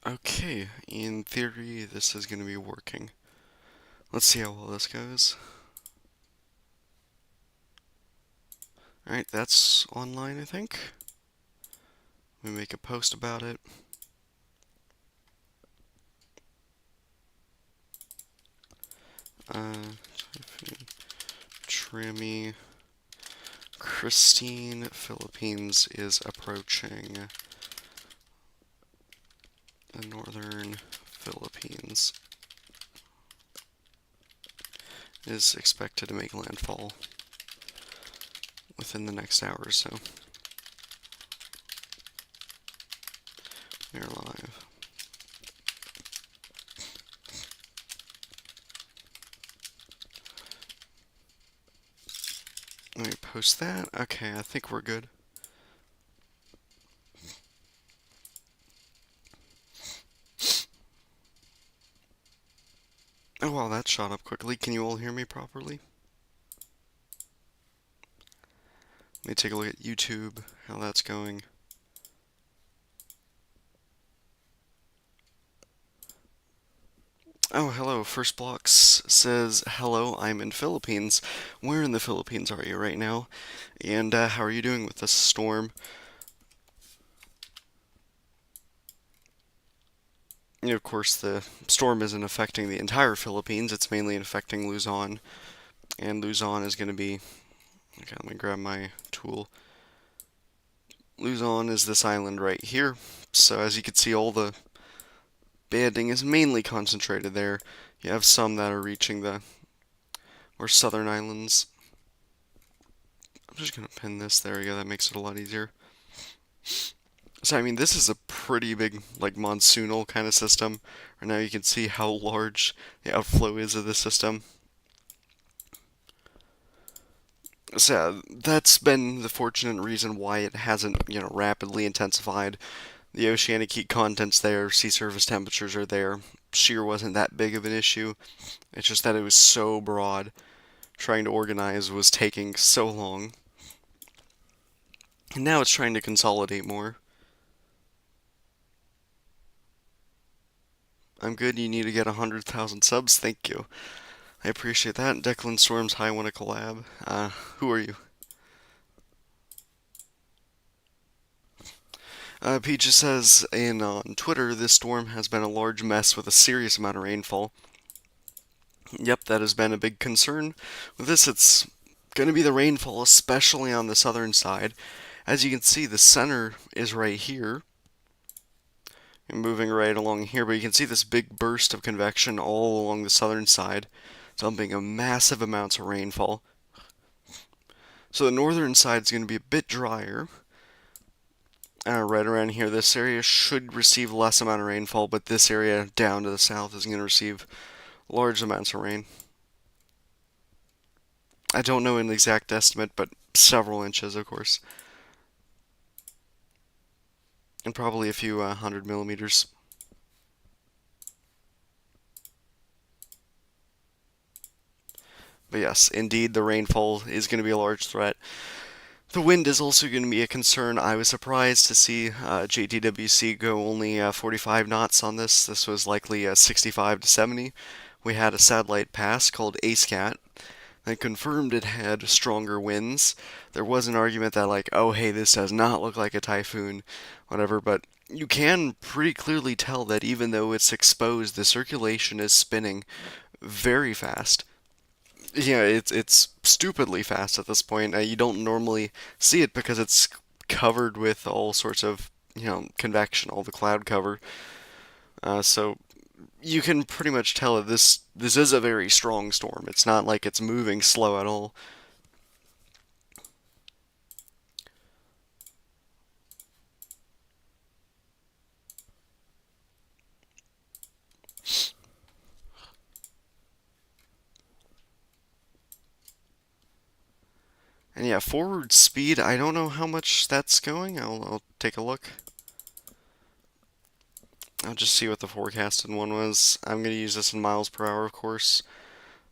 Okay, in theory, this is going to be working. Let's see how well this goes. Alright, that's online, I think. Let me make a post about it. Typhoon TRAMI. Kristine, Philippines is approaching the northern Philippines. Is expected to make landfall within the next hour or so. We are live. Let me post that. Okay, I think we're good. Oh wow, that shot up quickly. Can you all hear me properly? Let me take a look at YouTube, how that's going. Oh, hello. First Blocks says, hello, I'm in Philippines. Where in the Philippines are you right now? And how are you doing with this storm? You know, of course, the storm isn't affecting the entire Philippines. It's mainly affecting Luzon. And Luzon is going to be... Okay, let me grab my tool. Luzon is this island right here. So as you can see, all the banding is mainly concentrated there. You have some that are reaching the more southern islands. I'm just going to pin this. There we go. That makes it a lot easier. So, I mean, this is a pretty big, like, monsoonal kind of system. Right now you can see how large the outflow is of the system. So, that's been the fortunate reason why it hasn't, rapidly intensified. The oceanic heat content's there, sea surface temperatures are there. Shear wasn't that big of an issue. It's just that it was so broad. Trying to organize was taking so long. And now it's trying to consolidate more. I'm good, you need to get 100,000 subs, thank you. I appreciate that. Declan Storms, hi, want to collab. Who are you? Peach says on Twitter, this storm has been a large mess with a serious amount of rainfall. Yep, that has been a big concern. With this, it's going to be the rainfall, especially on the southern side. As you can see, the center is right here. And moving right along here, but you can see this big burst of convection all along the southern side, dumping a massive amounts of rainfall. So the northern side is going to be a bit drier. Right around here, this area should receive less amount of rainfall, but this area down to the south is going to receive large amounts of rain. I don't know an exact estimate, but several inches, of course. And probably a few 100 millimeters. But yes, indeed, the rainfall is going to be a large threat. The wind is also going to be a concern. I was surprised to see JTWC go only 45 knots on this. This was likely 65 to 70. We had a satellite pass called AceCat that confirmed it had stronger winds. There was an argument that, like, oh, hey, this does not look like a typhoon, whatever, but you can pretty clearly tell that even though it's exposed, the circulation is spinning very fast. Yeah, it's stupidly fast at this point. You don't normally see it because it's covered with all sorts of, convection, all the cloud cover. So you can pretty much tell that this is a very strong storm. It's not like it's moving slow at all. And yeah, forward speed, I don't know how much that's going. I'll take a look. I'll just see what the forecasted one was. I'm going to use this in miles per hour, of course.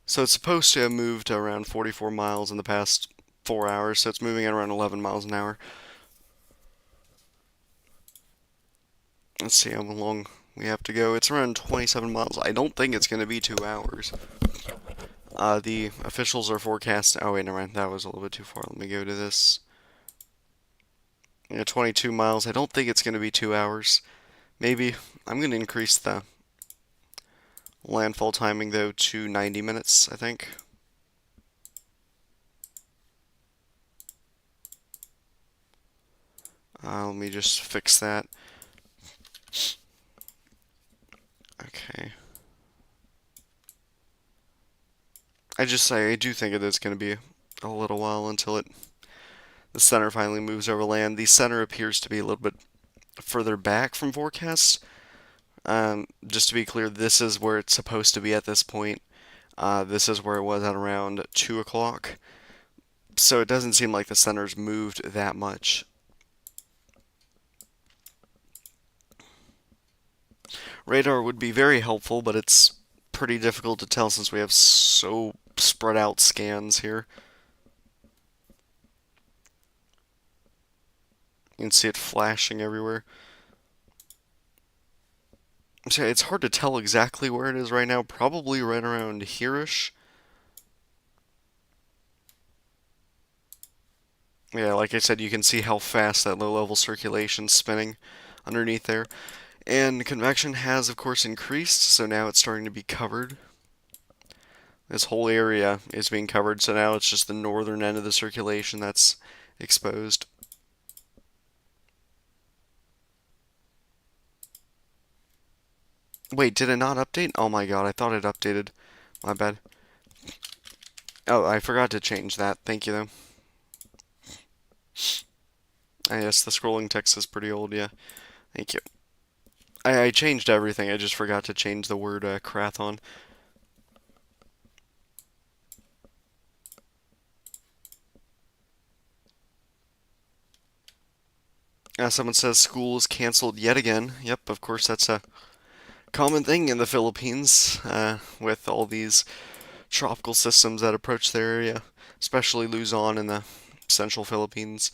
So it's supposed to have moved to around 44 miles in the past 4 hours, so it's moving at around 11 miles an hour. Let's see how long we have to go. It's around 27 miles. I don't think it's going to be 2 hours. The officials are forecast. Oh, wait, never mind. That was a little bit too far. Let me go to this. Yeah, 22 miles. I don't think it's going to be 2 hours. Maybe. I'm going to increase the landfall timing, though, to 90 minutes, I think. Let me just fix that. Okay. I do think it is going to be a little while until the center finally moves over land. The center appears to be a little bit further back from forecast. Just to be clear, this is where it's supposed to be at this point. This is where it was at around 2 o'clock. So it doesn't seem like the center's moved that much. Radar would be very helpful, but it's pretty difficult to tell since we have so spread out scans here. You can see it flashing everywhere. So it's hard to tell exactly where it is right now. Probably right around here-ish. Yeah, like I said, you can see how fast that low-level circulation's spinning underneath there. And convection has, of course, increased, so now it's starting to be covered. This whole area is being covered, so now it's just the northern end of the circulation that's exposed. Wait, did it not update? Oh my god, I thought it updated. My bad. Oh, I forgot to change that. Thank you, though. Yes, the scrolling text is pretty old, yeah. Thank you. I changed everything, I just forgot to change the word Krathon. Someone says school is canceled yet again. Yep, of course, that's a common thing in the Philippines with all these tropical systems that approach their area, especially Luzon in the central Philippines.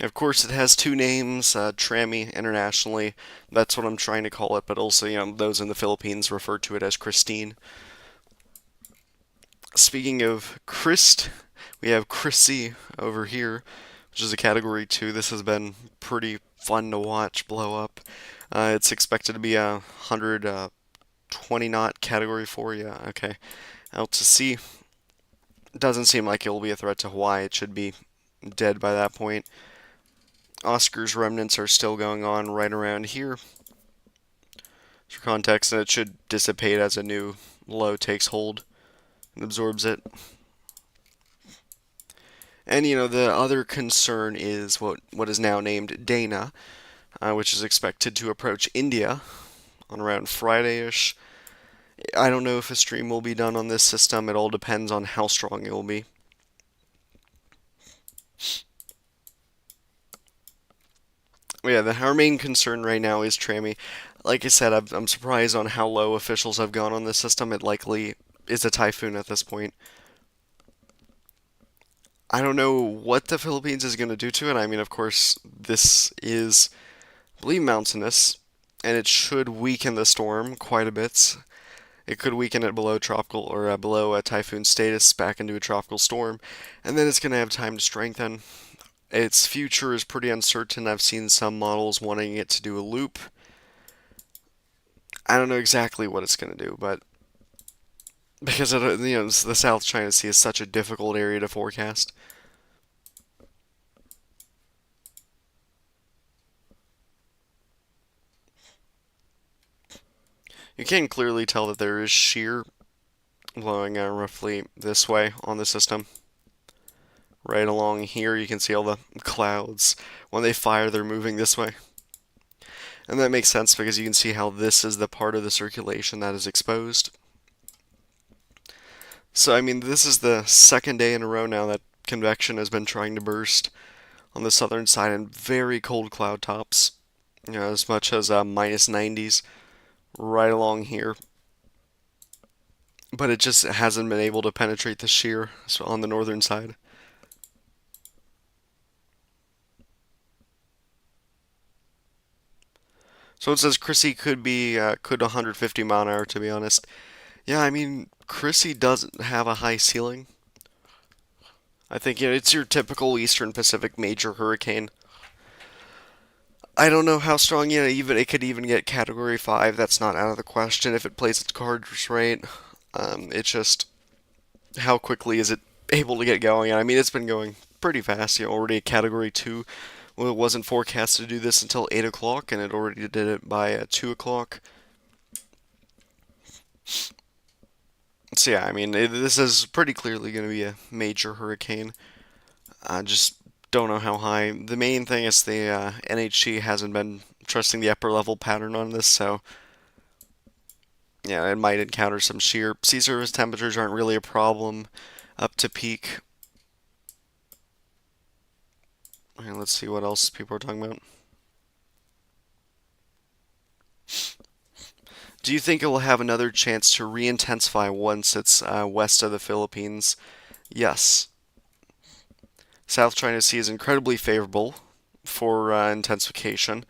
Of course, it has two names, TRAMI internationally. That's what I'm trying to call it, but also, those in the Philippines refer to it as Kristine. Speaking of Christ, we have Chrissy over here, which is a Category 2. This has been pretty fun to watch blow up. It's expected to be a 120 knot Category 4. Yeah, okay. Out to sea. Doesn't seem like it will be a threat to Hawaii. It should be dead by that point. Oscar's remnants are still going on right around here. For context, and it should dissipate as a new low takes hold and absorbs it. And the other concern is what is now named Dana, which is expected to approach India on around Friday-ish. I don't know if a stream will be done on this system. It all depends on how strong it will be. Yeah, our main concern right now is TRAMI. Like I said, I'm surprised on how low officials have gone on this system. It likely is a typhoon at this point. I don't know what the Philippines is going to do to it. I mean, of course, this is, I believe, mountainous, and it should weaken the storm quite a bit. It could weaken it below tropical or below a typhoon status back into a tropical storm, and then it's going to have time to strengthen. Its future is pretty uncertain. I've seen some models wanting it to do a loop. I don't know exactly what it's going to do, but because the South China Sea is such a difficult area to forecast. You can clearly tell that there is shear blowing roughly this way on the system. Right along here, you can see all the clouds. When they fire, they're moving this way. And that makes sense because you can see how this is the part of the circulation that is exposed. So, I mean, this is the second day in a row now that convection has been trying to burst on the southern side in very cold cloud tops. As much as minus 90s right along here. but it just hasn't been able to penetrate the shear on the northern side. So it says Chrissy could 150 mile an hour, to be honest. Yeah, I mean, Chrissy doesn't have a high ceiling. I think it's your typical Eastern Pacific major hurricane. I don't know how strong, even it could even get Category 5. That's not out of the question if it plays its cards right. It's just how quickly is it able to get going? I mean, it's been going pretty fast. Already a Category 2. Well, it wasn't forecast to do this until 8 o'clock, and it already did it by 2 o'clock. So yeah, I mean, this is pretty clearly going to be a major hurricane. I just don't know how high. The main thing is the NHC hasn't been trusting the upper level pattern on this, so yeah, it might encounter some shear. Sea surface temperatures aren't really a problem up to peak. Okay, let's see what else people are talking about. Do you think it will have another chance to re-intensify once it's west of the Philippines? Yes. South China Sea is incredibly favorable for intensification.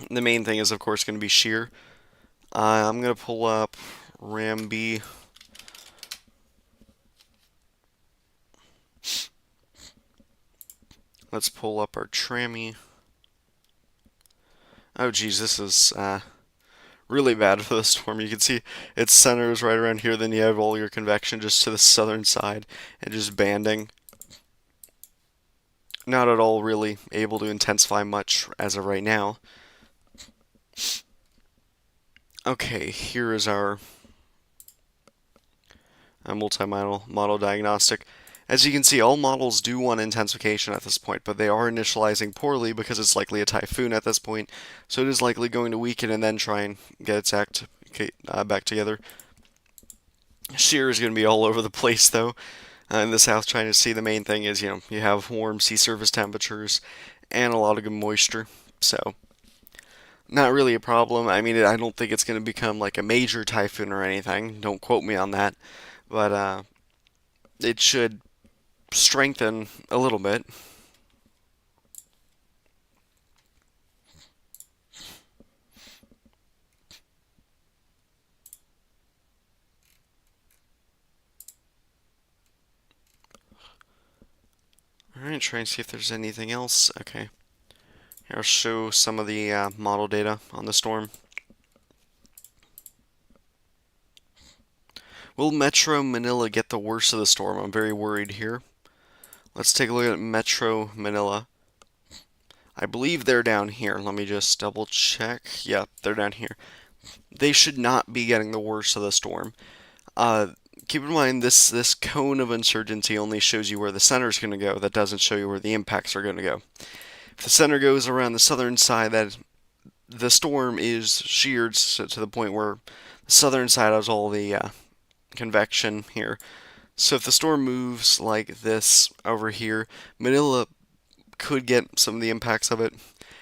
The main thing is, of course, going to be shear. I'm going to pull up Ramby. Let's pull up our TRAMI. Oh, geez, this is really bad for the storm. You can see its center is right around here. Then you have all your convection just to the southern side and just banding. Not at all really able to intensify much as of right now. Okay, here is our multi-model diagnostic. As you can see, all models do want intensification at this point, but they are initializing poorly because it's likely a typhoon at this point, so it is likely going to weaken and then try and get its act back together. Shear is going to be all over the place, though. In the South China Sea, the main thing is, you have warm sea surface temperatures and a lot of good moisture, so not really a problem. I mean, I don't think it's going to become like a major typhoon or anything. Don't quote me on that, but it should strengthen a little bit. Alright, try and see if there's anything else. Okay. Here, I'll show some of the model data on the storm. Will Metro Manila get the worst of the storm? I'm very worried here. Let's take a look at Metro Manila. I believe they're down here. Let me just double check. Yeah, they're down here. They should not be getting the worst of the storm. Uh, Keep in mind this cone of uncertainty only shows you where the center is going to go. That doesn't show you where the impacts are going to go. If the center goes around the southern side, that the storm is sheared to the point where the southern side has all the convection here. So if the storm moves like this over here, Manila could get some of the impacts of it.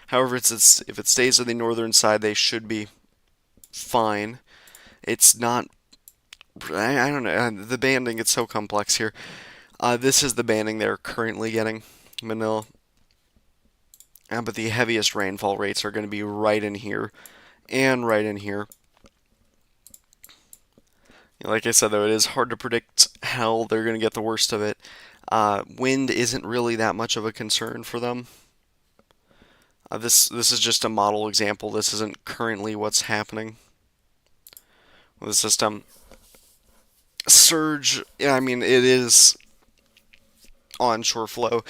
However, if it stays on the northern side, they should be fine. It's not. I don't know. The banding, it's so complex here. This is the banding they're currently getting, Manila. But the heaviest rainfall rates are going to be right in here and right in here. Like I said, though, it is hard to predict how they're going to get the worst of it. Wind isn't really that much of a concern for them. This is just a model example. This isn't currently what's happening with the system. Surge, yeah, I mean, it is onshore flow,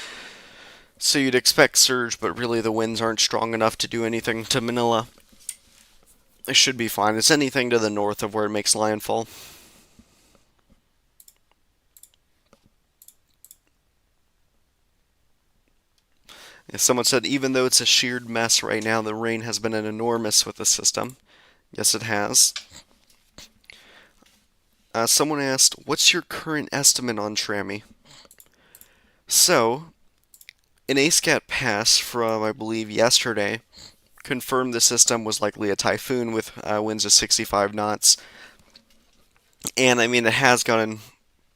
so you'd expect surge, but really the winds aren't strong enough to do anything to Manila. It should be fine. It's anything to the north of where it makes landfall. Someone said, even though it's a sheared mess right now, the rain has been enormous with the system. Yes, it has. Someone asked, what's your current estimate on TRAMI? So, an ASCAT pass from, I believe, yesterday confirmed the system was likely a typhoon with winds of 65 knots. And I mean, it has gotten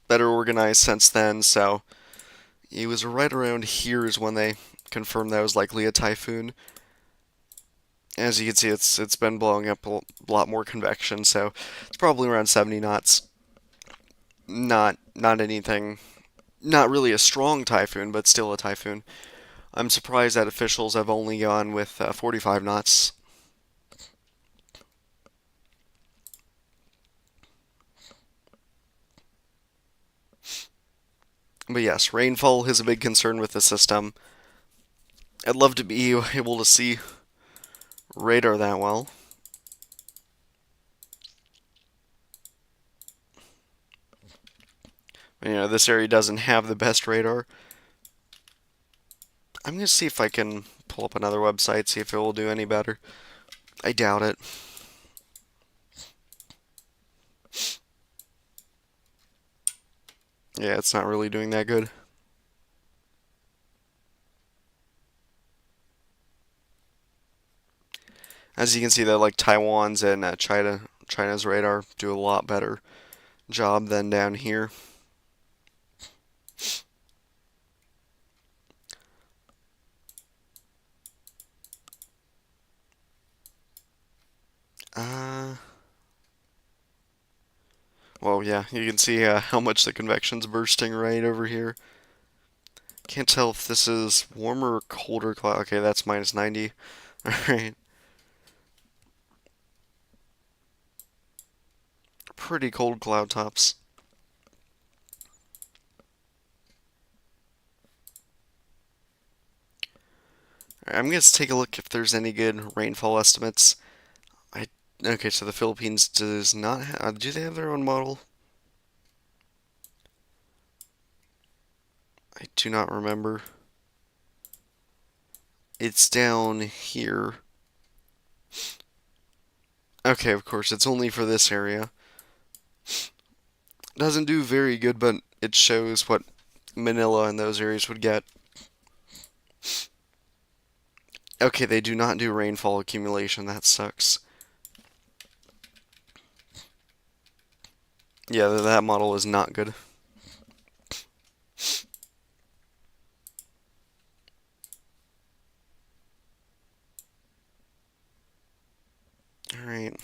better organized since then, so it was right around here is when they confirmed that it was likely a typhoon. As you can see, it's been blowing up a lot more convection, so it's probably around 70 knots. Not anything, not really a strong typhoon, but still a typhoon. I'm surprised that officials have only gone with 45 knots. But yes, rainfall is a big concern with the system. I'd love to be able to see radar that well. This area doesn't have the best radar. I'm going to see if I can pull up another website, see if it will do any better. I doubt it. Yeah, it's not really doing that good. As you can see, that like Taiwan's and China's radar do a lot better job than down here. Uh, well, yeah, you can see how much the convection's bursting right over here. Can't tell if this is warmer or colder cloud. Okay, that's minus 90. Alright. Pretty cold cloud tops. I'm going to take a look if there's any good rainfall estimates. I Okay, so the Philippines does not have. Do they have their own model? I do not remember. It's down here. Okay, of course, it's only for this area. Doesn't do very good, but it shows what Manila and those areas would get. Okay, they do not do rainfall accumulation. That sucks. Yeah, that model is not good. Alright.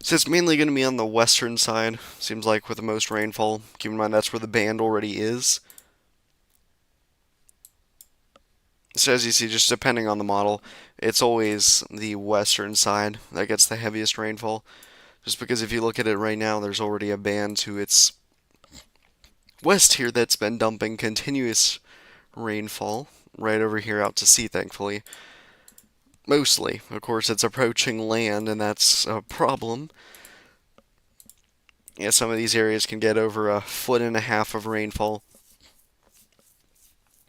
So it's mainly going to be on the western side, seems like, with the most rainfall. Keep in mind that's where the band already is. So as you see, just depending on the model, it's always the western side that gets the heaviest rainfall. Just because if you look at it right now, there's already a band to its west here that's been dumping continuous rainfall right over here out to sea, thankfully. Mostly. Of course, it's approaching land, and that's a problem. Yeah, some of these areas can get over a foot and a half of rainfall.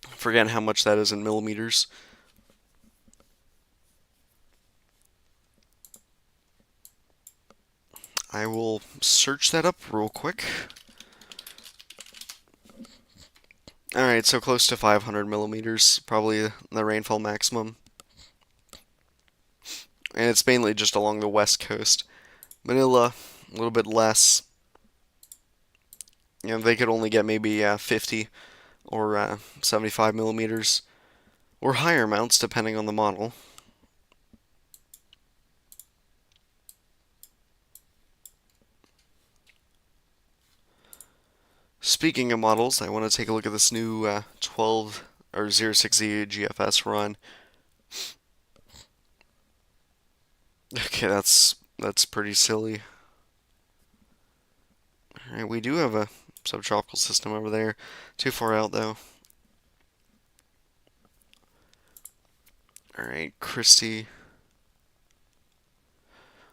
Forget how much that is in millimeters. I will search that up real quick. Alright, so close to 500 millimeters, probably the rainfall maximum. And it's mainly just along the west coast. Manila, a little bit less. They could only get maybe 50 or 75 millimeters, or higher amounts depending on the model. Speaking of models, I want to take a look at this new 12 or 06Z GFS run. Okay, that's pretty silly. Alright, we do have a subtropical system over there. Too far out though. Alright, Christie.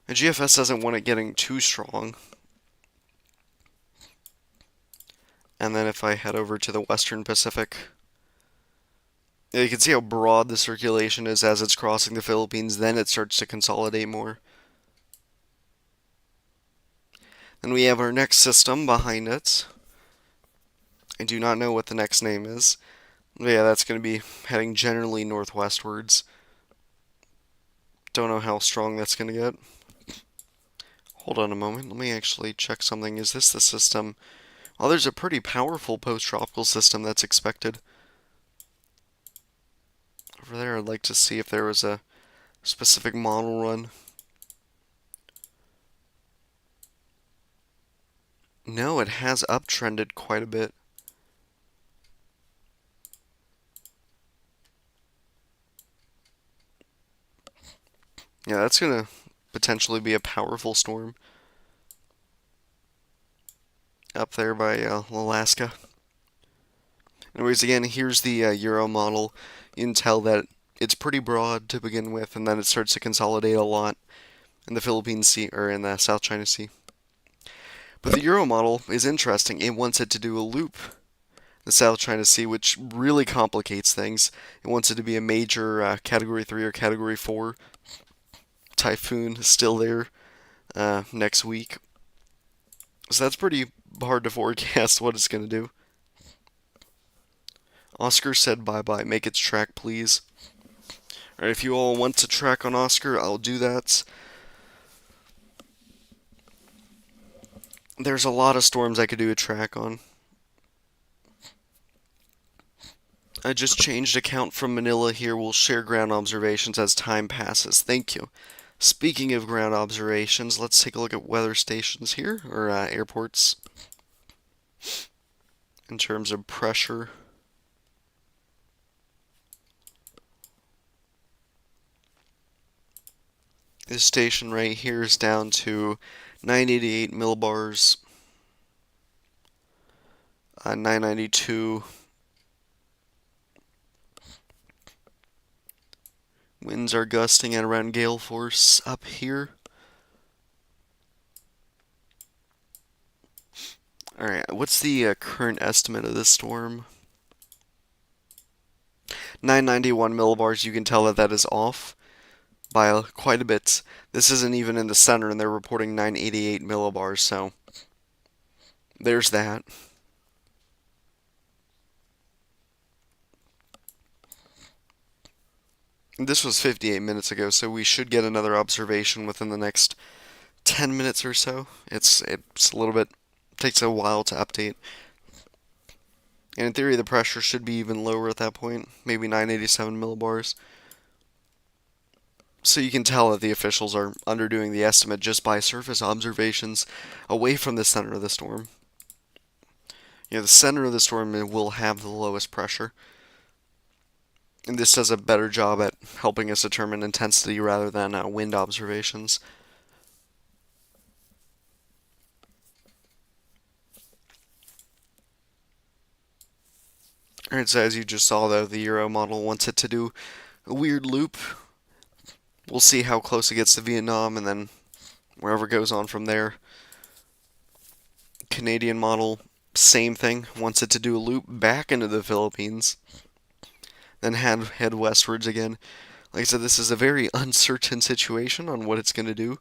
The GFS doesn't want it getting too strong. And then if I head over to the Western Pacific, you can see how broad the circulation is as it's crossing the Philippines, then it starts to consolidate more. Then we have our next system behind it. I do not know what the next name is. But yeah, that's going to be heading generally northwestwards. Don't know how strong that's going to get. Hold on a moment. Let me actually check something. Is this the system? Oh, there's a pretty powerful post-tropical system that's expected. Over there, I'd like to see if there was a specific model run. No, it has uptrended quite a bit. Yeah, that's gonna potentially be a powerful storm up there by Alaska. Anyways, again, here's the Euro model. You can tell that it's pretty broad to begin with, and then it starts to consolidate a lot in the Philippine Sea or in the South China Sea. But the Euro model is interesting. It wants it to do a loop in the South China Sea, which really complicates things. It wants it to be a major Category 3 or Category 4 typhoon still there next week. So that's pretty hard to forecast what it's going to do. Oscar said bye bye. Make its track, please. Alright, if you all want to track on Oscar, I'll do that. There's a lot of storms I could do a track on. I just changed account from Manila here. We'll share ground observations as time passes. Thank you. Speaking of ground observations, let's take a look at weather stations here, or airports, in terms of pressure. This station right here is down to 988 millibars, 992. Winds are gusting at around gale force up here. Alright, what's the current estimate of this storm? 991 millibars. You can tell that that is off by quite a bit. This isn't even in the center, and they're reporting 988 millibars, so there's that. This was 58 minutes ago, so we should get another observation within the next 10 minutes or so. It's a little bit, takes a while to update. And in theory, the pressure should be even lower at that point, maybe 987 millibars. So you can tell that the officials are underdoing the estimate just by surface observations away from the center of the storm. You know, the center of the storm will have the lowest pressure. And this does a better job at helping us determine intensity rather than wind observations. Alright, so as you just saw though, the Euro model wants it to do a weird loop. We'll see how close it gets to Vietnam and then wherever it goes on from there. Canadian model, same thing, wants it to do a loop back into the Philippines, then head westwards again. Like I said, this is a very uncertain situation on what it's going to do.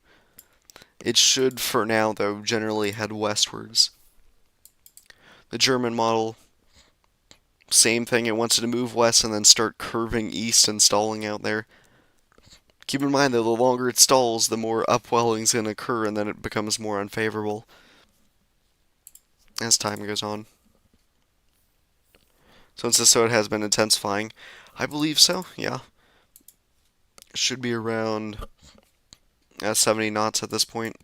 It should, for now, though, generally head westwards. The German model, same thing. It wants it to move west and then start curving east and stalling out there. Keep in mind, though, the longer it stalls, the more upwelling's going to occur, and then it becomes more unfavorable as time goes on. So it has been intensifying. I believe so, yeah. It should be around 70 knots at this point.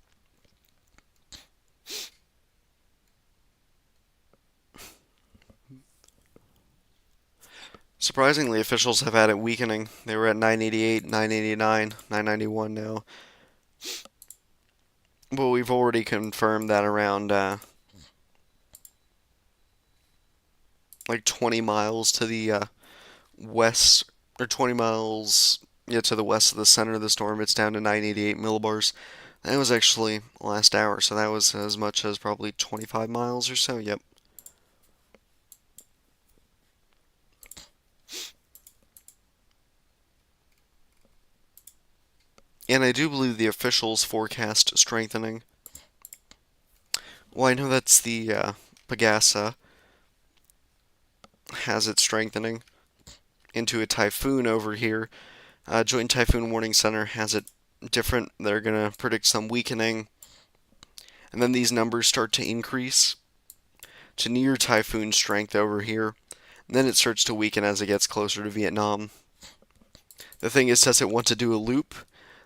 Surprisingly, officials have had it weakening. They were at 988, 989, 991 now. But we've already confirmed that around like 20 miles to the west, or 20 miles, yeah, to the west of the center of the storm, it's down to 988 millibars. That was actually last hour, so that was as much as probably 25 miles or so, yep. And I do believe the officials forecast strengthening. Well, I know that's the Pagasa has it strengthening into a typhoon over here. Joint Typhoon Warning Center has it different. They're going to predict some weakening And then these numbers start to increase to near typhoon strength over here. And then it starts to weaken as it gets closer to Vietnam. The thing is, does it want to do a loop,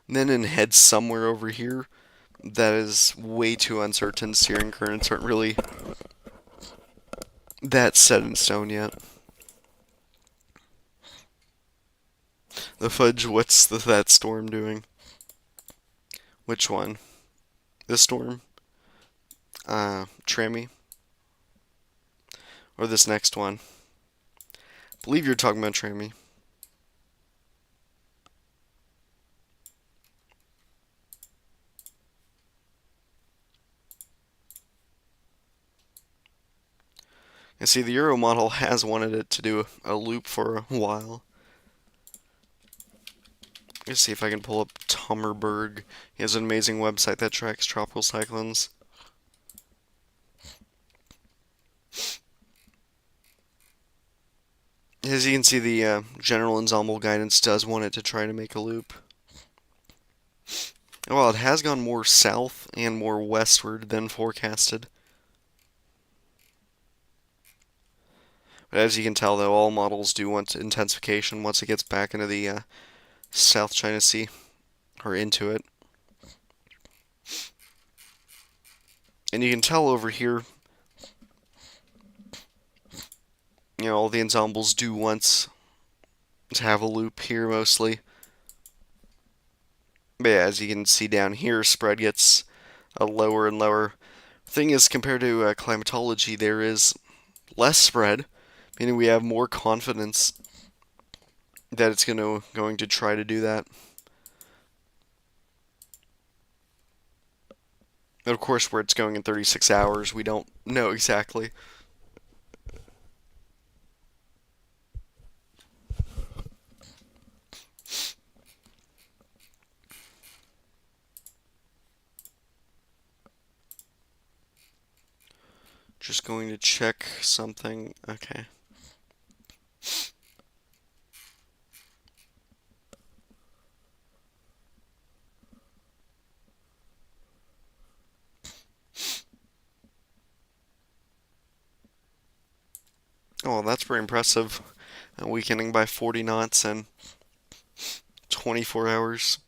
and then head somewhere over here? That is way too uncertain. Steering currents aren't really that set in stone yet. The fudge, what's that storm doing? Which one? This storm? TRAMI? Or this next one? I believe you're talking about TRAMI. And see, the Euro model has wanted it to do a loop for a while. Let's see if I can pull up Tommerberg. He has an amazing website that tracks tropical cyclones. As you can see, the general ensemble guidance does want it to try to make a loop. Well, it has gone more south and more westward than forecasted. But as you can tell, though, all models do want intensification once it gets back into the South China Sea, or into it. And you can tell over here, all the ensembles do want to have a loop here mostly. But yeah, as you can see down here, spread gets lower and lower. Thing is, compared to climatology, there is less spread, meaning we have more confidence that it's going to try to do that. But of course, where it's going in 36 hours, we don't know exactly. Just going to check something. Okay. Oh, well, that's pretty impressive. Weakening by 40 knots in 24 hours.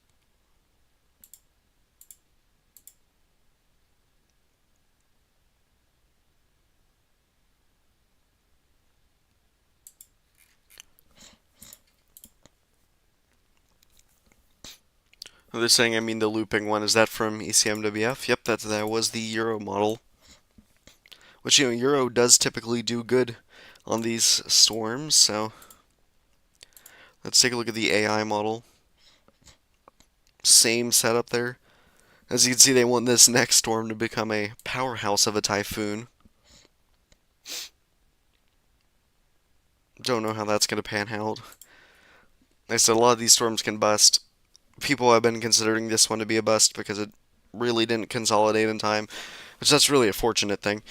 They're saying, I mean, the looping one. Is that from ECMWF? Yep, that was the Euro model. Which, Euro does typically do good on these storms, so let's take a look at the AI model. Same setup there. As you can see, they want this next storm to become a powerhouse of a typhoon. Don't know how that's going to pan out. Like I said, a lot of these storms can bust. People have been considering this one to be a bust because it really didn't consolidate in time, which that's really a fortunate thing.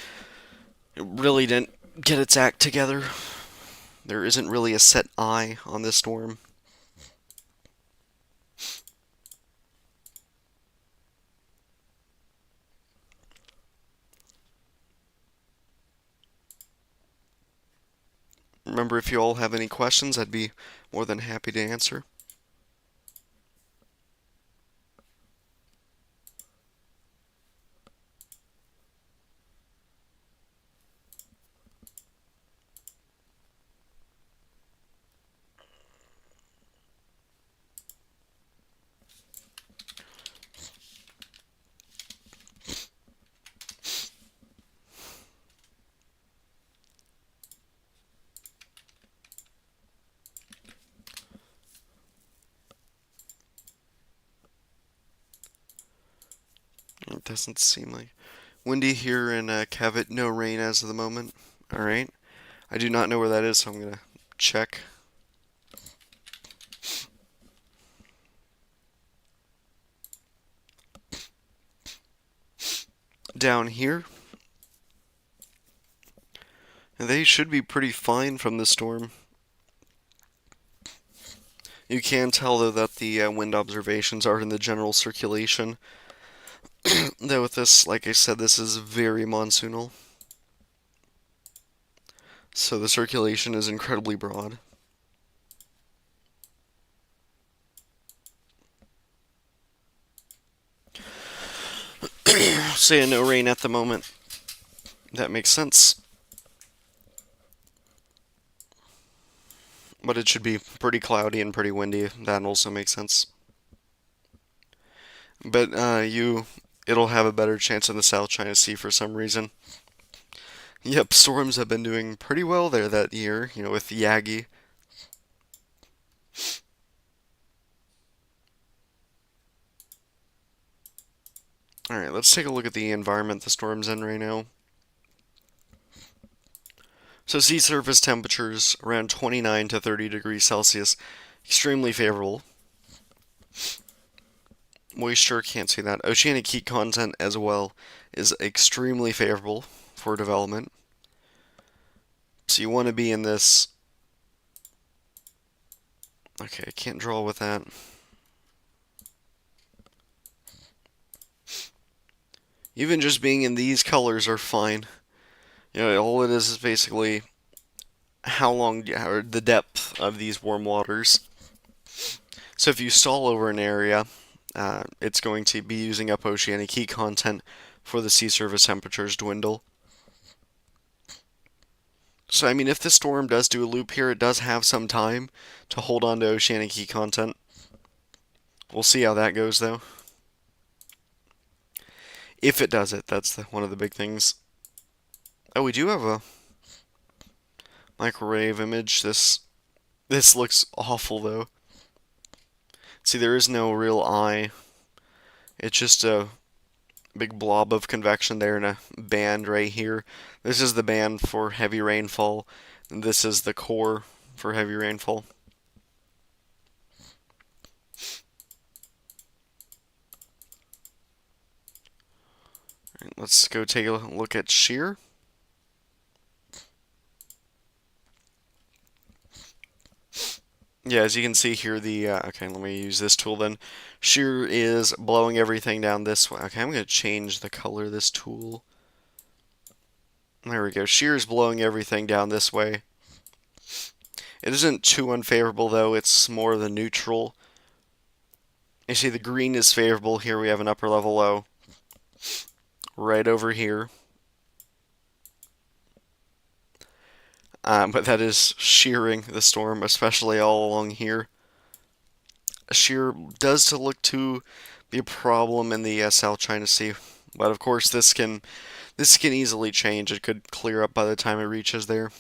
It really didn't get its act together. There isn't really a set eye on this storm. Remember, if you all have any questions, I'd be more than happy to answer. It doesn't seem like... Windy here in Cavite, no rain as of the moment. Alright. I do not know where that is, so I'm going to check. Down here. And they should be pretty fine from the storm. You can tell, though, that the wind observations are in the general circulation. Though with this, like I said, this is very monsoonal, so the circulation is incredibly broad. So yeah, no rain at the moment. That makes sense. But it should be pretty cloudy and pretty windy. That also makes sense. But it'll have a better chance in the South China Sea for some reason. Yep, storms have been doing pretty well there that year, with Yagi. Alright, let's take a look at the environment the storm's in right now. So sea surface temperatures around 29 to 30 degrees Celsius, extremely favorable. Moisture, can't see that. Oceanic heat content as well is extremely favorable for development. So you want to be in this. Okay, I can't draw with that. Even just being in these colors are fine. All it is basically how long, or the depth of these warm waters. So if you stall over an area, it's going to be using up oceanic heat content for the sea surface temperatures dwindle. So, I mean, if the storm does do a loop here, it does have some time to hold on to oceanic heat content. We'll see how that goes, though. If it does it, that's one of the big things. Oh, we do have a microwave image. This looks awful, though. See, there is no real eye. It's just a big blob of convection there and a band right here. This is the band for heavy rainfall, and this is the core for heavy rainfall. All right, let's go take a look at shear. Yeah, as you can see here, okay, let me use this tool then. Shear is blowing everything down this way. Okay, I'm going to change the color of this tool. There we go. Shear is blowing everything down this way. It isn't too unfavorable, though. It's more the neutral. You see, the green is favorable. Here we have an upper level low. Right over here. But that is shearing the storm, especially all along here. Shear does look to be a problem in the South China Sea, but of course this can easily change. It could clear up by the time it reaches there.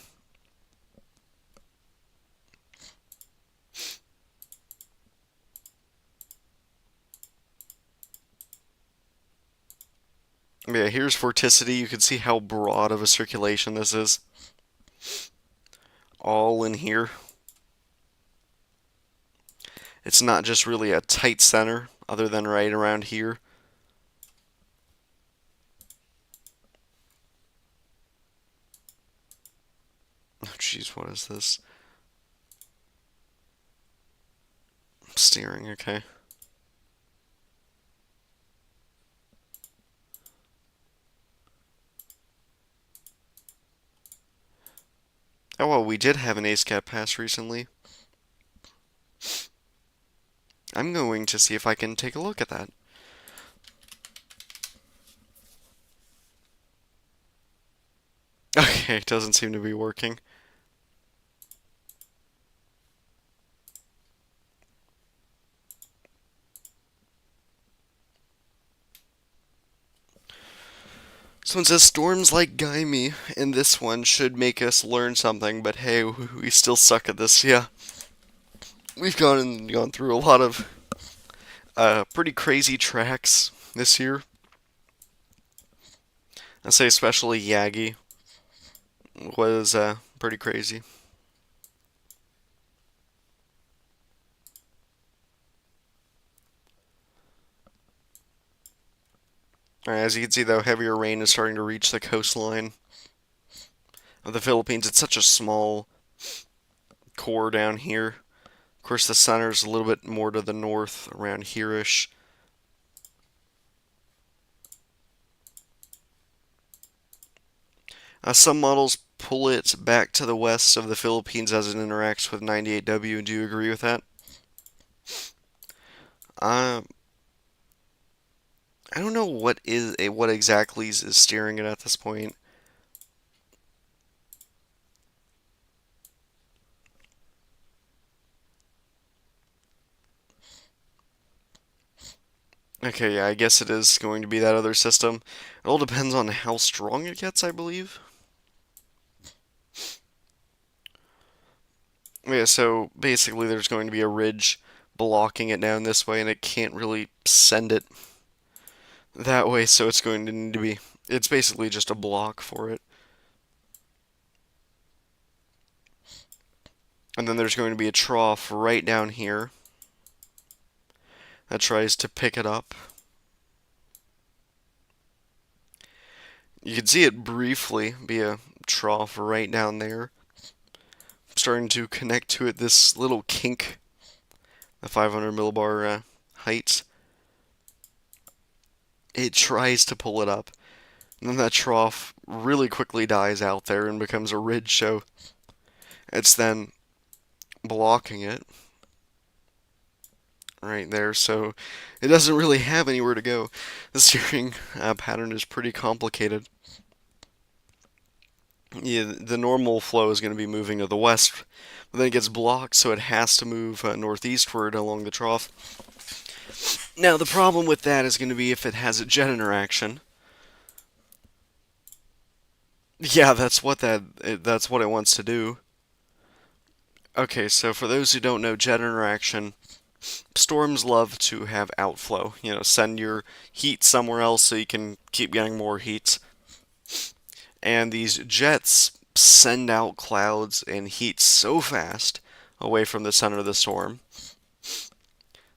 Yeah, here's vorticity. You can see how broad of a circulation this is. All in here. It's not just really a tight center, other than right around here. Oh, jeez, what is this? Steering, okay. Oh, well, we did have an ASCAP pass recently. I'm going to see if I can take a look at that. Okay, it doesn't seem to be working. So it says storms like Gaimi, and this one should make us learn something, but hey, we still suck at this, yeah. We've gone through a lot of pretty crazy tracks this year. I'd say especially Yagi was pretty crazy. Alright, as you can see though, heavier rain is starting to reach the coastline of the Philippines. It's such a small core down here. Of course, the center's a little bit more to the north, around here-ish. Some models pull it back to the west of the Philippines as it interacts with 98W. Do you agree with that? Uh, I don't know what exactly is steering it at this point. Okay, yeah, I guess it is going to be that other system. It all depends on how strong it gets, I believe. Yeah, so basically there's going to be a ridge blocking it down this way, and it can't really send it that way, so it's going to need to be. It's basically just a block for it. And then there's going to be a trough right down here that tries to pick it up. You can see it briefly be a trough right down there. Starting to connect to it this little kink, the 500 millibar height. It tries to pull it up, and then that trough really quickly dies out there and becomes a ridge, so it's then blocking it right there, so it doesn't really have anywhere to go. The steering pattern is pretty complicated. Yeah, the normal flow is going to be moving to the west, but then it gets blocked, so it has to move northeastward along the trough. Now, the problem with that is going to be if it has a jet interaction. Yeah, that's what it wants to do. Okay, so for those who don't know, jet interaction, storms love to have outflow. Send your heat somewhere else so you can keep getting more heat. And these jets send out clouds and heat so fast away from the center of the storm.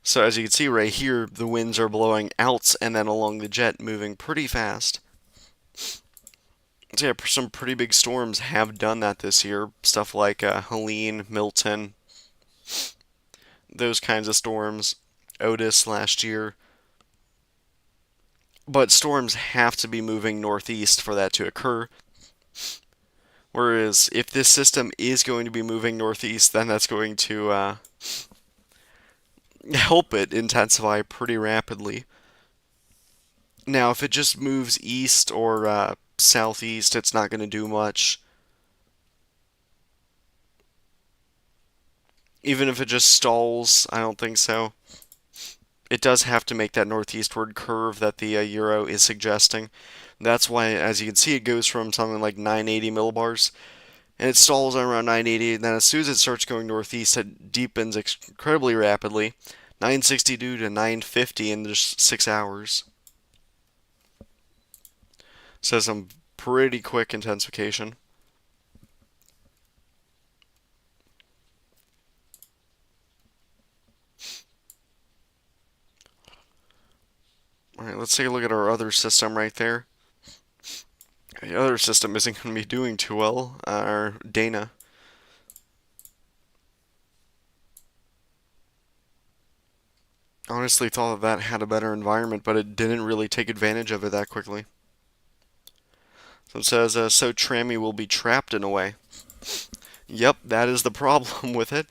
So as you can see right here, the winds are blowing out and then along the jet moving pretty fast. So yeah, some pretty big storms have done that this year. Stuff like Helene, Milton, those kinds of storms. Otis last year. But storms have to be moving northeast for that to occur. Whereas if this system is going to be moving northeast, then that's going to help it intensify pretty rapidly. Now, if it just moves east or southeast, it's not going to do much. Even if it just stalls, I don't think so. It does have to make that northeastward curve that the Euro is suggesting. That's why, as you can see, it goes from something like 980 millibars, and it stalls around 980, and then as soon as it starts going northeast, it deepens incredibly rapidly. 962 to 950 in just 6 hours. So some pretty quick intensification. Alright, let's take a look at our other system right there. The other system isn't going to be doing too well, our Dana. Honestly thought that had a better environment, but it didn't really take advantage of it that quickly. So it says, so TRAMI will be trapped in a way. Yep, that is the problem with it.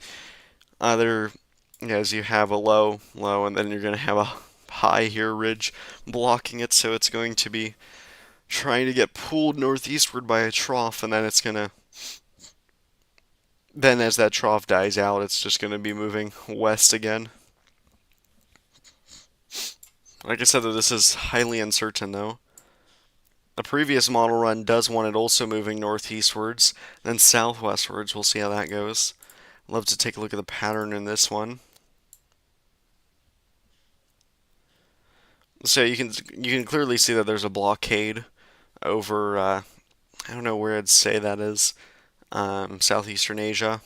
Either, as you have a low, low, and then you're going to have a high here ridge blocking it, so it's going to be trying to get pulled northeastward by a trough, and then it's going to, then as that trough dies out, it's just going to be moving west again. Like I said, this is highly uncertain, though. The previous model run does want it also moving northeastwards, then southwestwards. We'll see how that goes. Love to take a look at the pattern in this one. So you can clearly see that there's a blockade over I don't know where I'd say that is, southeastern Asia.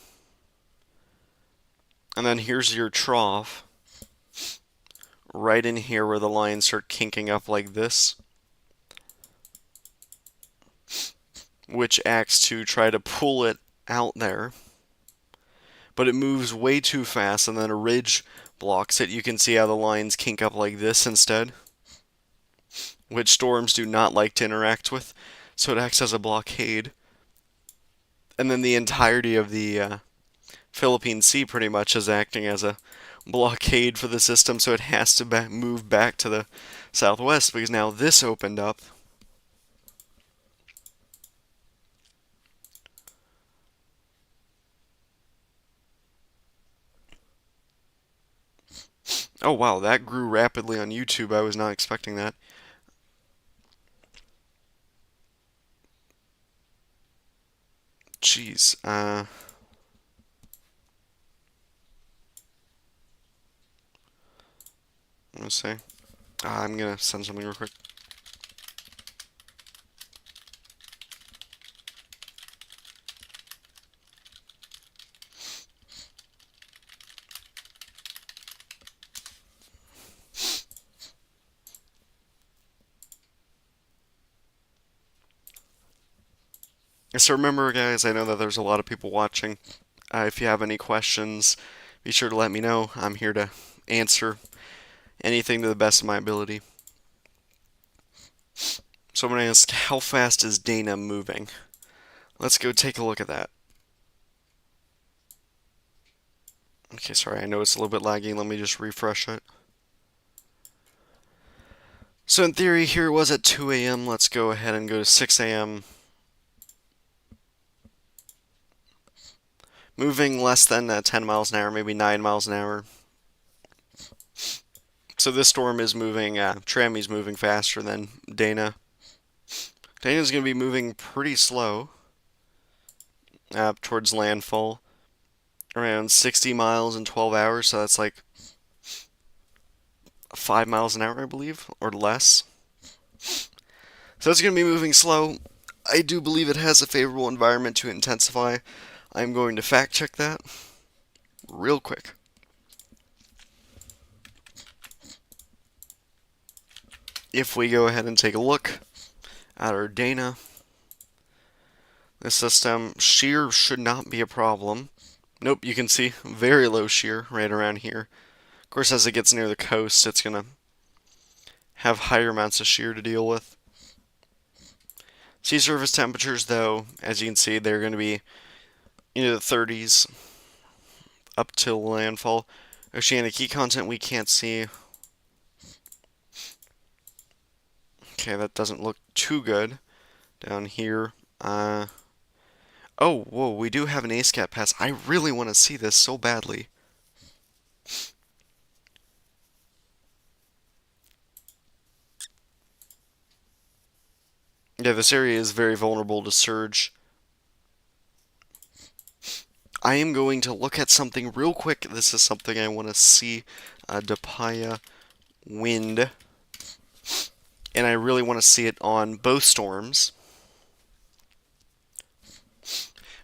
And then here's your trough, right in here where the lines start kinking up like this, which acts to try to pull it out there. But it moves way too fast, and then a ridge blocks it. You can see how the lines kink up like this instead, which storms do not like to interact with. so it acts as a blockade. And then the entirety of the Philippine Sea pretty much is acting as a blockade for the system, so it has to move back to the southwest because now this opened up. Oh wow, that grew rapidly on YouTube. I was not expecting that. Jeez. Let's see. I'm gonna send something real quick. So remember, guys, I know that there's a lot of people watching. If you have any questions, be sure to let me know. I'm here to answer anything to the best of my ability. So I'm going to ask, how fast is Dana moving? Let's go take a look at that. Okay, sorry, I know it's a little bit laggy. Let me just refresh it. So in theory, here it was at 2 a.m. Let's go ahead and go to 6 a.m. Moving less than 10 miles an hour, maybe 9 miles an hour. So this storm is moving, Trami's moving faster than Dana. Dana's going to be moving pretty slow up towards landfall. Around 60 miles in 12 hours, so that's like 5 miles an hour, I believe, or less. So it's going to be moving slow. I do believe it has a favorable environment to intensify. I'm going to fact check that real quick. If we go ahead and take a look at our Dana, the system, shear should not be a problem. Nope, you can see very low shear right around here. Of course, as it gets near the coast, it's going to have higher amounts of shear to deal with. Sea surface temperatures, though, as you can see, they're going to be into the 30s up till landfall. Oceanic heat content we can't see. Okay, that doesn't look too good down here. Oh, whoa, we do have an ASCAP pass. I really want to see this so badly. Yeah, this area is very vulnerable to surge. I am going to look at something real quick. This is something I want to see. Dapaya wind. And I really want to see it on both storms.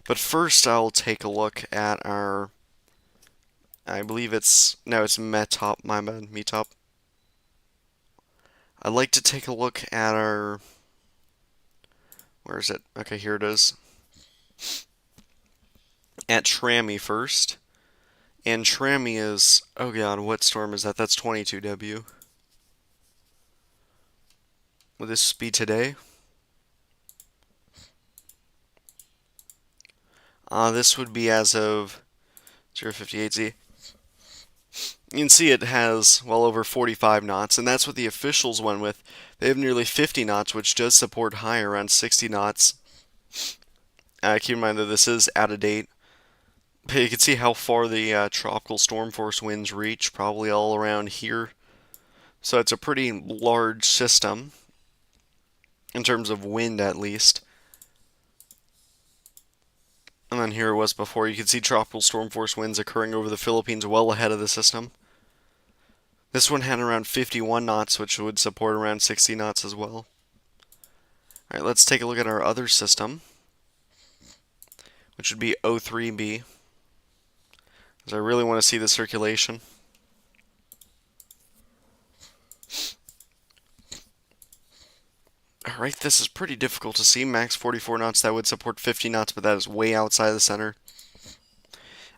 But first I'll take a look at our, I believe it's, no, it's Metop, my bad, Metop. I'd like to take a look at our, where is it? Okay, here it is. At TRAMI first. And TRAMI is, oh god, what storm is that? That's 22W. Will this be today? This would be as of 058Z. You can see it has well over 45 knots, and that's what the officials went with. They have nearly 50 knots, which does support high around 60 knots. Keep in mind that this is out of date. But you can see how far the tropical storm force winds reach, probably all around here. So it's a pretty large system, in terms of wind at least. And then here it was before. You can see tropical storm force winds occurring over the Philippines well ahead of the system. This one had around 51 knots, which would support around 60 knots as well. Alright, let's take a look at our other system, which would be O3B, because I really want to see the circulation. Alright, this is pretty difficult to see. Max 44 knots, that would support 50 knots, but that is way outside the center.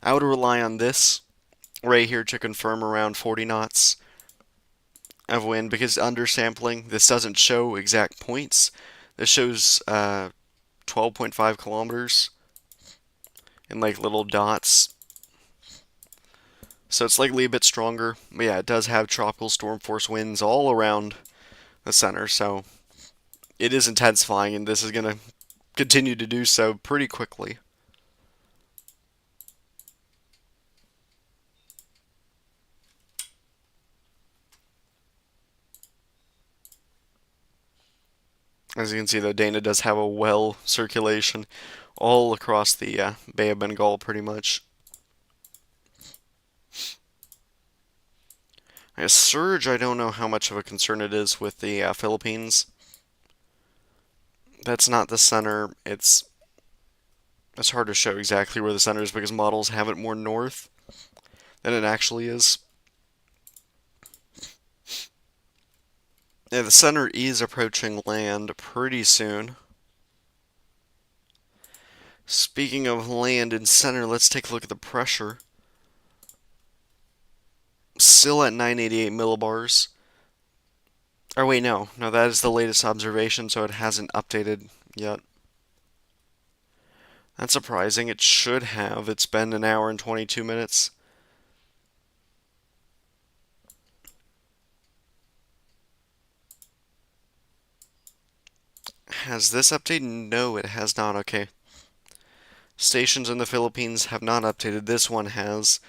I would rely on this right here to confirm around 40 knots of wind, because undersampling, this doesn't show exact points. It shows 12.5 kilometers in like little dots. So it's likely a bit stronger. But yeah, it does have tropical storm force winds all around the center. So it is intensifying, and this is going to continue to do so pretty quickly. As you can see, though, Dana does have a well circulation all across the Bay of Bengal, pretty much. A surge, I don't know how much of a concern it is with the Philippines. That's not the center. It's hard to show exactly where the center is because models have it more north than it actually is. Yeah, the center is approaching land pretty soon. Speaking of land and center, let's take a look at the pressure. Still at 988 millibars. Or wait, no, that is the latest observation, so it hasn't updated yet. That's surprising. It should have. It's been an hour and 22 minutes. Has this updated? No, it has not. Okay. Stations in the Philippines have not updated. This one has.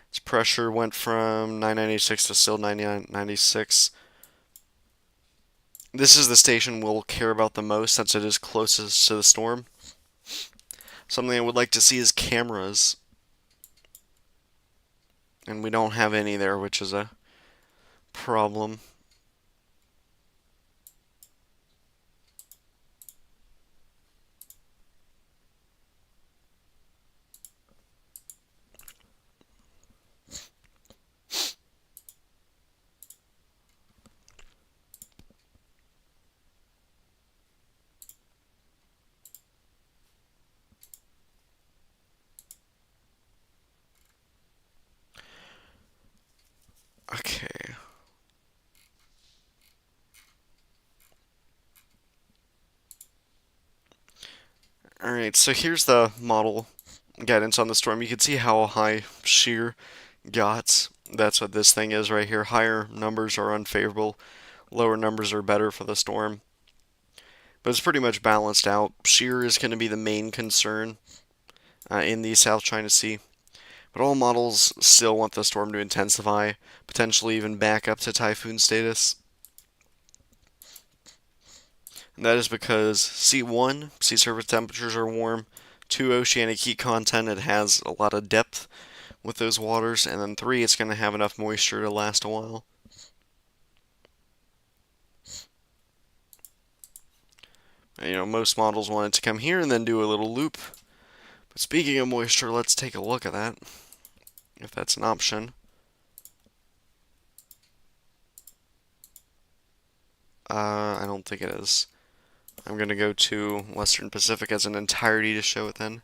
Its pressure went from 996 to still 9996. This is the station we'll care about the most since it is closest to the storm. Something I would like to see is cameras. And we don't have any there, which is a problem. Okay. Alright, so here's the model guidance on the storm. You can see how high shear got. That's what this thing is right here. Higher numbers are unfavorable, lower numbers are better for the storm. But it's pretty much balanced out. Shear is going to be the main concern in the South China Sea. But all models still want the storm to intensify, potentially even back up to typhoon status. And that is because C1, sea surface temperatures are warm. 2, oceanic heat content, it has a lot of depth with those waters. And then 3, it's going to have enough moisture to last a while. And, most models want it to come here and then do a little loop. But speaking of moisture, let's take a look at that, if that's an option. I don't think it is. I'm going to go to Western Pacific as an entirety to show it then.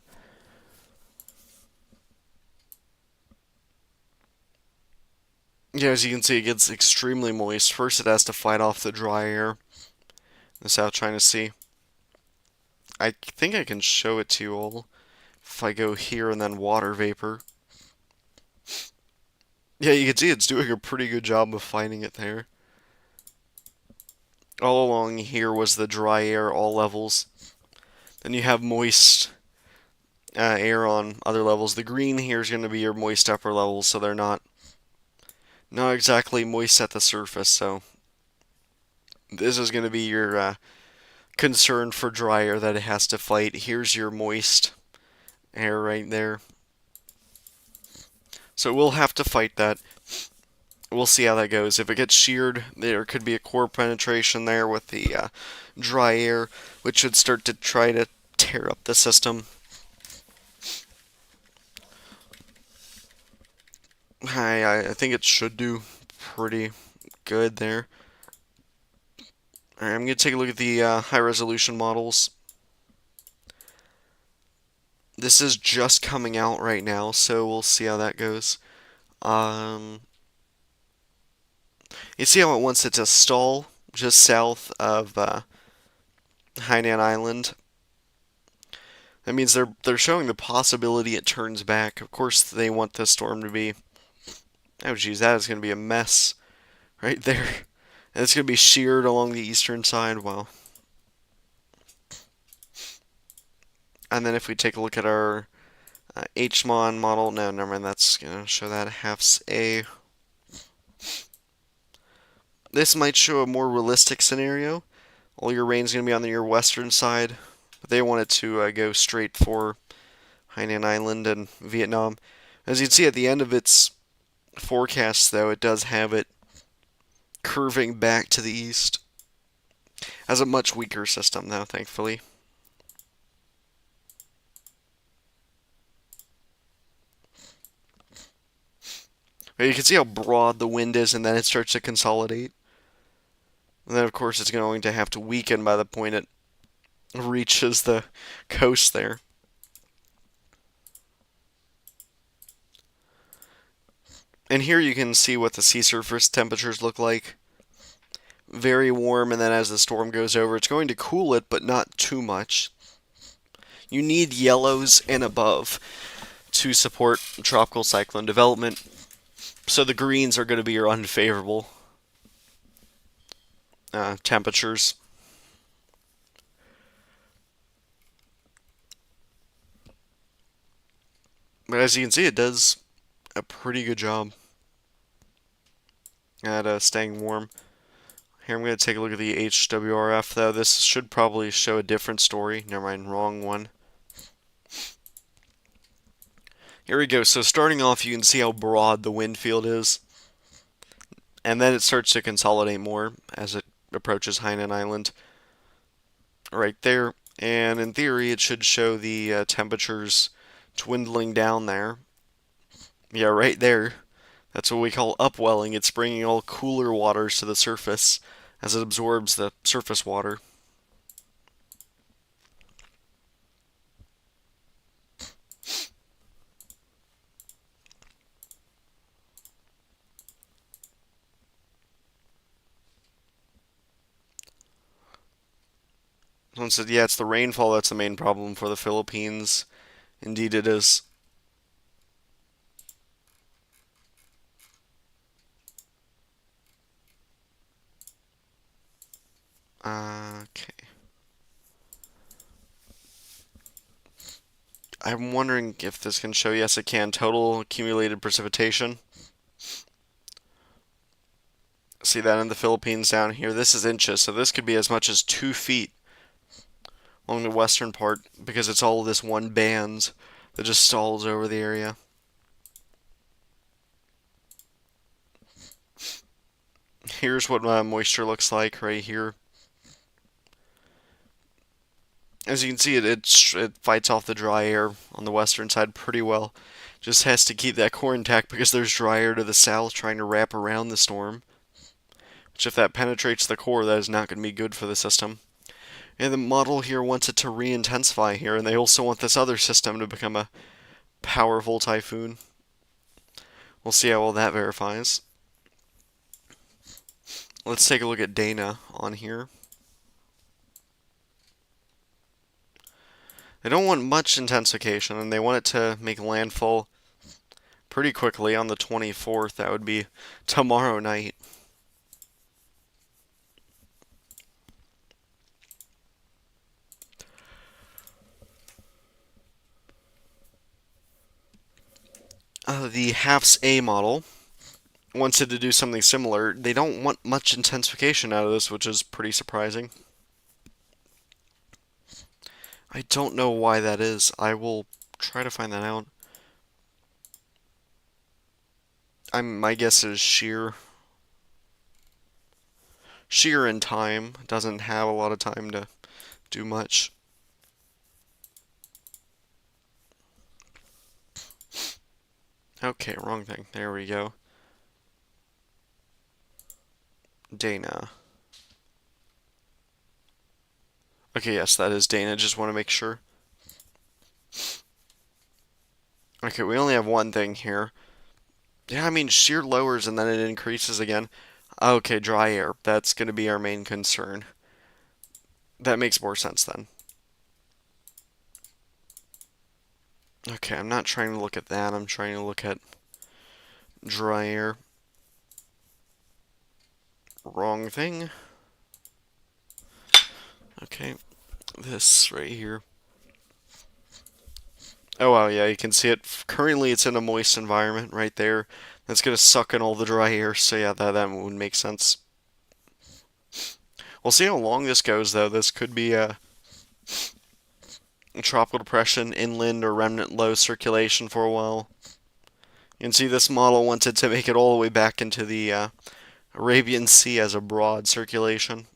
Yeah, as you can see, it gets extremely moist. First, it has to fight off the dry air in the South China Sea. I think I can show it to you all if I go here and then water vapor. Yeah, you can see it's doing a pretty good job of fighting it there. All along here was the dry air, all levels. Then you have moist air on other levels. The green here is going to be your moist upper levels, so they're not exactly moist at the surface. So this is going to be your concern for dry air that it has to fight. Here's your moist air right there. So we'll have to fight that. We'll see how that goes. If it gets sheared, there could be a core penetration there with the dry air, which should start to try to tear up the system. I think it should do pretty good there. Alright, I'm going to take a look at the high-resolution models. This is just coming out right now, so we'll see how that goes. You see how it wants it to stall just south of Hainan Island. That means they're showing the possibility it turns back. Of course, they want the storm to be. Oh, geez, that is going to be a mess right there. And it's going to be sheared along the eastern side. Wow. And then if we take a look at our HMON model, no, never mind. That's going to show that halves A. This might show a more realistic scenario. All your rain's going to be on your western side. But they want it to go straight for Hainan Island and Vietnam. As you can see at the end of its forecast, though, it does have it curving back to the east. Has a much weaker system, though, thankfully. But you can see how broad the wind is, and then it starts to consolidate. And then, of course, it's going to have to weaken by the point it reaches the coast there. And here you can see what the sea surface temperatures look like. Very warm, and then as the storm goes over, it's going to cool it, but not too much. You need yellows and above to support tropical cyclone development. So the greens are going to be your unfavorable temperatures. But as you can see, it does a pretty good job at staying warm. Here I'm going to take a look at the HWRF, though. This should probably show a different story. Never mind, wrong one. Here we go. So starting off, you can see how broad the wind field is. And then it starts to consolidate more as it approaches Hainan Island. Right there. And in theory, it should show the temperatures dwindling down there. Yeah, right there. That's what we call upwelling. It's bringing all cooler waters to the surface as it absorbs the surface water. Someone said, yeah, it's the rainfall that's the main problem for the Philippines. Indeed, it is. Okay. I'm wondering if this can show. Yes, it can. Total accumulated precipitation. See that in the Philippines down here? This is inches, so this could be as much as 2 feet along the western part because it's all this one band that just stalls over the area. Here's what moisture looks like right here. As you can see, it fights off the dry air on the western side pretty well. Just has to keep that core intact because there's dry air to the south trying to wrap around the storm. Which if that penetrates the core, that is not going to be good for the system. And the model here wants it to re-intensify here, and they also want this other system to become a powerful typhoon. We'll see how well that verifies. Let's take a look at Dana on here. They don't want much intensification, and they want it to make landfall pretty quickly on the 24th. That would be tomorrow night. The HAFS A model wants it to do something similar. They don't want much intensification out of this, which is pretty surprising. I don't know why that is. I will try to find that out. My guess is shear in time. Doesn't have a lot of time to do much. Okay, wrong thing. There we go. Dana. Okay, yes, that is Dana. Just want to make sure. Okay, we only have one thing here. Yeah, I mean, shear lowers and then it increases again. Okay, dry air. That's going to be our main concern. That makes more sense then. Okay, I'm not trying to look at that. I'm trying to look at dry air. Wrong thing. Okay, this right here. Oh wow, yeah, you can see it. Currently, it's in a moist environment right there. That's gonna suck in all the dry air. So yeah, that would make sense. We'll see how long this goes, though. This could be a tropical depression, inland or remnant low circulation for a while. You can see this model wanted to make it all the way back into the Arabian Sea as a broad circulation.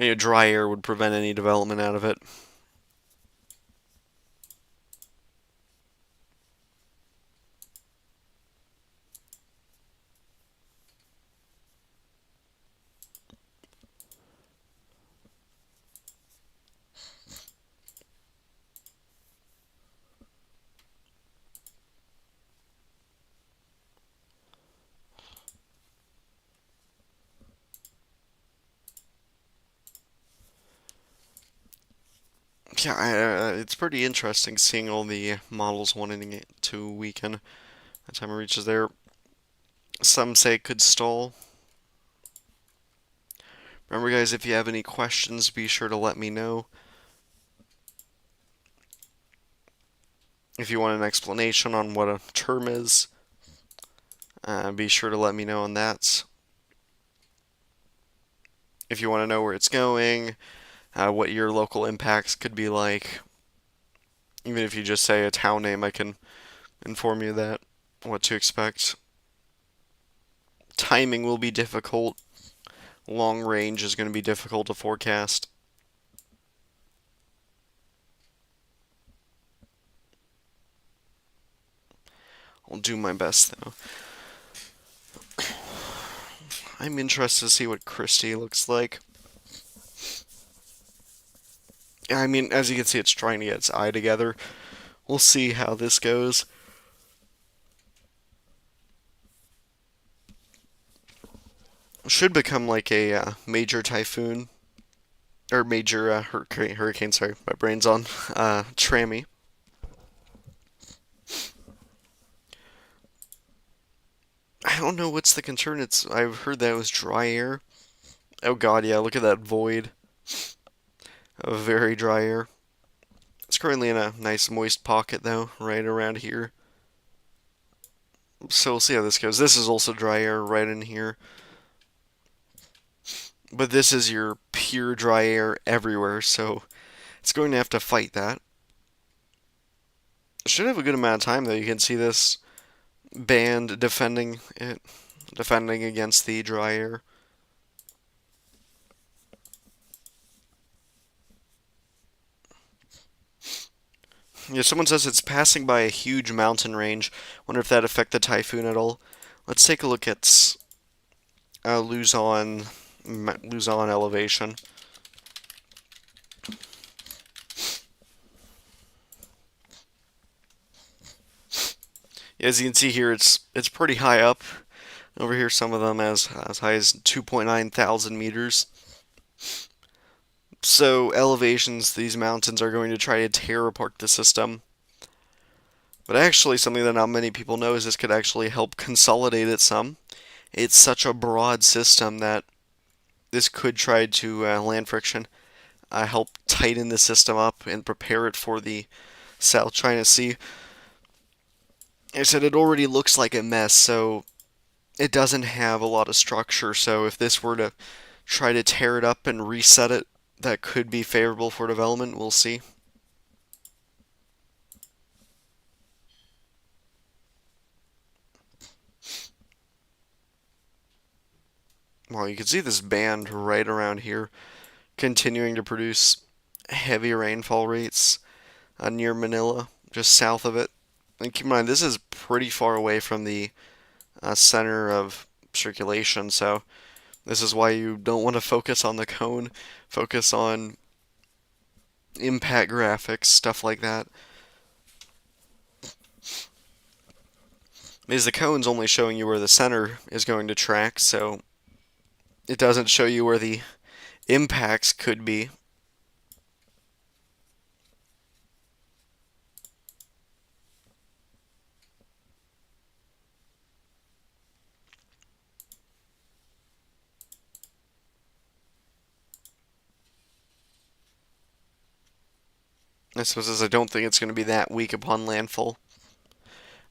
Maybe dry air would prevent any development out of it. Yeah, it's pretty interesting seeing all the models wanting it to weaken by the time it reaches there. Some say it could stall. Remember, guys, if you have any questions, be sure to let me know. If you want an explanation on what a term is, be sure to let me know on that. If you want to know where it's going, what your local impacts could be like, even if you just say a town name, I can inform you that, what to expect. Timing will be difficult. Long range is going to be difficult to forecast. I'll do my best, though. I'm interested to see what Kristine looks like. I mean, as you can see, it's trying to get its eye together. We'll see how this goes. Should become like a major typhoon or major hurricane. Sorry, my brain's on. TRAMI. I don't know what's the concern. I've heard that it was dry air. Oh God, yeah. Look at that void of very dry air. It's currently in a nice moist pocket though, right around here. So we'll see how this goes. This is also dry air right in here. But this is your pure dry air everywhere, so it's going to have to fight that. Should have a good amount of time though. You can see this band defending it, defending against the dry air. Yeah, someone says it's passing by a huge mountain range. Wonder if that affect the typhoon at all. Let's take a look at Luzon elevation. Yeah, as you can see here, it's pretty high up. Over here, some of them as high as 2.9 thousand meters. So elevations, these mountains are going to try to tear apart the system. But actually, something that not many people know is this could actually help consolidate it some. It's such a broad system that this could try to land friction, help tighten the system up and prepare it for the South China Sea. I said it already looks like a mess, so it doesn't have a lot of structure. So if this were to try to tear it up and reset it, that could be favorable for development. We'll see. Well, you can see this band right around here continuing to produce heavy rainfall rates near Manila, just south of it. And keep in mind, this is pretty far away from the center of circulation, so this is why you don't want to focus on the cone, focus on impact graphics, stuff like that. Because the cone's only showing you where the center is going to track, so it doesn't show you where the Impacts could be. I suppose I don't think it's going to be that weak upon landfall.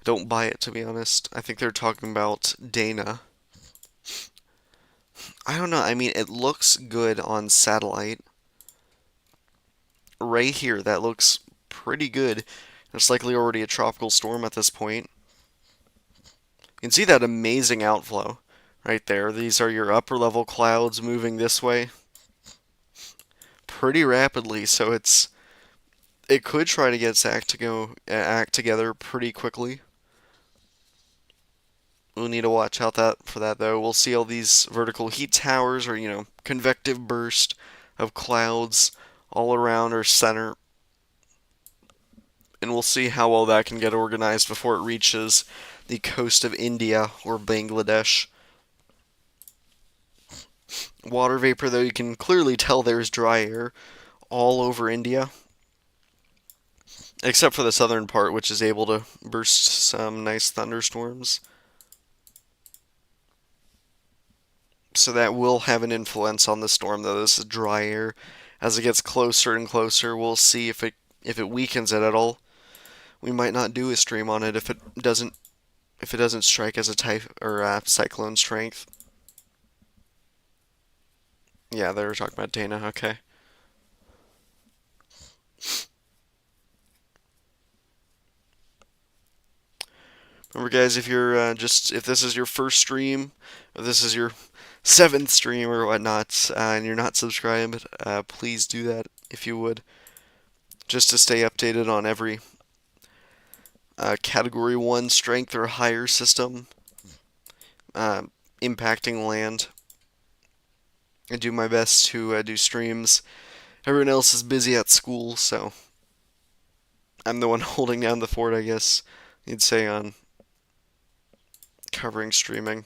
Don't buy it, to be honest. I think they're talking about Dana. I don't know. I mean, it looks good on satellite. Right here, that looks pretty good. It's likely already a tropical storm at this point. You can see that amazing outflow right there. These are your upper level clouds moving this way pretty rapidly, so it could try to get its act together pretty quickly. We'll need to watch out for that though. We'll see all these vertical heat towers or convective burst of clouds all around our center, and we'll see how well that can get organized before it reaches the coast of India or Bangladesh. Water vapor though, you can clearly tell there's dry air all over India, except for the southern part, which is able to burst some nice thunderstorms. So that will have an influence on the storm, though. This is dry air. As it gets closer and closer, we'll see if it weakens it at all. We might not do a stream on it if it doesn't strike as a type or cyclone strength. Yeah, they were talking about Dana. Okay. Remember, guys, if this is your first stream, if this is your seventh stream or whatnot, and you're not subscribed, please do that if you would, just to stay updated on every Category 1 strength or higher system uh, impacting land. I do my best to do streams. Everyone else is busy at school, so I'm the one holding down the fort, I guess you'd say, on covering streaming.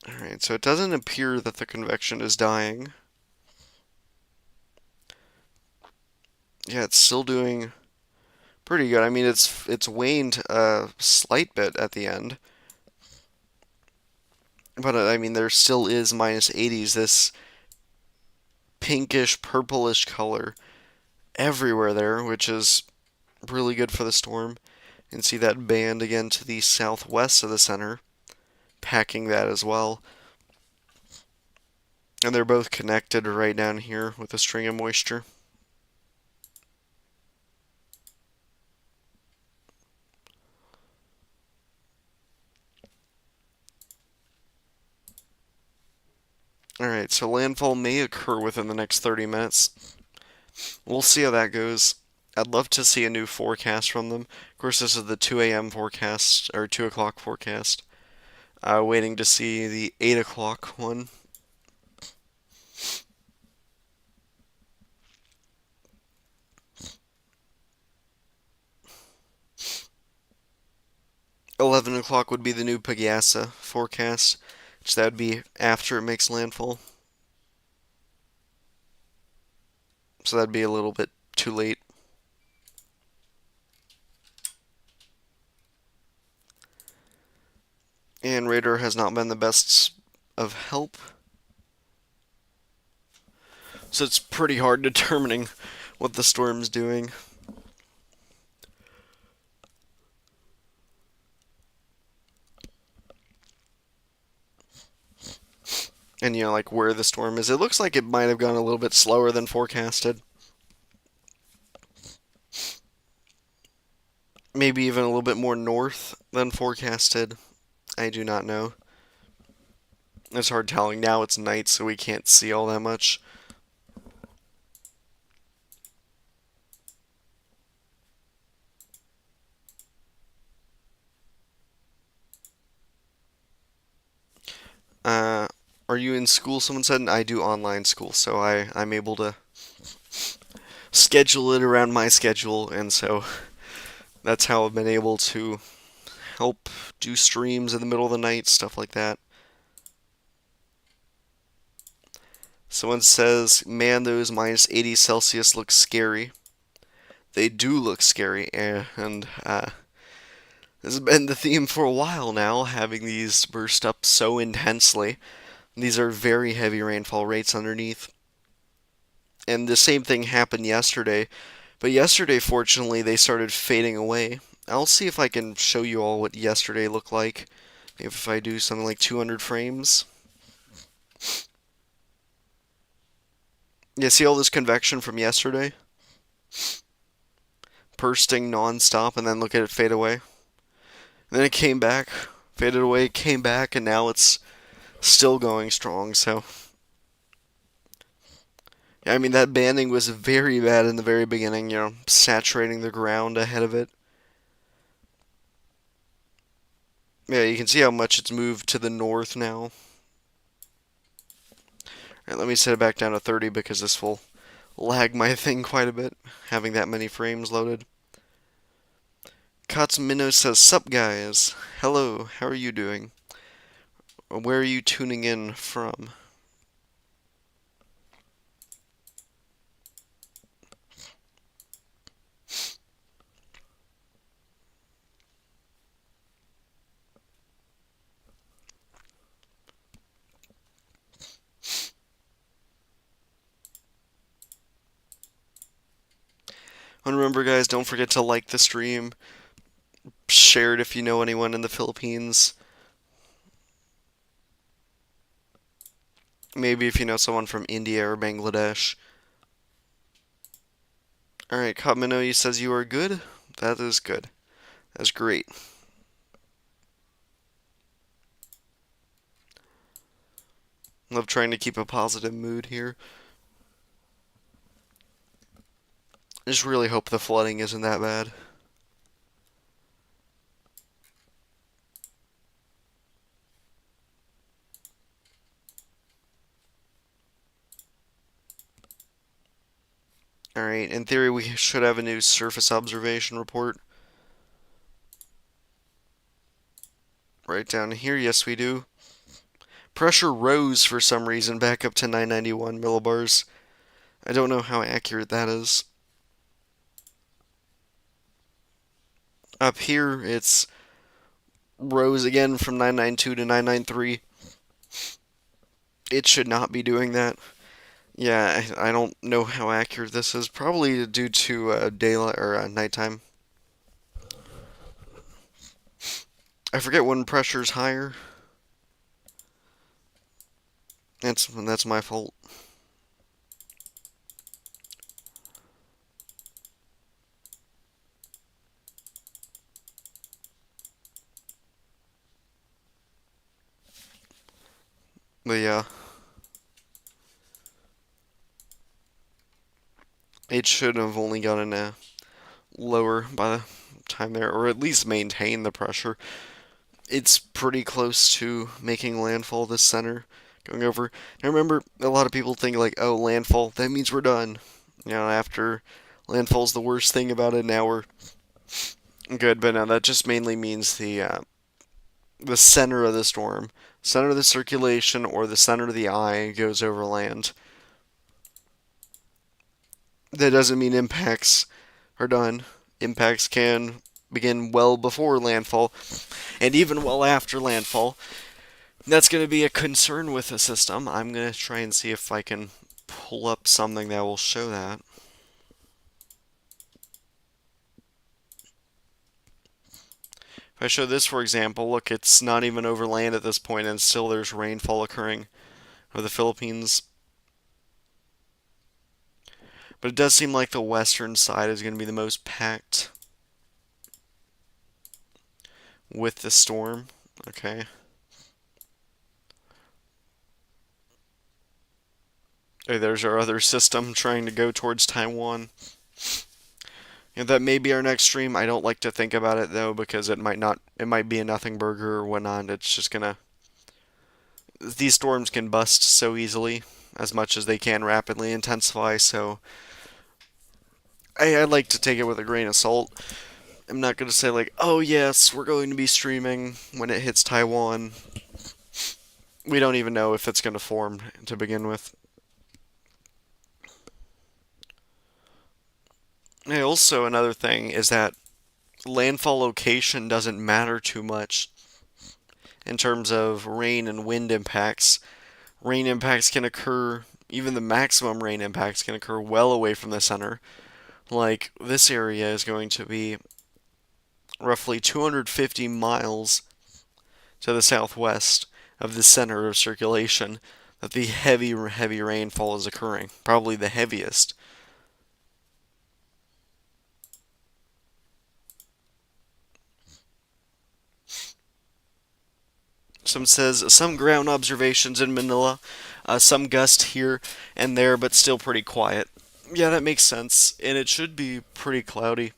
Alright, so it doesn't appear that the convection is dying. Yeah, it's still doing pretty good. I mean, it's waned a slight bit at the end, but I mean, there still is minus 80s. This pinkish, purplish color everywhere there, which is really good for the storm. You can see that band again to the southwest of the center, packing that as well. And they're both connected right down here with a string of moisture. Alright, so landfall may occur within the next 30 minutes. We'll see how that goes. I'd love to see a new forecast from them. Of course, this is the 2 a.m. forecast, or 2 o'clock forecast. Waiting to see the 8 o'clock one. $11 would be the new Pegasa forecast, which that would be after it makes landfall. So that'd be a little bit too late. And radar has not been the best of help. So it's pretty hard determining what the storm's doing. And like where the storm is. It looks like it might have gone a little bit slower than forecasted. Maybe even a little bit more north than forecasted. I do not know. It's hard telling. Now it's night, so we can't see all that much. Are you in school? Someone said I do online school, so I'm able to schedule it around my schedule, and so that's how I've been able to help do streams in the middle of the night, stuff like that. Someone says, man, those minus 80 Celsius look scary. They do look scary, and this has been the theme for a while now, having these burst up so intensely. These are very heavy rainfall rates underneath. And the same thing happened yesterday, but yesterday, fortunately, they started fading away. I'll see if I can show you all what yesterday looked like. If I do something like 200 frames. Yeah, see all this convection from yesterday? Bursting non-stop, and then look at it fade away. And then it came back, faded away, came back, and now it's still going strong, so... Yeah, I mean, that banding was very bad in the very beginning, saturating the ground ahead of it. Yeah, you can see how much it's moved to the north now. Alright, let me set it back down to 30 because this will lag my thing quite a bit, having that many frames loaded. Katsumino says, sup guys? Hello, how are you doing? Where are you tuning in from? And remember guys, don't forget to like the stream, share it if you know anyone in the Philippines. Maybe if you know someone from India or Bangladesh. Alright, Katmino, says you are good? That is good. That's great. Love trying to keep a positive mood here. I just really hope the flooding isn't that bad. Alright, in theory we should have a new surface observation report. Right down here, yes we do. Pressure rose for some reason back up to 991 millibars. I don't know how accurate that is. Up here, it's rose again from 992 to 993. It should not be doing that. Yeah, I don't know how accurate this is. Probably due to daylight or nighttime. I forget when pressure's higher. That's my fault. But yeah. It should have only gotten lower by the time there, or at least maintain the pressure. It's pretty close to making landfall this center, going over. Now remember, a lot of people think like, oh, landfall, that means we're done. After landfall's the worst thing about it, now we're good. But no, that just mainly means the center of the storm, center of the circulation, or the center of the eye goes over land. That doesn't mean impacts are done. Impacts can begin well before landfall, and even well after landfall. That's going to be a concern with the system. I'm going to try and see if I can pull up something that will show that. If I show this, for example, look, it's not even over land at this point, and still there's rainfall occurring over the Philippines. But it does seem like the western side is going to be the most packed with the storm. Okay. Hey, there's our other system trying to go towards Taiwan. That may be our next stream. I don't like to think about it though because it might be a nothing burger or whatnot. It's just gonna. These storms can bust so easily, as much as they can rapidly intensify. So I like to take it with a grain of salt. I'm not going to say, like, oh, yes, we're going to be streaming when it hits Taiwan. We don't even know if it's going to form to begin with. And also, another thing is that landfall location doesn't matter too much in terms of rain and wind impacts. Rain impacts can occur, even the maximum rain impacts can occur well away from the center. Like, this area is going to be roughly 250 miles to the southwest of the center of circulation that the heavy rainfall is occurring. Probably the heaviest. Some says some ground observations in Manila, some gust here and there, but still pretty quiet. Yeah, that makes sense, and it should be pretty cloudy.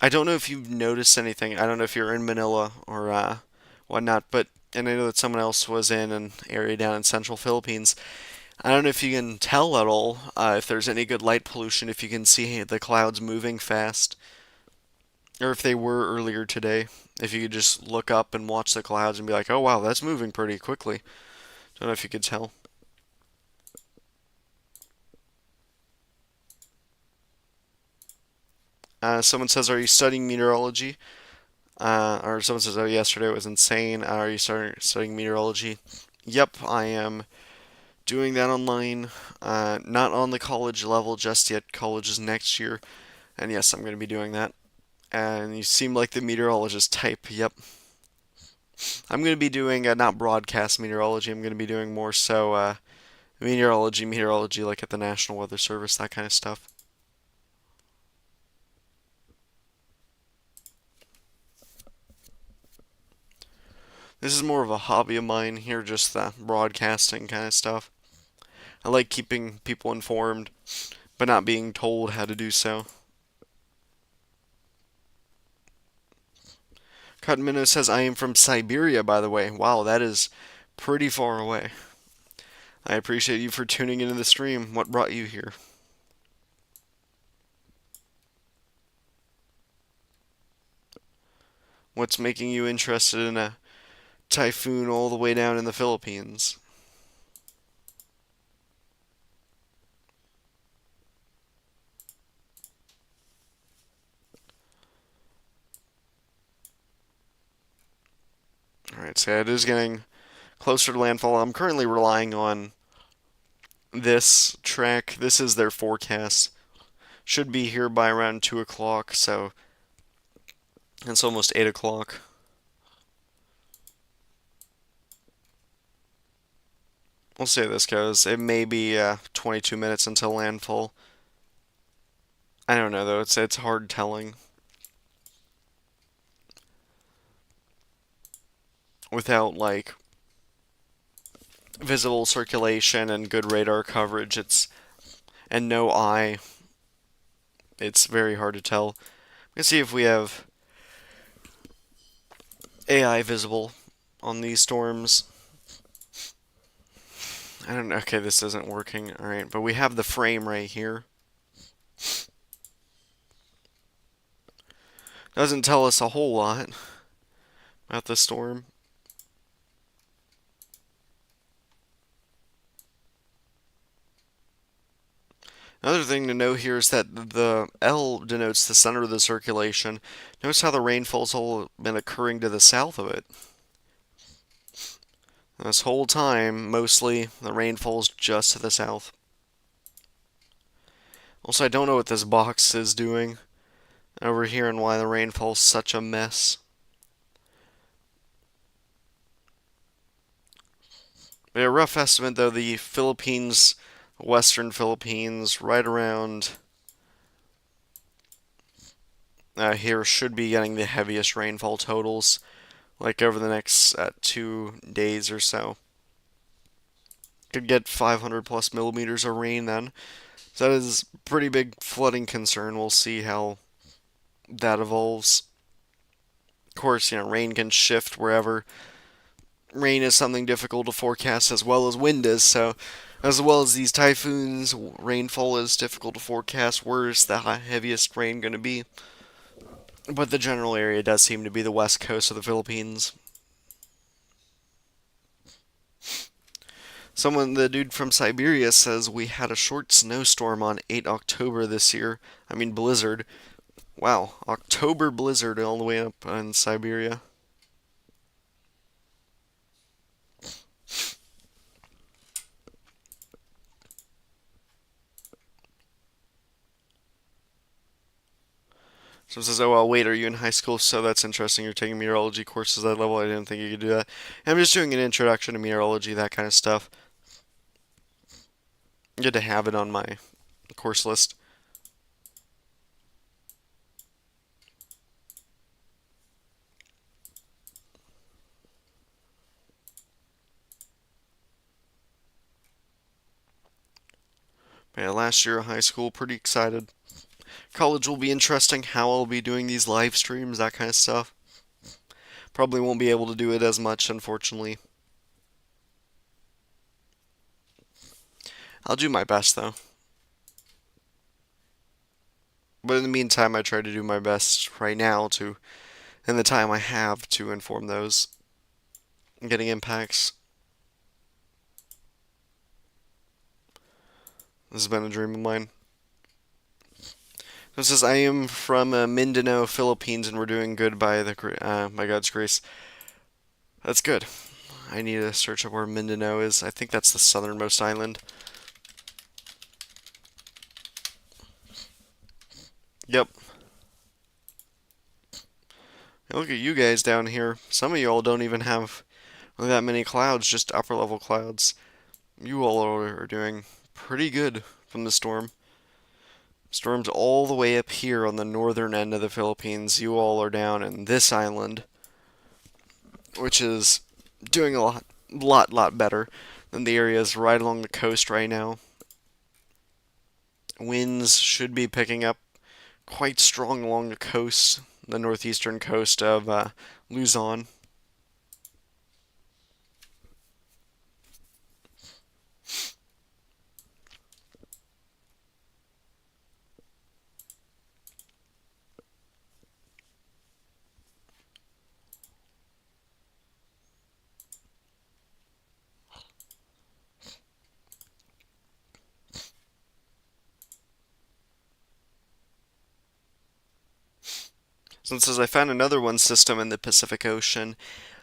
I don't know if you've noticed anything. I don't know if you're in Manila or whatnot, but and I know that someone else was in an area down in central Philippines. I don't know if you can tell at all if there's any good light pollution, if you can see the clouds moving fast, or if they were earlier today. If you could just look up and watch the clouds and be like, oh wow, that's moving pretty quickly. Don't know if you could tell. Someone says, are you studying meteorology? Or someone says, oh, yesterday was insane. Are you studying meteorology? Yep, I am doing that online. Not on the college level just yet. College is next year. And yes, I'm going to be doing that. And you seem like the meteorologist type. Yep. I'm going to be doing not broadcast meteorology. I'm going to be doing more so meteorology like at the National Weather Service, that kind of stuff. This is more of a hobby of mine here, just the broadcasting kind of stuff. I like keeping people informed, but not being told how to do so. Cotton Minnow says, I am from Siberia, by the way. Wow, that is pretty far away. I appreciate you for tuning into the stream. What brought you here? What's making you interested in a typhoon all the way down in the Philippines? Alright, so it is getting closer to landfall. I'm currently relying on this track. This is their forecast. Should be here by around 2 o'clock, so it's almost 8 o'clock. We'll see how this goes. It may be 22 minutes until landfall. I don't know though. It's hard telling without like visible circulation and good radar coverage. It's and no eye. It's very hard to tell. Let's see if we have AI visible on these storms. I don't know. Okay, this isn't working. All right, but we have the frame right here. Doesn't tell us a whole lot about the storm. Another thing to note here is that the L denotes the center of the circulation. Notice how the rainfall's all been occurring to the south of it. This whole time, mostly, the rainfall's just to the south. Also, I don't know what this box is doing over here and why the rainfall's such a mess. A rough estimate, though, the Philippines, Western Philippines, right around here should be getting the heaviest rainfall totals, like over the next 2 days or so. Could get 500 plus millimeters of rain then. So that is a pretty big flooding concern. We'll see how that evolves. Of course, rain can shift wherever. Rain is something difficult to forecast as well as wind is, so As well as these typhoons, rainfall is difficult to forecast. Where is the heaviest rain going to be? But the general area does seem to be the west coast of the Philippines. The dude from Siberia says we had a short snowstorm on 8 October this year. I mean, blizzard. Wow, October blizzard all the way up in Siberia. So it says, oh, well, wait, are you in high school? So that's interesting. You're taking meteorology courses at that level. I didn't think you could do that. I'm just doing an introduction to meteorology, that kind of stuff. Good to have it on my course list. Yeah, last year of high school, pretty excited. College will be interesting. How I'll be doing these live streams, that kind of stuff. Probably won't be able to do it as much, unfortunately. I'll do my best, though. But in the meantime, I try to do my best right now to, in the time I have, to inform those getting impacts. This has been a dream of mine. It says, I am from Mindanao, Philippines, and we're doing good by God's grace. That's good. I need to search up where Mindanao is. I think that's the southernmost island. Yep. Look at you guys down here. Some of you all don't even have that many clouds, just upper level clouds. You all are doing pretty good from the storm. Storm's all the way up here on the northern end of the Philippines. You all are down in this island, which is doing a lot better than the areas right along the coast right now. Winds should be picking up quite strong along the coast, the northeastern coast of Luzon. So it says I found another one system in the Pacific Ocean,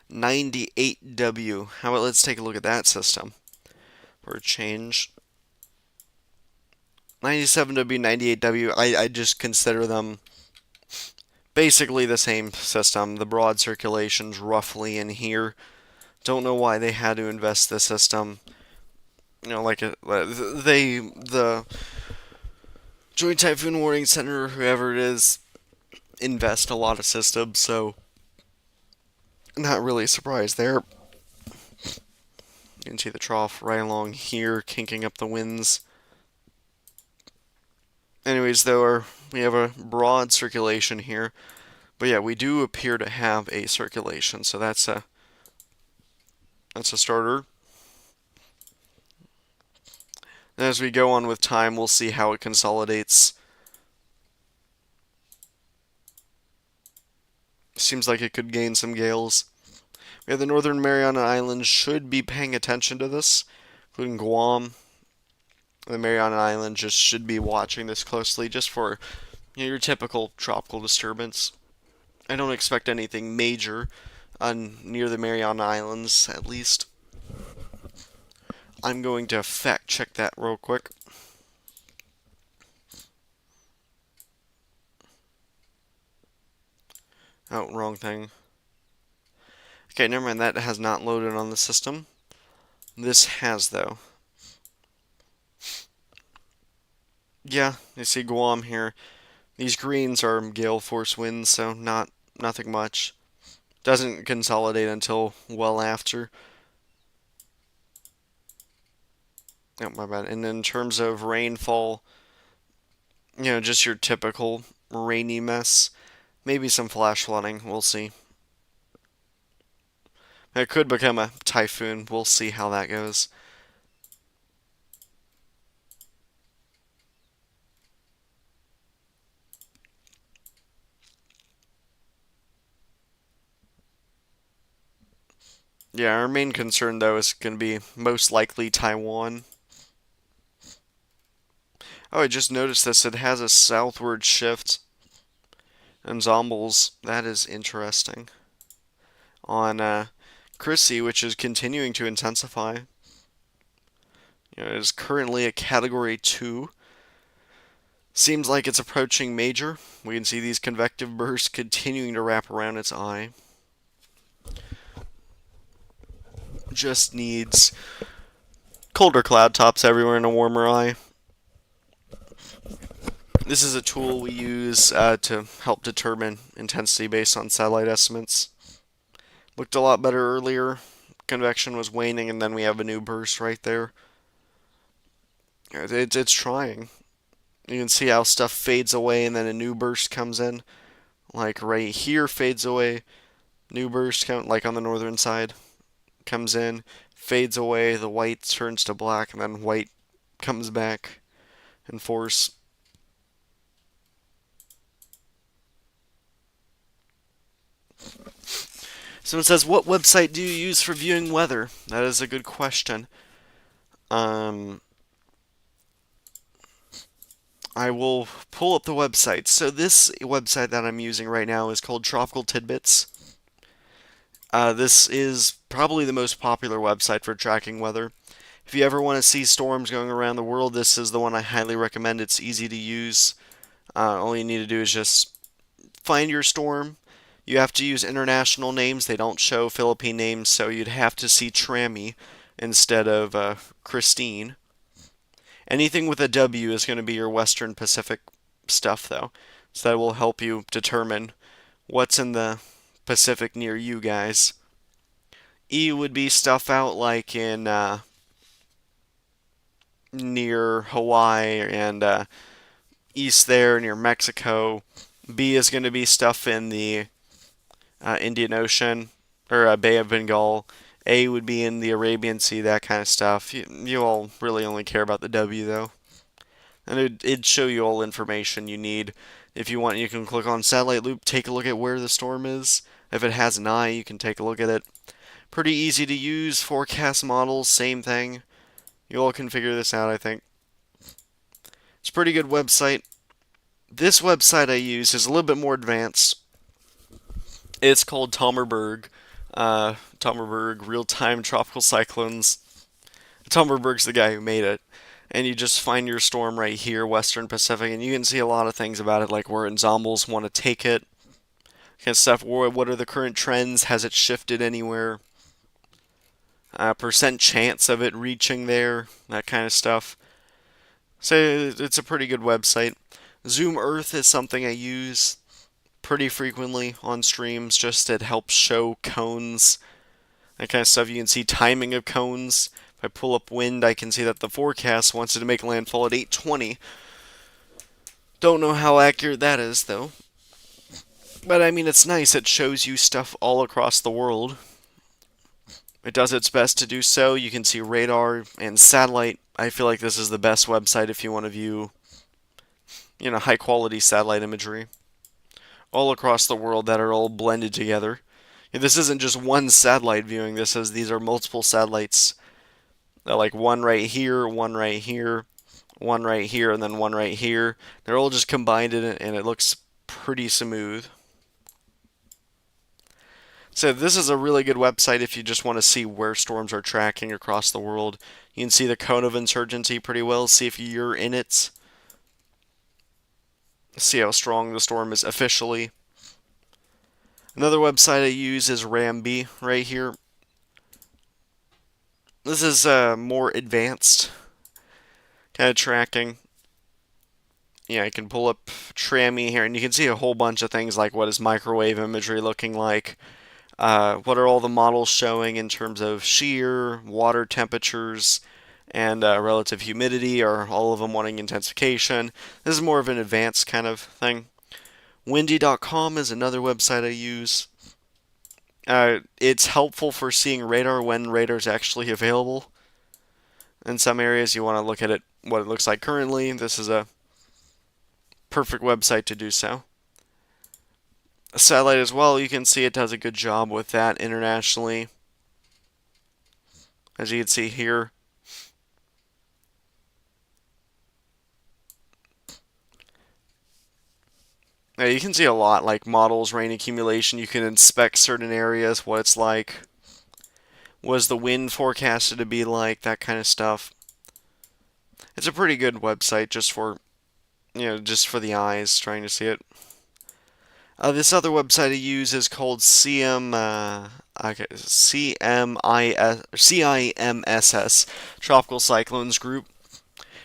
98W. How about let's take a look at that system for a change. 97W, 98W, I just consider them basically the same system. The broad circulation's roughly in here. Don't know why they had to invest this system. You know, the Joint Typhoon Warning Center, or whoever it is, invest a lot of systems, so not really surprised there. You can see the trough right along here, kinking up the winds. Anyways, though, we have a broad circulation here. But yeah, we do appear to have a circulation, so that's a starter. And as we go on with time, we'll see how it consolidates. Seems like it could gain some gales. We have the Northern Mariana Islands should be paying attention to this, including Guam. The Mariana Islands just should be watching this closely, just for your typical tropical disturbance. I don't expect anything major near the Mariana Islands, at least. I'm going to fact check that real quick. Oh, wrong thing. Okay, never mind. That has not loaded on the system. This has, though. Yeah, you see Guam here. These greens are gale force winds, so nothing much. Doesn't consolidate until well after. Oh, my bad. And in terms of rainfall, just your typical rainy mess. Maybe some flash flooding. We'll see. It could become a typhoon. We'll see how that goes. Yeah, our main concern though is going to be most likely Taiwan. Oh, I just noticed this. It has a southward shift ensembles. That is interesting. On Chrissy, which is continuing to intensify. It is currently a Category 2. Seems like it's approaching major. We can see these convective bursts continuing to wrap around its eye. Just needs colder cloud tops everywhere and a warmer eye. This is a tool we use to help determine intensity based on satellite estimates. Looked a lot better earlier. Convection was waning, and then we have a new burst right there. It's trying. You can see how stuff fades away, and then a new burst comes in. Like right here, fades away. New burst, like on the northern side, comes in, fades away. The white turns to black, and then white comes back in force. Someone says, "What website do you use for viewing weather?" That is a good question. Um, I will pull up the website. So this website that I'm using right now is called Tropical Tidbits. This is probably the most popular website for tracking weather. If you ever want to see storms going around the world, this is the one I highly recommend. It's easy to use. All you need to do is just find your storm. You have to use international names. They don't show Philippine names, so you'd have to see TRAMI instead of Kristine. Anything with a W is going to be your Western Pacific stuff, though. So that will help you determine what's in the Pacific near you guys. E would be stuff out like in near Hawaii and east there near Mexico. B is going to be stuff in the Indian Ocean or Bay of Bengal. A would be in the Arabian Sea, that kind of stuff. You all really only care about the W though. And it'd show you all information you need. If you want, you can click on Satellite Loop, take a look at where the storm is. If it has an eye, you can take a look at it. Pretty easy to use. Forecast models, same thing. You all can figure this out, I think. It's a pretty good website. This website I use is a little bit more advanced. It's called Tommerberg. Tommerberg Real-Time Tropical Cyclones. Tommerberg's the guy who made it. And you just find your storm right here, Western Pacific, and you can see a lot of things about it, like where ensembles want to take it, kind of stuff. What are the current trends? Has it shifted anywhere? Percent chance of it reaching there, that kind of stuff. So it's a pretty good website. Zoom Earth is something I use pretty frequently on streams. Just it helps show cones, that kind of stuff. You can see timing of cones. If I pull up wind, I can see that the forecast wants it to make landfall at 8:20. Don't know how accurate that is, though. But I mean, it's nice. It shows you stuff all across the world. It does its best to do so. You can see radar and satellite. I feel like this is the best website if you want to view, high quality satellite imagery all across the world that are all blended together. This isn't just one satellite viewing. These are multiple satellites. Like one right here, one right here, one right here, and then one right here. They're all just combined in it, and it looks pretty smooth. So this is a really good website if you just want to see where storms are tracking across the world. You can see the cone of uncertainty pretty well, see if you're in it, see how strong the storm is officially. Another website I use is Ramby right here. This is more advanced kind of tracking. Yeah, I can pull up TRAMI here, and you can see a whole bunch of things like what is microwave imagery looking like. What are all the models showing in terms of shear, water temperatures, and relative humidity? Are all of them wanting intensification? This is more of an advanced kind of thing. Windy.com is another website I use. It's helpful for seeing radar when radar is actually available. In some areas, you want to look at it, what it looks like currently. This is a perfect website to do so. Satellite as well, you can see it does a good job with that internationally. as you can see here. Now you can see a lot, like models, rain accumulation. You can inspect certain areas, what it's like. Was the wind forecasted to be like, that kind of stuff. It's a pretty good website just for, just for the eyes trying to see it. This other website I use is called CIMSS, Tropical Cyclones Group.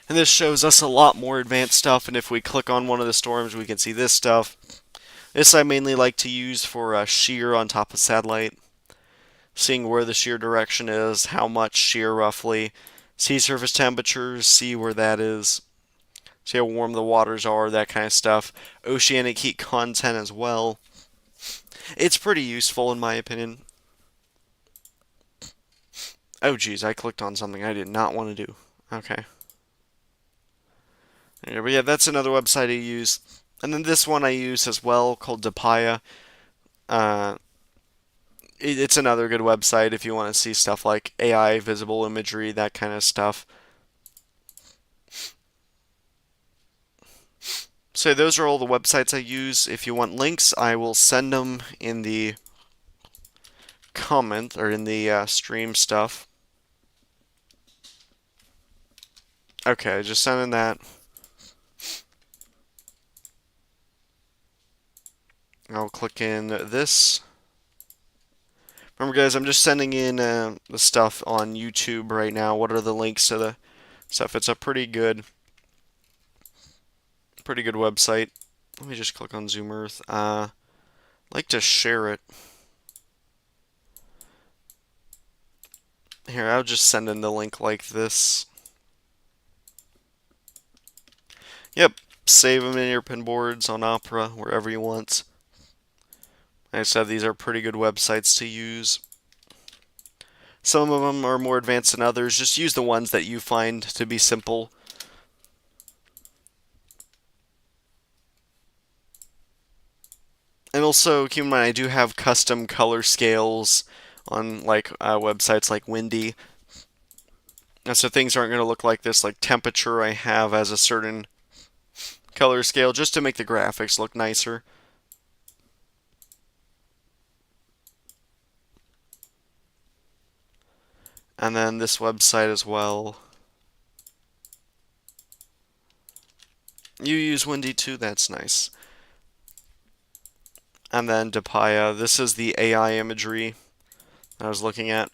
And this shows us a lot more advanced stuff, and if we click on one of the storms, we can see this stuff. This I mainly like to use for shear on top of satellite, seeing where the shear direction is, how much shear roughly, sea surface temperatures, see where that is, see how warm the waters are, that kind of stuff. Oceanic heat content as well. It's pretty useful in my opinion. Oh geez, I clicked on something I did not want to do. Okay. Yeah, but yeah, that's another website I use. And then this one I use as well called Depaya. Uh, it's another good website if you want to see stuff like AI, visible imagery, that kind of stuff. So those are all the websites I use. If you want links, I will send them in the comment or in the stream stuff. Okay, just sending that. I'll click in this. Remember, guys, I'm just sending in the stuff on YouTube right now. What are the links to the stuff? It's a pretty good website. Let me just click on Zoom Earth. I'd like to share it. Here, I'll just send in the link like this. Yep, save them in your pinboards on Opera, wherever you want. Like I said, these are pretty good websites to use. Some of them are more advanced than others. Just use the ones that you find to be simple. And also, keep in mind, I do have custom color scales on like websites like Windy. And so things aren't going to look like this. Like temperature, I have as a certain color scale just to make the graphics look nicer. And then this website as well. You use Windy too? That's nice. And then Depaya. This is the AI imagery I was looking at.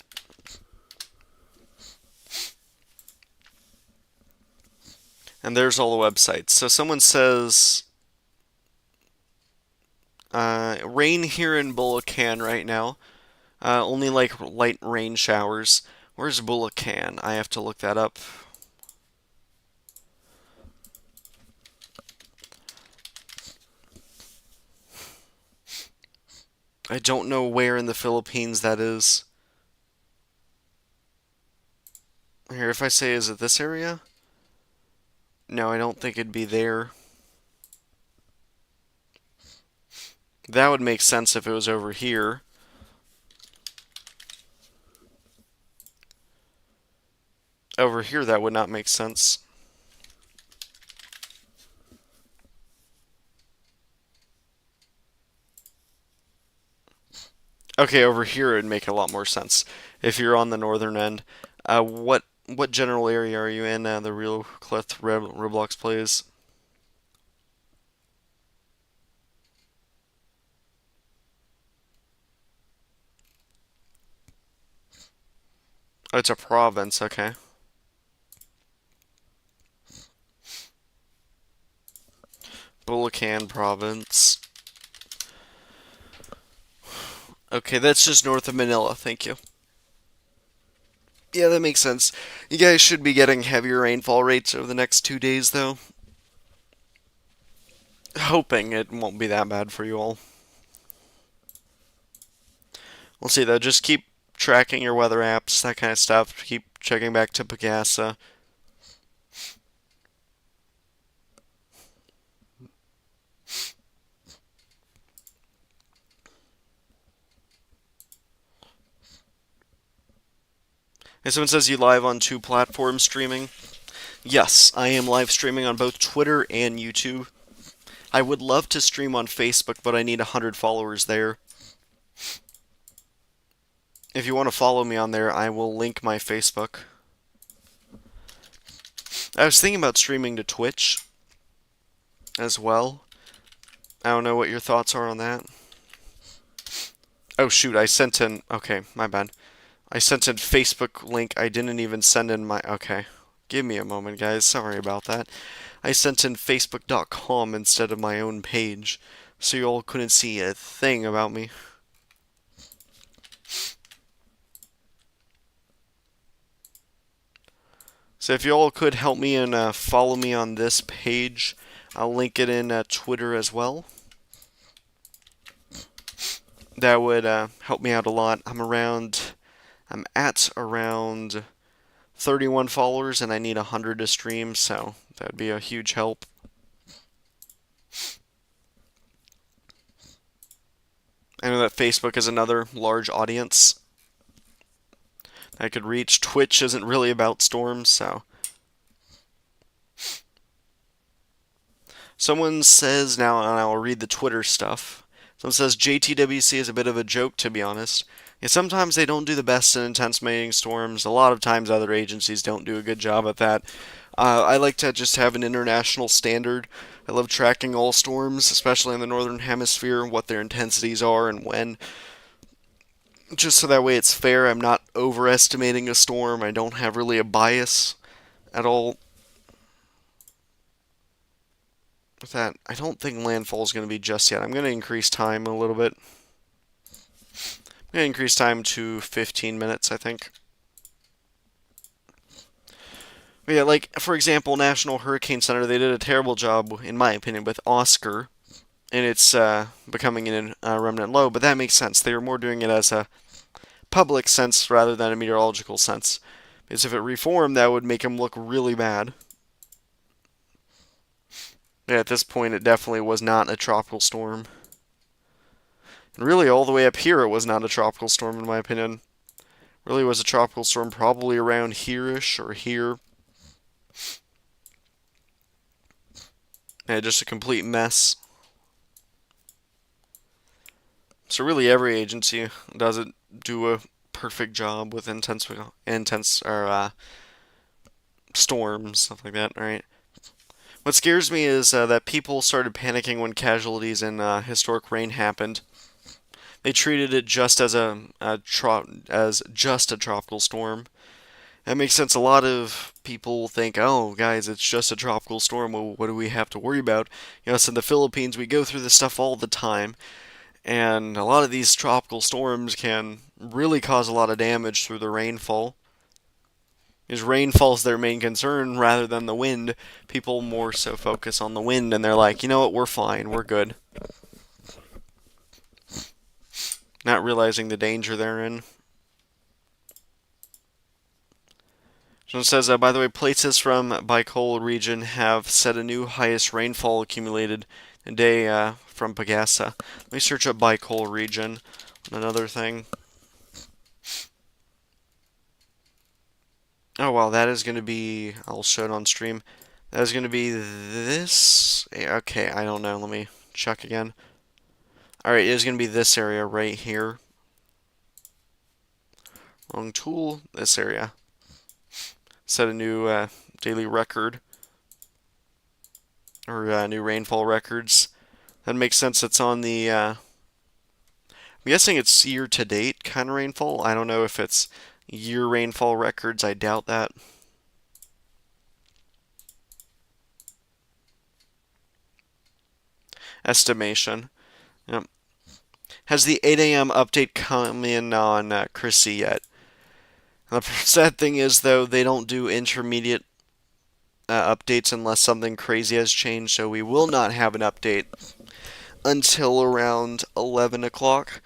And there's all the websites. So someone says rain here in Bulacan right now. Only like light rain showers. Where's Bulacan? I have to look that up. I don't know where in the Philippines that is. Here, if I say, is it this area? No, I don't think it'd be there. That would make sense if it was over here. Over here, that would not make sense. Okay, over here it would make a lot more sense if you're on the northern end. What general area are you in? The Real Cliff Roblox plays. Oh, it's a province. Okay. Bulacan province. Okay, that's just north of Manila. Thank you. Yeah, that makes sense. You guys should be getting heavier rainfall rates over the next 2 days, though. Hoping it won't be that bad for you all. We'll see, though. Just keep tracking your weather apps, that kind of stuff. Keep checking back to Pagasa. And someone says you live on 2 platforms streaming. Yes, I am live streaming on both Twitter and YouTube. I would love to stream on Facebook, but I need 100 followers there. If you want to follow me on there, I will link my Facebook. I was thinking about streaming to Twitch as well. I don't know what your thoughts are on that. Oh shoot, I sent in... Okay, my bad. I sent in Facebook link. I didn't even send in my... Okay. Give me a moment, guys. Sorry about that. I sent in facebook.com instead of my own page, so you all couldn't see a thing about me. So if you all could help me and follow me on this page, I'll link it in Twitter as well. That would help me out a lot. I'm at around 31 followers, and I need 100 to stream, so that'd be a huge help. I know that Facebook is another large audience I could reach. Twitch isn't really about storms, so. Someone says now, and I'll read the Twitter stuff. Someone says JTWC is a bit of a joke, to be honest. Yeah, sometimes they don't do the best in intense mating storms. A lot of times other agencies don't do a good job at that. I like to just have an international standard. I love tracking all storms, especially in the northern hemisphere, what their intensities are and when. Just so that way it's fair. I'm not overestimating a storm. I don't have really a bias at all. With that, I don't think landfall is going to be just yet. I'm going to increase time a little bit. I'm going to increase time to 15 minutes, I think. But yeah, like, for example, National Hurricane Center, they did a terrible job, in my opinion, with Oscar, and it's becoming in remnant low, but that makes sense. They were more doing it as a public sense rather than a meteorological sense. Because if it reformed, that would make them look really bad. Yeah, at this point, it definitely was not a tropical storm. And really, all the way up here, it was not a tropical storm, in my opinion. Really was a tropical storm probably around here-ish or here. Yeah, just a complete mess. So really, every agency doesn't do a perfect job with intense or storms, stuff like that, right? What scares me is that people started panicking when casualties in historic rain happened. They treated it just as as just a tropical storm. That makes sense. A lot of people think, "Oh, guys, it's just a tropical storm. Well, what do we have to worry about?" You know, us in the Philippines, we go through this stuff all the time, and a lot of these tropical storms can really cause a lot of damage through the rainfall. Is rainfall's their main concern rather than the wind. People more so focus on the wind, and they're like, you know what, we're fine, we're good. Not realizing the danger they're in. Someone says, by the way, places from Bicol region have set a new highest rainfall accumulated a day from Pagasa. Let me search up Bicol region. Another thing. Oh, wow, that is going to be... I'll show it on stream. That is going to be this... Okay, I don't know. Let me check again. Alright, it is going to be this area right here. Wrong tool. This area. Set a new daily record. Or new rainfall records. That makes sense. It's on the... I'm guessing it's year-to-date kind of rainfall. I don't know if it's year rainfall records. I doubt that. Estimation. Yep. Has the 8 a.m. update come in on Chrissy yet? The sad thing is, though, they don't do intermediate updates unless something crazy has changed, so we will not have an update until around 11 o'clock.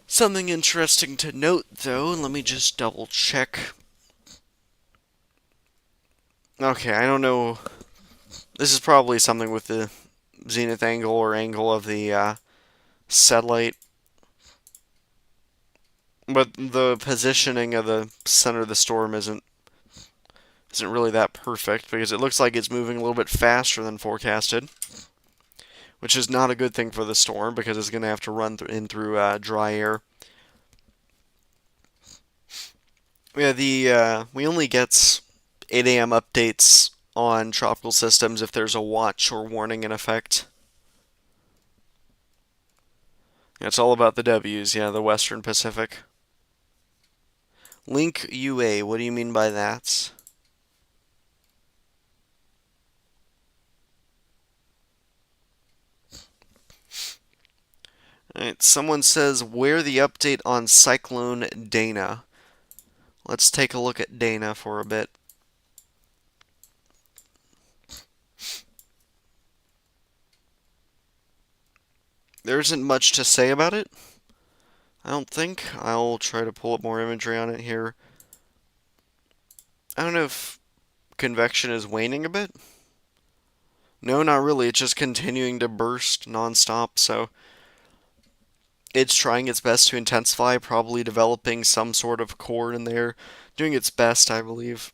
Something interesting to note, though, let me just double check. Okay, I don't know. This is probably something with the zenith angle or angle of the satellite. But the positioning of the center of the storm isn't really that perfect because it looks like it's moving a little bit faster than forecasted, which is not a good thing for the storm because it's going to have to run in through dry air. Yeah, the we only get 8 a.m. updates on tropical systems if there's a watch or warning in effect. It's all about the W's, yeah, the Western Pacific. Link UA, what do you mean by that? Alright, someone says, where the update on Cyclone Dana? Let's take a look at Dana for a bit. There isn't much to say about it, I don't think. I'll try to pull up more imagery on it here. I don't know if convection is waning a bit. No, not really. It's just continuing to burst nonstop, so it's trying its best to intensify, probably developing some sort of core in there, doing its best, I believe.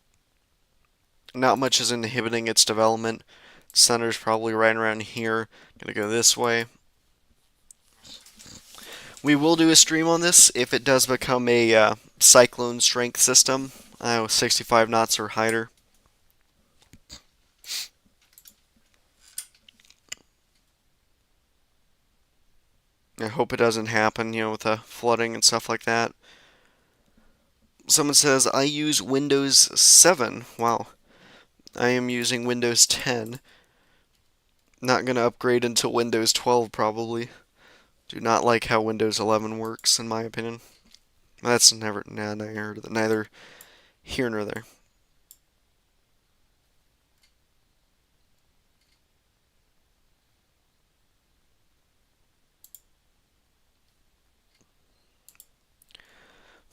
Not much is inhibiting its development. Center's probably right around here. Gonna go this way. We will do a stream on this if it does become a cyclone strength system. 65 knots or higher. I hope it doesn't happen, with the flooding and stuff like that. Someone says, I use Windows 7. Wow. I am using Windows 10. Not going to upgrade until Windows 12, probably. Do not like how Windows 11 works, in my opinion. That's neither here nor there.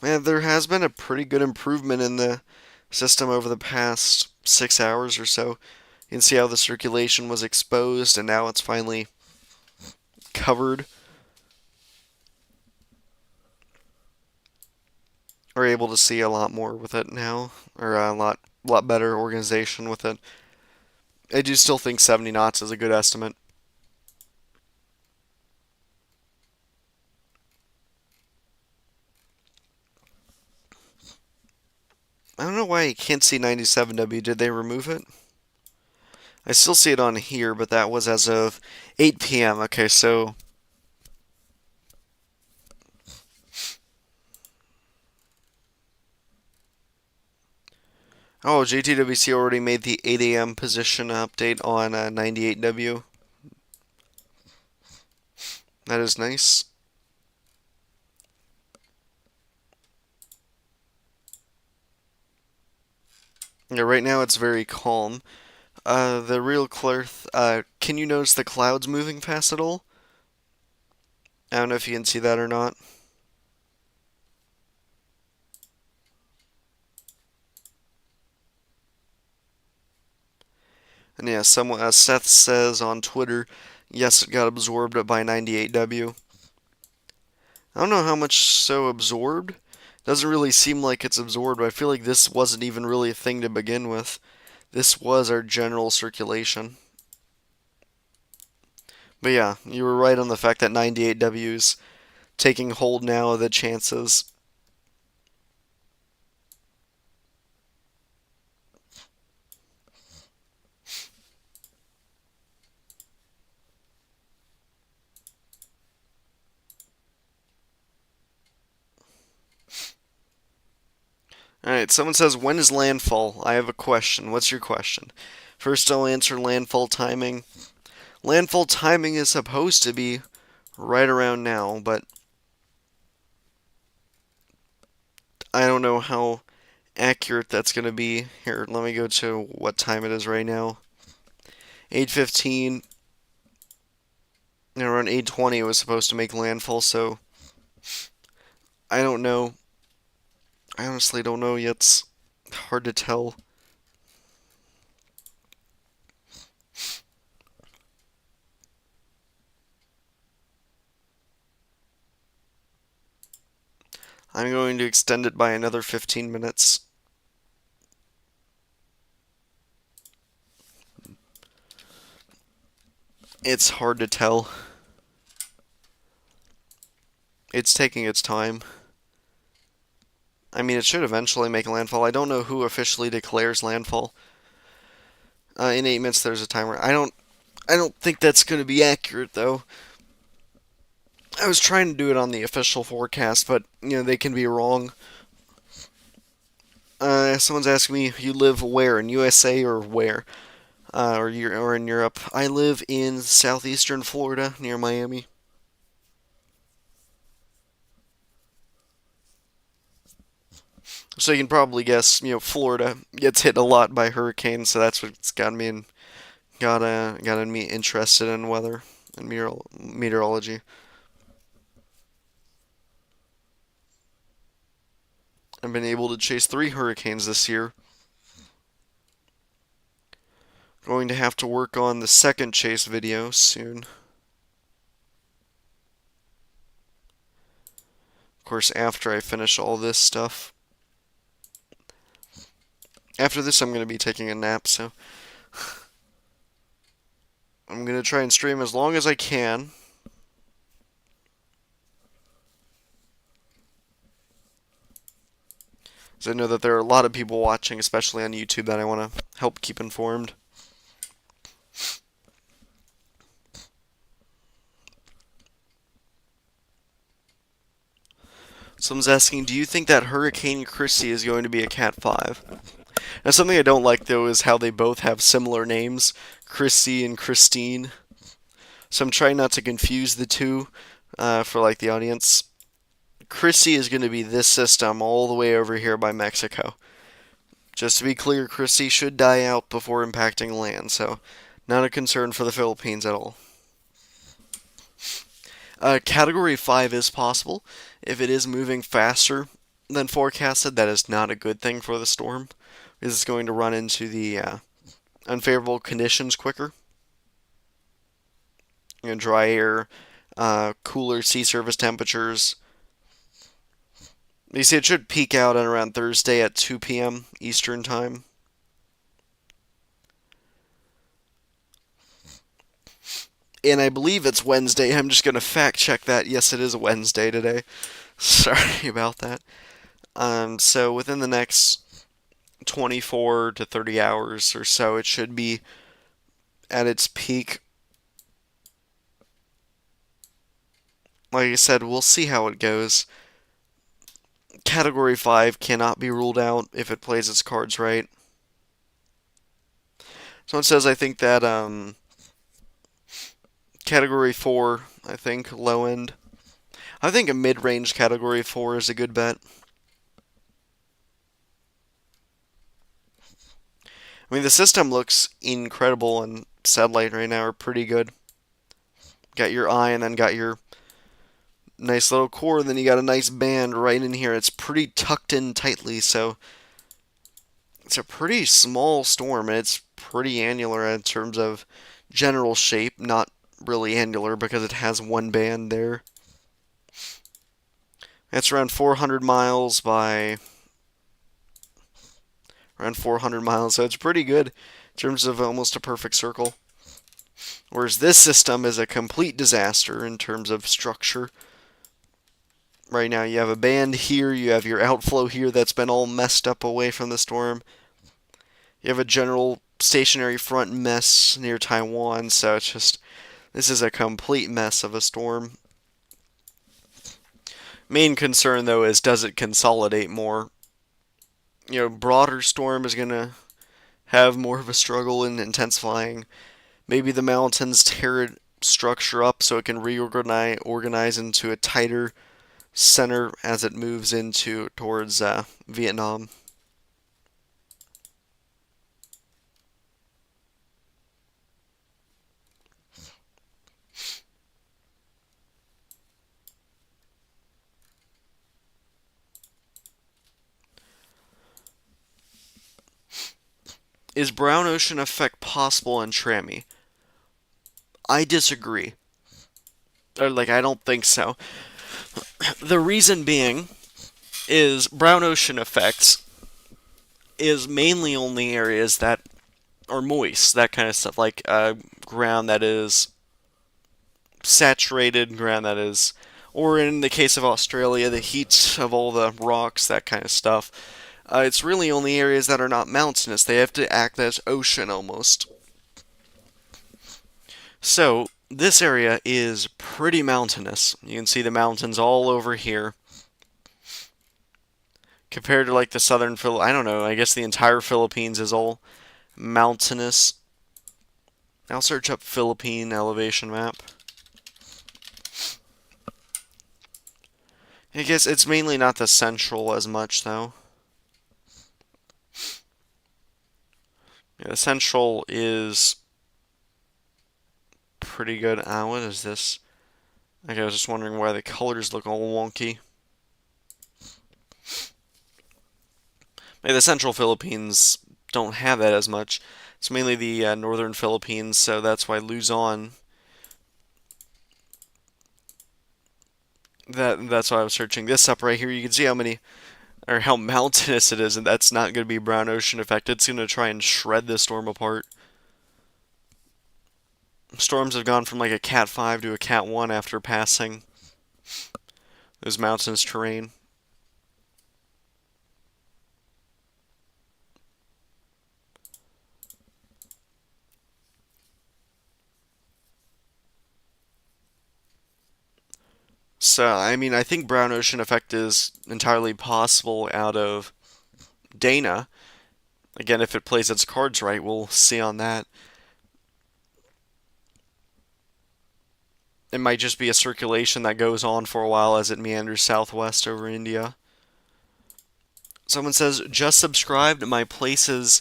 Man, there has been a pretty good improvement in the system over the past 6 hours or so. You can see how the circulation was exposed, and now it's finally covered. We're able to see a lot more with it now, or a lot better organization with it. I do still think 70 knots is a good estimate. I don't know why I can't see 97W. Did they remove it? I still see it on here, but that was as of 8 p.m. Okay, so oh, JTWC already made the 8 a.m. position update on 98W. That is nice. Yeah, right now it's very calm. The real Clarth, can you notice the clouds moving fast at all? I don't know if you can see that or not. And yeah, Seth says on Twitter, yes, it got absorbed by 98W. I don't know how much so absorbed. Doesn't really seem like it's absorbed. I feel like this wasn't even really a thing to begin with. This was our general circulation. But yeah, you were right on the fact that 98W's taking hold now of the chances. Alright, someone says, when is landfall? I have a question. What's your question? First, I'll answer landfall timing. Landfall timing is supposed to be right around now, but I don't know how accurate that's going to be. Here, let me go to what time it is right now. 8:15. Around 8:20 it was supposed to make landfall, so I don't know. I honestly don't know yet. It's hard to tell. I'm going to extend it by another 15 minutes. It's hard to tell. It's taking its time. I mean, it should eventually make landfall. I don't know who officially declares landfall. In 8 minutes, there's a timer. I don't think that's going to be accurate though. I was trying to do it on the official forecast, but they can be wrong. Someone's asking me, you live where, in USA or where, or in Europe? I live in southeastern Florida near Miami. So you can probably guess, Florida gets hit a lot by hurricanes, so that's what's got me interested in weather and meteorology. I've been able to chase 3 hurricanes this year. Going to have to work on the second chase video soon. Of course, after I finish all this stuff. After this, I'm going to be taking a nap, so I'm going to try and stream as long as I can. As I know that there are a lot of people watching, especially on YouTube, that I want to help keep informed. Someone's asking, do you think that Hurricane Chrissy is going to be a Cat 5? Now, something I don't like, though, is how they both have similar names, Chrissy and Kristine. So I'm trying not to confuse the two for, the audience. Chrissy is going to be this system all the way over here by Mexico. Just to be clear, Chrissy should die out before impacting land, so not a concern for the Philippines at all. Category 5 is possible. If it is moving faster than forecasted, that is not a good thing for the storm. It's going to run into the unfavorable conditions quicker. Dry air, cooler sea surface temperatures. You see, it should peak out at around Thursday at 2 p.m. Eastern Time. And I believe it's Wednesday. I'm just going to fact check that. Yes, it is Wednesday today. Sorry about that. So within the next 24 to 30 hours or so, it should be at its peak. Like I said, we'll see how it goes. Category 5 cannot be ruled out if it plays its cards right. Someone says, I think that Category 4, I think, low end. I think a mid-range Category 4 is a good bet. I mean, the system looks incredible, and satellite right now are pretty good. Got your eye, and then got your nice little core, and then you got a nice band right in here. It's pretty tucked in tightly, so it's a pretty small storm, and it's pretty annular in terms of general shape, not really annular because it has one band there. It's around 400 miles by around 400 miles, so it's pretty good in terms of almost a perfect circle. Whereas this system is a complete disaster in terms of structure. Right now you have a band here, you have your outflow here that's been all messed up away from the storm. You have a general stationary front mess near Taiwan, so it's just, this is a complete mess of a storm. Main concern, though, is does it consolidate more? Broader storm is going to have more of a struggle in intensifying. Maybe the mountains tear its structure up so it can reorganize into a tighter center as it moves towards Vietnam. Is brown ocean effect possible in Trami? I disagree. I don't think so. The reason being is brown ocean effects is mainly only areas that are moist, that kind of stuff, like ground that is saturated, ground that is, or in the case of Australia, the heat of all the rocks, that kind of stuff. It's really only areas that are not mountainous. They have to act as ocean almost. So, this area is pretty mountainous. You can see the mountains all over here. Compared to like the southern I don't know, I guess the entire Philippines is all mountainous. I'll search up Philippine elevation map. I guess it's mainly not the central as much though. Yeah, the central is pretty good. What is this? Okay, I was just wondering why the colors look all wonky. Maybe the central Philippines don't have that as much. It's mainly the northern Philippines, so that's why Luzon. That's why I was searching this up right here. You can see how many or how mountainous it is, and that's not going to be brown ocean effect. It's going to try and shred this storm apart. Storms have gone from like a Cat 5 to a Cat 1 after passing those mountainous terrain. So, I mean, I think brown ocean effect is entirely possible out of Dana. Again, if it plays its cards right, we'll see on that. It might just be a circulation that goes on for a while as it meanders southwest over India. Someone says, just subscribed. My place is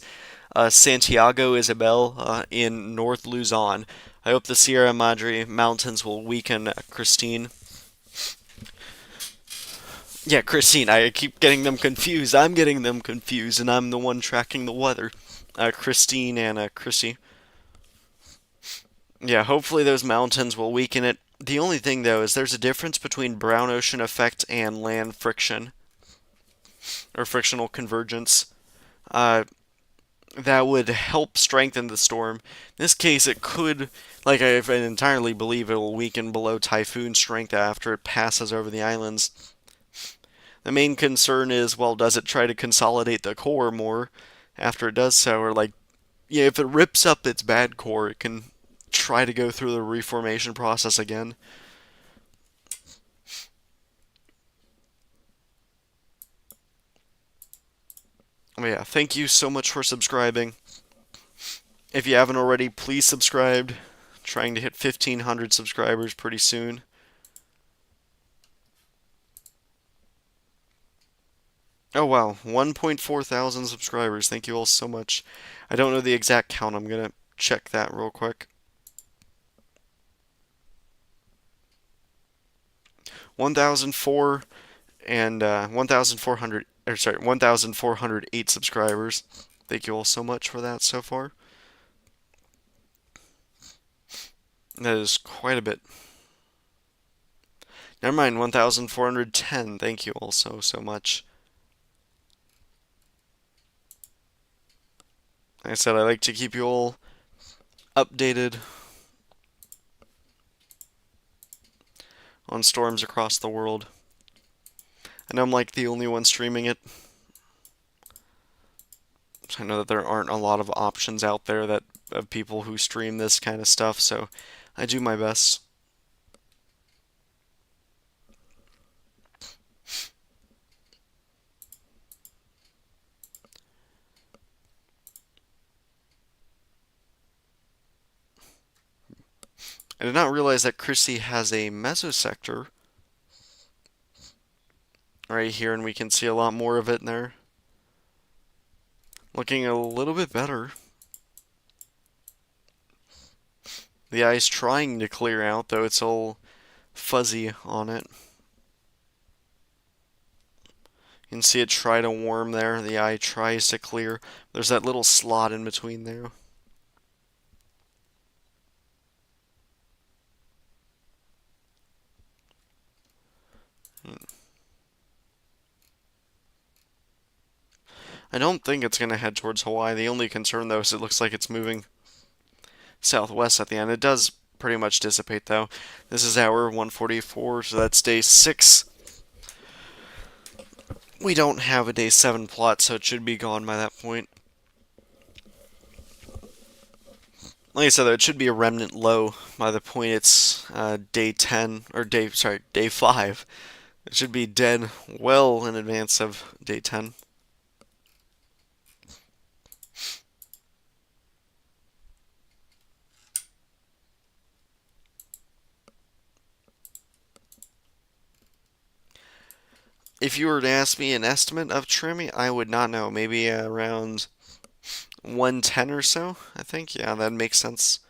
Santiago Isabel in North Luzon. I hope the Sierra Madre Mountains will weaken Kristine. Yeah, Kristine, I keep getting them confused. I'm getting them confused, and I'm the one tracking the weather. Kristine and Chrissy. Yeah, hopefully those mountains will weaken it. The only thing, though, is there's a difference between brown ocean effect and land friction, or frictional convergence. Uh, that would help strengthen the storm. In this case, it could, like I entirely believe it will weaken below typhoon strength after it passes over the islands. The main concern is, well, does it try to consolidate the core more after it does so? Or, like, yeah, if it rips up its bad core, it can try to go through the reformation process again. But yeah, thank you so much for subscribing. If you haven't already, please subscribe. Trying to hit 1,500 subscribers pretty soon. Oh wow, 1.4 thousand subscribers. Thank you all so much. I don't know the exact count. I'm gonna check that real quick. 1,004 and 1,400 or sorry, 1,408 subscribers. Thank you all so much for that so far. That is quite a bit. Never mind, 1,410. Thank you all so much. Like I said, I like to keep you all updated on storms across the world. I know I'm like the only one streaming it. I know that there aren't a lot of options out there that of people who stream this kind of stuff, so I do my best. I did not realize that Chrissy has a mesosector right here, and we can see a lot more of it in there. Looking a little bit better. The eye's trying to clear out, though it's all fuzzy on it. You can see it try to warm there. The eye tries to clear. There's that little slot in between there. I don't think it's going to head towards Hawaii. The only concern, though, is it looks like it's moving southwest at the end. It does pretty much dissipate, though. This is hour 144, so that's day 6. We don't have a day 7 plot, so it should be gone by that point. Like I said, though, it should be a remnant low by the point it's day 10, or day 5. It should be dead well in advance of day 10. If you were to ask me an estimate of TRAMI, I would not know. Maybe around 110 or so, I think. Yeah, that makes sense.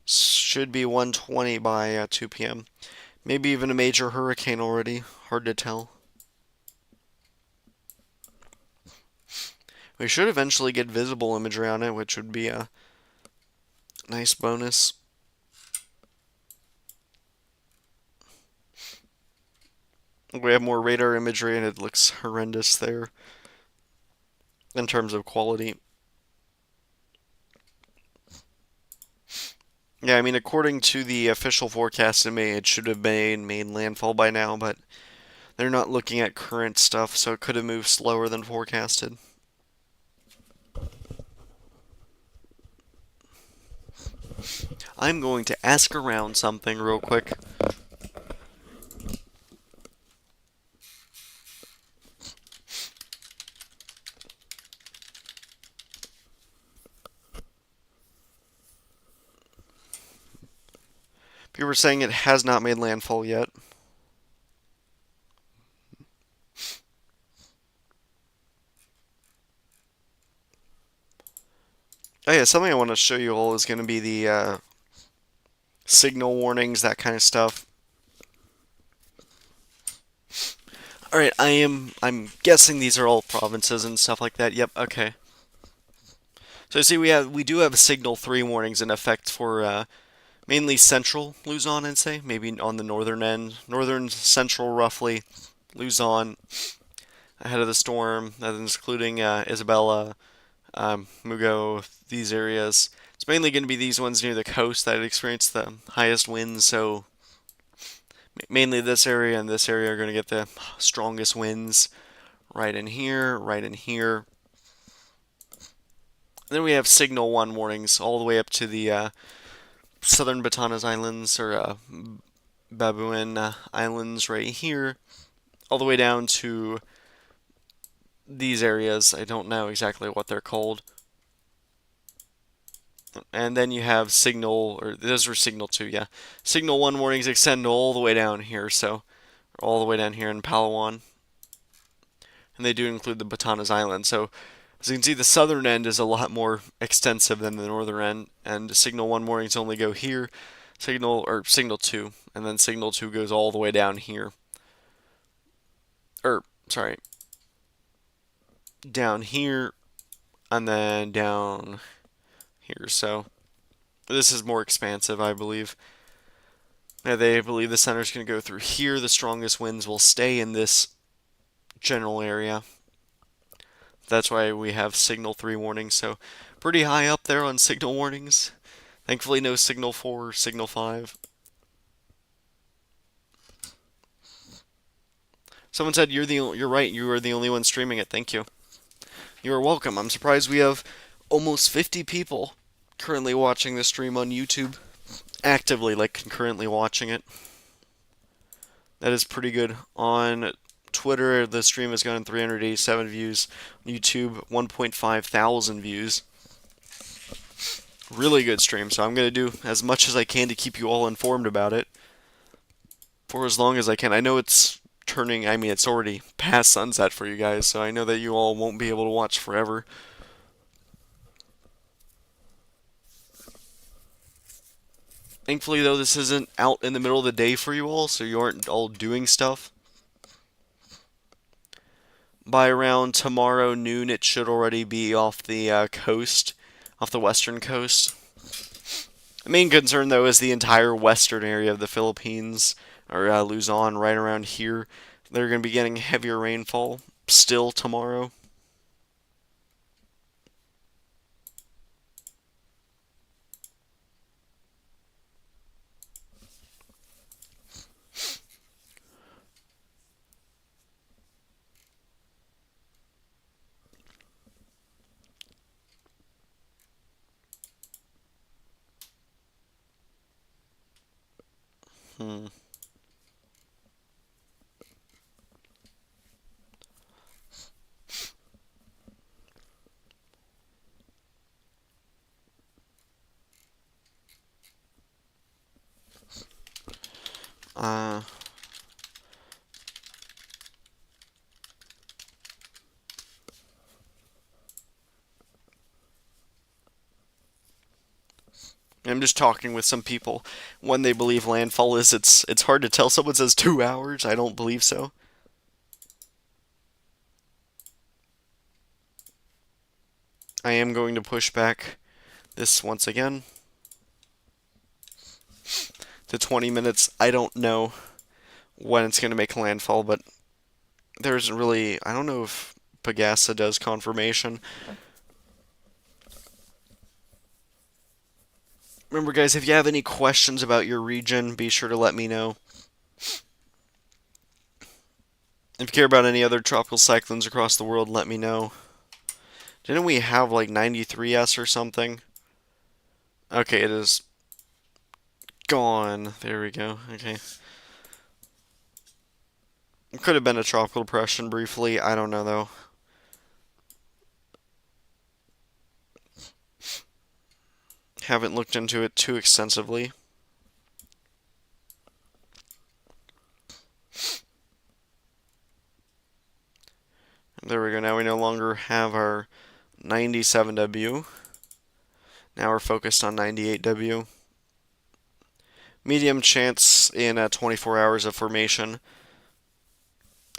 Should be 120 by 2 p.m. Maybe even a major hurricane already. Hard to tell. We should eventually get visible imagery on it, which would be a nice bonus. We have more radar imagery and it looks horrendous there in terms of quality. Yeah, I mean, according to the official forecast in May, it should have made landfall by now, but they're not looking at current stuff, so it could have moved slower than forecasted. I'm going to ask around something real quick. People were saying it has not made landfall yet. Oh yeah, something I want to show you all is going to be the signal warnings, that kind of stuff. All right, I'm guessing these are all provinces and stuff like that. Yep, okay. So see, we do have signal 3 warnings in effect for mainly central Luzon, I'd say, maybe on the northern end, northern central roughly, Luzon ahead of the storm. That is including Isabela, Mugo, these areas. It's mainly going to be these ones near the coast that experience the highest winds, so mainly this area and this area are going to get the strongest winds. Right in here, right in here. Then we have Signal 1 warnings all the way up to the southern Batanes Islands, or Babuin Islands right here, all the way down to these areas. I don't know exactly what they're called. And then you have Signal, or those are Signal 2, yeah. Signal 1 warnings extend all the way down here, so all the way down here in Palawan. And they do include the Batanes Island. So as you can see, the southern end is a lot more extensive than the northern end, and Signal 1 warnings only go here, Signal 2, and then Signal 2 goes all the way down here. Sorry, down here, and then down here. So this is more expansive, I believe. Yeah, they believe the center is going to go through here. The strongest winds will stay in this general area. That's why we have Signal 3 warnings, so pretty high up there on signal warnings. Thankfully, no Signal 4 or Signal 5. Someone said you're right. You are the only one streaming it. Thank you. You are welcome. I'm surprised we have almost 50 people currently watching this stream on YouTube, actively, like concurrently watching it. That is pretty good. On Twitter, the stream has gotten 387 views. YouTube, 1.5 thousand views. Really good stream, so I'm going to do as much as I can to keep you all informed about it for as long as I can. I know it's it's already past sunset for you guys, so I know that you all won't be able to watch forever. Thankfully, though, this isn't out in the middle of the day for you all, so you aren't all doing stuff. By around tomorrow noon, it should already be off the coast, off the western coast. The main concern, though, is the entire western area of the Philippines, or Luzon, right around here. They're going to be getting heavier rainfall still tomorrow. Hmm. Uh, I'm just talking with some people. When they believe landfall is, it's hard to tell. Someone says 2 hours. I don't believe so. I am going to push back this once again to 20 minutes. I don't know when it's going to make landfall, but there's really, I don't know if Pagasa does confirmation. Remember, guys, if you have any questions about your region, be sure to let me know. If you care about any other tropical cyclones across the world, let me know. Didn't we have like 93S or something? Okay, it is gone. There we go. Okay. It could have been a tropical depression briefly. I don't know, though. Haven't looked into it too extensively. There we go. Now we no longer have our 97W. Now we're focused on 98W. Medium chance in 24 hours of formation.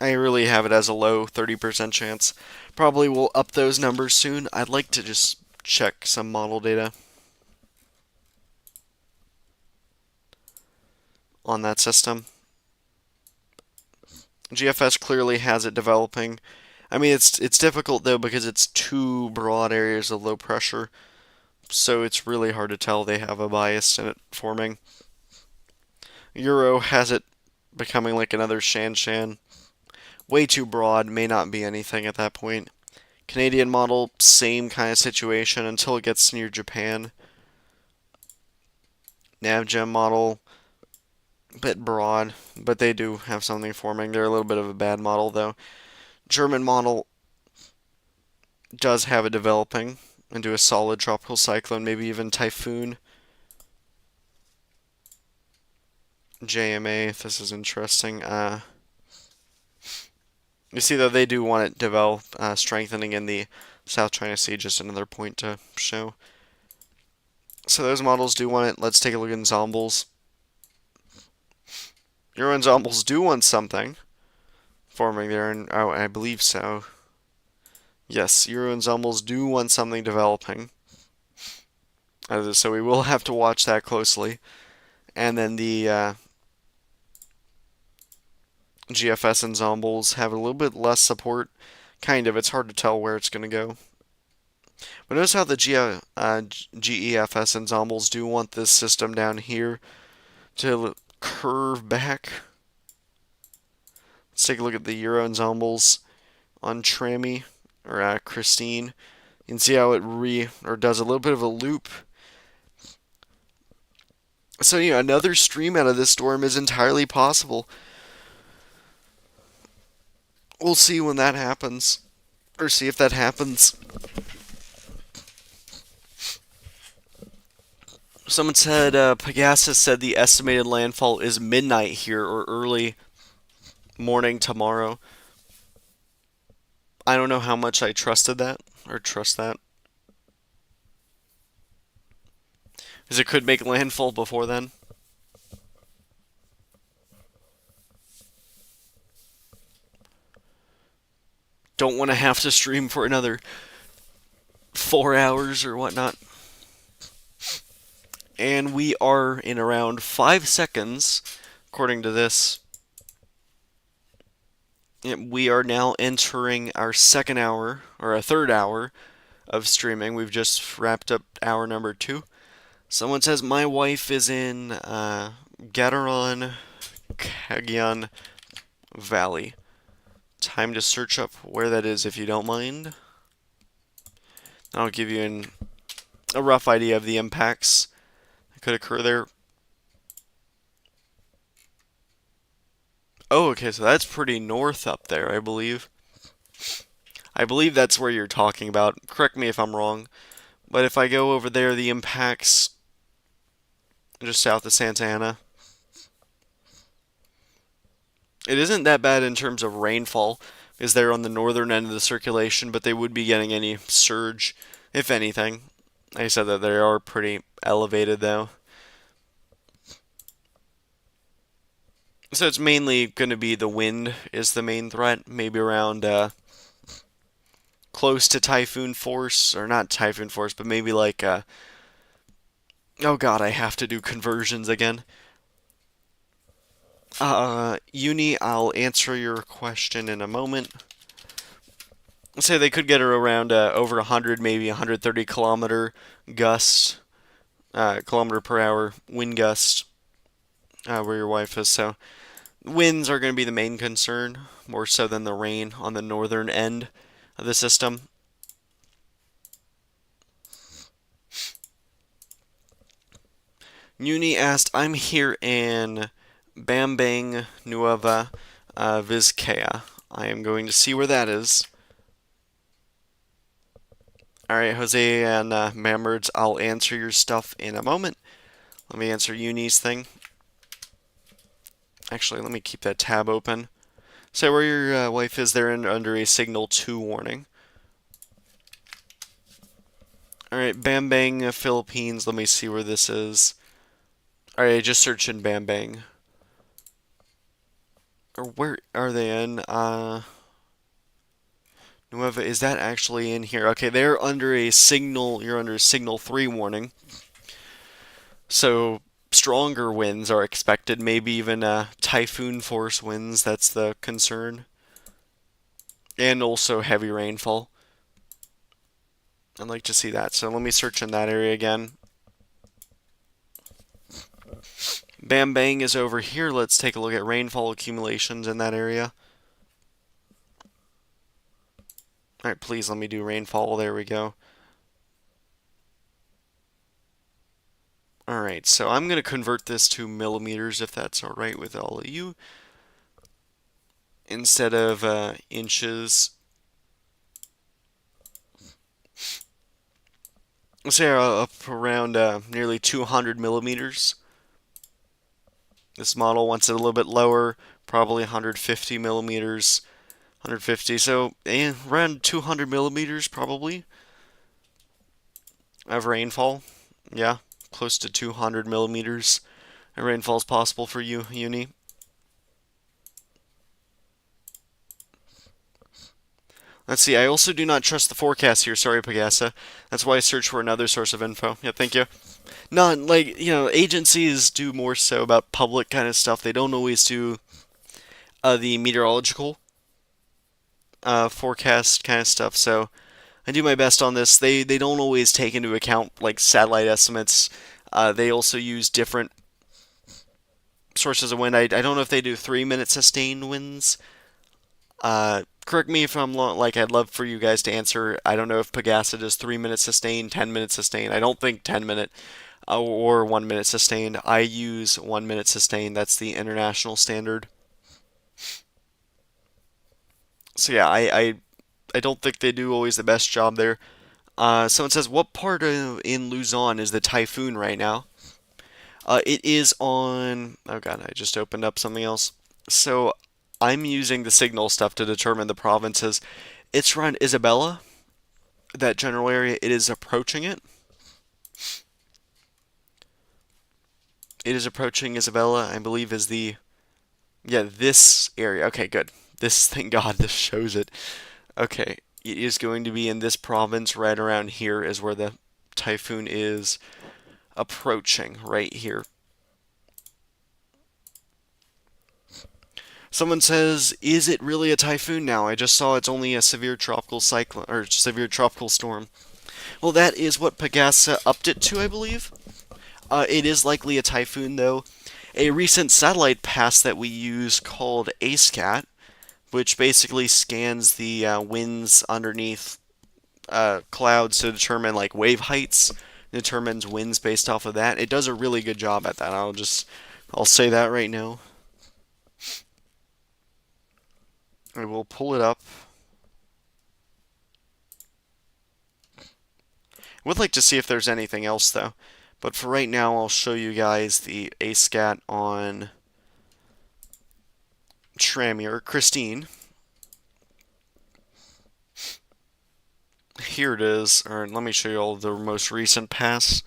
I really have it as a low 30% chance. Probably will up those numbers soon. I'd like to just check some model data on that system. GFS clearly has it developing. I mean, it's difficult though because it's two broad areas of low pressure, so it's really hard to tell they have a bias in it forming. Euro has it becoming like another Shan Shan. Way too broad, may not be anything at that point. Canadian model, same kind of situation until it gets near Japan. NavGem model, a bit broad, but they do have something forming. They're a little bit of a bad model though. German model does have it developing into a solid tropical cyclone, maybe even typhoon. JMA, this is interesting. You see, though, they do want it develop, strengthening in the South China Sea, just another point to show. So those models do want it. Let's take a look at ensembles. Euro ensembles do want something forming there, and oh, I believe so. Yes, Euro ensembles do want something developing. So we will have to watch that closely. And then the GFS ensembles have a little bit less support. Kind of. It's hard to tell where it's going to go. But notice how the GEFS ensembles do want this system down here to curve back. Let's take a look at the Euro ensembles on TRAMI or Kristine. You can see how it does a little bit of a loop. So another stream out of this storm is entirely possible. We'll see when that happens, or see if that happens. Someone said Pegasus said the estimated landfall is midnight here or early morning tomorrow. I don't know how much I trusted that or trust that, because it could make landfall before then. Don't want to have to stream for another 4 hours or whatnot. And we are in around 5 seconds, according to this. We are now entering our second hour, or a third hour, of streaming. We've just wrapped up hour number 2. Someone says my wife is in Gadaron Cagayan Valley. Time to search up where that is if you don't mind. I'll give you a rough idea of the impacts that could occur there. Oh, okay, so that's pretty north up there, I believe. I believe that's where you're talking about. Correct me if I'm wrong. But if I go over there, the impacts just south of Santa Ana, it isn't that bad in terms of rainfall, because they're on the northern end of the circulation, but they would be getting any surge, if anything. I said that they are pretty elevated, though. So it's mainly going to be the wind is the main threat, maybe around close to typhoon force, or not typhoon force, but maybe like oh god, I have to do conversions again. Uni, I'll answer your question in a moment. Say they could get her around over 100, maybe 130 kilometer gusts, kilometer per hour wind gusts, where your wife is. So winds are going to be the main concern, more so than the rain on the northern end of the system. Uni asked, I'm here in Bambang Nueva Vizcaya. I am going to see where that is. Alright, Jose and Mammerds, I'll answer your stuff in a moment. Let me answer Uni's thing. Actually, let me keep that tab open. Say where your wife is there under a signal 2 warning. Alright, Bambang, Philippines. Let me see where this is. Alright, just search in Bambang. Or where are they in? Nueva, is that actually in here? Okay, they're under a signal, you're under a signal 3 warning. So stronger winds are expected, maybe even typhoon force winds, that's the concern. And also heavy rainfall. I'd like to see that. So let me search in that area again. Bambang is over here. Let's take a look at rainfall accumulations in that area. Alright, please let me do rainfall. There we go. Alright, so I'm going to convert this to millimeters if that's alright with all of you. Instead of inches. Let's say up around nearly 200 millimeters. This model wants it a little bit lower, probably 150 millimeters. 150, so around 200 millimeters probably of rainfall. Yeah, close to 200 millimeters of rainfall is possible for you, Uni. Let's see, I also do not trust the forecast here, sorry, Pagasa. That's why I search for another source of info. Yeah, thank you. Not like, agencies do more so about public kind of stuff. They don't always do the meteorological forecast kind of stuff, so I do my best on this. They don't always take into account like satellite estimates. They also use different sources of wind. I don't know if they do 3-minute sustained winds. Correct me if I'm like I'd love for you guys to answer. I don't know if Pagasa does 3-minute sustained, 10-minute sustained. I don't think 10-minute or 1-minute sustained. I use 1-minute sustained. That's the international standard. So yeah, I don't think they do always the best job there. Someone says, what part in Luzon is the typhoon right now? It is on. Oh god, I just opened up something else. So I'm using the signal stuff to determine the provinces. It's around Isabela, that general area. It is approaching it. It is approaching Isabela, I believe, is the. Yeah, this area. Okay, good. This, thank God, this shows it. Okay, it is going to be in this province right around here, is where the typhoon is approaching, right here. Someone says, is it really a typhoon now? I just saw it's only a severe tropical cyclone, or severe tropical storm. Well, that is what Pagasa upped it to, I believe. It is likely a typhoon, though. A recent satellite pass that we use called ACECAT, which basically scans the winds underneath clouds to determine like wave heights, determines winds based off of that. It does a really good job at that. I'll say that right now. I will pull it up. I would like to see if there's anything else though. But for right now, I'll show you guys the ASCAT on TRAMI or Kristine. Here it is. Or let me show you all the most recent pass.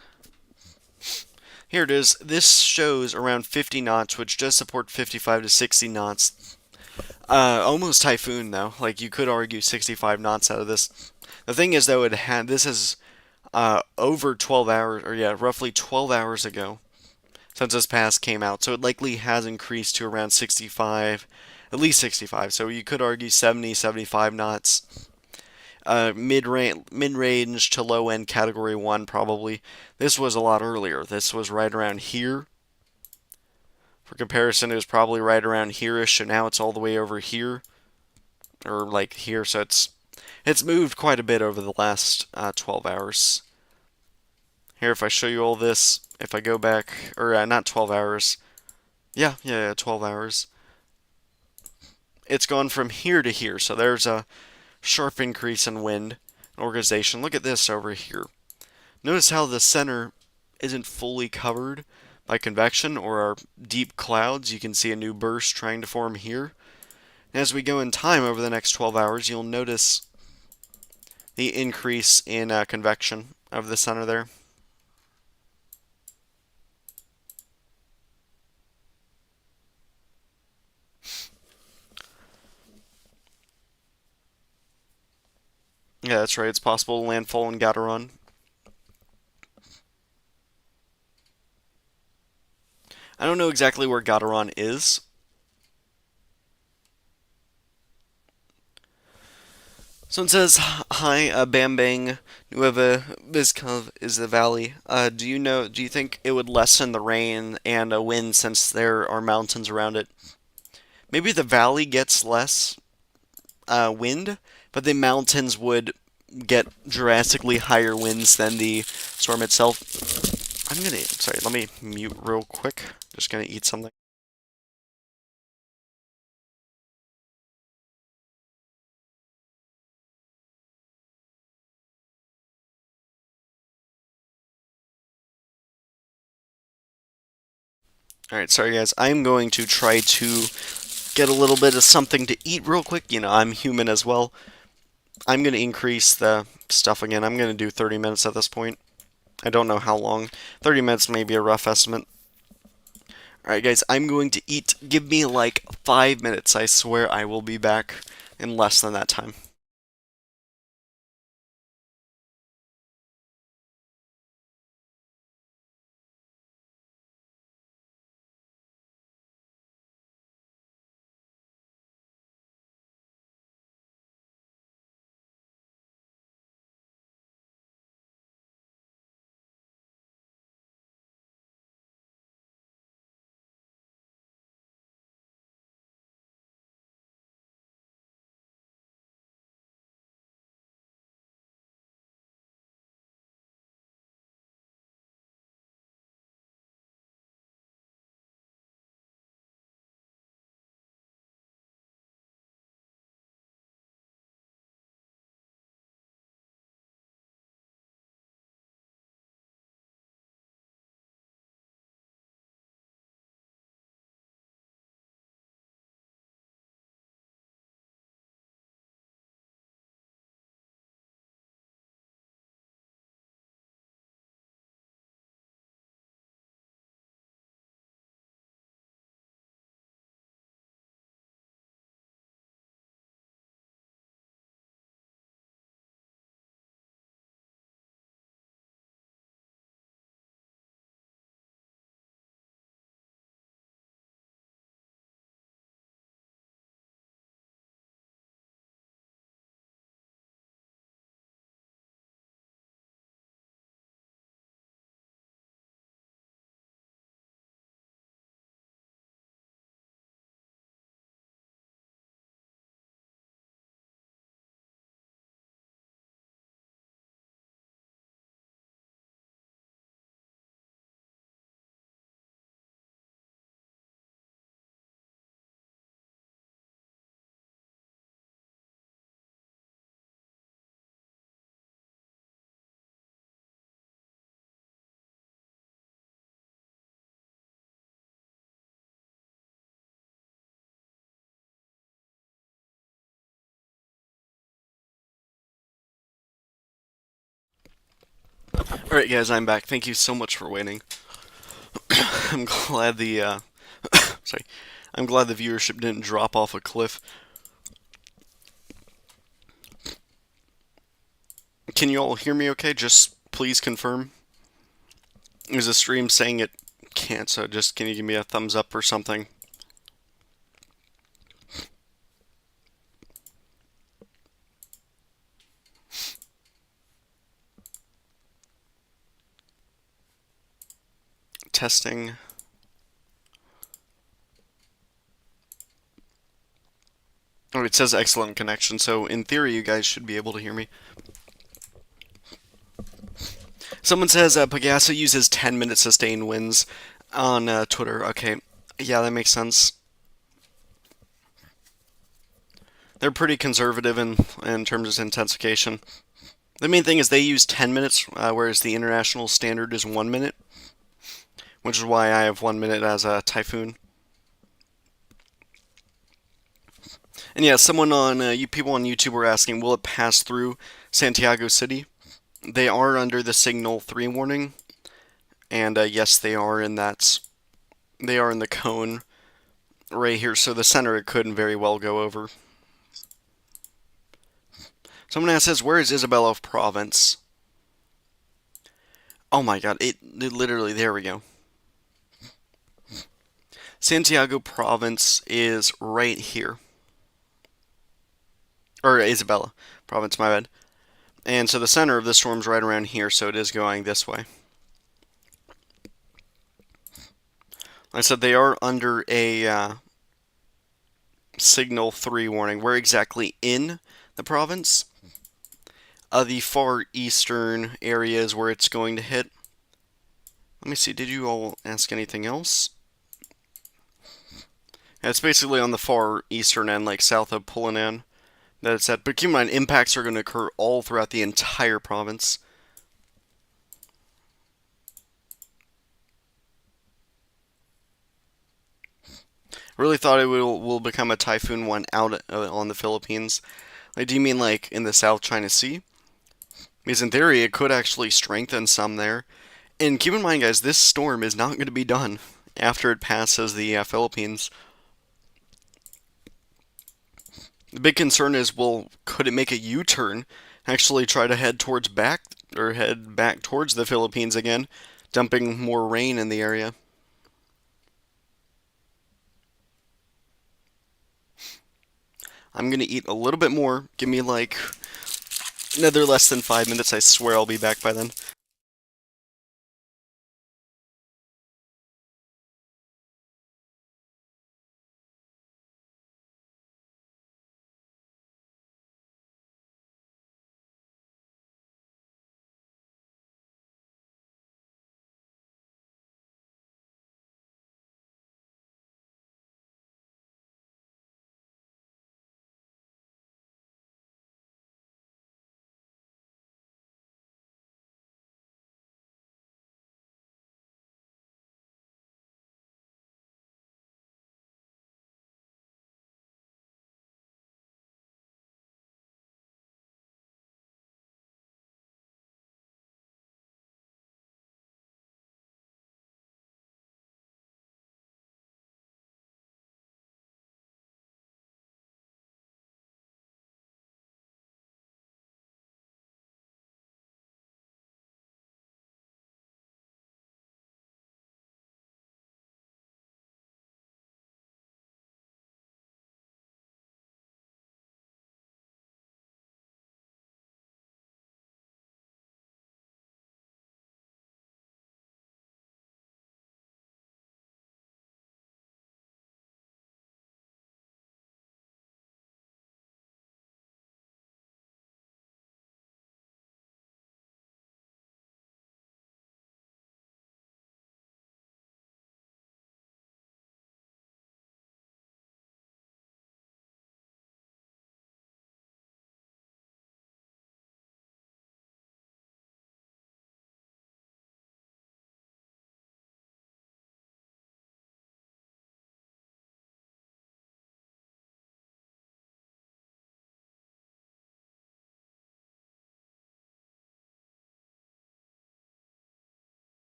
Here it is. This shows around 50 knots, which does support 55 to 60 knots. Almost Typhoon though. Like you could argue 65 knots out of this. The thing is though, this is over 12 hours, or yeah, roughly 12 hours ago since this pass came out. So it likely has increased to around 65, at least 65. So you could argue 70, 75 knots. Mid-range to low-end category 1 probably. This was a lot earlier. This was right around here. For comparison, it was probably right around here-ish, and now it's all the way over here. Or like here, so it's moved quite a bit over the last 12 hours. Here, if I show you all this, if I go back, or not 12 hours. Yeah, 12 hours. It's gone from here to here, so there's a sharp increase in wind organization. Look at this over here. Notice how the center isn't fully covered by convection or our deep clouds. You can see a new burst trying to form here. And as we go in time over the next 12 hours, you'll notice the increase in convection of the center there. Yeah, that's right. It's possible landfall in Gadaron. I don't know exactly where Gadaron is. So it says, "Hi, Bambang Nueva Vizcov is the valley. Do you think it would lessen the rain and wind since there are mountains around it? Maybe the valley gets less wind, but the mountains would get drastically higher winds than the storm itself." Sorry, let me mute real quick. Just gonna eat something. Alright, sorry guys. I'm going to try to get a little bit of something to eat real quick. I'm human as well. I'm going to increase the stuff again. I'm going to do 30 minutes at this point. I don't know how long. 30 minutes may be a rough estimate. Alright guys, I'm going to eat. Give me like 5 minutes. I swear I will be back in less than that time. Alright, guys, I'm back. Thank you so much for waiting. I'm glad the, sorry. I'm glad the viewership didn't drop off a cliff. Can you all hear me okay? Just please confirm. Is the stream saying it can't, so just can you give me a thumbs up or something? Testing. Oh, it says excellent connection, so in theory you guys should be able to hear me. Someone says Pegasa uses 10-minute sustained wins on Twitter. Okay, yeah, that makes sense. They're pretty conservative in terms of intensification. The main thing is they use 10 minutes, whereas the international standard is 1 minute, which is why I have 1 minute as a Typhoon. And yeah, someone on you people on YouTube were asking, will it pass through Santiago City? They are under the Signal 3 warning, and yes, they are in that. They are in the cone right here, so the center it couldn't very well go over. Someone says, where is Isabella province? Oh my god, it literally, there we go. Santiago province is right here. Or Isabella province, my bad. And so the center of the storm's right around here, so it is going this way. Like I said they are under a Signal 3 warning. We're exactly in the province. The far eastern areas where it's going to hit. Let me see, did you all ask anything else? Yeah, it's basically on the far eastern end, like south of Pulanan, that it's at. But keep in mind, impacts are going to occur all throughout the entire province. Really thought it will become a Typhoon 1 out on the Philippines. Like, do you mean like in the South China Sea? Because in theory, it could actually strengthen some there. And keep in mind, guys, this storm is not going to be done after it passes the Philippines. The big concern is, well, could it make a U-turn, actually try to head back towards the Philippines again, dumping more rain in the area? I'm gonna eat a little bit more. Give me like another less than 5 minutes. I swear I'll be back by then.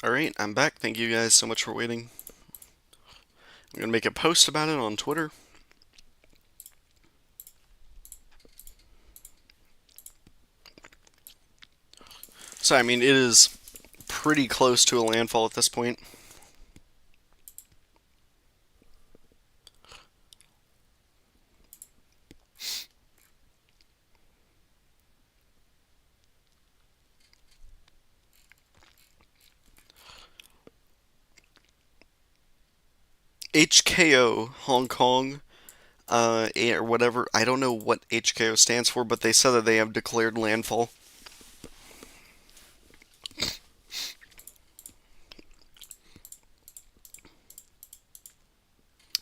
Alright, I'm back. Thank you guys so much for waiting. I'm gonna make a post about it on Twitter. So, I mean, it is pretty close to a landfall at this point. HKO, Hong Kong, or whatever. I don't know what HKO stands for, but they said that they have declared landfall.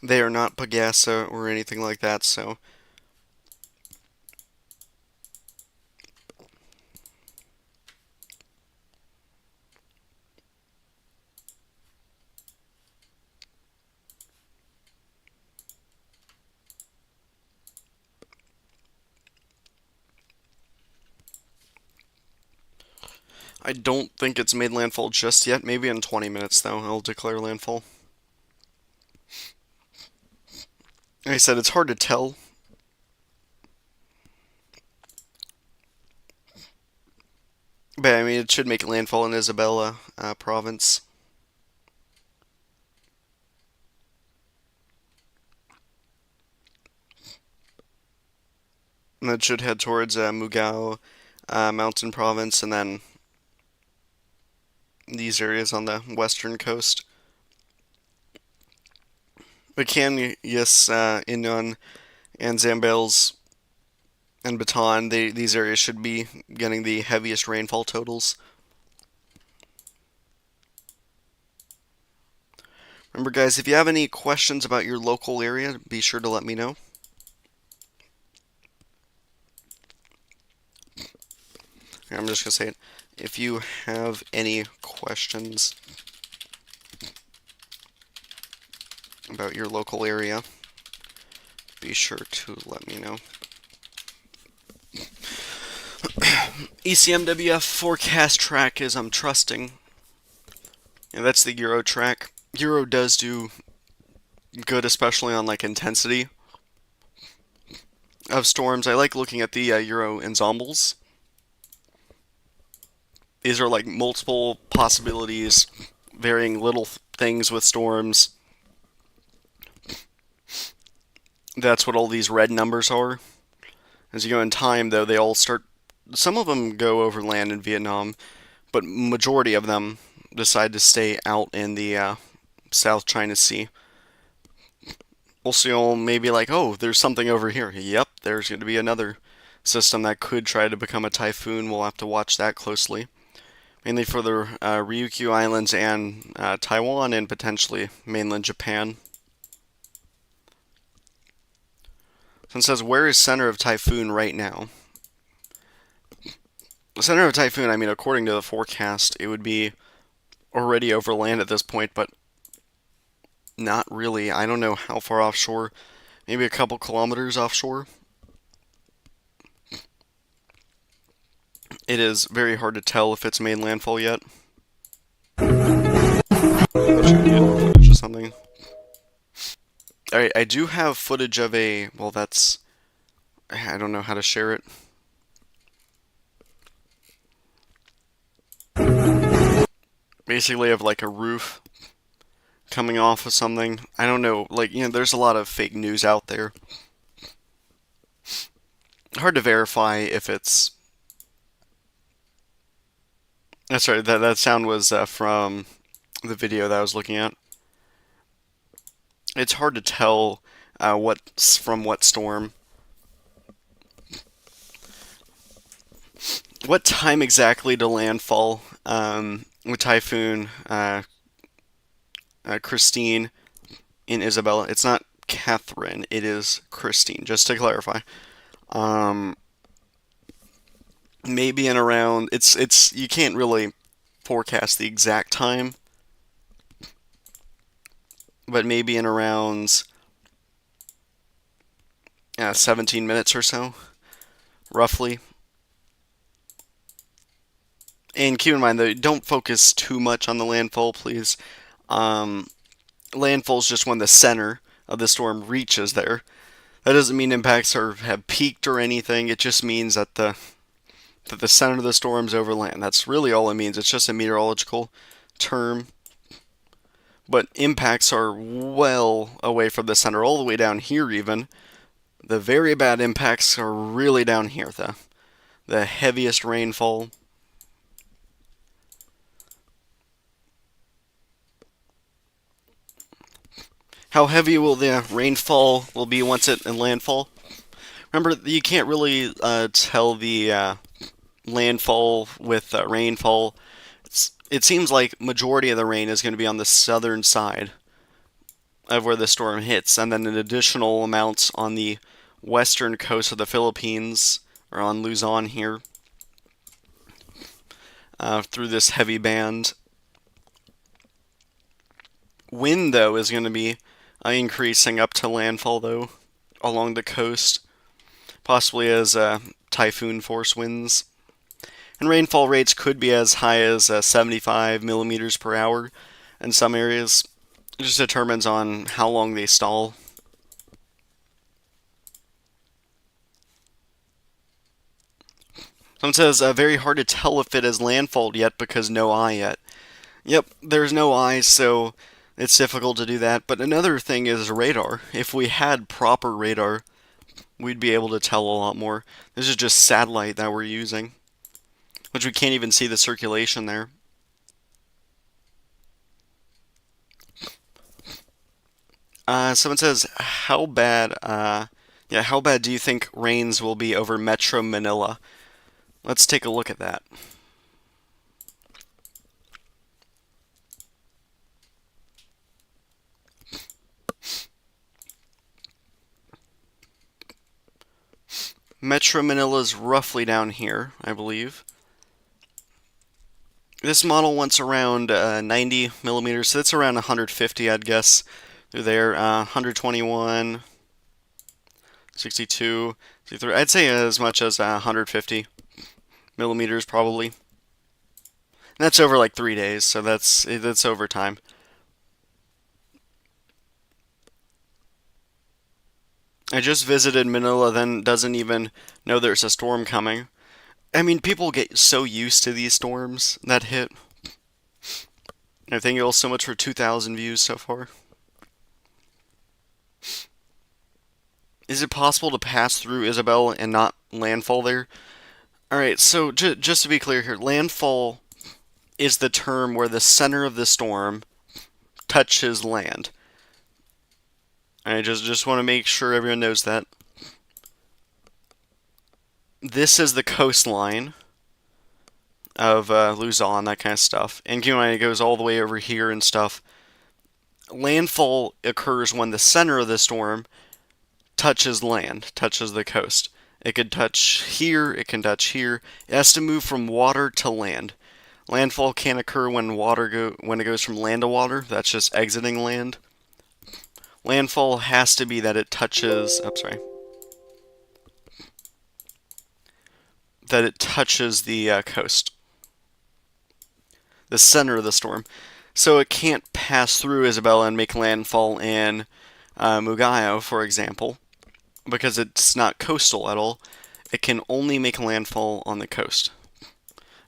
They are not Pagasa or anything like that, so I don't think it's made landfall just yet. Maybe in 20 minutes, though, I'll declare landfall. Like I said, it's hard to tell. But I mean, it should make landfall in Isabela province. And that should head towards Mugao Mountain Province, and then these areas on the western coast. But can, yes, Inyon and Zambales and Baton, these areas should be getting the heaviest rainfall totals. Remember, guys, if you have any questions about your local area, be sure to let me know. I'm just going to say it. If you have any questions about your local area, be sure to let me know. ECMWF forecast track is I'm trusting. And that's the Euro track. Euro does do good, especially on like intensity of storms. I like looking at the Euro ensembles. These are like multiple possibilities, varying little things with storms. That's what all these red numbers are. As you go in time, though, they all start. Some of them go over land in Vietnam, but majority of them decide to stay out in the South China Sea. Also, you'll maybe like, oh, there's something over here. Yep, there's going to be another system that could try to become a typhoon. We'll have to watch that closely. Mainly for the Ryukyu Islands and Taiwan and potentially mainland Japan. So it says, where is center of typhoon right now? The center of typhoon, I mean, according to the forecast, it would be already over land at this point, but not really. I don't know how far offshore. Maybe a couple kilometers offshore. It is very hard to tell if it's made landfall yet. Footage or something. Alright, I do have footage of a. Well, that's. I don't know how to share it. Basically, of like a roof coming off of something. I don't know. Like, there's a lot of fake news out there. Hard to verify if it's. That's right. That sound was from the video that I was looking at. It's hard to tell what's from what storm. What time exactly to landfall with Typhoon Kristine in Isabela? It's not Catherine. It is Kristine. Just to clarify. Um, Maybe in around. It's you can't really forecast the exact time, but maybe in around 17 minutes or so, roughly. And keep in mind, though, don't focus too much on the landfall, please. Um, Landfall is just when the center of the storm reaches there. That doesn't mean impacts have peaked or anything. It just means that the center of the storm's over land. That's really all it means. It's just a meteorological term. But impacts are well away from the center, all the way down here even. The very bad impacts are really down here, though. The heaviest rainfall. How heavy will the rainfall will be once it in landfall? Remember, you can't really tell the landfall with rainfall. It seems like majority of the rain is going to be on the southern side of where the storm hits, and then an additional amounts on the western coast of the Philippines or on Luzon here through this heavy band. Wind, though, is going to be increasing up to landfall, though, along the coast, possibly as typhoon force winds. And rainfall rates could be as high as 75 millimeters per hour in some areas. It just determines on how long they stall. Someone says, very hard to tell if it has landfalled yet because no eye yet. Yep, there's no eye, so it's difficult to do that. But another thing is radar. If we had proper radar, we'd be able to tell a lot more. This is just satellite that we're using, which we can't even see the circulation there. Someone says, how bad do you think rains will be over Metro Manila? Let's take a look at that. Metro Manila's roughly down here, I believe. This model wants around 90 millimeters, so that's around 150, I'd guess, through there. 121, 62, 63. I'd say as much as 150 millimeters, probably. And that's over like 3 days, so that's over time. I just visited Manila, then doesn't even know there's a storm coming. I mean, people get so used to these storms that hit. I thank you all so much for 2,000 views so far. Is it possible to pass through Isabel and not landfall there? Alright, so just to be clear here, landfall is the term where the center of the storm touches land. I just want to make sure everyone knows that. This is the coastline of Luzon, that kind of stuff. And keep in mind, it goes all the way over here and stuff. Landfall occurs when the center of the storm touches land, touches the coast. It could touch here, it can touch here. It has to move from water to land. Landfall can't occur when when it goes from land to water. That's just exiting land. Landfall has to be that it touches. I'm sorry. That it touches the coast, the center of the storm. So it can't pass through Isabella and make landfall in Mugayo, for example, because it's not coastal at all. It can only make landfall on the coast.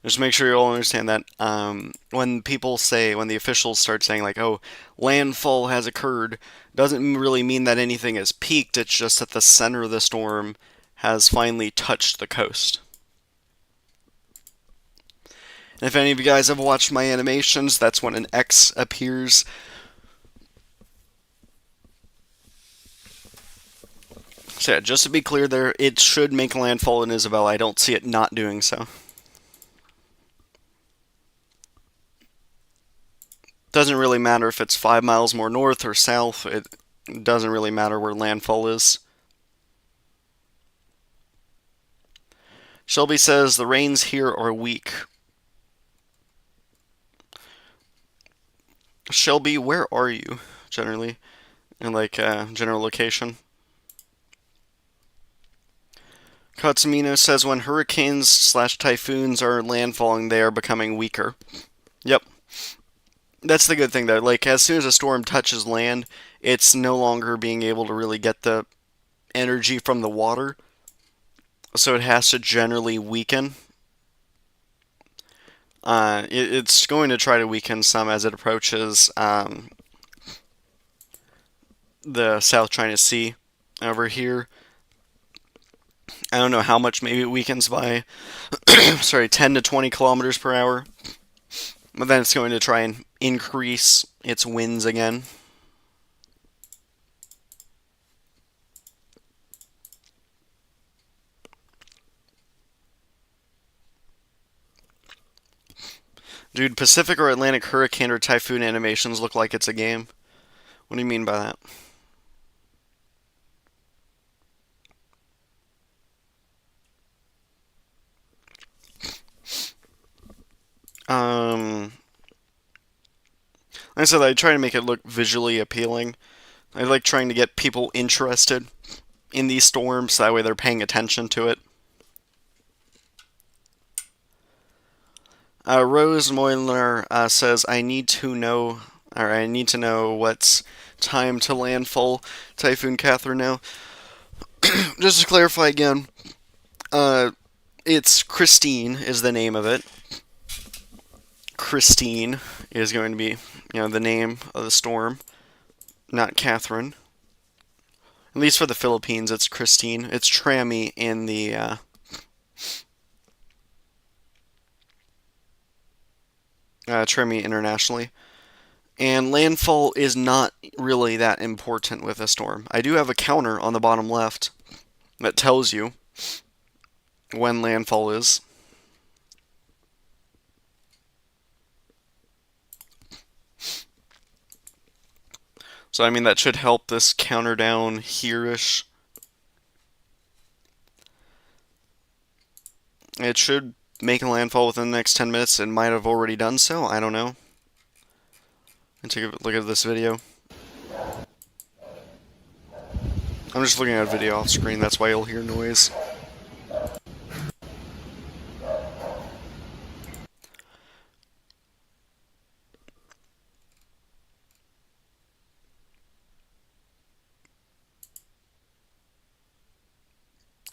Just make sure you all understand that when when the officials start saying like, oh, landfall has occurred, doesn't really mean that anything has peaked. It's just that the center of the storm has finally touched the coast. And if any of you guys have watched my animations, that's when an X appears. So yeah, just to be clear there, it should make landfall in Isabel. I don't see it not doing so. Doesn't really matter if it's 5 miles more north or south. It doesn't really matter where landfall is. Shelby says the rains here are weak. Shelby, where are you generally? In like general location? Katsuhino says when hurricanes slash typhoons are landfalling, they are becoming weaker. Yep. That's the good thing though. Like as soon as a storm touches land, it's no longer being able to really get the energy from the water, so it has to generally weaken. It's going to try to weaken some as it approaches the South China Sea over here. I don't know how much. Maybe it weakens by, sorry, 10 to 20 kilometers per hour. But then it's going to try and increase its winds again. Dude, Pacific or Atlantic hurricane or typhoon animations look like it's a game. What do you mean by that? Um, like I said, I try to make it look visually appealing. I like trying to get people interested in these storms, so that way they're paying attention to it. Rose Moyler says, I need to know what's time to landfall Typhoon Catherine now. Just to clarify again, uh, it's Kristine is the name of it. Kristine is going to be, the name of the storm, not Catherine. At least for the Philippines, it's Kristine. It's TRAMI in the TRAMI internationally. And landfall is not really that important with a storm. I do have a counter on the bottom left that tells you when landfall is. So, I mean, that should help this counter down here-ish. It should make a landfall within the next 10 minutes. It might have already done so. I don't know. And take a look at this video. I'm just looking at a video off screen, that's why you'll hear noise.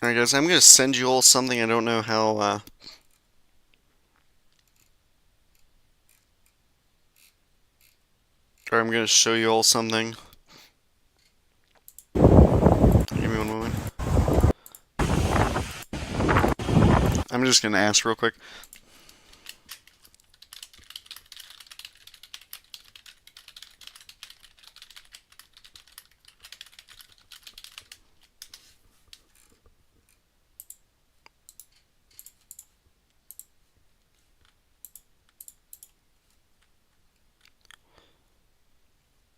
Alright guys, I'm going to send you all something. I don't know how, or I'm going to show you all something. Give me one moment. I'm just going to ask real quick.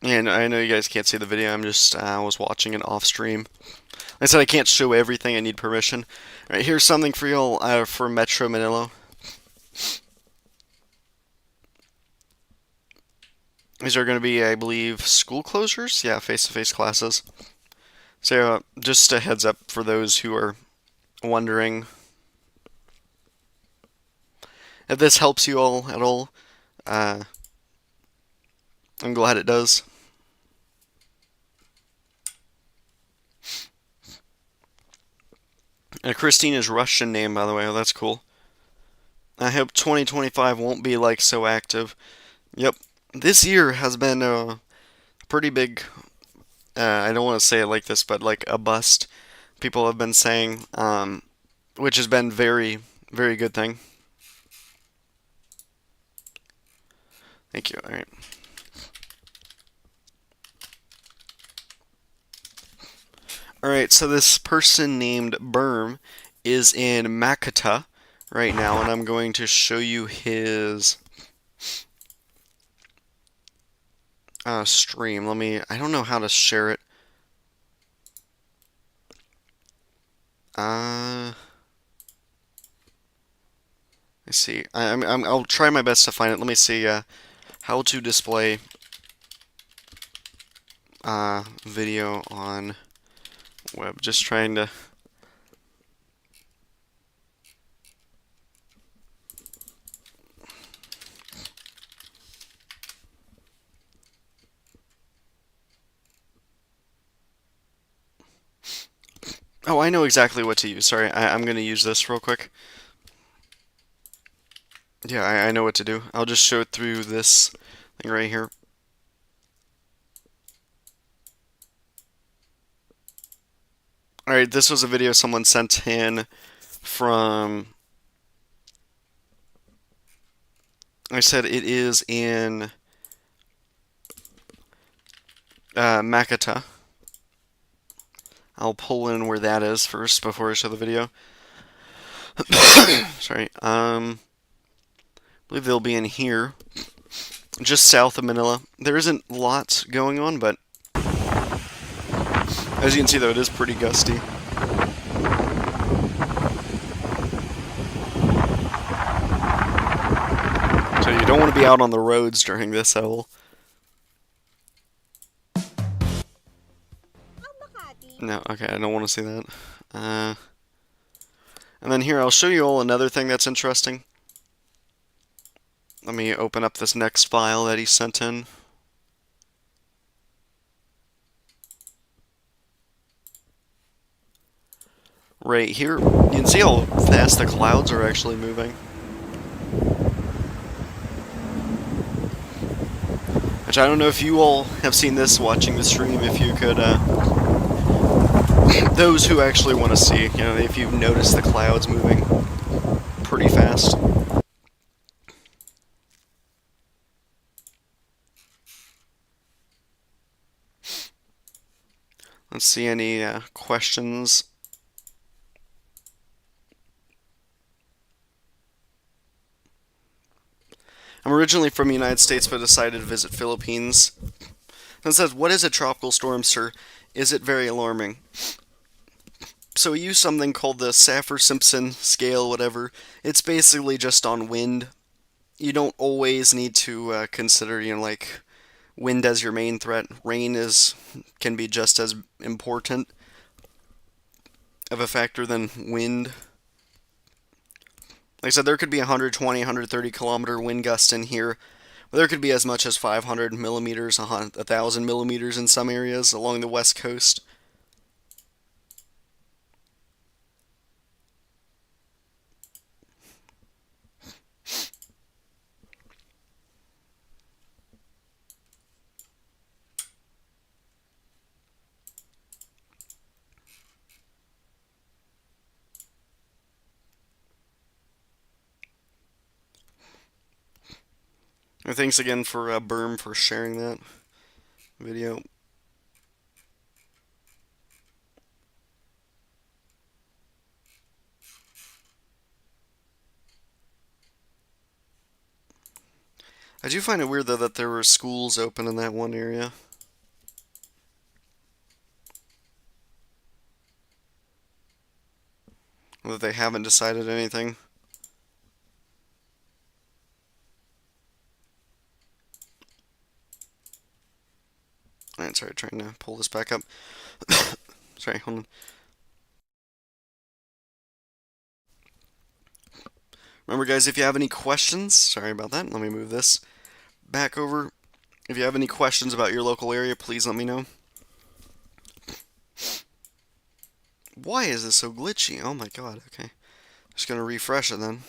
And I know you guys can't see the video, I'm just, was watching it off stream. Like I said, I can't show everything, I need permission. Alright, here's something for y'all, for Metro Manila. These are going to be, I believe, school closures? Yeah, face-to-face classes. So, just a heads up for those who are wondering if this helps you all at all. I'm glad it does. And Kristine is Russian name, by the way. Oh, that's cool. I hope 2025 won't be like so active. Yep. This year has been a pretty big, I don't want to say it like this, but like a bust. People have been saying, which has been very, very good thing. Thank you. All right. Alright, so this person named Berm is in Makata right now, and I'm going to show you his stream. I don't know how to share it. Let's see. I'll try my best to find it. Let me see, how to display video on web. Just trying to Oh, I know exactly what to use. Sorry, I'm gonna use this real quick. Yeah, I know what to do. I'll just show it through this thing right here. Alright, this was a video someone sent in from. I said it is in Makata. I'll pull in where that is first before I show the video. Sorry. I believe they'll be in here, just south of Manila. There isn't lots going on, but as you can see, though, it is pretty gusty. So you don't want to be out on the roads during this at all. No, okay, I don't want to see that. And then here, I'll show you all another thing that's interesting. Let me open up this next file that he sent in. Right here, you can see how fast the clouds are actually moving. Which I don't know if you all have seen this watching the stream, if you could, those who actually want to see, you know, if you've noticed the clouds moving pretty fast. Let's see any questions. I'm originally from the United States, but decided to visit Philippines. And it says, what is a tropical storm, sir? Is it very alarming? So we use something called the Saffir-Simpson scale, whatever. It's basically just on wind. You don't always need to consider, you know, like wind as your main threat. Rain can be just as important of a factor than wind. Like I said, there could be 120, 130 kilometer wind gusts in here. But there could be as much as 500 millimeters, 1,000 millimeters in some areas along the west coast. And thanks again for Berm for sharing that video. I do find it weird though that there were schools open in that one area. Or that they haven't decided anything. Alright, sorry, trying to pull this back up. Sorry, hold on. Remember, guys, if you have any questions, sorry about that, let me move this back over. If you have any questions about your local area, please let me know. Why is this so glitchy? Oh my god, okay. Just gonna refresh it then.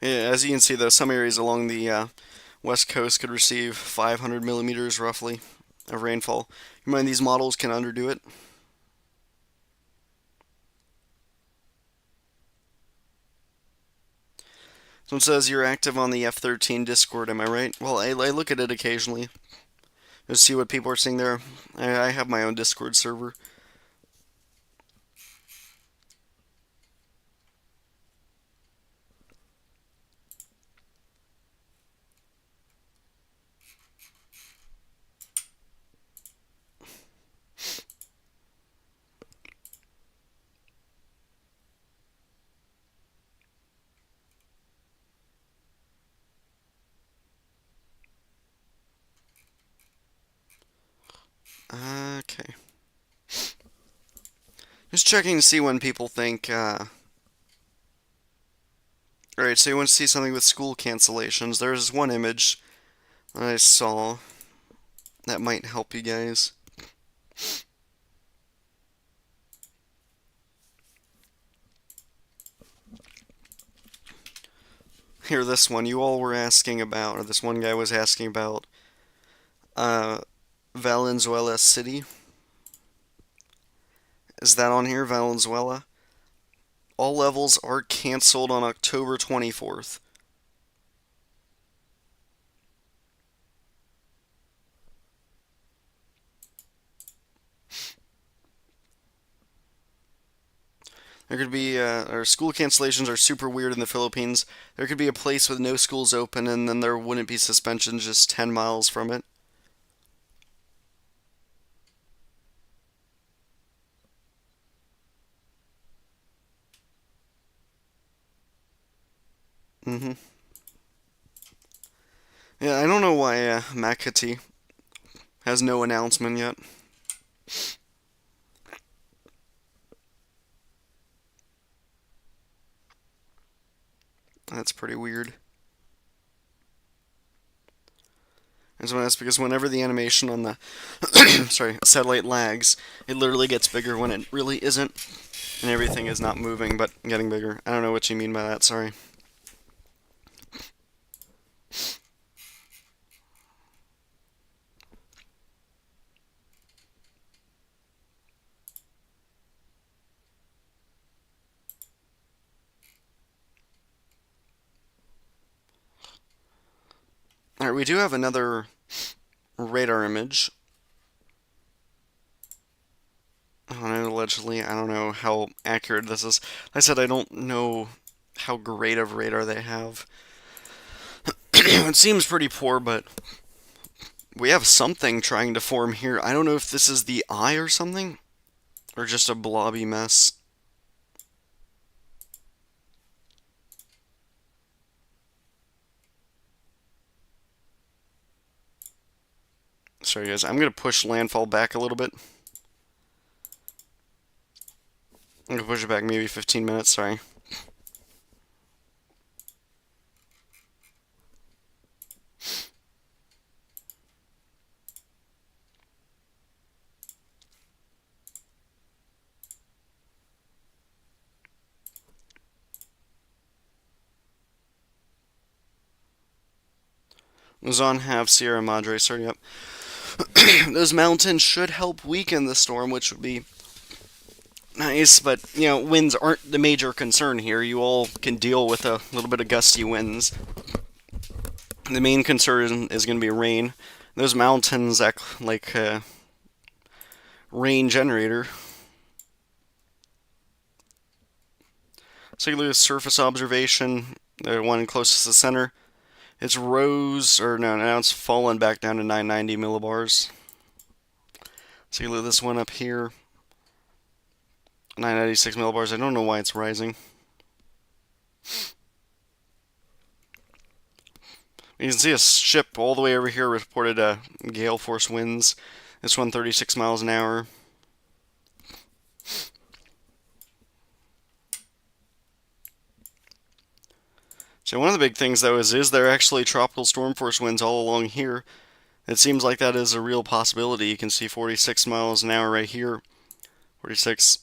Yeah, as you can see, though, some areas along the west coast could receive 500 millimeters roughly of rainfall. You mind these models can underdo it? Someone says you're active on the F13 Discord, am I right? Well, I look at it occasionally. Just see what people are seeing there. I have my own Discord server. Okay. Just checking to see when people think Alright, so you want to see something with school cancellations. There's one image that I saw that might help you guys. Here, this one. You all were asking about, or this one guy was asking about, uh, Valenzuela City. Is that on here, Valenzuela? All levels are canceled on October 24th. There could be, or school cancellations are super weird in the Philippines. There could be a place with no schools open, and then there wouldn't be suspensions just 10 miles from it. Hmm. Yeah, I don't know why Makati has no announcement yet. That's pretty weird. And so that's because whenever the animation on the sorry satellite lags, it literally gets bigger when it really isn't, and everything is not moving but getting bigger. I don't know what you mean by that. Sorry. All right, we do have another radar image. Allegedly, I don't know how accurate this is. Like I said, I don't know how great of radar they have. It seems pretty poor, but we have something trying to form here. I don't know if this is the eye or something, or just a blobby mess. Sorry, guys. I'm gonna push landfall back a little bit. I'm gonna push it back maybe 15 minutes. Sorry. Luzon have Sierra Madre starting up. Those mountains should help weaken the storm, which would be nice, but winds aren't the major concern here. You all can deal with a little bit of gusty winds. The main concern is going to be rain. Those mountains act like a rain generator. So you lose surface observation, the one closest to the center. It's rose, or no, now it's fallen back down to 990 millibars. So you look this one up here, 996 millibars. I don't know why it's rising. You can see a ship all the way over here reported gale force winds. This one 36 miles an hour. So one of the big things though is there actually tropical storm force winds all along here? It seems like that is a real possibility. You can see 46 miles an hour right here. 46.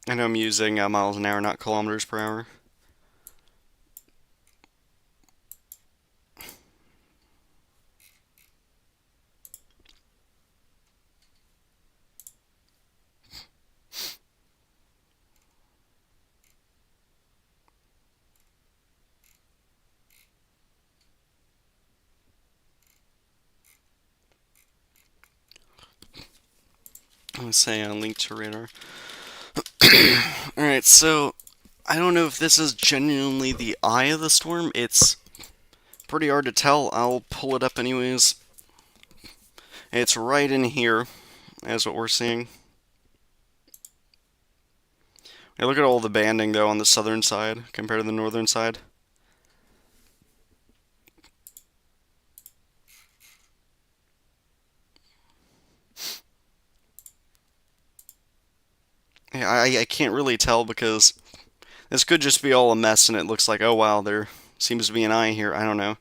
I know I'm using miles an hour, not kilometers per hour. Let's say link to radar. Alright, so I don't know if this is genuinely the eye of the storm. It's pretty hard to tell. I'll pull it up anyways. It's right in here, as what we're seeing. Hey, look at all the banding though on the southern side compared to the northern side. Yeah, I can't really tell because This could just be all a mess and it looks like, oh wow, there seems to be an eye here. I don't know.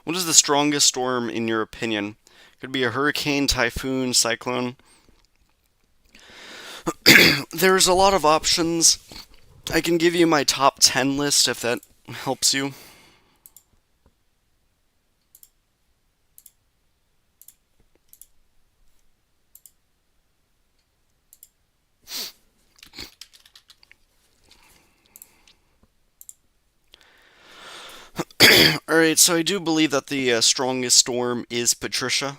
What is the strongest storm in your opinion? Could be a hurricane, typhoon, cyclone. There's a lot of options. I can give you my top 10 list if that helps you. Alright, so I do believe that the strongest storm is Patricia.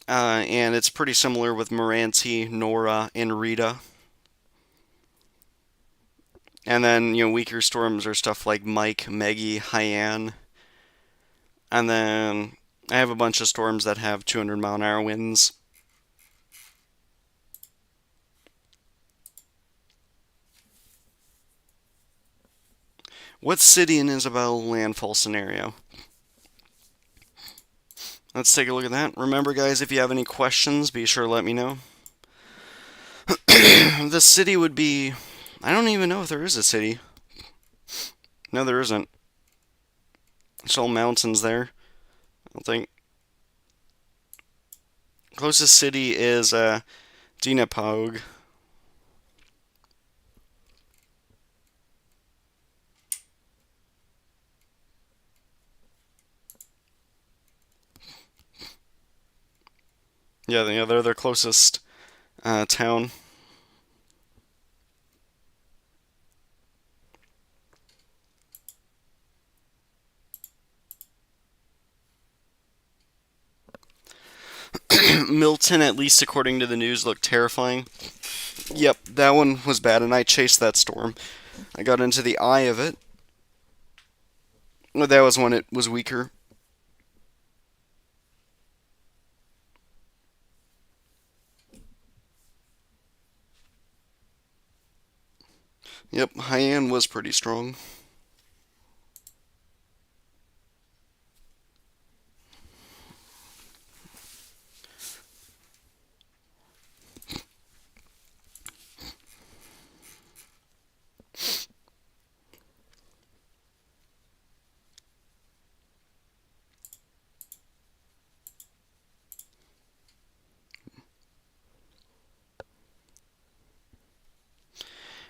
And it's pretty similar with Moranti, Nora, and Rita. And then, weaker storms are stuff like Mike, Meggie, Hyann. And then I have a bunch of storms that have 200-mile-an-hour winds. What city in Isabel landfall scenario? Let's take a look at that. Remember, guys, if you have any questions, be sure to let me know. The city would be... I don't even know if there is a city. No, there isn't. It's all mountains there. I don't think. Closest city is Dinapaug. Yeah, they're their closest town. Milton, at least according to the news, looked terrifying. Yep, that one was bad, and I chased that storm. I got into the eye of it. Well, that was when it was weaker. Yep, Hyann was pretty strong.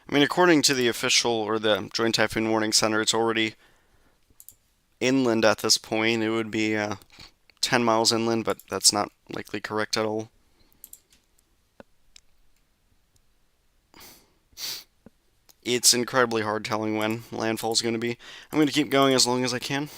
I mean, according to the official or the Joint Typhoon Warning Center, it's already inland at this point. It would be 10 miles inland, but that's not likely correct at all. It's incredibly hard telling when landfall is going to be. I'm going to keep going as long as I can.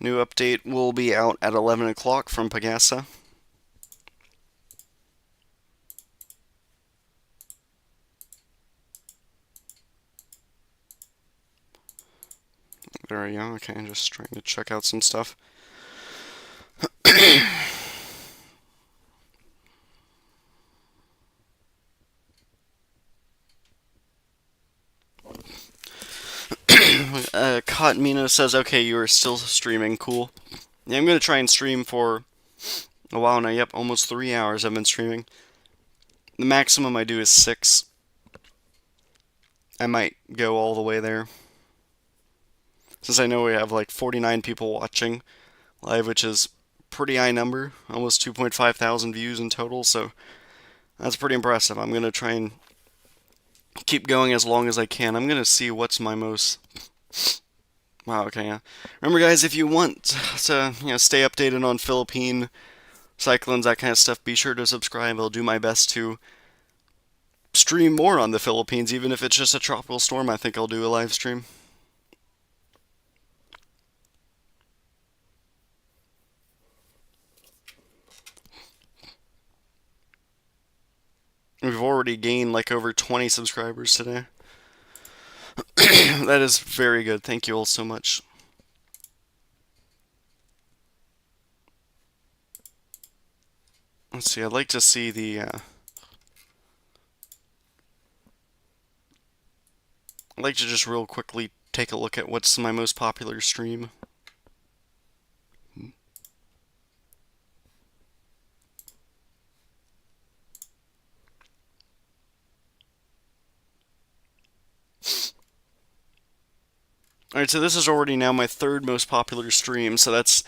New update will be out at 11 o'clock from Pagasa. There we go. Okay, just trying to check out some stuff. Kotmino says, okay, you are still streaming. Cool. Yeah, I'm going to try and stream for a while now. Yep, almost 3 hours I've been streaming. The maximum I do is 6. I might go all the way there. Since I know we have like 49 people watching live, which is a pretty high number. Almost 2.5 thousand views in total, so that's pretty impressive. I'm going to try and keep going as long as I can. I'm going to see what's my most... Wow, okay, yeah. Remember, guys, if you want to stay updated on Philippine cyclones, that kind of stuff, be sure to subscribe. I'll do my best to stream more on the Philippines, even if it's just a tropical storm. I think I'll do a live stream. We've already gained like over 20 subscribers today. That is very good. Thank you all so much. Let's see, I'd like to see the I'd like to just real quickly take a look at what's my most popular stream. Alright, so this is already now my third most popular stream, so that's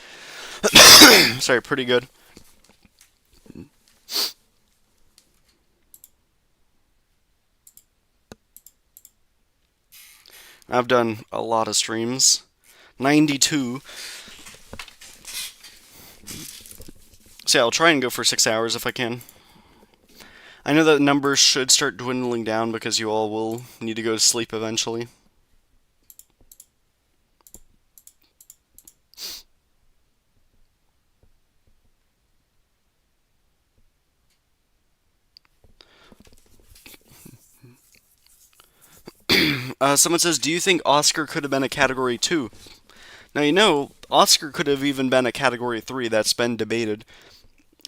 sorry, pretty good. I've done a lot of streams. 92. So yeah, I'll try and go for 6 hours if I can. I know that numbers should start dwindling down because you all will need to go to sleep eventually. Someone says, do you think Oscar could have been a Category 2? Now, you know, Oscar could have even been a Category 3. That's been debated.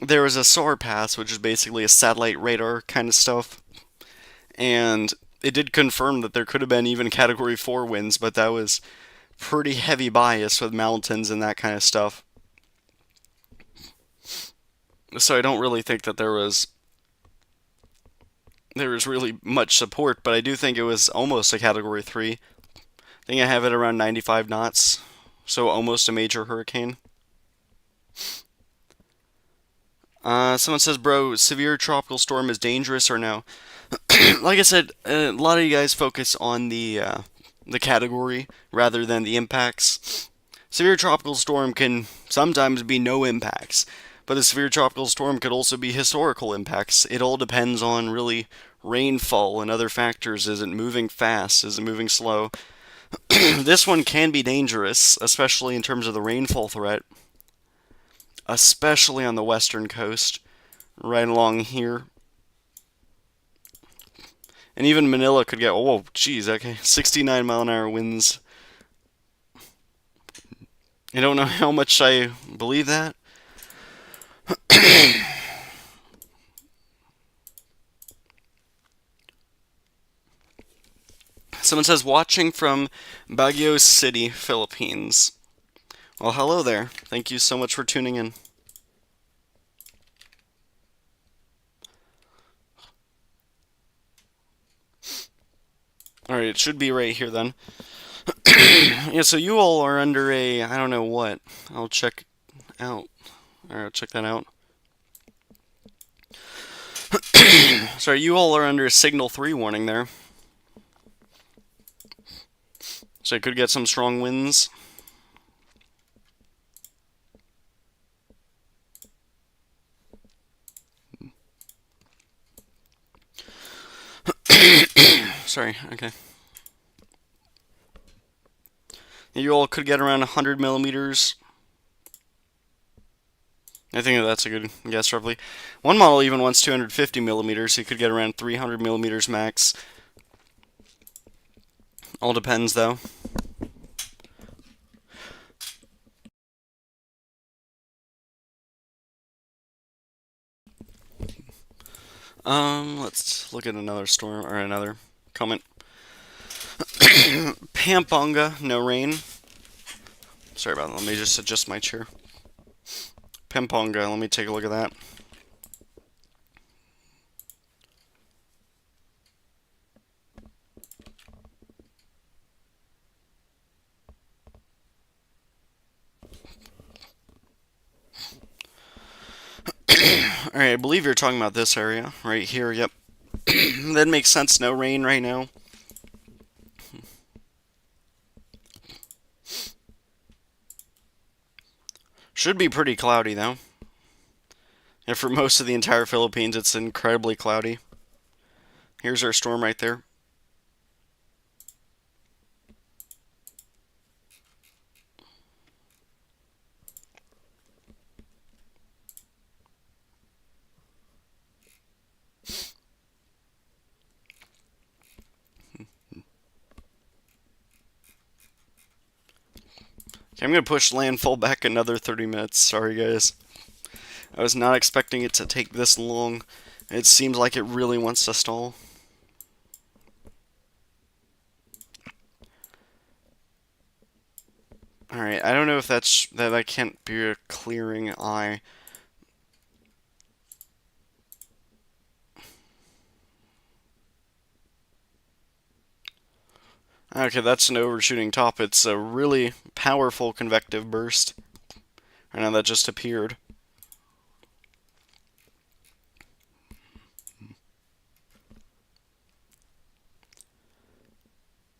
There was a SAR pass, which is basically a satellite radar kind of stuff. And it did confirm that there could have been even Category 4 winds, but that was pretty heavy bias with mountains and that kind of stuff. So I don't really think that there was really much support, but I do think it was almost a Category 3. I think I have it around 95 knots, so almost a major hurricane. Someone says, bro, severe tropical storm is dangerous or no? Like I said, a lot of you guys focus on the category rather than the impacts. Severe tropical storm can sometimes be no impacts, but a severe tropical storm could also be historical impacts. It all depends on really rainfall and other factors. Is it moving fast? Is it moving slow? This one can be dangerous, especially in terms of the rainfall threat, especially on the western coast, right along here. And even Manila could get, oh, geez, okay, 69-mile-an-hour winds. I don't know how much I believe that. Someone says, watching from Baguio City, Philippines. Well, hello there. Thank you so much for tuning in. Alright, it should be right here then. Yeah, so you all are under a, I don't know what. I'll check out. Alright, check that out. Sorry, you all are under a Signal 3 warning there. So I could get some strong winds. Sorry, okay. You all could get around 100 millimeters. I think that's a good guess, roughly. One model even wants 250 millimeters, so you could get around 300 millimeters max. All depends, though. Let's look at another storm, or another comment. Pampanga, no rain. Sorry about that, let me just adjust my chair. Pampanga, let me take a look at that. Alright, I believe you're talking about this area, right here, yep. That makes sense, no rain right now. Should be pretty cloudy, though. And for most of the entire Philippines, it's incredibly cloudy. Here's our storm right there. Okay, I'm going to push landfall back another 30 minutes. Sorry, guys. I was not expecting it to take this long. It seems like it really wants to stall. Alright, I don't know if that I can't be a clearing eye. Okay, that's an overshooting top. It's a really powerful convective burst. I know that just appeared.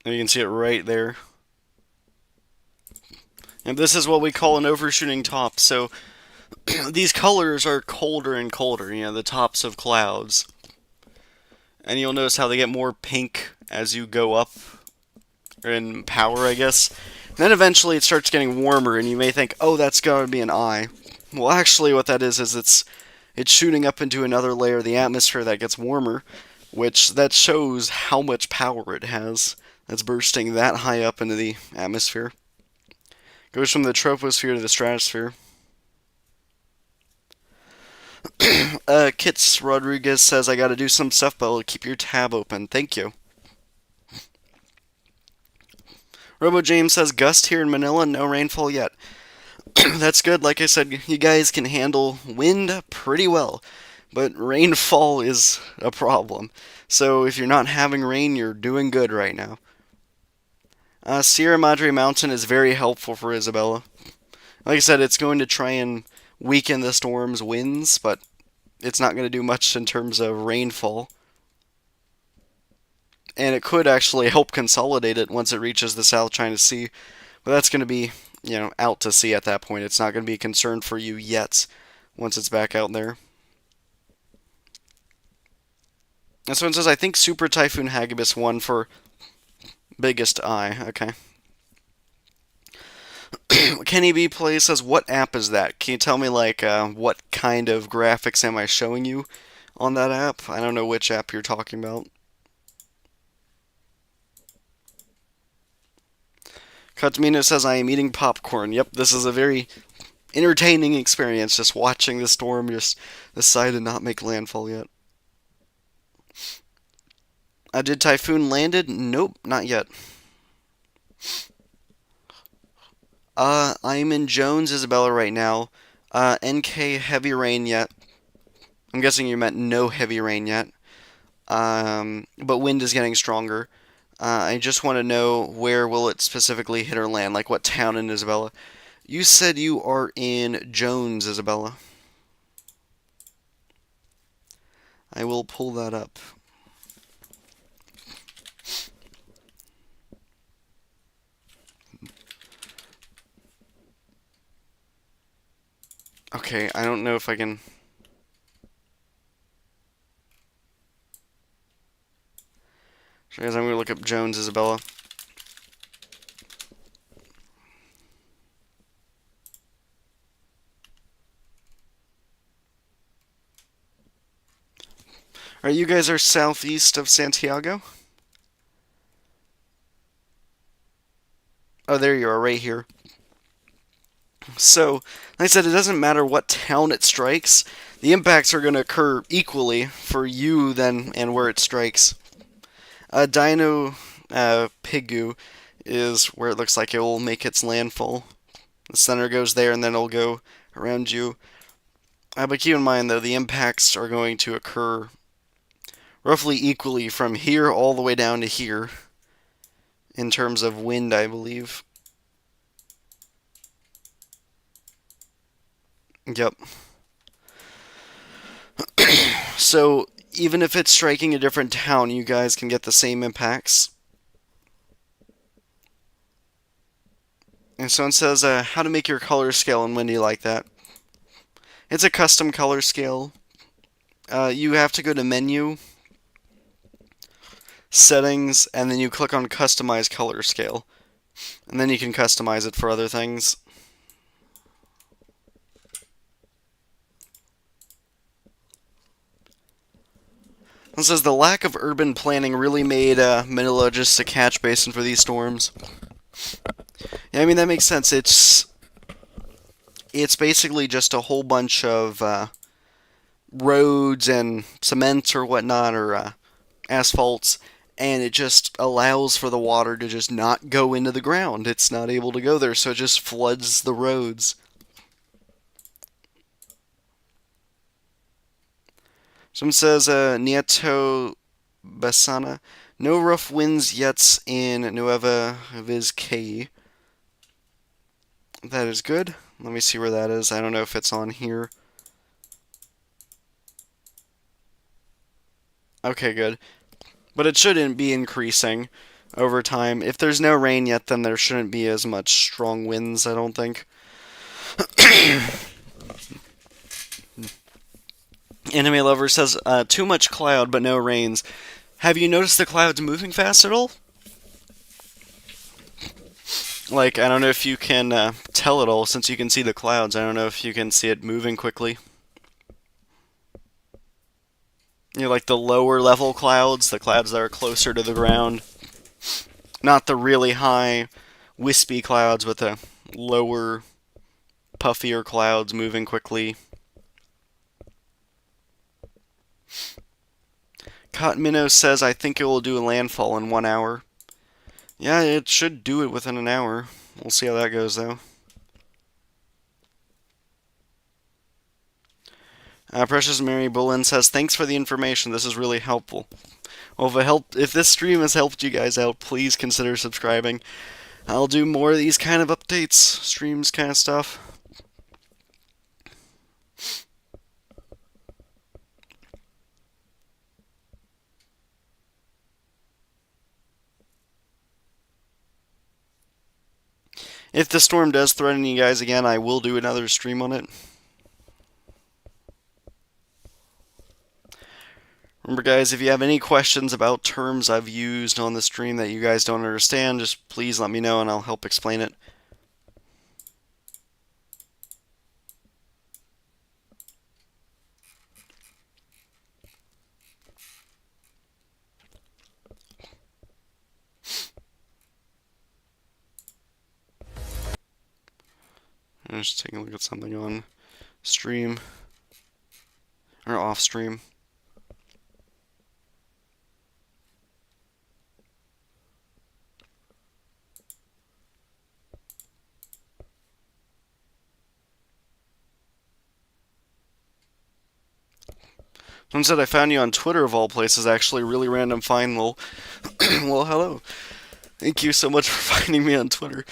And you can see it right there. And this is what we call an overshooting top. So these colors are colder and colder, the tops of clouds. And you'll notice how they get more pink as you go up in power, I guess. Then eventually it starts getting warmer, and you may think, oh, that's going to be an eye. Well, actually, what that is it's shooting up into another layer of the atmosphere that gets warmer, which that shows how much power it has. That's bursting that high up into the atmosphere. Goes from the troposphere to the stratosphere. Kits Rodriguez says, I gotta do some stuff, but I'll keep your tab open. Thank you. Robo James says, gust here in Manila, no rainfall yet. That's good. Like I said, you guys can handle wind pretty well, but rainfall is a problem. So if you're not having rain, you're doing good right now. Sierra Madre Mountain is very helpful for Isabella. Like I said, it's going to try and weaken the storm's winds, but it's not going to do much in terms of rainfall. And it could actually help consolidate it once it reaches the South China Sea. But that's going to be, out to sea at that point. It's not going to be a concern for you yet once it's back out there. And so it says, I think Super Typhoon Hagibis won for biggest eye. Okay. Kenny B Play says, what app is that? Can you tell me, what kind of graphics am I showing you on that app? I don't know which app you're talking about. Katamino says, I am eating popcorn. Yep, this is a very entertaining experience, just watching the storm just decide to not make landfall yet. Did Typhoon landed? Nope, not yet. I'm in Jones, Isabella right now. NK heavy rain yet. I'm guessing you meant no heavy rain yet. But wind is getting stronger. I just want to know where will it specifically hit or land, like what town in Isabella. You said you are in Jones, Isabella. I will pull that up. Okay, I don't know if I can... So guys, I'm going to look up Jones, Isabella. Alright, you guys are southeast of Santiago? Oh, there you are, right here. So, like I said, it doesn't matter what town it strikes. The impacts are going to occur equally for you then and where it strikes. Dino Pigu is where it looks like it will make its landfall. The center goes there and then it'll go around you. But keep in mind, though, the impacts are going to occur roughly equally from here all the way down to here in terms of wind, I believe. Yep. So, even if it's striking a different town, you guys can get the same impacts. And someone says, how to make your color scale in windy like that. It's a custom color scale. You have to go to menu settings, and then you click on customize color scale. And then you can customize it for other things. It says the lack of urban planning really made Manila just a catch basin for these storms. Yeah, I mean that makes sense. It's basically just a whole bunch of roads and cement or whatnot, or asphalts, and it just allows for the water to just not go into the ground. It's not able to go there, so it just floods the roads. Someone says, Nieto Besana, no rough winds yet in Nueva Vizcaya. That is good. Let me see where that is. I don't know if it's on here. Okay, good. But it shouldn't be increasing over time. If there's no rain yet, then there shouldn't be as much strong winds, I don't think. Anime Lover says, too much cloud but no rains. Have you noticed the clouds moving fast at all? Like, I don't know if you can tell at all since you can see the clouds. I don't know if you can see it moving quickly. You know, like the lower level clouds, the clouds that are closer to the ground. Not the really high, wispy clouds, but the lower, puffier clouds moving quickly. Cotton Minnow says, I think it will do a landfall in 1 hour. Yeah, it should do it within an hour. We'll see how that goes, though. Precious Mary Bullen says, thanks for the information. This is really helpful. Well, if this stream has helped you guys out, please consider subscribing. I'll do more of these kind of updates, streams kind of stuff. If the storm does threaten you guys again, I will do another stream on it. Remember, guys, if you have any questions about terms I've used on the stream that you guys don't understand, just please let me know and I'll help explain it. I'm just taking a look at something on stream, or off stream. Someone said I found you on Twitter of all places. Actually, really random find. Well, well, hello. Thank you so much for finding me on Twitter.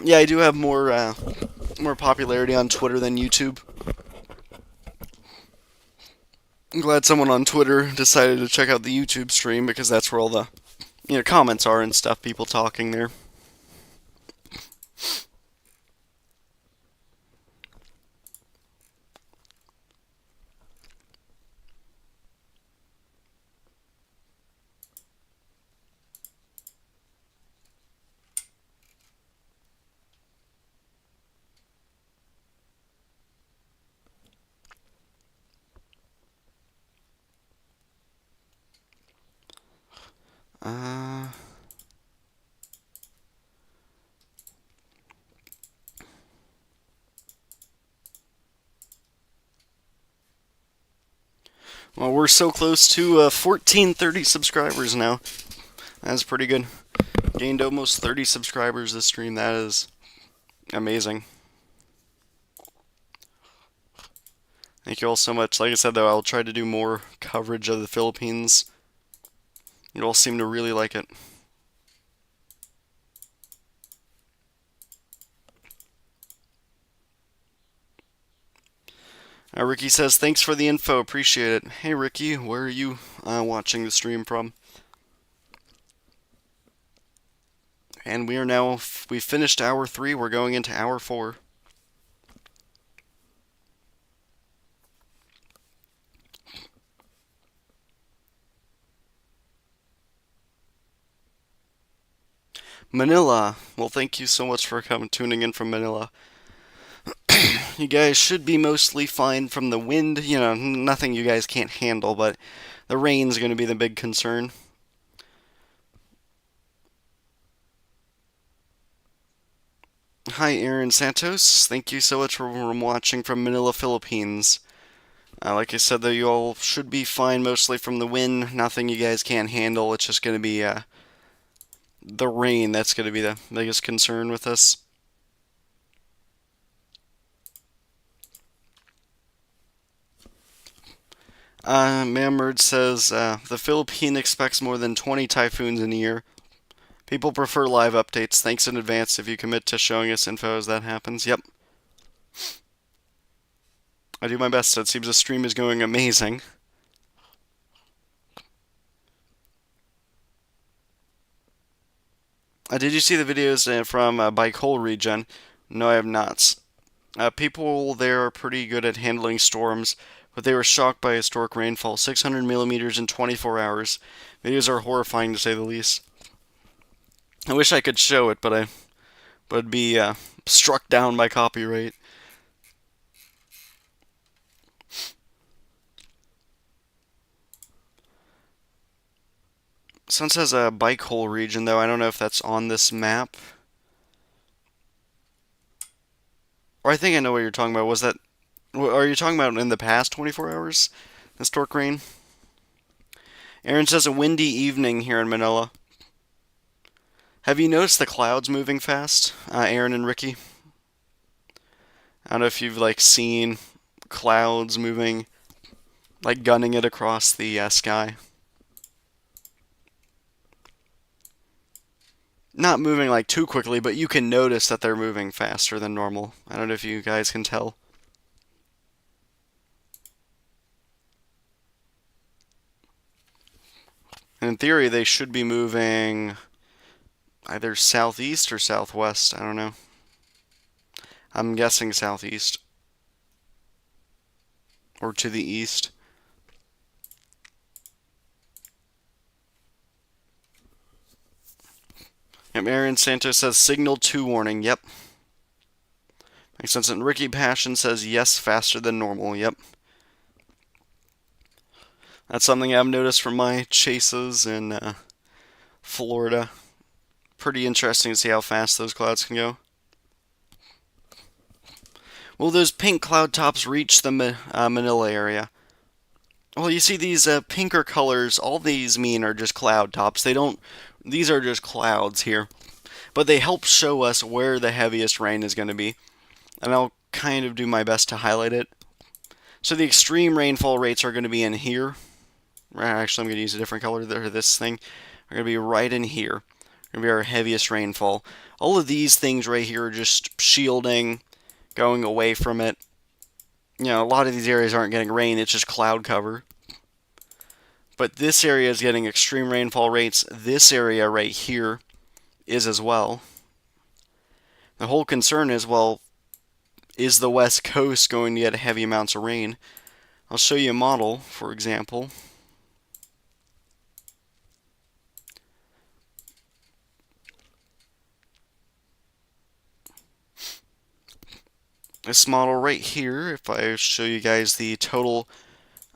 Yeah, I do have more popularity on Twitter than YouTube. I'm glad someone on Twitter decided to check out the YouTube stream because that's where all the comments are and stuff. People talking there. Uh, well, we're so close to 1430 subscribers now. That's pretty good. Gained almost 30 subscribers this stream. That is amazing. Thank you all so much. Like I said, though, I'll try to do more coverage of the Philippines. You all seem to really like it. Ricky says, thanks for the info. Appreciate it. Hey, Ricky, where are you watching the stream from? And we are now, we finished hour 3. We're going into hour 4. Manila. Well, thank you so much for tuning in from Manila. You guys should be mostly fine from the wind. Nothing you guys can't handle, but the rain's going to be the big concern. Hi, Aaron Santos. Thank you so much for watching from Manila, Philippines. Like I said, though, you all should be fine mostly from the wind. Nothing you guys can't handle. It's just going to be the rain that's going to be the biggest concern with this. Mamerd says the Philippine expects more than 20 typhoons in a year. People prefer live updates. Thanks in advance if you commit to showing us info as that happens. Yep. I do my best. It seems the stream is going amazing. Did you see the videos from Bike Hole region? No, I have not. People there are pretty good at handling storms, but they were shocked by historic rainfall, 600 millimeters in 24 hours. Videos are horrifying to say the least. I wish I could show it, but I would be struck down by copyright. Someone says a bike hole region, though. I don't know if that's on this map. Or I think I know what you're talking about. Was that... Are you talking about in the past 24 hours? Historic rain? Aaron says a windy evening here in Manila. Have you noticed the clouds moving fast, Aaron and Ricky? I don't know if you've seen clouds moving, gunning it across the sky. Not moving too quickly, but you can notice that they're moving faster than normal. I don't know if you guys can tell. And in theory, they should be moving either southeast or southwest. I don't know. I'm guessing southeast. Or to the east. Yep, Aaron Santos says signal 2 warning. Yep. Makes sense. And Ricky Passion says yes, faster than normal. Yep. That's something I've noticed from my chases in Florida. Pretty interesting to see how fast those clouds can go. Will those pink cloud tops reach the Manila area? Well, you see these pinker colors, all these mean are just cloud tops. These are just clouds here. But they help show us where the heaviest rain is going to be. And I'll kind of do my best to highlight it. So the extreme rainfall rates are going to be in here. Actually, I'm going to use a different color there. This thing are going to be right in here. Going to be our heaviest rainfall. All of these things right here are just shielding, going away from it. A lot of these areas aren't getting rain. It's just cloud cover. But this area is getting extreme rainfall rates. This area right here is as well. The whole concern is, well, is the West Coast going to get heavy amounts of rain? I'll show you a model, for example. This model right here, if I show you guys the total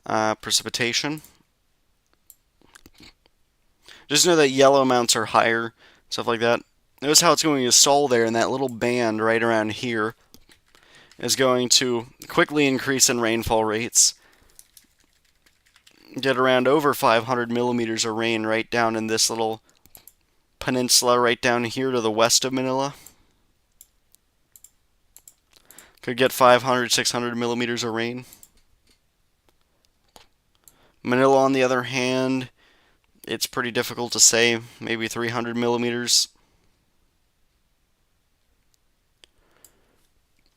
precipitation. Just know that yellow amounts are higher, stuff like that. Notice how it's going to stall there, and that little band right around here is going to quickly increase in rainfall rates. Get around over 500 millimeters of rain right down in this little peninsula right down here to the west of Manila. Could get 500, 600 millimeters of rain. Manila, on the other hand, it's pretty difficult to say. Maybe 300 millimeters.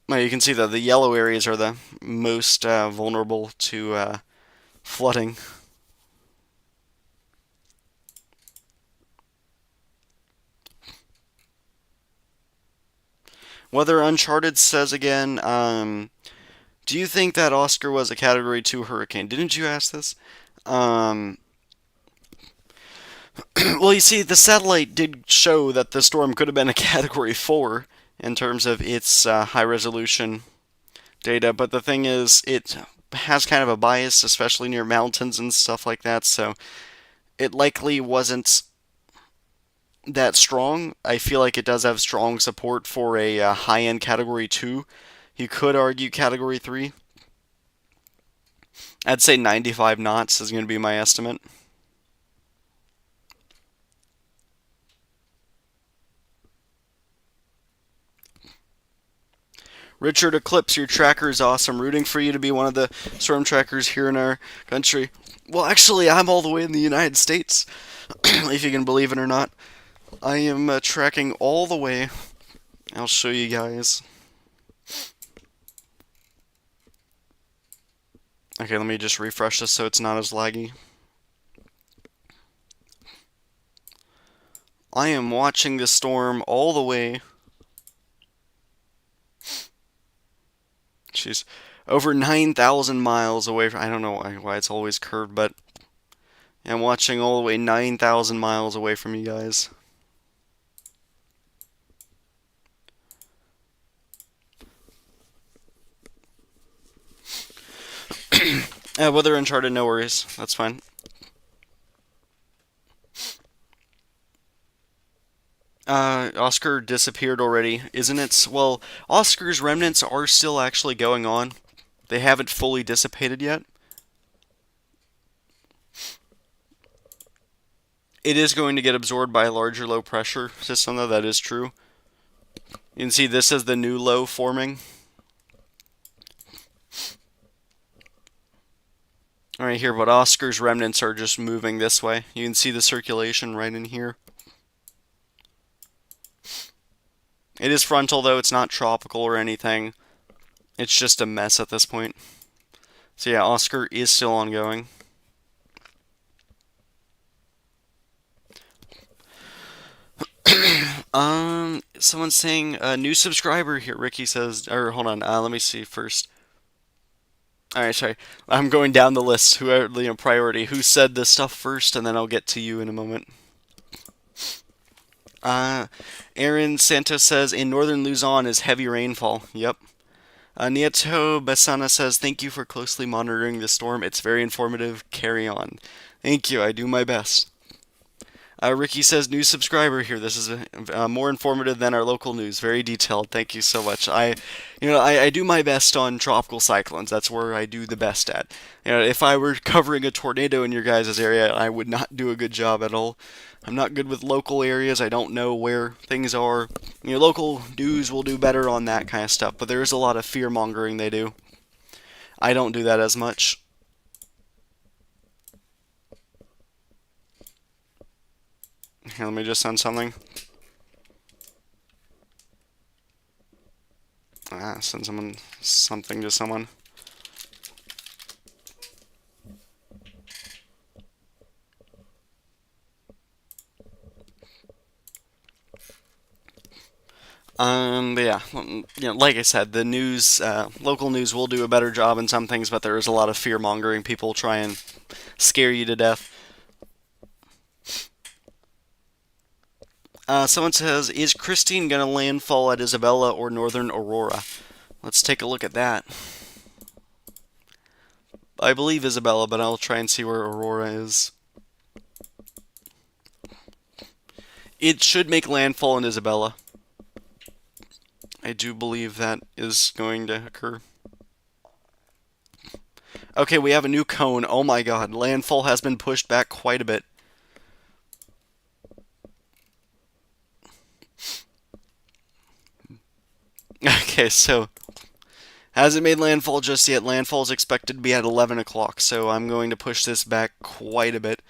Well, you can see that the yellow areas are the most vulnerable to flooding. Weather Uncharted says again, do you think that Oscar was a Category 2 hurricane? Didn't you ask this? Well, you see, the satellite did show that the storm could have been a Category 4 in terms of its high resolution data, but the thing is, it has kind of a bias, especially near mountains and stuff like that, so it likely wasn't that strong. I feel like it does have strong support for a high end Category 2. You could argue Category 3. I'd say 95 knots is going to be my estimate. Richard Eclipse, your tracker is awesome. Rooting for you to be one of the storm trackers here in our country. Well, actually, I'm all the way in the United States, if you can believe it or not. I am tracking all the way. I'll show you guys. Okay, let me just refresh this so it's not as laggy. I am watching the storm all the way. She's over 9,000 miles away from. I don't know why it's always curved, but I'm watching all the way 9,000 miles away from you guys. Weather Uncharted, no worries. That's fine. Oscar disappeared already, isn't it? Well, Oscar's remnants are still actually going on. They haven't fully dissipated yet. It is going to get absorbed by a larger low pressure system, though, that is true. You can see this as the new low forming. Alright, here, but Oscar's remnants are just moving this way. You can see the circulation right in here. It is frontal, though. It's not tropical or anything. It's just a mess at this point. So yeah, Oscar is still ongoing. Someone's saying a new subscriber here. Ricky says, or hold on, let me see first. All right, sorry. I'm going down the list. Who priority? Who said this stuff first, and then I'll get to you in a moment. Uh, Aaron Santos says in northern Luzon is heavy rainfall. Yep. Nieto Besana says thank you for closely monitoring the storm. It's very informative. Carry on. Thank you. I do my best. Ricky says, new subscriber here. This is more informative than our local news. Very detailed. Thank you so much. I do my best on tropical cyclones. That's where I do the best at. If I were covering a tornado in your guys' area, I would not do a good job at all. I'm not good with local areas. I don't know where things are. Local news will do better on that kind of stuff, but there is a lot of fear mongering they do. I don't do that as much. Here, let me just send something. Send something to someone. But yeah, like I said, the news, local news will do a better job in some things, but there is a lot of fear mongering. People try and scare you to death. Someone says, is Kristine gonna landfall at Isabella or Northern Aurora? Let's take a look at that. I believe Isabella, but I'll try and see where Aurora is. It should make landfall in Isabella. I do believe that is going to occur. Okay, we have a new cone. Oh my god, landfall has been pushed back quite a bit. Okay, so hasn't made landfall just yet. Landfall is expected to be at 11 o'clock, so I'm going to push this back quite a bit.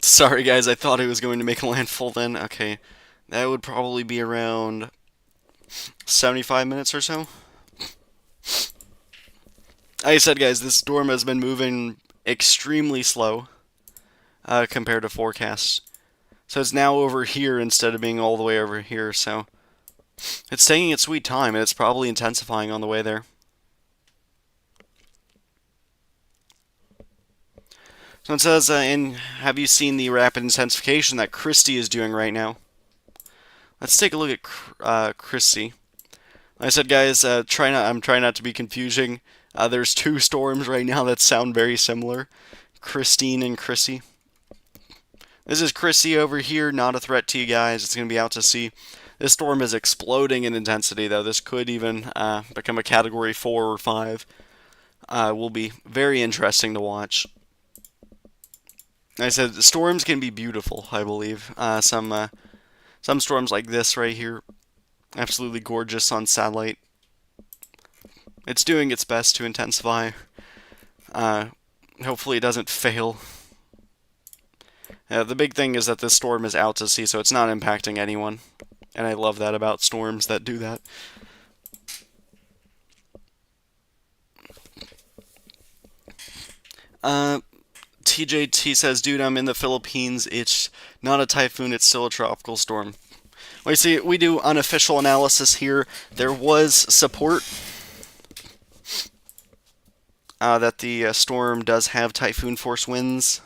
Sorry guys, I thought it was going to make landfall then. Okay, that would probably be around 75 minutes or so. Like I said guys, this storm has been moving extremely slow compared to forecasts. So it's now over here instead of being all the way over here, so it's taking its sweet time, and it's probably intensifying on the way there. So it says, have you seen the rapid intensification that Christie is doing right now? Let's take a look at Christie. Like I said, guys, I'm trying not to be confusing. There's two storms right now that sound very similar, Kristine and Chrissy. This is Chrissy over here, not a threat to you guys. It's going to be out to sea. This storm is exploding in intensity, though. This could even become a Category 4 or 5. Will be very interesting to watch. Like I said, the storms can be beautiful, I believe. Some storms like this right here, absolutely gorgeous on satellite. It's doing its best to intensify. Hopefully it doesn't fail. The big thing is that this storm is out to sea, so it's not impacting anyone. And I love that about storms that do that. TJT says, dude, I'm in the Philippines. It's not a typhoon, it's still a tropical storm. Well, you see, we do unofficial analysis here. There was support that the storm does have typhoon force winds.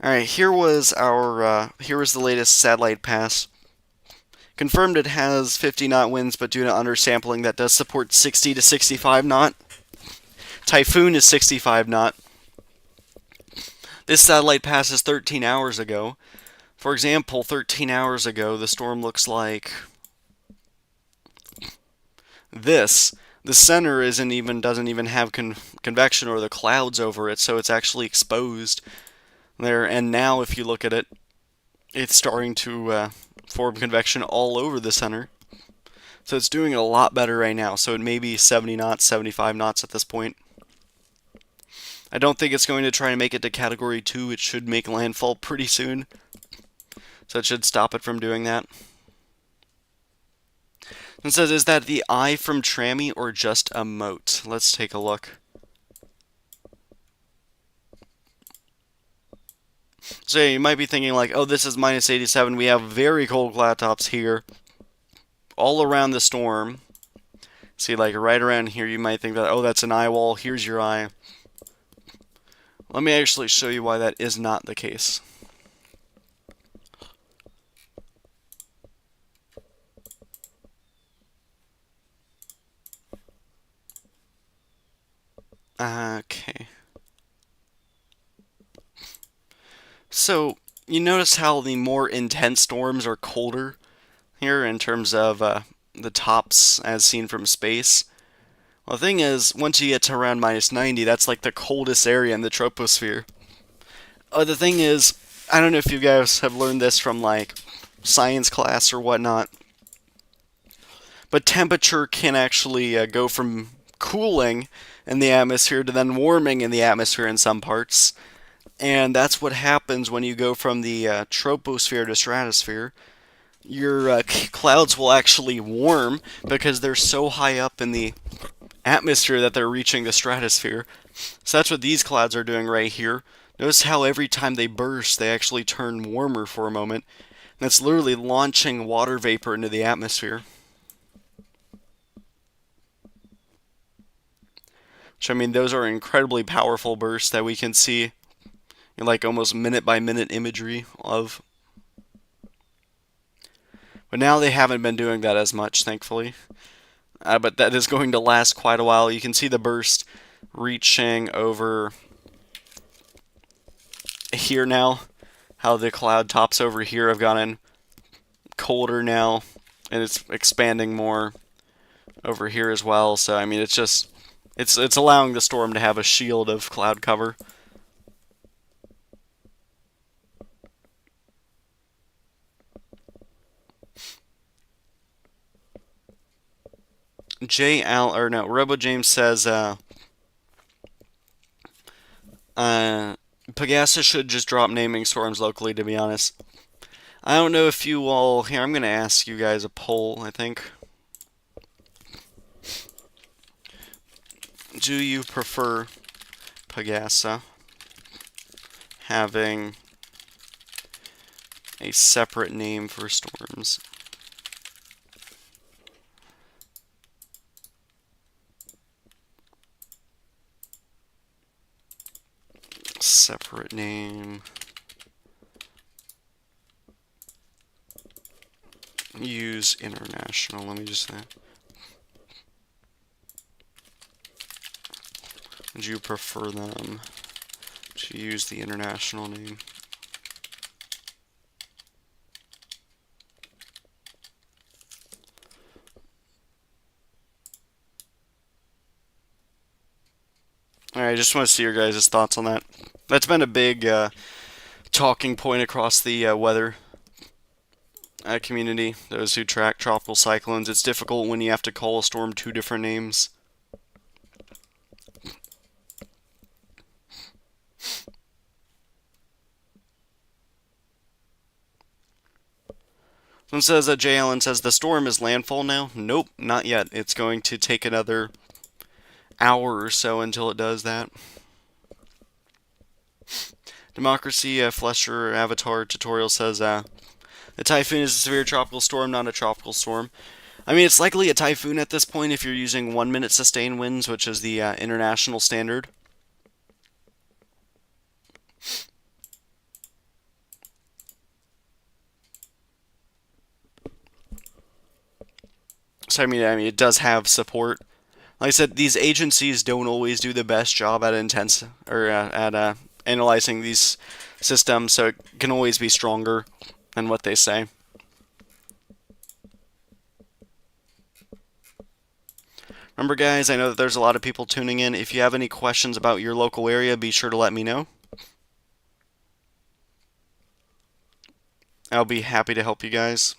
Alright, here was the latest satellite pass. Confirmed it has 50 knot winds, but due to undersampling, that does support 60 to 65 knot. Typhoon is 65 knot. This satellite passes 13 hours ago. For example, 13 hours ago, the storm looks like this. The center doesn't even have convection or the clouds over it, so it's actually exposed there. And now, if you look at it, it's starting to form convection all over the center. So it's doing a lot better right now. So it may be 70 knots, 75 knots at this point. I don't think it's going to try and make it to Category 2. It should make landfall pretty soon. So it should stop it from doing that. It says, is that the eye from TRAMI or just a moat? Let's take a look. So you might be thinking like, oh, this is minus 87. We have very cold cloud tops here. All around the storm. See, like right around here, you might think that, oh, that's an eye wall. Here's your eye. Let me actually show you why that is not the case. Okay. So, you notice how the more intense storms are colder here in terms of the tops as seen from space? Well, the thing is, once you get to around minus 90, that's like the coldest area in the troposphere. The thing is, I don't know if you guys have learned this from like science class or whatnot, but temperature can actually go from cooling in the atmosphere to then warming in the atmosphere in some parts. And that's what happens when you go from the troposphere to stratosphere. Your clouds will actually warm because they're so high up in the atmosphere that they're reaching the stratosphere. So that's what these clouds are doing right here. Notice how every time they burst, they actually turn warmer for a moment. And that's literally launching water vapor into the atmosphere. Which, I mean, those are incredibly powerful bursts that we can see in like almost minute by minute imagery of. But now they haven't been doing that as much, thankfully. But that is going to last quite a while. You can see the burst reaching over here now. How the cloud tops over here have gotten colder now. And it's expanding more over here as well. So, I mean, it's allowing the storm to have a shield of cloud cover. Robo James says, Pegasa should just drop naming storms locally, to be honest. I don't know if you all... Here, I'm going to ask you guys a poll, I think. Do you prefer Pegasa having a separate name for storms? separate name. Use international. Let me just say. Would you prefer them to use the international name? Alright, I just want to see your guys' thoughts on that. That's been a big talking point across the weather community. Those who track tropical cyclones, it's difficult when you have to call a storm two different names. Someone says that J. Allen says the storm is landfall now. Nope, not yet. It's going to take another hour or so until it does that. Democracy Flesher Avatar Tutorial says the typhoon is a severe tropical storm, not a tropical storm. I mean, it's likely a typhoon at this point if you're using 1 minute sustained winds, which is the international standard. So I mean, it does have support. Like I said, these agencies don't always do the best job at analyzing these systems, so it can always be stronger than what they say. Remember, guys, I know that there's a lot of people tuning in. If you have any questions about your local area, be sure to let me know. I'll be happy to help you guys.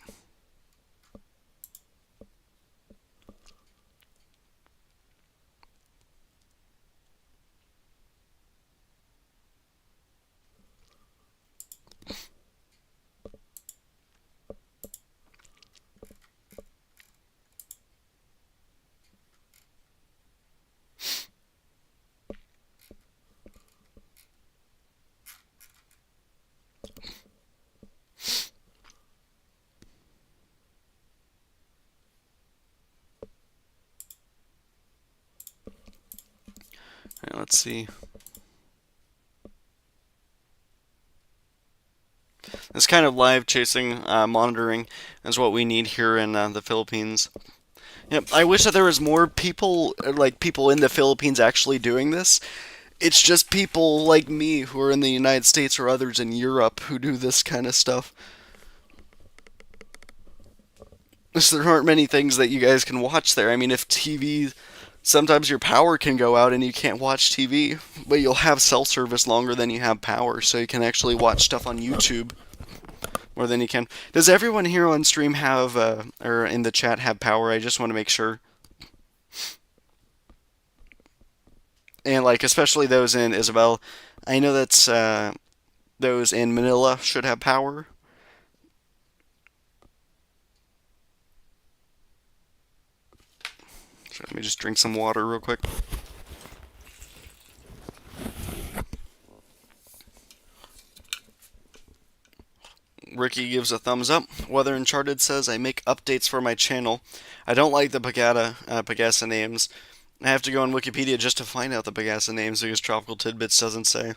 All right, let's see. This kind of live chasing monitoring is what we need here in the Philippines. Yep, I wish that there was more people, like people in the Philippines actually doing this. It's just people like me who are in the United States or others in Europe who do this kind of stuff. So there aren't many things that you guys can watch there. I mean, if TV, sometimes your power can go out and you can't watch TV, but you'll have cell service longer than you have power, so you can actually watch stuff on YouTube more than you can. Does everyone here on stream have, or in the chat have power? I just want to make sure. And like, especially those in Isabel, I know that's those in Manila should have power. So let me just drink some water real quick. Ricky gives a thumbs up. Weather Uncharted says, I make updates for my channel. I don't like the Pagasa names. I have to go on Wikipedia just to find out the Pagasa names because Tropical Tidbits doesn't say.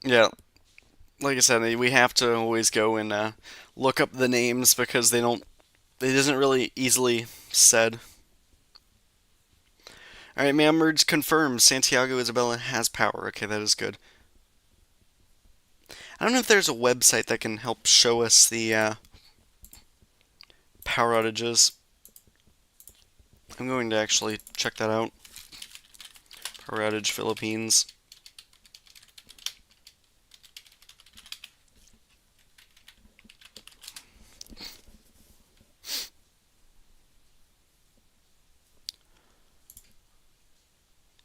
Yeah, like I said, we have to always go and look up the names because it isn't really easily said. Alright, Mammerge confirms Santiago Isabela has power. Okay, that is good. I don't know if there's a website that can help show us the power outages. I'm going to actually check that out. Power outage Philippines.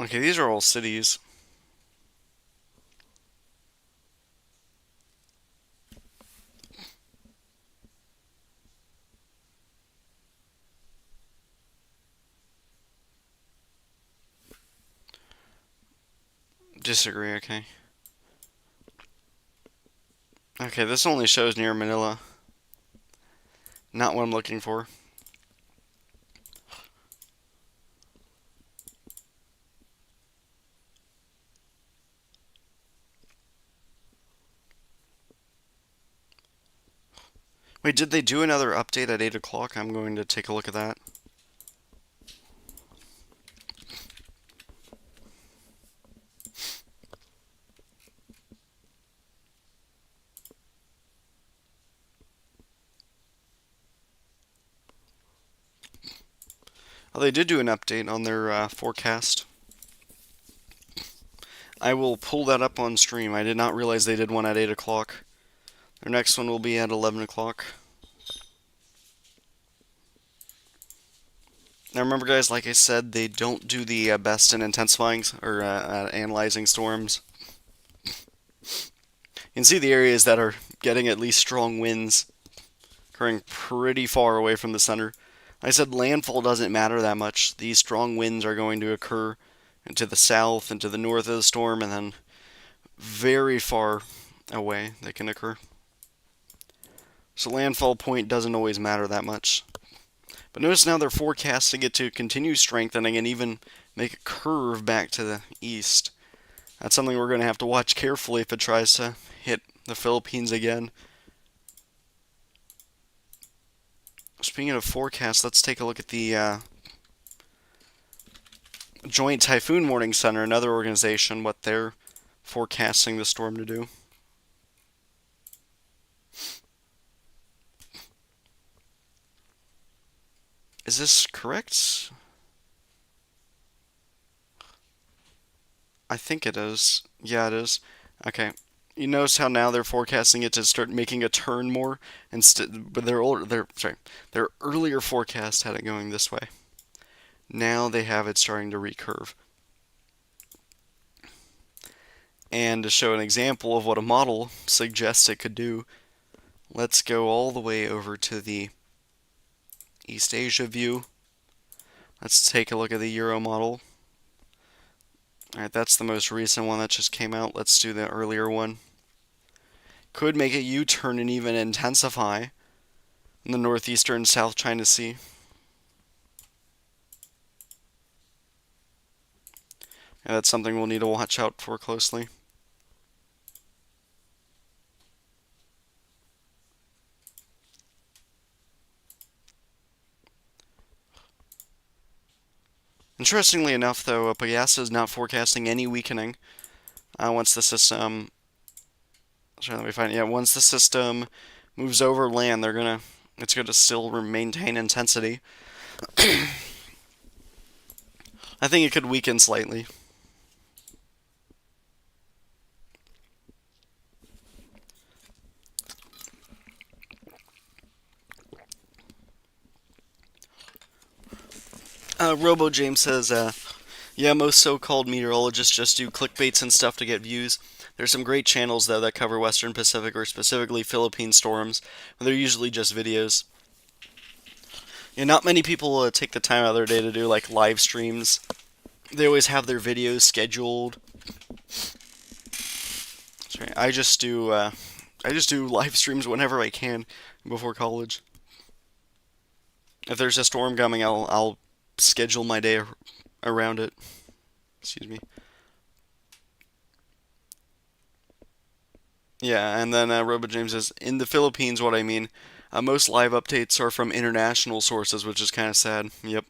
Okay, these are all cities. Disagree, okay. Okay, this only shows near Manila. Not what I'm looking for. Wait, did they do another update at 8 o'clock? I'm going to take a look at that. Oh, they did do an update on their forecast. I will pull that up on stream. I did not realize they did one at 8 o'clock. Their next one will be at 11 o'clock. Now remember, guys, like I said, they don't do the best in intensifying or analyzing storms. You can see the areas that are getting at least strong winds occurring pretty far away from the center. Like I said, landfall doesn't matter that much. These strong winds are going to occur into the south and to the north of the storm, and then very far away they can occur. So landfall point doesn't always matter that much. But notice now they're forecasting it to continue strengthening and even make a curve back to the east. That's something we're going to have to watch carefully if it tries to hit the Philippines again. Speaking of forecast, let's take a look at the Joint Typhoon Warning Center, another organization, what they're forecasting the storm to do. Is this correct? I think it is. Yeah, it is. Okay. You notice how now they're forecasting it to start making a turn more, but their earlier forecast had it going this way. Now they have it starting to recurve. And to show an example of what a model suggests it could do, let's go all the way over to the East Asia view. Let's take a look at the Euro model. Alright, that's the most recent one that just came out. Let's do the earlier one. Could make a U-turn and even intensify in the northeastern South China Sea. And that's something we'll need to watch out for closely. Interestingly enough, though, Pagasa is not forecasting any weakening once the system. Sorry, let me find it. Yeah, once the system moves over land, it's gonna still maintain intensity. I think it could weaken slightly. Robo James says, yeah, most so-called meteorologists just do clickbaits and stuff to get views. There's some great channels, though, that cover Western Pacific or specifically Philippine storms. They're usually just videos. Yeah, not many people take the time out of their day to do, like, live streams. They always have their videos scheduled. Sorry, I just do live streams whenever I can before college. If there's a storm coming, I'll schedule my day around it. Excuse me. Yeah, and then Robo James says, in the Philippines, what I mean, most live updates are from international sources, which is kind of sad. Yep.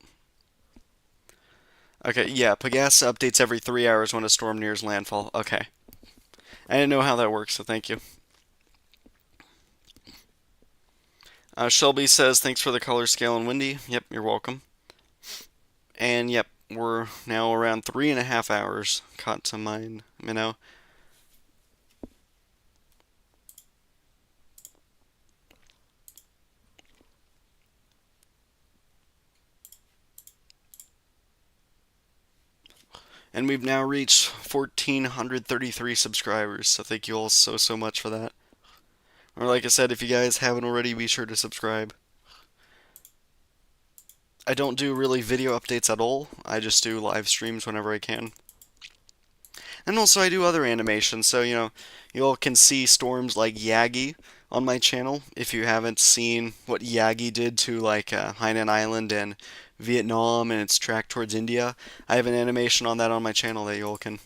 Okay, yeah, Pagasa updates every 3 hours when a storm nears landfall. Okay. I didn't know how that works, so thank you. Shelby says, thanks for the color scale and windy. Yep, you're welcome. And yep, we're now around 3.5 hours caught to mine, And we've now reached 1,433 subscribers, so thank you all so much for that. Or like I said, if you guys haven't already, be sure to subscribe. I don't do really video updates at all. I just do live streams whenever I can. And also I do other animations, so you all can see storms like Yagi on my channel. If you haven't seen what Yagi did to like Hainan Island and Vietnam and its track towards India, I have an animation on that on my channel that you all can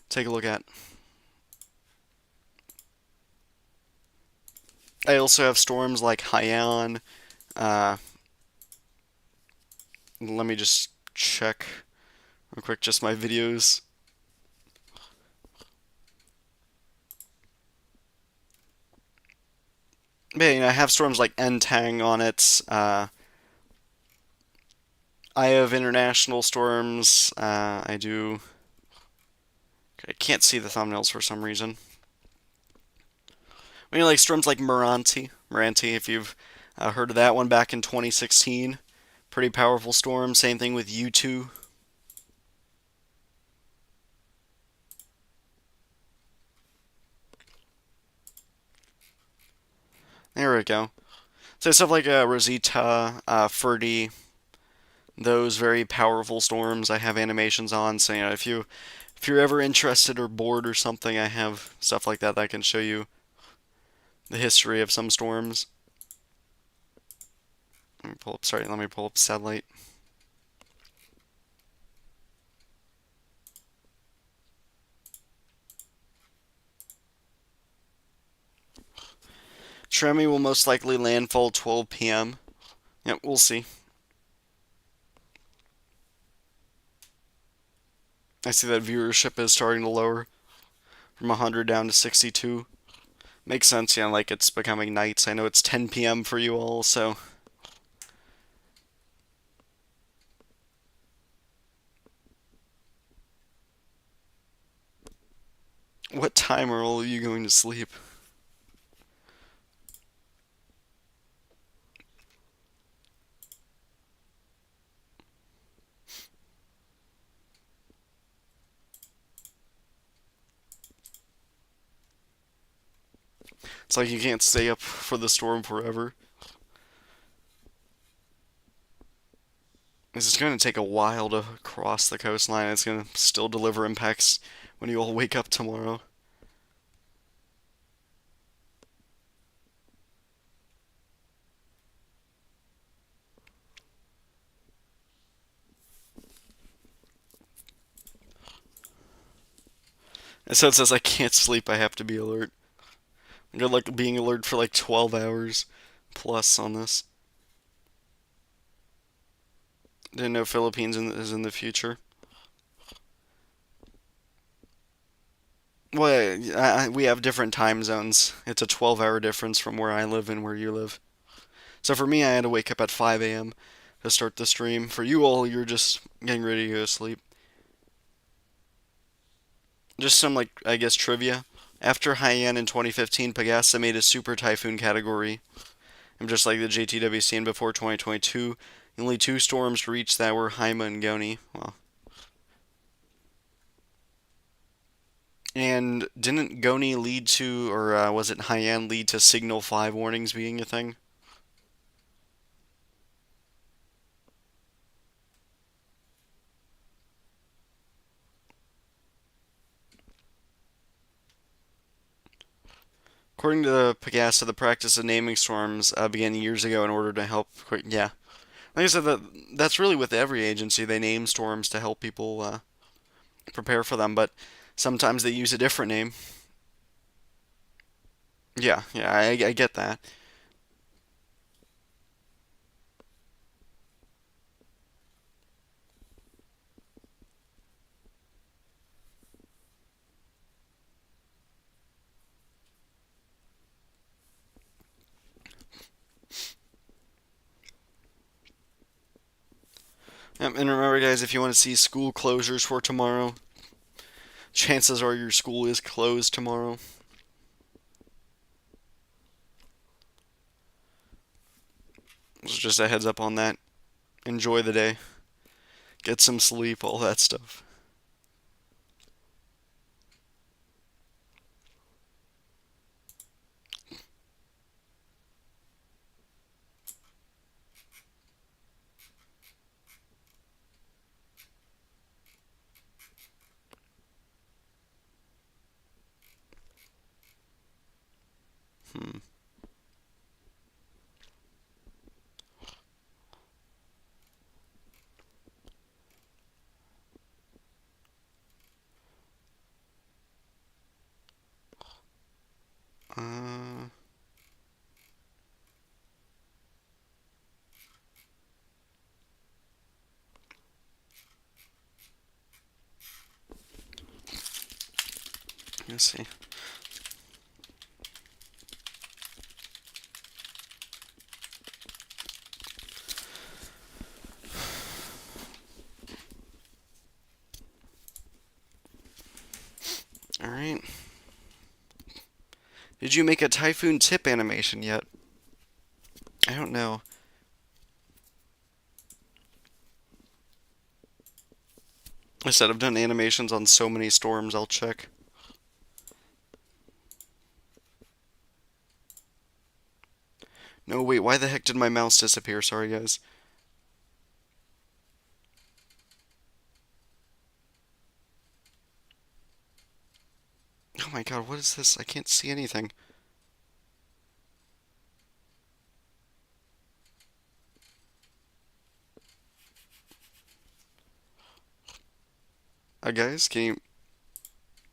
take a look at. I also have storms like Haiyan. Uh, Let me just check real quick, just my videos. But yeah, I have storms like Entang on it. I have international storms. I do. I can't see the thumbnails for some reason. Like storms like Meranti, if you've heard of that one back in 2016. Pretty powerful storm. Same thing with U2. There we go. So stuff like Rosita, Ferdy, those very powerful storms I have animations on. So if you're ever interested or bored or something, I have stuff like that I can show you the history of some storms. Let me pull up satellite. Tremi will most likely landfall 12 p.m. Yep, we'll see. I see that viewership is starting to lower from 100 down to 62. Makes sense, yeah, like it's becoming nights. I know it's 10 p.m. for you all, so what time are all of you going to sleep? It's like you can't stay up for the storm forever. This is going to take a while to cross the coastline. It's going to still deliver impacts when you all wake up tomorrow. And so it says I can't sleep, I have to be alert. Good luck being alert for like 12 hours plus on this. Didn't know Philippines is in the future. Well, we have different time zones. It's a 12-hour difference from where I live and where you live. So for me, I had to wake up at 5 a.m. to start the stream. For you all, you're just getting ready to go to sleep. Just some, like, I guess, trivia. After Haiyan in 2015, Pagasa made a super typhoon category. And just like the JTWC and before 2022, only two storms reached that were Haima and Goni. Well, and didn't Goni lead to, or was it Haiyan lead to Signal 5 warnings being a thing? According to Pagasa, the practice of naming storms began years ago in order to help. Yeah, like I said, that's really with every agency. They name storms to help people prepare for them, but sometimes they use a different name. Yeah, yeah, I get that. And remember, guys, if you want to see school closures for tomorrow, chances are your school is closed tomorrow. So just a heads up on that. Enjoy the day. Get some sleep, all that stuff. Hmm. Let's see. Alright. Did you make a Typhoon tip animation yet? I don't know. I said I've done animations on so many storms, I'll check. No, wait, why the heck did my mouse disappear? Sorry, guys. Oh my god, what is this? I can't see anything. Guys, can you...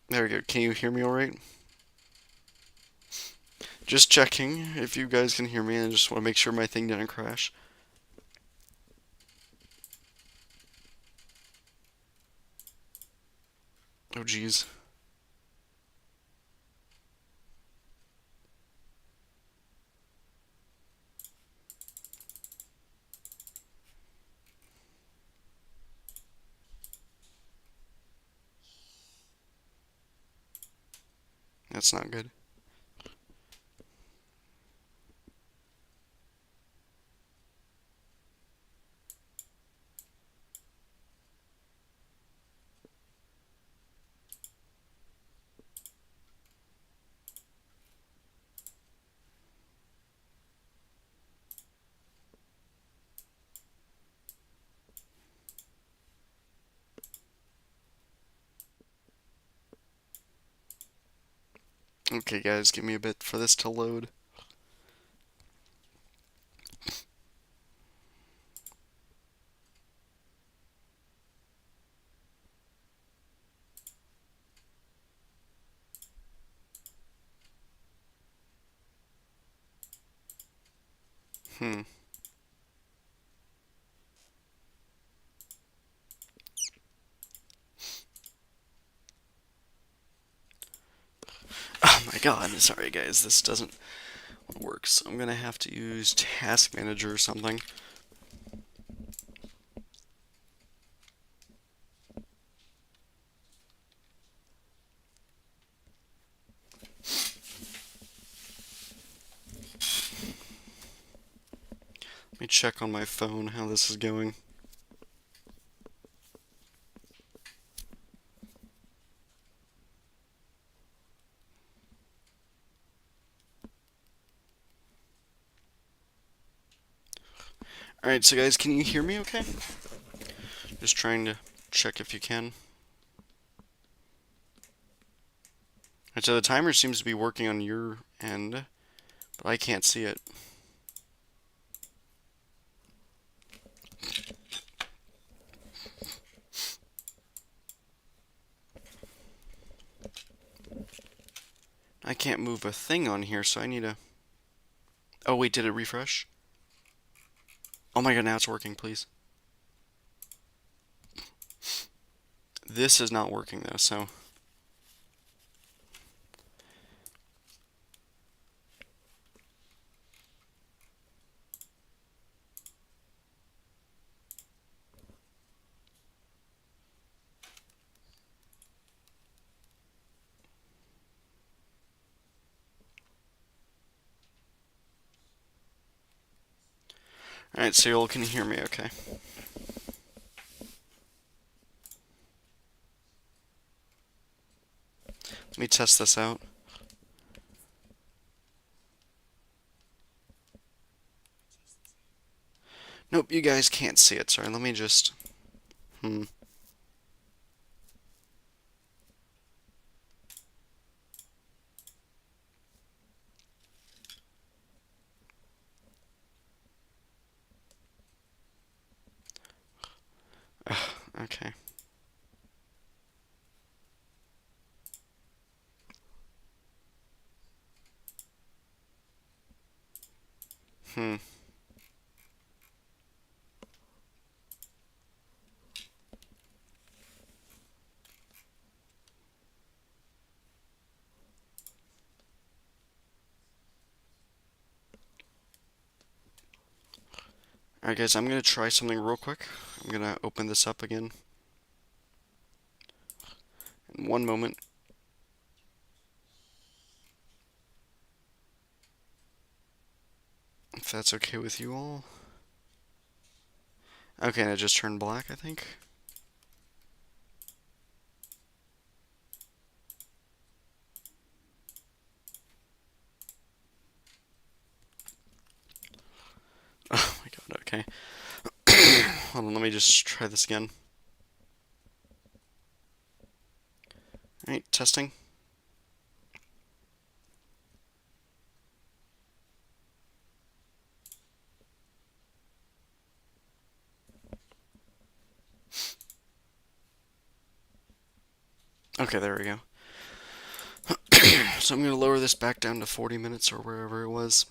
There we go. Can you hear me alright? Just checking if you guys can hear me. I just want to make sure my thing didn't crash. Oh, jeez. That's not good. Okay, guys, give me a bit for this to load. Hmm. Oh my god, sorry guys, this doesn't work, so I'm gonna have to use Task Manager or something. Let me check on my phone how this is going. Alright, so guys, can you hear me okay? Just trying to check if you can. Alright, so the timer seems to be working on your end, but I can't see it. I can't move a thing on here, so I need to... Oh wait, did it refresh? Oh my god, now it's working, please. This is not working though, so... Alright, so you all can hear me okay. Let me test this out. Nope, you guys can't see it. Sorry, let me just... Okay. Hmm. Alright guys, I'm going to try something real quick. I'm going to open this up again. In one moment. If that's okay with you all. Okay, and it just turned black, I think. Oh my god, okay. Hold on, let me just try this again. Alright, testing. Okay, there we go. So I'm going to lower this back down to 40 minutes or wherever it was.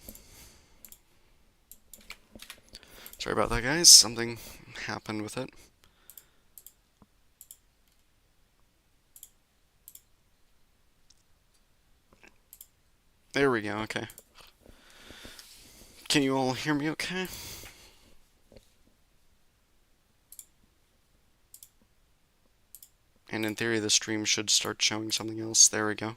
Sorry about that, guys. Something happened with it. There we go, okay. Can you all hear me okay? And in theory, the stream should start showing something else. There we go.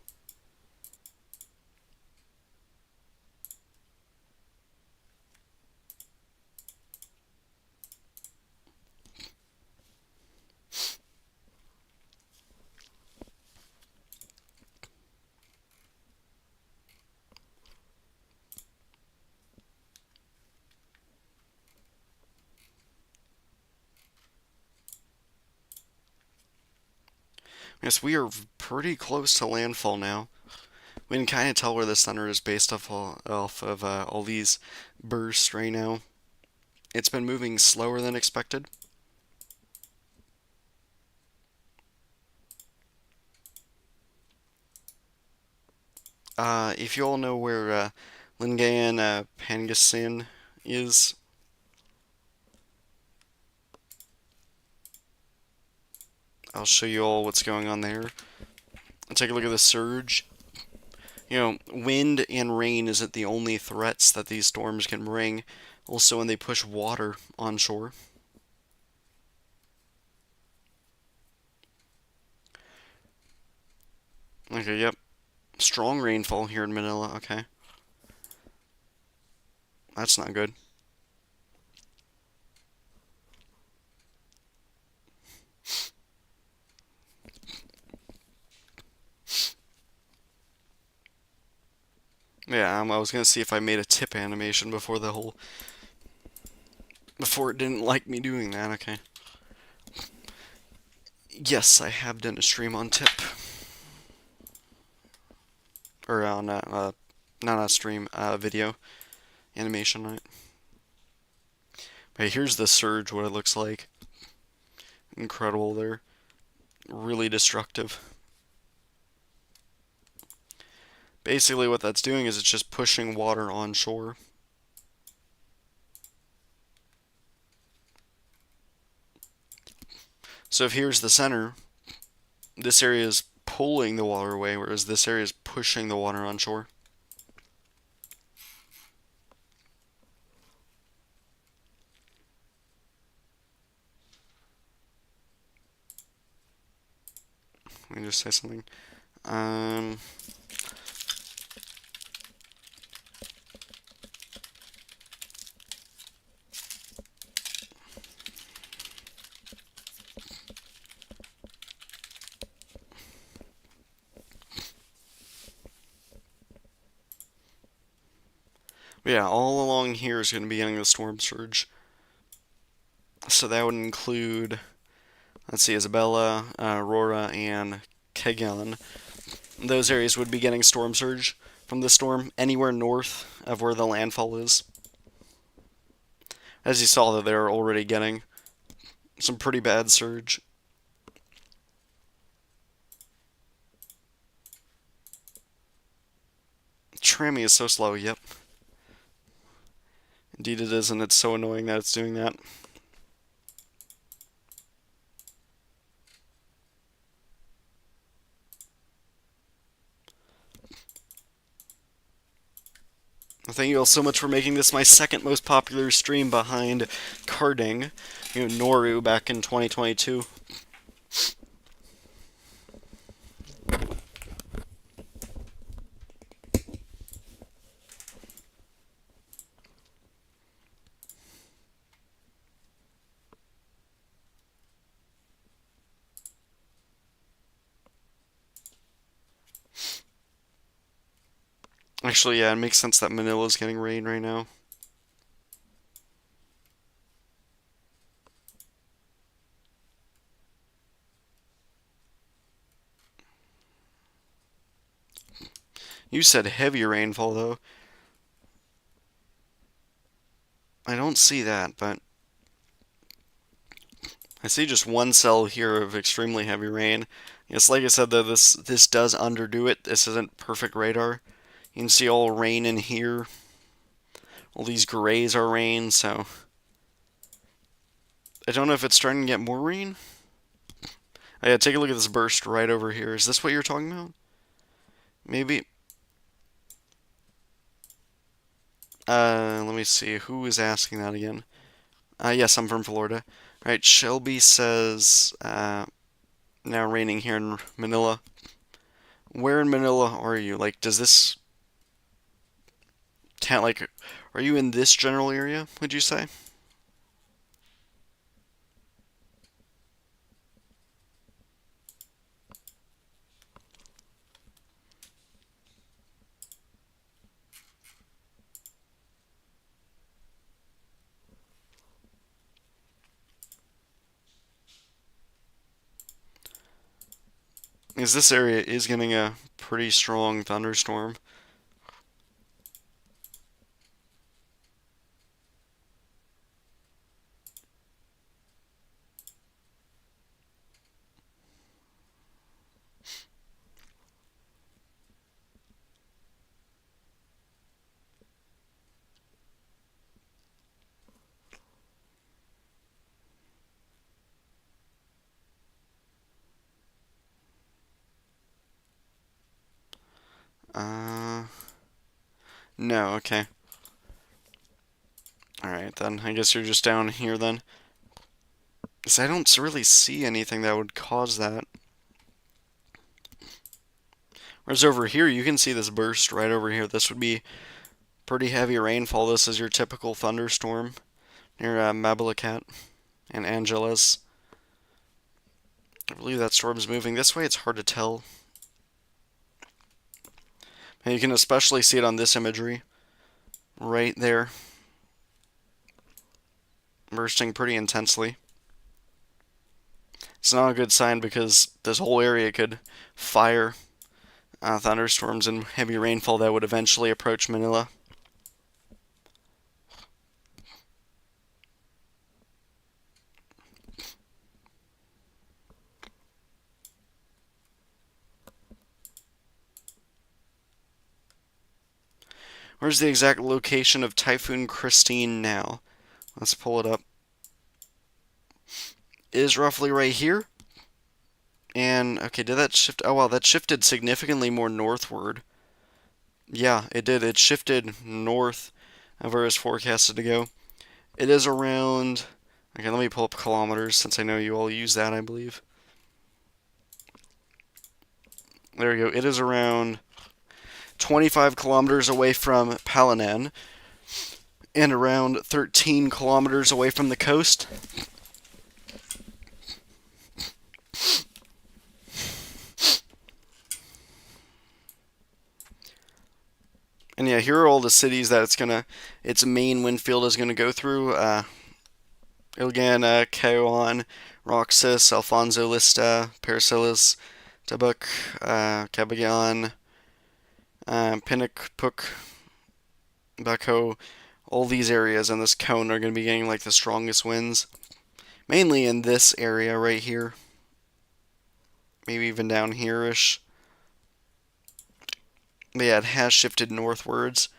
Yes, we are pretty close to landfall now. We can kind of tell where the center is based off of all these bursts right now. It's been moving slower than expected. If you all know where Lingayen Pangasin is, I'll show you all what's going on there. Take a look at the surge. You know, wind and rain isn't the only threats that these storms can bring. Also, when they push water onshore. Okay, yep. Strong rainfall here in Manila, okay. That's not good. Yeah, I was gonna see if I made a tip animation before before it didn't like me doing that, okay. Yes, I have done a stream on tip. Or on, not a stream, video animation on it. Hey, here's the surge, what it looks like. Incredible there. Really destructive. Basically what that's doing is it's just pushing water onshore. So if here's the center, this area is pulling the water away, whereas this area is pushing the water onshore. Let me just say something. Yeah, all along here is going to be getting the storm surge. So that would include, let's see, Isabella, Aurora, and Kegon. Those areas would be getting storm surge from the storm anywhere north of where the landfall is. As you saw, that they're already getting some pretty bad surge. TRAMI is so slow, yep. Indeed it is, and it's so annoying that it's doing that. Thank you all so much for making this my second most popular stream behind carding, Noru back in 2022. Actually, yeah, it makes sense that Manila's getting rain right now. You said heavy rainfall, though. I don't see that, but I see just one cell here of extremely heavy rain. Yes, like I said, though, this does underdo it. This isn't perfect radar. You can see all rain in here. All these grays are rain, so I don't know if it's starting to get more rain. Oh, yeah, take a look at this burst right over here. Is this what you're talking about? Maybe. Let me see. Who is asking that again? Yes, I'm from Florida. All right, Shelby says now raining here in Manila. Where in Manila are you? Like, does this town, like, are you in this general area, would you say? Because this area is getting a pretty strong thunderstorm. Uh, no, okay. Alright, then. I guess you're just down here, then. Because I don't really see anything that would cause that. Whereas over here, you can see this burst right over here. This would be pretty heavy rainfall. This is your typical thunderstorm near Mabalacat and Angeles. I believe that storm's moving this way. It's hard to tell. And you can especially see it on this imagery. Right there. Bursting pretty intensely. It's not a good sign because this whole area could fire thunderstorms and heavy rainfall that would eventually approach Manila. Where's the exact location of Typhoon Kristine now? Let's pull it up. It is roughly right here. And, okay, did that shift? Oh, wow, that shifted significantly more northward. Yeah, it did. It shifted north of where it's forecasted to go. It is around. Okay, let me pull up kilometers since I know you all use that, I believe. There we go. It is around 25 kilometers away from Palanan and around 13 kilometers away from the coast. And yeah, here are all the cities that its main wind field is gonna go through. Ilgan, Caoan, Roxas, Alfonso Lista, Paracelis, Tabuk, Cabagyan, Pinnock, Baco, all these areas in this cone are going to be getting like the strongest winds. Mainly in this area right here. Maybe even down here-ish. But yeah, it has shifted northwards.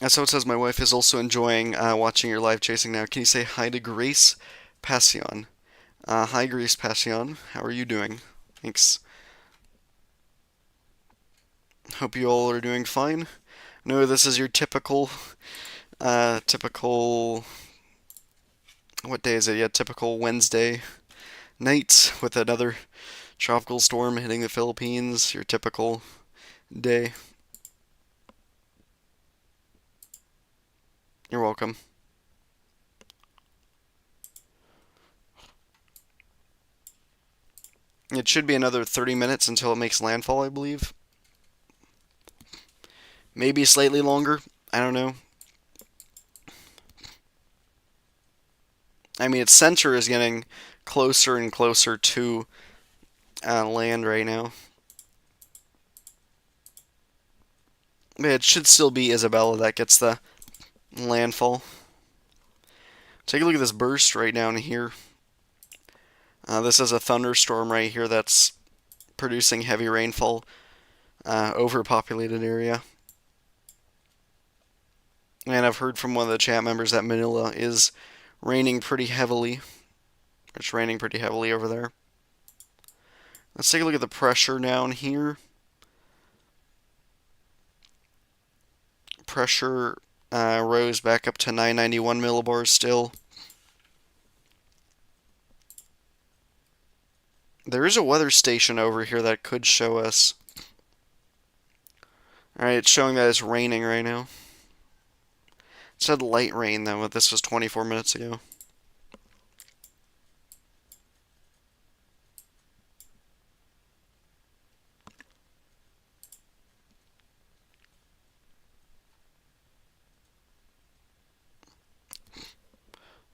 So it says my wife is also enjoying watching your live chasing now. Can you say hi to Grace Passion? Hi, Grace Passion. How are you doing? Thanks. Hope you all are doing fine. No, this is your typical, what day is it? Yeah, typical Wednesday night with another tropical storm hitting the Philippines. Your typical day. You're welcome. It should be another 30 minutes until it makes landfall, I believe. Maybe slightly longer. I don't know. I mean, its center is getting closer and closer to land right now. But it should still be Isabella that gets the landfall. Take a look at this burst right down here. This is a thunderstorm right here that's producing heavy rainfall, overpopulated area. And I've heard from one of the chat members that Manila is raining pretty heavily. It's raining pretty heavily over there. Let's take a look at the pressure down here. Pressure rose back up to 991 millibars still. There is a weather station over here that could show us. Alright, it's showing that it's raining right now. It said light rain though, but this was 24 minutes ago.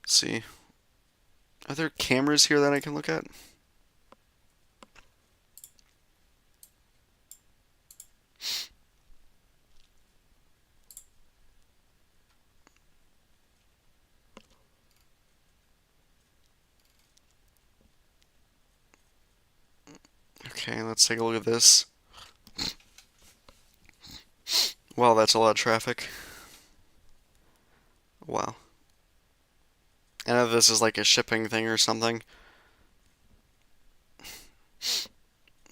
Let's see. Are there cameras here that I can look at? Okay, let's take a look at this. Wow, that's a lot of traffic. Wow. I know this is like a shipping thing or something.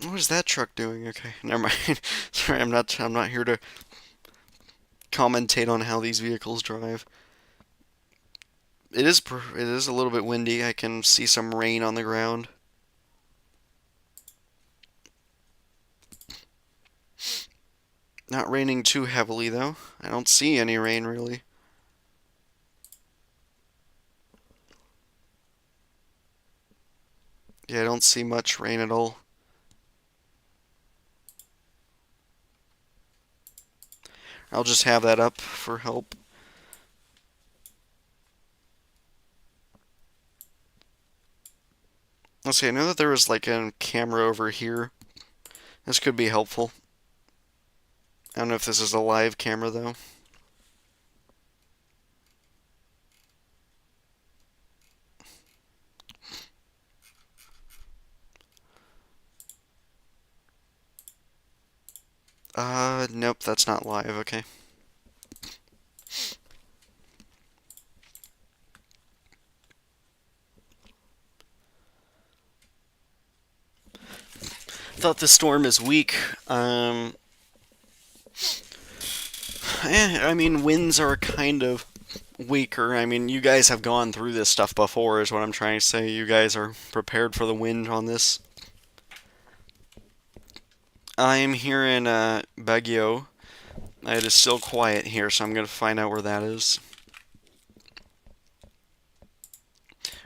What is that truck doing? Okay, never mind. Sorry, I'm not here to commentate on how these vehicles drive. It is a little bit windy. I can see some rain on the ground. Not raining too heavily though. I don't see any rain really. Yeah, I don't see much rain at all. I'll just have that up for help. Let's see, I know that there was like a camera over here. This could be helpful. I don't know if this is a live camera though. Nope, that's not live, okay. Thought the storm is weak. I mean, winds are kind of weaker. I mean, you guys have gone through this stuff before, is what I'm trying to say. You guys are prepared for the wind on this. I am here in Baguio. It is still quiet here, so I'm going to find out where that is.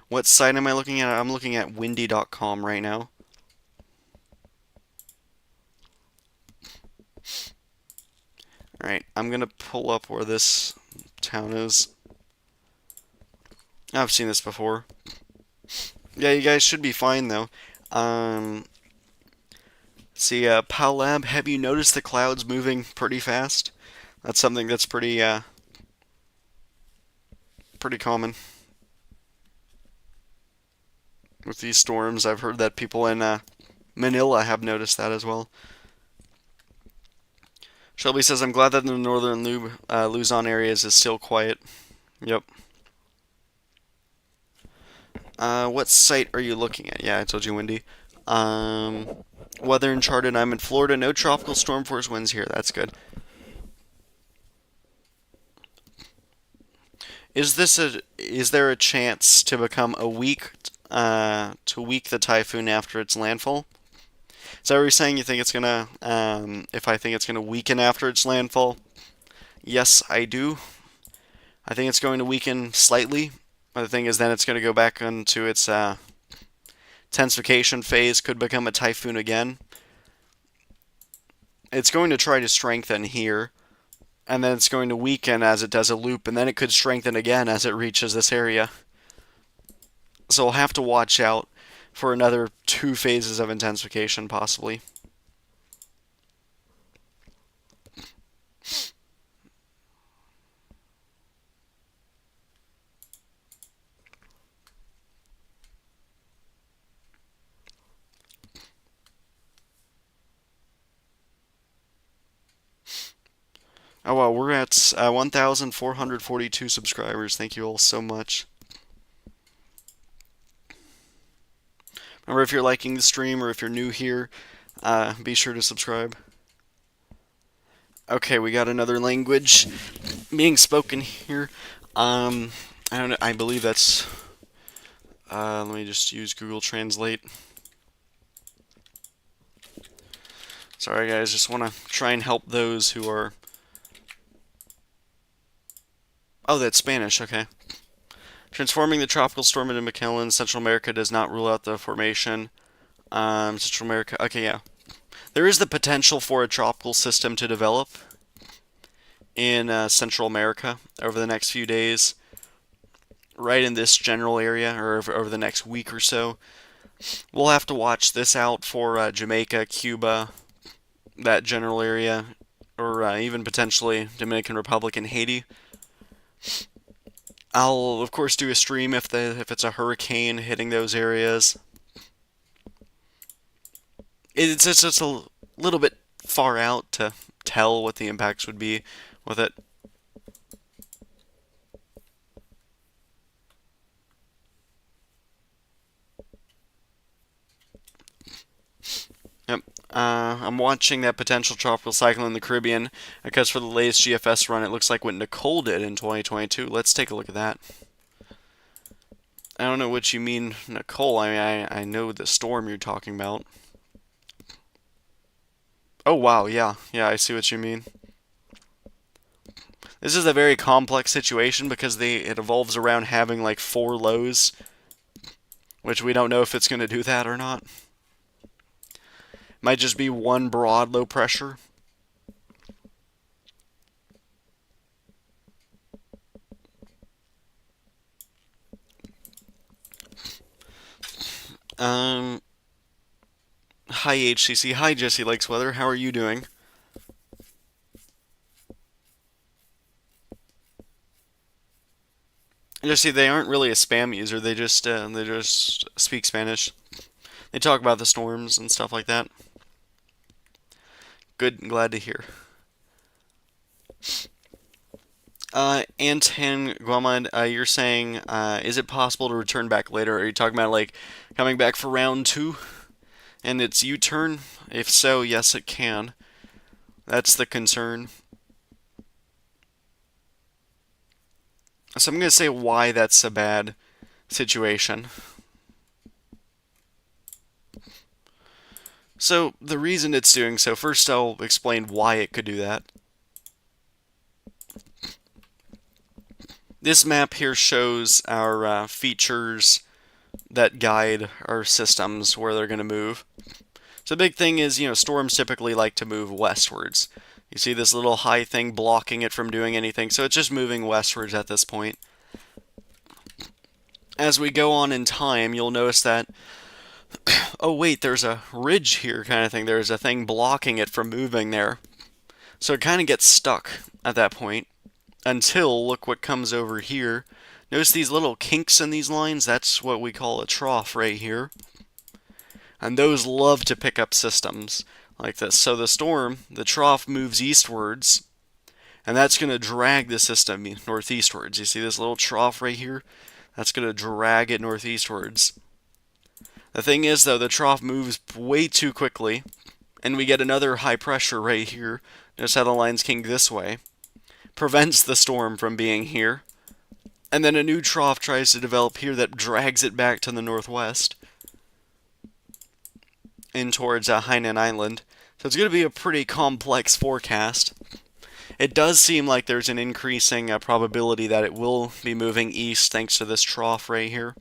What site am I looking at? I'm looking at windy.com right now. Alright, I'm going to pull up where this town is. I've seen this before. Yeah, you guys should be fine, though. See, Palab, have you noticed the clouds moving pretty fast? That's something that's pretty common with these storms. I've heard that people in Manila have noticed that as well. Shelby says, I'm glad that the northern Luzon areas is still quiet. Yep. What site are you looking at? Yeah, I told you, Wendy. Weather Uncharted, I'm in Florida. No tropical storm force winds here. That's good. Is there a chance to become a weak to weak the typhoon after its landfall? Is that what you're saying? You think it's gonna if I think it's gonna weaken after its landfall? Yes, I do. I think it's going to weaken slightly. But the thing is, then it's going to go back into its intensification phase, could become a typhoon again. It's going to try to strengthen here, and then it's going to weaken as it does a loop, and then it could strengthen again as it reaches this area. So we'll have to watch out for another 2 phases of intensification, possibly. Oh well, we're at 1,442 subscribers. Thank you all so much. Remember, if you're liking the stream or if you're new here, be sure to subscribe. Okay, we got another language being spoken here. I don't know. I believe that's. Let me just use Google Translate. Sorry, guys. Just want to try and help those who are. Oh, that's Spanish. Okay. Transforming the tropical storm into McKellen, Central America does not rule out the formation. Central America. Okay, yeah. There is the potential for a tropical system to develop in Central America over the next few days, right in this general area, or over the next week or so. We'll have to watch this out for Jamaica, Cuba, that general area, or even potentially Dominican Republic and Haiti. I'll of course do a stream if it's a hurricane hitting those areas. It's just a little bit far out to tell what the impacts would be with it. Yep. I'm watching that potential tropical cyclone in the Caribbean because for the latest GFS run, it looks like what Nicole did in 2022. Let's take a look at that. I don't know what you mean, Nicole. I mean, I know the storm you're talking about. Oh, wow, yeah. Yeah, I see what you mean. This is a very complex situation because it evolves around having like 4 lows, which we don't know if it's going to do that or not. Might just be one broad low pressure. Hi HCC. Hi Jesse Likes Weather. How are you doing? Jesse, they aren't really a spam user. They just speak Spanish. They talk about the storms and stuff like that. Good. Glad to hear. Anton Guamad, you're saying, is it possible to return back later? Are you talking about like coming back for round 2? And it's U-turn? If so, yes, it can. That's the concern. So I'm going to say why that's a bad situation. So the reason it's doing so, first I'll explain why it could do that. This map here shows our features that guide our systems where they're going to move. So the big thing is, storms typically like to move westwards. You see this little high thing blocking it from doing anything, so it's just moving westwards at this point. As we go on in time, you'll notice that, oh wait, there's a ridge here kind of thing. There's a thing blocking it from moving there. So it kind of gets stuck at that point. Until, look what comes over here. Notice these little kinks in these lines? That's what we call a trough right here. And those love to pick up systems like this. So the storm, the trough moves eastwards, and that's going to drag the system northeastwards. You see this little trough right here? That's going to drag it northeastwards. The thing is, though, the trough moves way too quickly, and we get another high pressure right here. Notice how the lines kink this way. Prevents the storm from being here. And then a new trough tries to develop here that drags it back to the northwest. In towards Hainan Island. So it's going to be a pretty complex forecast. It does seem like there's an increasing probability that it will be moving east thanks to this trough right here.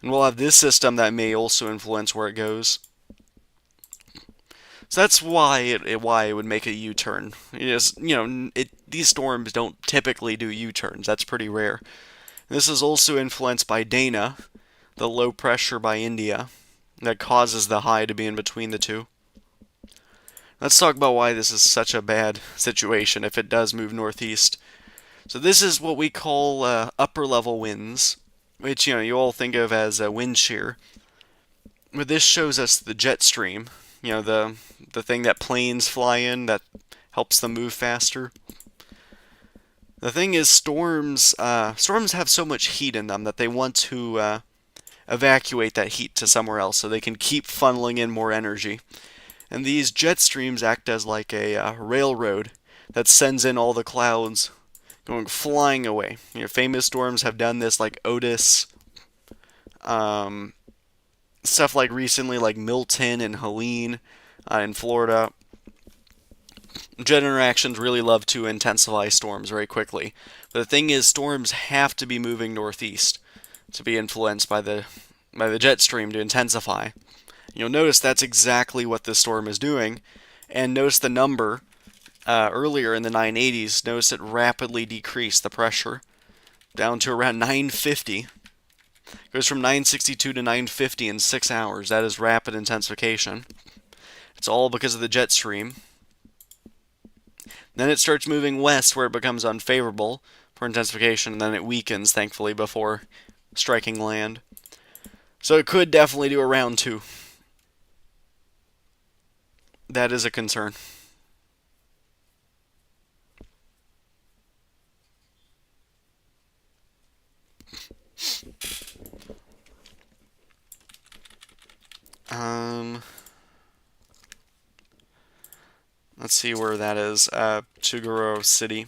And we'll have this system that may also influence where it goes. So that's why it would make a U-turn. These storms don't typically do U-turns. That's pretty rare. This is also influenced by Dana, the low pressure by India, that causes the high to be in between the two. Let's talk about why this is such a bad situation if it does move northeast. So this is what we call upper level winds, which you all think of as a wind shear. But this shows us the jet stream, the thing that planes fly in that helps them move faster. The thing is, storms have so much heat in them that they want to evacuate that heat to somewhere else so they can keep funneling in more energy. And these jet streams act as like a railroad that sends in all the clouds going flying away. Famous storms have done this, like Otis, stuff like recently, like Milton and Helene in Florida. Jet interactions really love to intensify storms very quickly. But the thing is, storms have to be moving northeast to be influenced by the jet stream to intensify. You'll notice that's exactly what this storm is doing. And notice the number earlier in the 980s. Notice it rapidly decreased the pressure down to around 950. It goes from 962 to 950 in 6 hours. That is rapid intensification. It's all because of the jet stream. Then it starts moving west where it becomes unfavorable for intensification, and then it weakens, thankfully, before striking land. So it could definitely do a round 2. That is a concern. Let's see where that is. Tuguro City.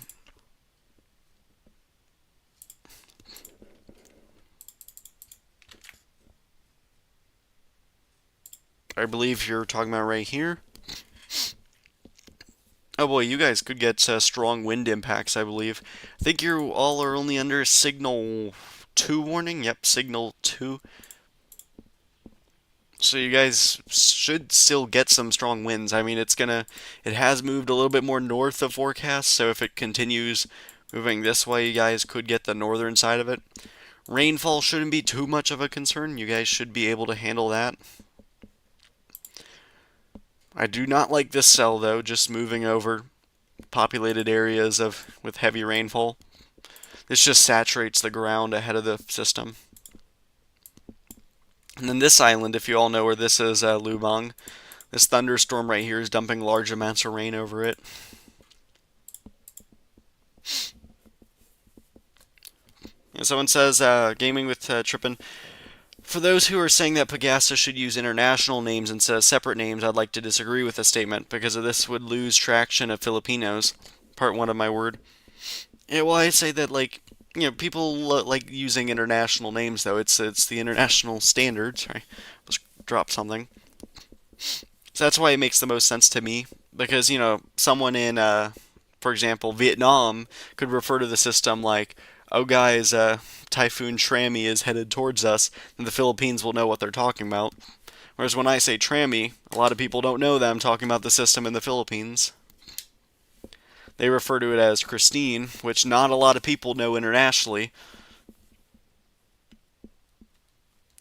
I believe you're talking about right here. Oh boy, you guys could get strong wind impacts, I believe. I think you all are only under signal 2 warning. Yep, signal 2. So you guys should still get some strong winds. I mean, it has moved a little bit more north of forecast, so if it continues moving this way, you guys could get the northern side of it. Rainfall shouldn't be too much of a concern. You guys should be able to handle that. I do not like this cell, though, just moving over populated areas with heavy rainfall. This just saturates the ground ahead of the system. And then this island, if you all know where this is, Lubang, this thunderstorm right here is dumping large amounts of rain over it. And someone says, gaming with Trippin. For those who are saying that Pegasa should use international names instead of separate names, I'd like to disagree with the statement, because of this would lose traction of Filipinos. Part 1 of my word. Yeah, well, I say that, people like using international names, though. It's the international standard. Sorry, just dropped something. So that's why it makes the most sense to me, because, someone in, for example, Vietnam could refer to the system like, oh guys, Typhoon TRAMI is headed towards us, and the Philippines will know what they're talking about. Whereas when I say TRAMI, a lot of people don't know that I'm talking about the system in the Philippines. They refer to it as Kristine, which not a lot of people know internationally.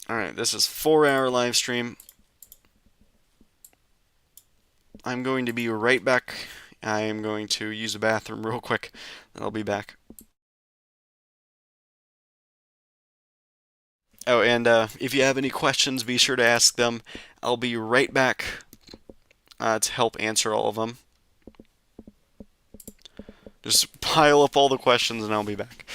Alright, this is 4-hour live stream. I'm going to be right back. I am going to use the bathroom real quick, and I'll be back. Oh, and if you have any questions, be sure to ask them. I'll be right back to help answer all of them. Just pile up all the questions and I'll be back.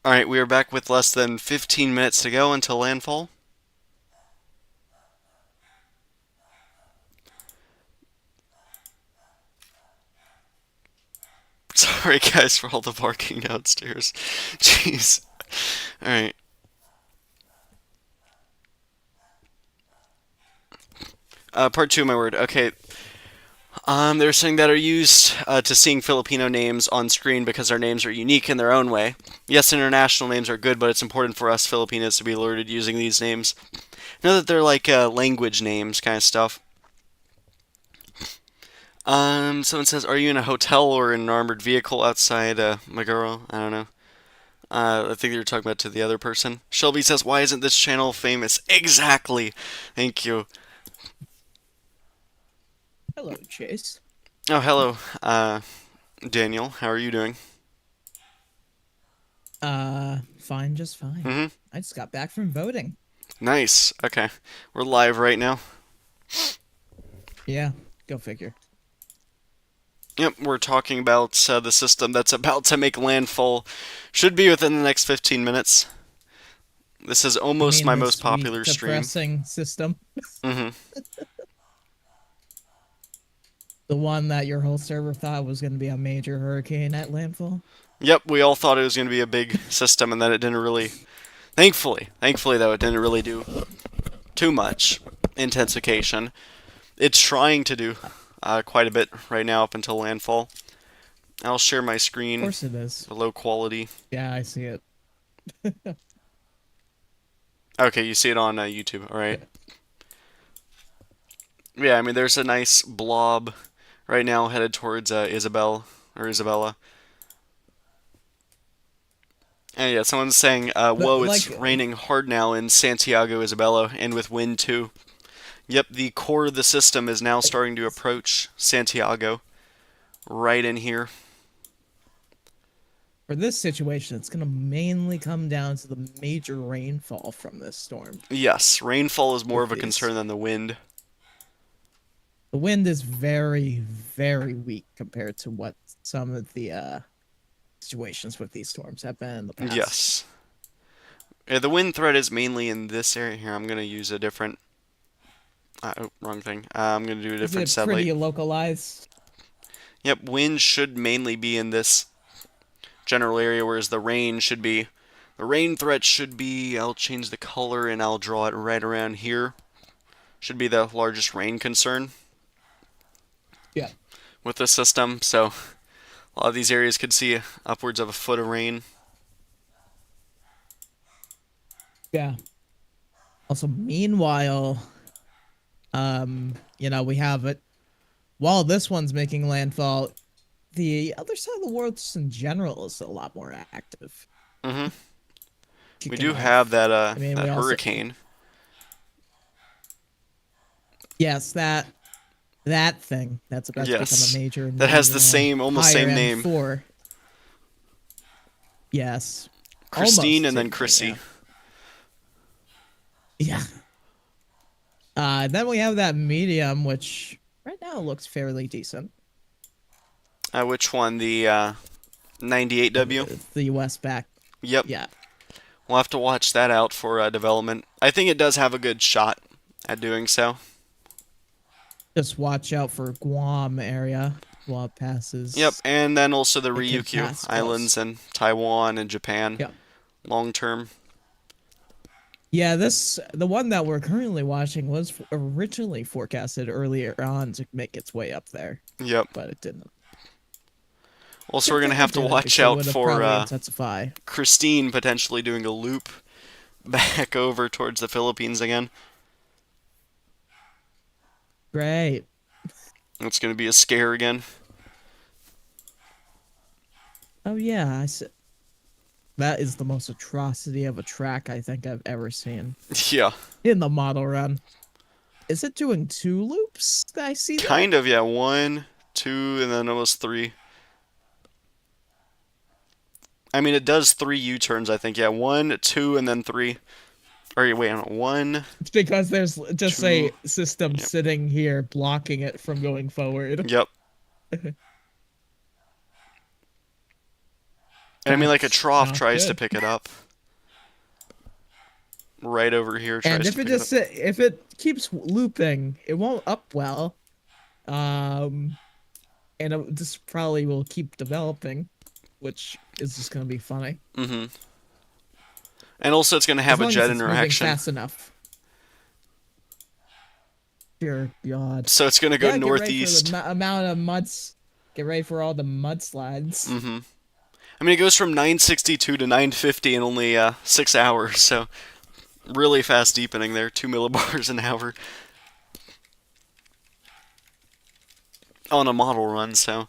All right, we are back with less than 15 minutes to go until landfall. Sorry, guys, for all the barking downstairs. Jeez. All right. Part two of my word. Okay. They're saying that are used to seeing Filipino names on screen because their names are unique in their own way. Yes, international names are good, but it's important for us Filipinos to be alerted using these names. Know that they're like language names kind of stuff. Someone says, "Are you in a hotel or in an armored vehicle outside Maguro?" I don't know. I think you were talking about to the other person. Shelby says, "Why isn't this channel famous?" Exactly. Thank you. Hello, Chase. Oh, hello, Daniel. How are you doing? Fine, just fine. Mm-hmm. I just got back from voting. Nice. Okay. We're live right now. Yeah, go figure. Yep, we're talking about the system that's about to make landfall. Should be within the next 15 minutes. This is You almost mean my the most sweet popular stream. depressing system? Mm-hmm. The one that your whole server thought was going to be a major hurricane at landfall? Yep, we all thought it was going to be a big system, and then it didn't really. Thankfully though, it didn't really do too much intensification. It's trying to do quite a bit right now up until landfall. I'll share my Of screen, course it is. the low quality. Yeah, I see it. Okay, you see it on YouTube. All right. Yeah. Yeah, I mean, there's a nice blob right now headed towards Isabella. And yeah, someone's saying, But "Whoa, it's like raining hard now in Santiago, Isabella, and with wind too." Yep, the core of the system is now starting to approach Santiago, right in here. for this situation, it's going to mainly come down to the major rainfall from this storm Yes, rainfall is more with of a these. concern than the wind. The wind is very, very weak compared to what some of the situations with these storms have been in the past. Yes. Yeah, the wind threat is mainly in this area here. I'm gonna use a different. Oh, wrong thing. I'm gonna do a Is different it satellite. pretty localized? Yep, wind should mainly be in this general area, whereas the rain should be. The rain threat should be. I'll change the color and I'll draw it right around here. Should be the largest rain concern Yeah. with this system. So a lot of these areas could see upwards of a foot of rain. Yeah. Also, meanwhile, we have it while this one's making landfall, the other side of the world just in general is a lot more active. Hmm. We Kicking do have off. that I mean, that we also hurricane. yes, that thing that's about to become a Yes, major and that has maybe the same, almost higher same name. M4. Yes. Kristine Almost and then same thing, Chrissy. yeah. Yeah. Then we have that medium, which right now looks fairly decent. Which one? The 98W? The US back. Yep. Yeah. We'll have to watch that out for development. I think it does have a good shot at doing so. Just watch out for Guam area while it Yep, passes. and then also the It could Ryukyu pass Islands close. and Taiwan and Japan Yeah. long term. Yeah, the one that we're currently watching was originally forecasted earlier on to make its way up there, Yep. but it didn't. Also, we're Good gonna thing it have to didn't, watch because it out would have for probably intensified. Christine potentially doing a loop back over towards the Philippines again. Great. It's gonna be a scare again. Oh yeah, that is the most atrocity of a track I think I've ever seen Yeah, in the model run. Is it doing two loops? I see that. kind of. Yeah, one, two, and then almost three. I mean, it does three U-turns. I think. Yeah, one, two, and then three. Or wait, one, It's because there's just two. a system Yep. sitting here blocking it from going forward. Yep. And I mean, like, a That's trough not tries to good. pick it up. Right over here And tries to pick it up. if it keeps looping, it won't up well. Um, and this probably will keep developing, which is just gonna be funny Mm-hmm. And also, it's going to as have a long as jet it's moving interaction. fast enough. Dear God. So it's going to go Yeah, get ready for the northeast. amount of muds. Get ready for all the mudslides. Mm-hmm. I mean, it goes from 962 to 950 in only 6 hours, so really fast deepening there, 2 millibars an hour on a model run, so.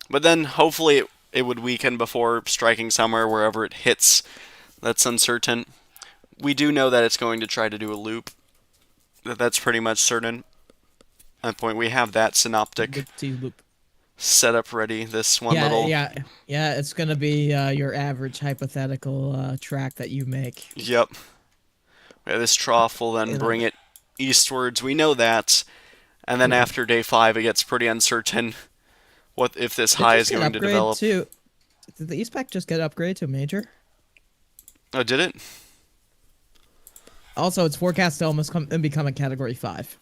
But then hopefully it would weaken before striking somewhere wherever it hits. That's uncertain. We do know that it's going to try to do a loop. That's pretty much certain. At that point, we have that synoptic Loop to loop. setup ready. This one Yeah, little. yeah, yeah. It's gonna be your average hypothetical track that you make. Yep. Yeah, this trough will then You bring know, it eastwards. We know that. And then yeah. after day 5, it gets pretty uncertain what if this Did it high just is get going to upgraded develop. to? Did the East Pack just get upgraded to major? Oh, did it? Also, it's forecast to almost come and become a category 5.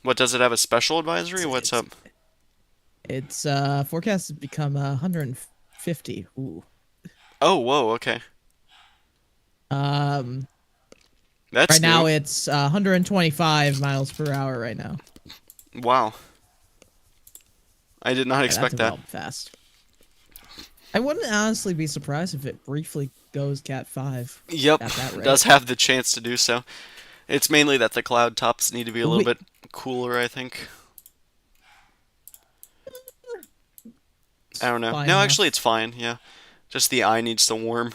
What, does it have a special advisory? It's What's it's, up? it's forecast to become 150. Ooh. Oh, whoa, okay. Um, right That's now new. it's 125 miles per hour right now. Wow. I did not Yeah, that expect that. developed fast. I wouldn't honestly be surprised if it briefly goes Cat 5 Yep, at that does rate. have the chance to do so. It's mainly that the cloud tops need to be a little We bit cooler, I think. I it's don't know. fine No, actually, it's enough. fine, yeah. Just the eye needs to warm.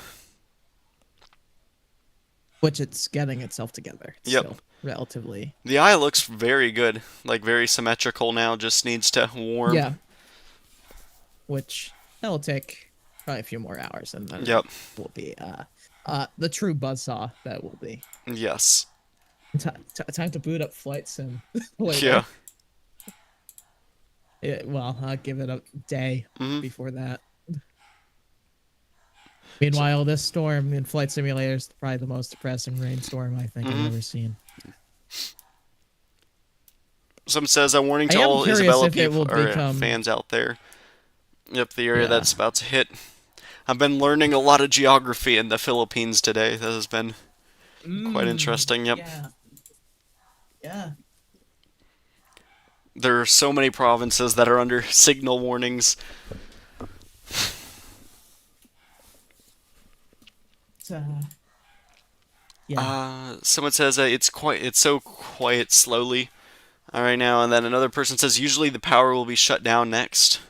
Which it's getting itself together. It's Yep. still relatively. The eye looks very good. Like, very symmetrical now, just needs to warm. Yeah, which that'll take probably a few more hours, and then it Yep. will be the true buzzsaw that will be. Yes. Time to boot up Flight Sim Yeah. later. Well, I'll give it a day hmm before that. So, Meanwhile, this storm in Flight Simulator is probably the most depressing rainstorm I think I've hmm ever seen. Some says a warning I to am all curious Isabella if it people will or become. fans out there. Yep, the area Yeah. that's about to hit. I've been learning a lot of geography in the Philippines today. That has been quite interesting. Yep. Yeah. Yeah. There are so many provinces that are under signal warnings. It's, yeah. Someone says it's so quiet slowly right now, and then another person says usually the power will be shut down next.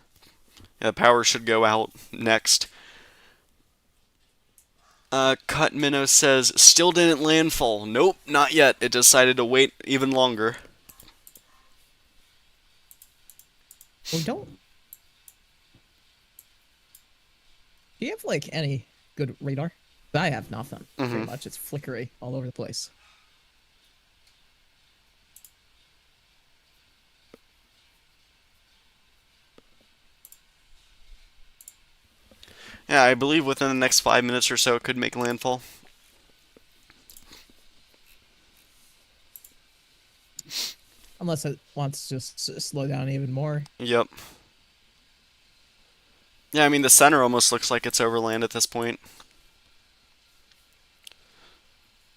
Yeah, the power should go out next. Cut Minnow says still didn't landfall. Nope, not yet. It decided to wait even longer. We don't. Do you have like any good radar? I have nothing. Pretty hmm much, it's flickery all over the place. Yeah, I believe within the next 5 minutes or so it could make landfall. Unless it wants to just slow down even more. Yep. Yeah, I mean the center almost looks like it's overland at this point.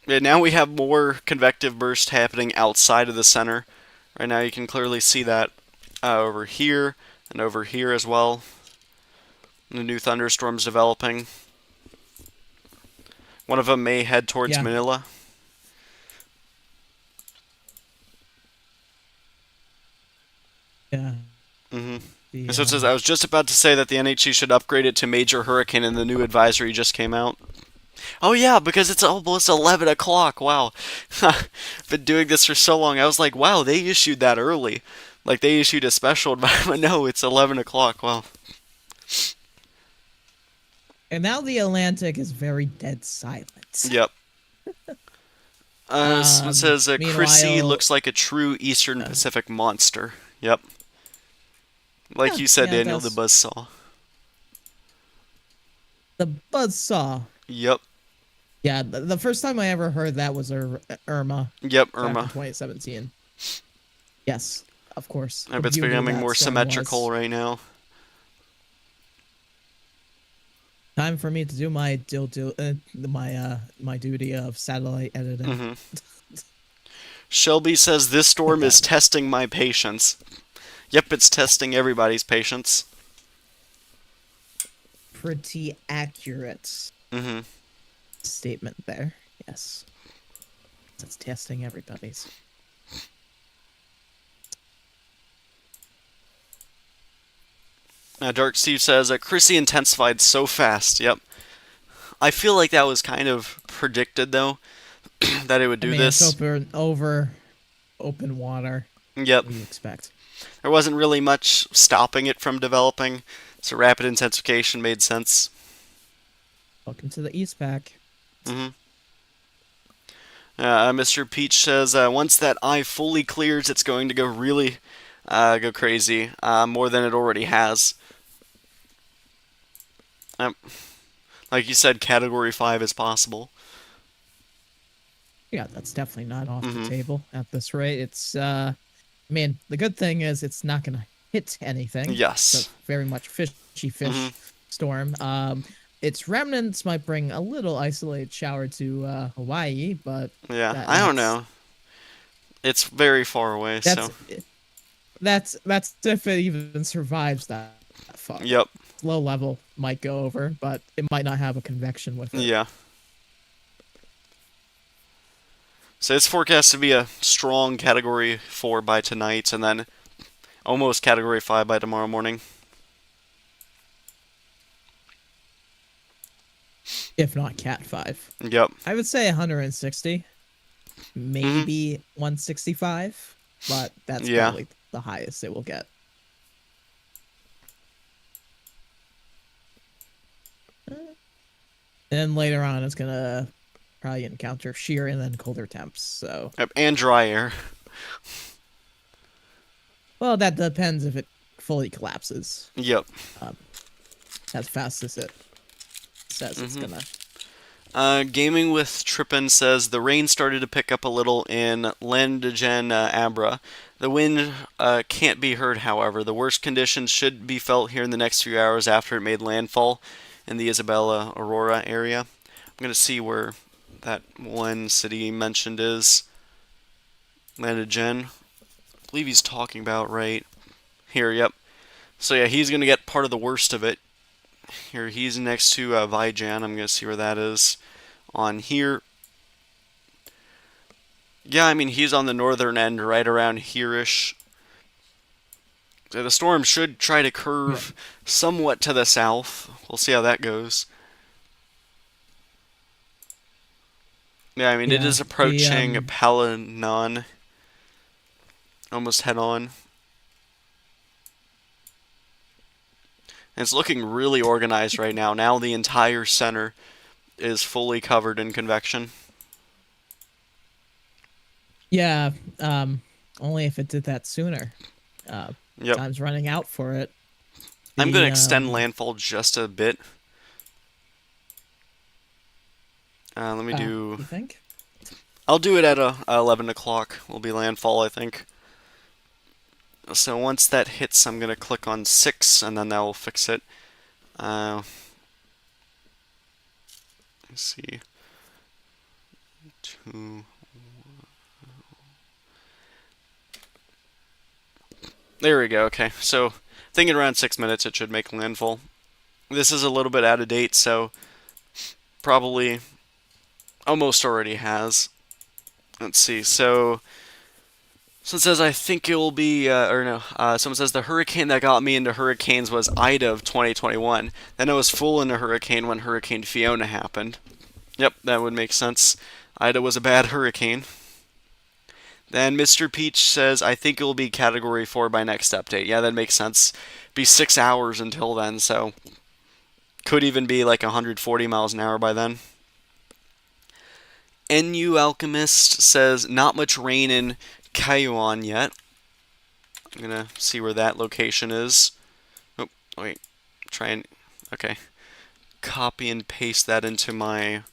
Yeah, now we have more convective burst happening outside of the center. Right now you can clearly see that over here and over here as well. The new thunderstorms developing. One of them may head towards Yeah. Manila. Yeah. hmm The So it says, I was just about to say that the NHC should upgrade it to major hurricane and the new advisory just came out. Oh yeah, because it's almost 11 o'clock. Wow. Been doing this for so long. I was like, wow, they issued that early. Like they issued a special advisory. No, it's 11 o'clock. Wow. And now the Atlantic is very dead silent. Yep. Someone says, Chrissy Meanwhile, looks like a true Eastern Pacific monster. Yep. Like Yeah, you said, yeah, it Daniel, the does. buzzsaw. The buzzsaw. Yep. Yeah, the first time I ever heard that was Irma Yep, back in Irma. 2017. Yes, of course. I The bet it's beauty of becoming that more storm symmetrical was right now. time for me to do my duty of satellite editing. hmm Shelby says this Get storm that is testing my patience. Yep, it's testing everybody's patience. pretty accurate hmm statement there. Yes, it's testing everybody's. Dark Steve says Chrissy intensified so fast. Yep. I feel like that was kind of predicted though, that it would I do mean, it's this. open water. Yep. What do you expect? There wasn't really much stopping it from developing, so rapid intensification made sense. Welcome to the East Pack. hmm Mr. Peach says once that eye fully clears, it's going to go crazy, more than it already has. Um, like you said, Category 5 is possible. Yeah, that's definitely not off the hmm table at this rate. It's I mean, the good thing is it's not gonna hit anything. It's a Yes. very much fishy hmm fish storm. Its remnants might bring a little isolated shower to Hawaii, but Yeah, that I don't that's know. It's very far away, that's so. that's if it even survives that far. Yep. Low level might go over, but it might not have a convection with it. Yeah. So it's forecast to be a strong Category 4 by tonight, and then almost Category 5 by tomorrow morning. If not Cat 5. Yep. I would say 160, hmm maybe 165, but that's Yeah. probably the highest it will get. And later on, it's gonna probably encounter sheer and then colder temps. So, Yep. And dry air. well, that depends if it fully collapses Yep. um, as fast as it says it's hmm gonna. Gaming with Trippin says the rain started to pick up a little in Landigen, Abra. The wind can't be heard, however. The worst conditions should be felt here in the next few hours after it made landfall in the Isabella Aurora area. I'm going to see where that one city mentioned is. Landigen. I believe he's talking about right here, yep. So yeah, he's going to get part of the worst of it. Here, he's next to Vijan. I'm going to see where that is on here. Yeah, I mean, he's on the northern end, right around here-ish. So the storm should try to Yeah, curve somewhat to the south. We'll see how that goes. Yeah, I mean, it yeah. is The approaching Palanan almost head-on. And it's looking really organized right now. Now the entire center is fully covered in convection. yeah. Only if it did that sooner. Uh, Yep. Time's running out for it. I'm going to The extend landfall just a bit. Let me do... you think? I'll do it at 11 o'clock. Will be landfall, I think. So once that hits, I'm going to click on 6, and then that will fix it. Let's see. 2. There we go, okay. So, I think in around 6 minutes it should make landfall. This is a little bit out of date, so probably almost already has. Let's see, so it says I think it will be, or no, someone says the hurricane that got me into hurricanes was Ida of 2021. Then I was full into hurricane when Hurricane Fiona happened. Yep, that would make sense. Ida was a bad hurricane. Then Mr. Peach says, I think it will be Category 4 by next update. Yeah, that makes sense. Be 6 hours until then, so could even be like 140 miles an hour by then. NU Alchemist says, not much rain in Kaiwan yet. I'm going to see where that location is. Wait, try and okay. Copy and paste that into my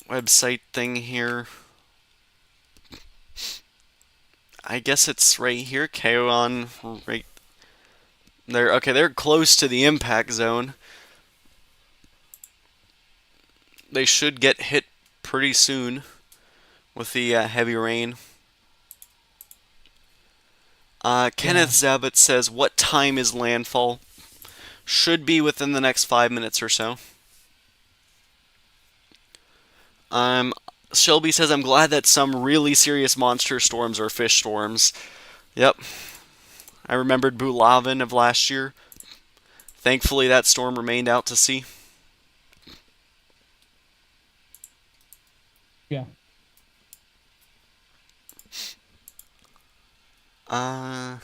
website thing here. I guess it's right here. Kaon, right there. Okay, they're close to the impact zone. They should get hit pretty soon with the heavy rain. Kenneth Yeah. Zabit says, "What time is landfall?" Should be within the next 5 minutes or so. Um, Shelby says, "I'm glad that some really serious monster storms are fish storms." Yep, I remembered Bulavin of last year. Thankfully, that storm remained out to sea. Yeah. Uh,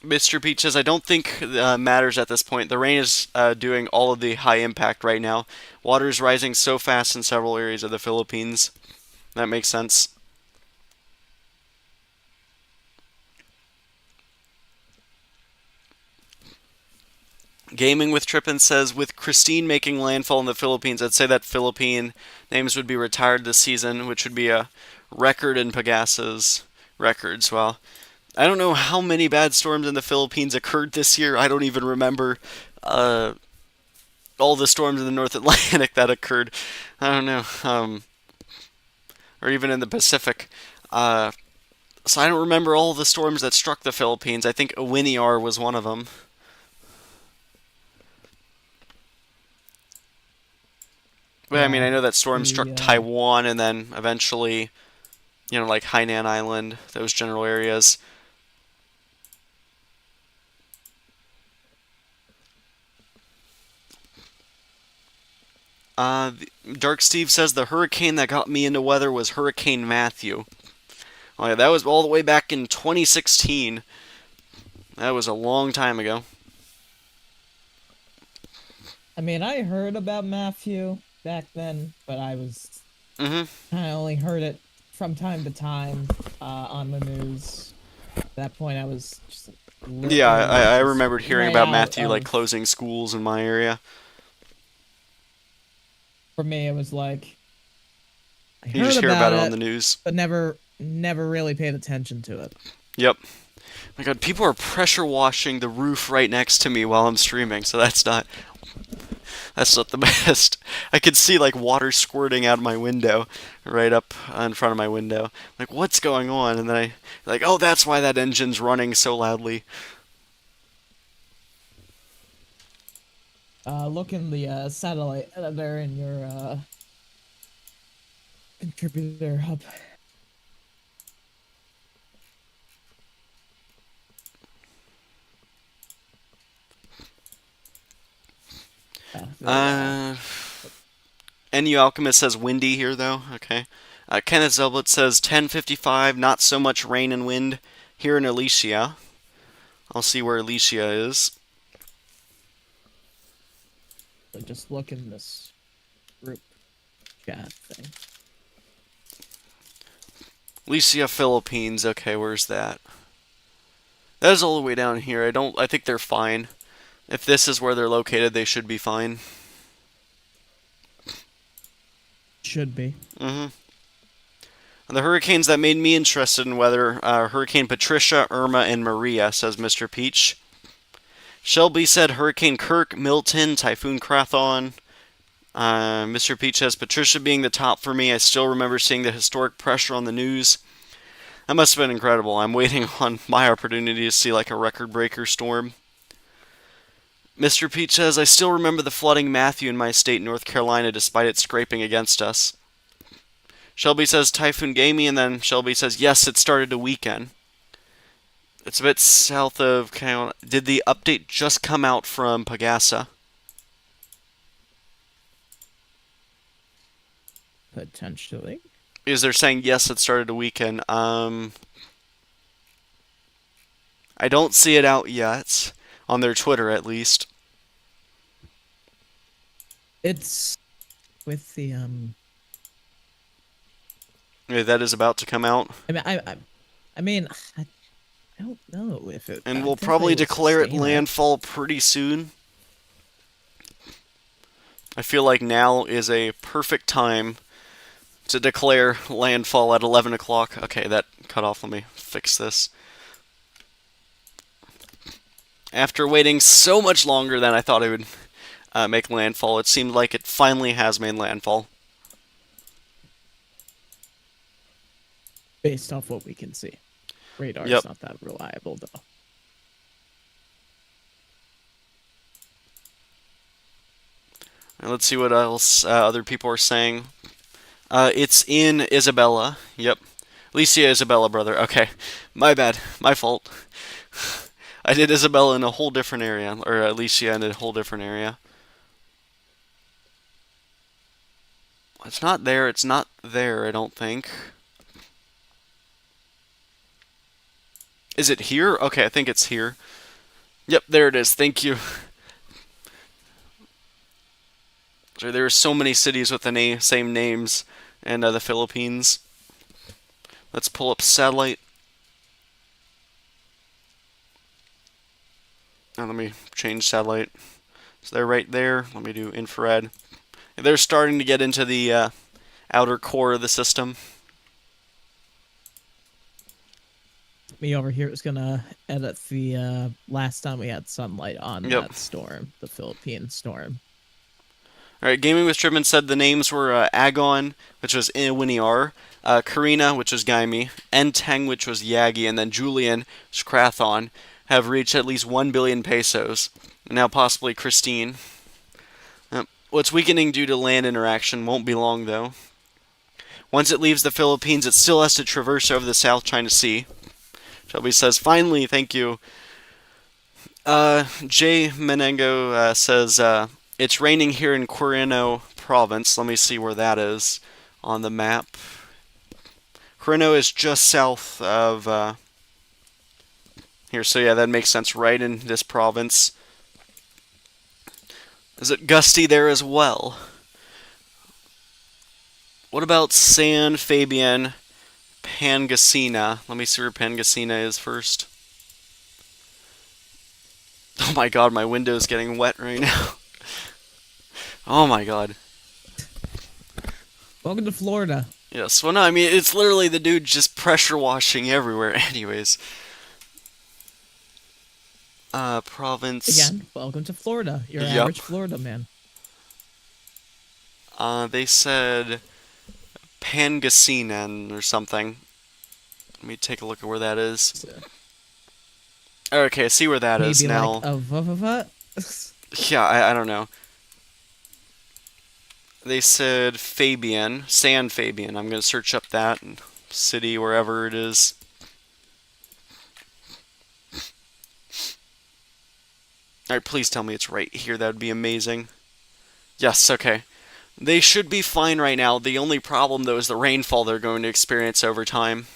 Mr. Peach says, "I don't think matters at this point. The rain is doing all of the high impact right now. Water is rising so fast in several areas of the Philippines. That makes sense." Gaming with Trippin says, "With Kristine making landfall in the Philippines, I'd say that Philippine names would be retired this season, which would be a record in Pagasa's records." Well, I don't know how many bad storms in the Philippines occurred this year. I don't even remember uh, all the storms in the North Atlantic that occurred. I don't know. Or even in the Pacific. Uh, so I don't remember all the storms that struck the Philippines. I think Owiniar was one of them. But I mean, Yeah. I know that storm struck The Taiwan and then eventually, like Hainan Island, those general areas. Uh, Dark Steve says the hurricane that got me into weather was Hurricane Matthew. Oh, yeah, that was all the way back in 2016. That was a long time ago. I mean, I heard about Matthew back then, but Hmm. I only heard it from time to time on the news. At that point, I was just Yeah, literally I just remembered hearing right about out Matthew like of. closing schools in my area. For me, it was like I You heard just hear about about it on the it, news. but never really paid attention to it. Yep. My God, people are pressure washing the roof right next to me while I'm streaming, so that's not the best. I could see like water squirting out of my window, right up in front of my window. Like, what's going on? And then I like, oh, that's why that engine's running so loudly. Look in the satellite editor in your contributor hub. There you are. Uh, NU Alchemist says windy here though. Okay. Kenneth Zelblet says 10:55, not so much rain and wind here in Alicia. I'll see where Alicia is. So just look in this group chat thing. Alicia, Philippines. Okay, where's that? That is all the way down here. I think they're fine. If this is where they're located, they should be fine. Should be. Mm-hmm. The hurricanes that made me interested in weather Hurricane Patricia, Irma, and Maria, says Mr. Peach. Shelby said Hurricane Kirk, Milton, Typhoon Krathon. Mr. Peach says Patricia being the top for me. I still remember seeing the historic pressure on the news. That must have been incredible. I'm waiting on my opportunity to see like a record breaker storm. Mr. Peach says I still remember the flooding Matthew in my state, North Carolina, despite it scraping against us. Shelby says Typhoon Gamey, and then Shelby says yes, it started a weekend. It's a bit south of. Did the update just come out from Pagasa? Potentially. Is they're saying yes, it started a weekend? I don't see it out yet on their Twitter, at least. It's with the Yeah, that is about to come out. I mean, I mean, I don't know if it. And I we'll definitely probably will declare it sustain it. landfall pretty soon. I feel like now is a perfect time to declare landfall at 11 o'clock. Okay, that cut off. Let me fix this. After waiting so much longer than I thought it would make landfall, it seemed like it finally has made landfall. Based off what we can see. Yep. Radar's not that reliable though. And let's see what else other people are saying. It's in Isabella. Yep. Alicia Isabella, brother. Okay. My bad. My fault. I did Isabella in a whole different area, or Alicia in a whole different area. It's not there. It's not there, I don't think. Is it here? Okay, I think it's here. Yep, there it is. Thank you. So there are so many cities with the same names in the Philippines. Let's pull up satellite. Let me change satellite. So they're right there. Let me do infrared. They're starting to get into the outer core of the system. Me over here is gonna edit the last time we had sunlight on Yep. that storm, the Philippine storm. All right, Gaming with Driven said the names were Agon, which was Iwiniar, Karina, which was Gaimi, Enteng, which was Yagi, and then Julian, which was Krathon, have reached at least 1 billion pesos. And now possibly Kristine. What's weakening due to land interaction won't be long, though. Once it leaves the Philippines, it still has to traverse over the South China Sea. Shelby says, finally, thank you. Jay Menengo says, it's raining here in Quirino province. Let me see where that is on the map. Quirino is just south of here, so yeah, that makes sense, right in this province. Is it gusty there as well? What about San Fabian Pangasinan? Let me see where Pangasinan is first. Oh my god, my window's getting wet right now. Oh my god. Welcome to Florida. Yes, well no, I mean, it's literally the dude just pressure washing everywhere anyways. Province. Again, welcome to Florida. Your Yep. average Florida man. They said Pangasinan or something. Let me take a look at where that is. So, Okay, I see where that is maybe like now. a va. Yeah, I don't know. They said Fabian, San Fabian. I'm going to search up that city, wherever it is. Alright, please tell me it's right here. That would be amazing. Yes, okay. They should be fine right now. The only problem, though, is the rainfall they're going to experience over time.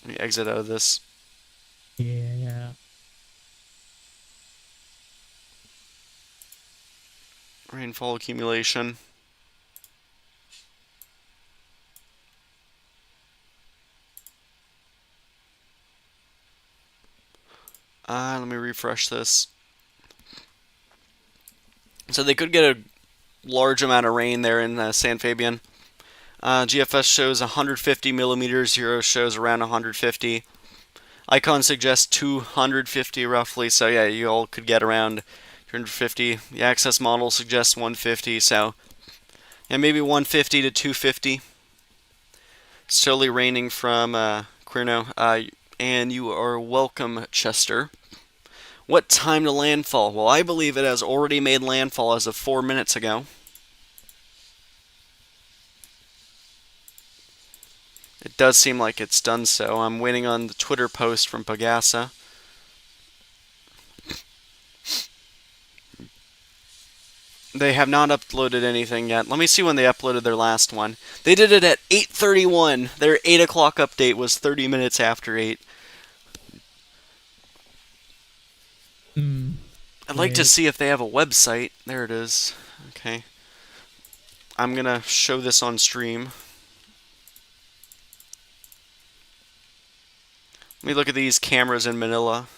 Let me exit out of this. Yeah. Rainfall accumulation. Let me refresh this. So they could get a large amount of rain there in San Fabian. GFS shows 150 millimeters. Euro shows around 150. Icon suggests 250 roughly. So yeah, you all could get around 250. The access model suggests 150. So yeah, maybe 150 to 250. Slowly raining from Quirino. And you are welcome, Chester. What time to landfall? Well, I believe it has already made landfall as of 4 minutes ago. It does seem like it's done so. I'm waiting on the Twitter post from Pagasa. They have not uploaded anything yet. Let me see when they uploaded their last one. They did it at 8:31. Their 8 o'clock update was 30 minutes after 8. I'd like to see if they have a website. There it is. Okay. I'm gonna show this on stream. Let me look at these cameras in Manila.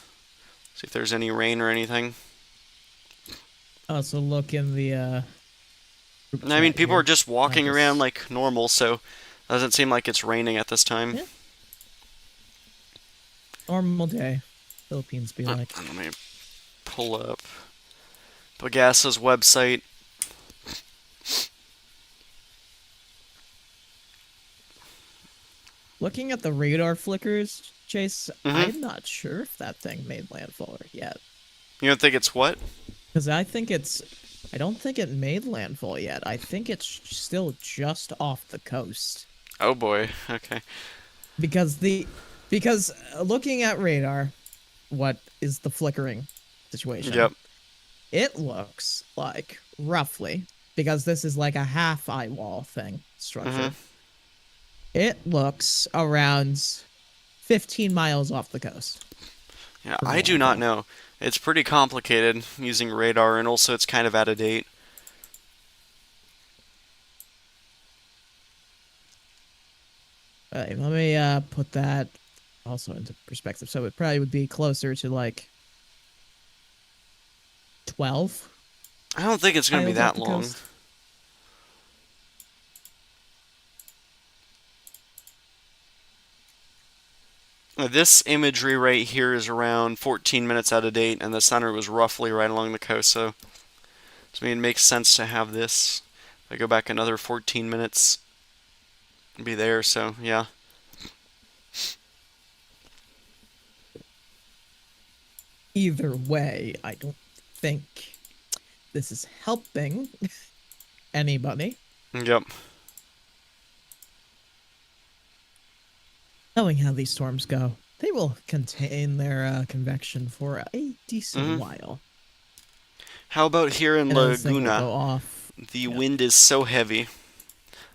See if there's any rain or anything. Also, look in the group I mean, chat people are here. just walking around Just like normal, so it doesn't seem like it's raining at this time. yeah, normal day. Philippines be like. Let me pull up Bagasa's website. Looking at the radar flickers, Chase, Mm-hmm. I'm not sure if that thing made landfall yet. You don't think it's what? Because I don't think it made landfall yet. I think it's still just off the coast. Oh boy. Okay. Because looking at radar, what is the flickering situation? Yep. It looks like roughly, because this is like a half eye wall thing Mm-hmm. structure. It looks around 15 miles off the coast Yeah, from I do not landfall. know. It's pretty complicated using radar, and also it's kind of out of date. All right, let me put that also into perspective. So it probably would be closer to like 12 I don't think it's going to be miles off that the long. coast. This imagery right here is around 14 minutes out of date, and the center was roughly right along the coast, so to me it makes sense to have this. If I go back another 14 minutes, be there, so yeah. Either way, I don't think this is helping anybody. Yep. Knowing how these storms go, they will contain their convection for a decent hmm while. How about here in And then this thing will Laguna? go off. The Yep. wind is so heavy.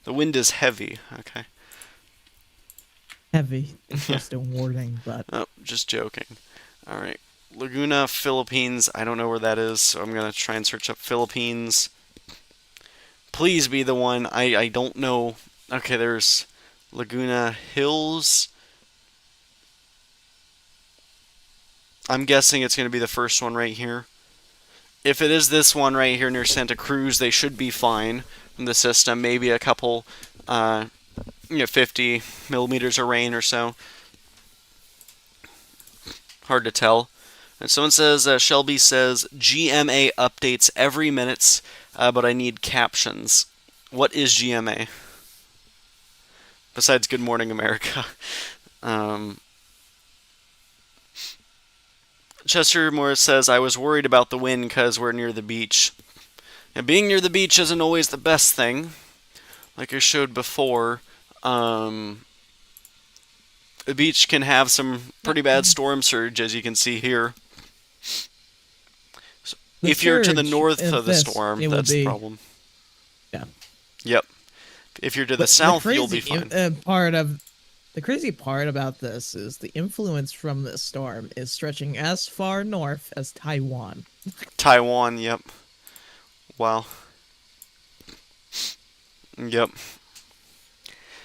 The wind is heavy. Okay. Heavy. Yeah. Interesting wording, but Oh, just joking. All right. Laguna, Philippines. I don't know where that is, so I'm gonna try and search up Philippines. Please be the one. I don't know. Okay, there's Laguna Hills. I'm guessing it's gonna be the first one right here. If it is this one right here near Santa Cruz, they should be fine from the system. Maybe a couple, 50 millimeters of rain or so. Hard to tell. And someone says, Shelby says, GMA updates every minute, but I need captions. What is GMA? Besides Good Morning America. Um, Chester Morris says, I was worried about the wind because we're near the beach. And being near the beach isn't always the best thing. Like I showed before, the beach can have some pretty bad storm surge, as you can see here. So the if you're to the surge north of of the this, storm, it will that's the be, problem. yeah. Yep. If you're to the But the south, you'll be crazy fine. part of the crazy part about this is the influence from this storm is stretching as far north as Taiwan. Taiwan, yep. Wow. Yep.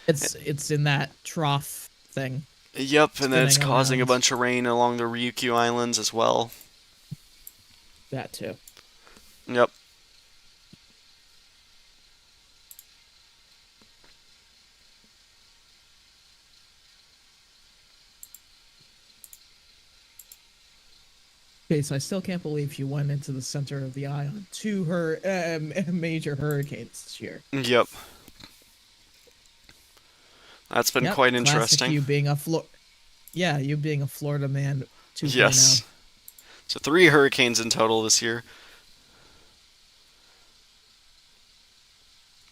It's in that trough thing Yep, and then it's spinning causing a around. bunch of rain along the Ryukyu Islands as well. That too. Yep. Okay, so I still can't believe you went into the center of the eye on two major hurricanes this year. Yep. That's been Yep, quite classic interesting. you being a yeah, you being a Florida man 2.0. Yes. So 3 hurricanes in total this year.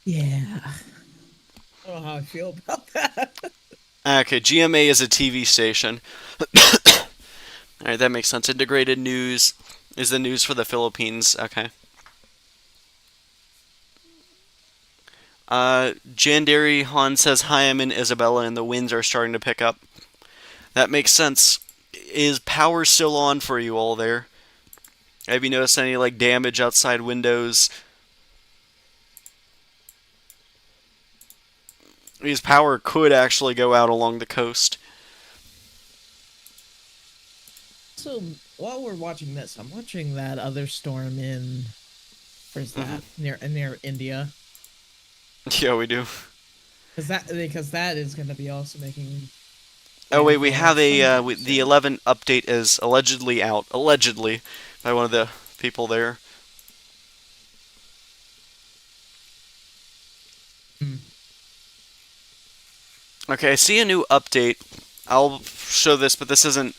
Yeah. I don't know how I feel about that. Okay, GMA is a TV station. Alright, that makes sense. Integrated News is the news for the Philippines. Okay. Jandary Han says, Hi, I'm in Isabella and the winds are starting to pick up. That makes sense. Is power still on for you all there? Have you noticed any like damage outside windows? Because power could actually go out along the coast. So while we're watching this, I'm watching that other storm in where's Hmm. that near India Yeah, we do. because that is going to be also making Oh wait, we landfall have a sometime the soon. 11 update is allegedly out, allegedly, by one of the people there. Hmm. Okay, I see a new update. I'll show this, but this isn't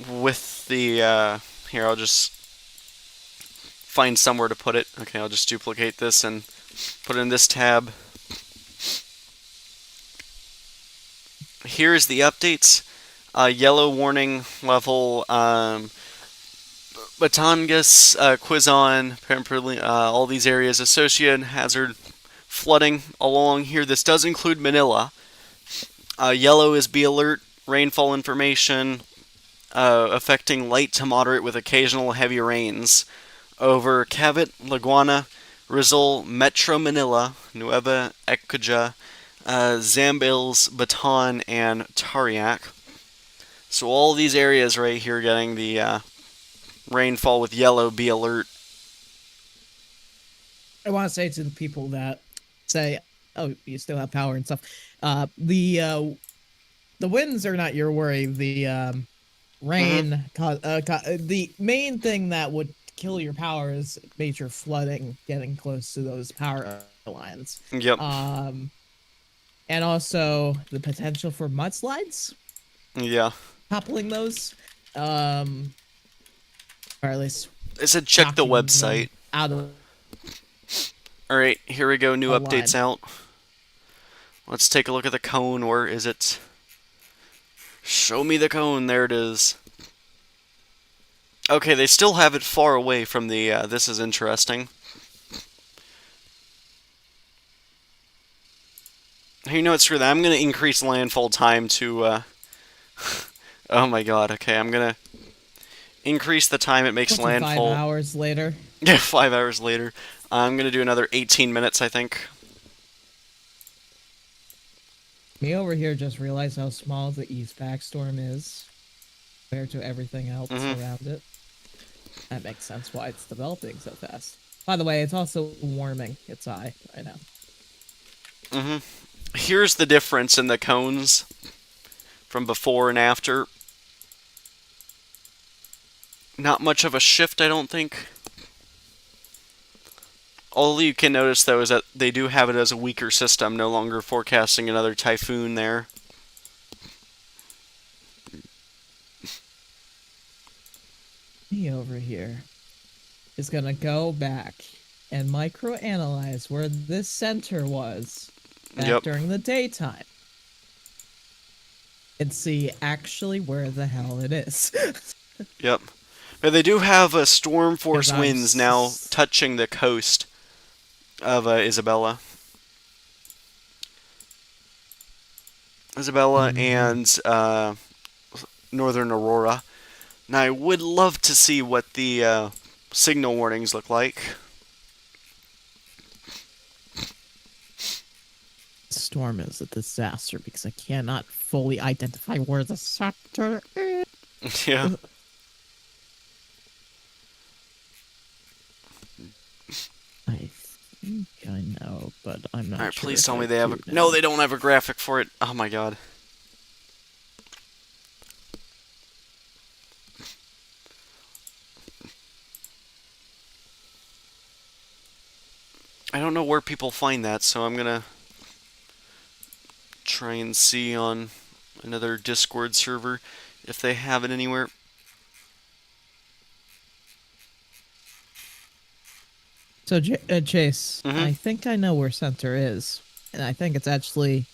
with the. Here, I'll just find somewhere to put it. Okay, I'll just duplicate this and put it in this tab. Here's the updates. Yellow warning level. Batangas, Quezon, Pamplona, all these areas associated hazard flooding along here. This does include Manila. Yellow is be alert, rainfall information affecting light to moderate with occasional heavy rains over Cavite, Laguana, Rizal, Metro Manila, Nueva Ecija, Zambales, Bataan, and Tariac. So all these areas right here getting the rainfall with yellow, be alert. I want to say to the people that say, "Oh, you still have power and stuff." The winds are not your worry. The Mm-hmm. the main thing that would kill your power is major flooding, getting close to those power lines. Yep. Um, and also the potential for mudslides, Yeah. toppling those, um, or at least I said check the knocking them website. out of Alright, here we go. New a updates line. out. Let's take a look at the cone. Where is it? Show me the cone. There it is. Okay, they still have it far away from the. This is interesting. You know what? Screw that. I'm gonna increase landfall time to. Oh my god. Okay, I'm gonna increase the time it makes What's in five landfall. hours later? Yeah, 5 hours later. I'm gonna do another 18 minutes, I think. Me over here just realized how small the East Backstorm is compared to everything else Mm-hmm. around it. That makes sense why it's developing so fast. By the way, it's also warming its eye right now. Mm-hmm. Here's the difference in the cones from before and after. Not much of a shift, I don't think. All you can notice, though, is that they do have it as a weaker system, no longer forecasting another typhoon there. Me over here is gonna go back and microanalyze where this center was back Yep, during the daytime and see actually where the hell it is. yep. But they do have storm Because force winds now touching the coast of Isabella Mhm. and northern Aurora. Now, I would love to see what the signal warnings look like. Storm is a disaster because I cannot fully identify where the sector is. Yeah. I think I know, but I'm All not right, sure please if tell I me they have a. do No, know. they don't have a graphic for it. Oh my god. I don't know where people find that, so I'm gonna try and see on another Discord server if they have it anywhere. So, Chase, Mm-hmm. I think I know where center is, and I think it's actually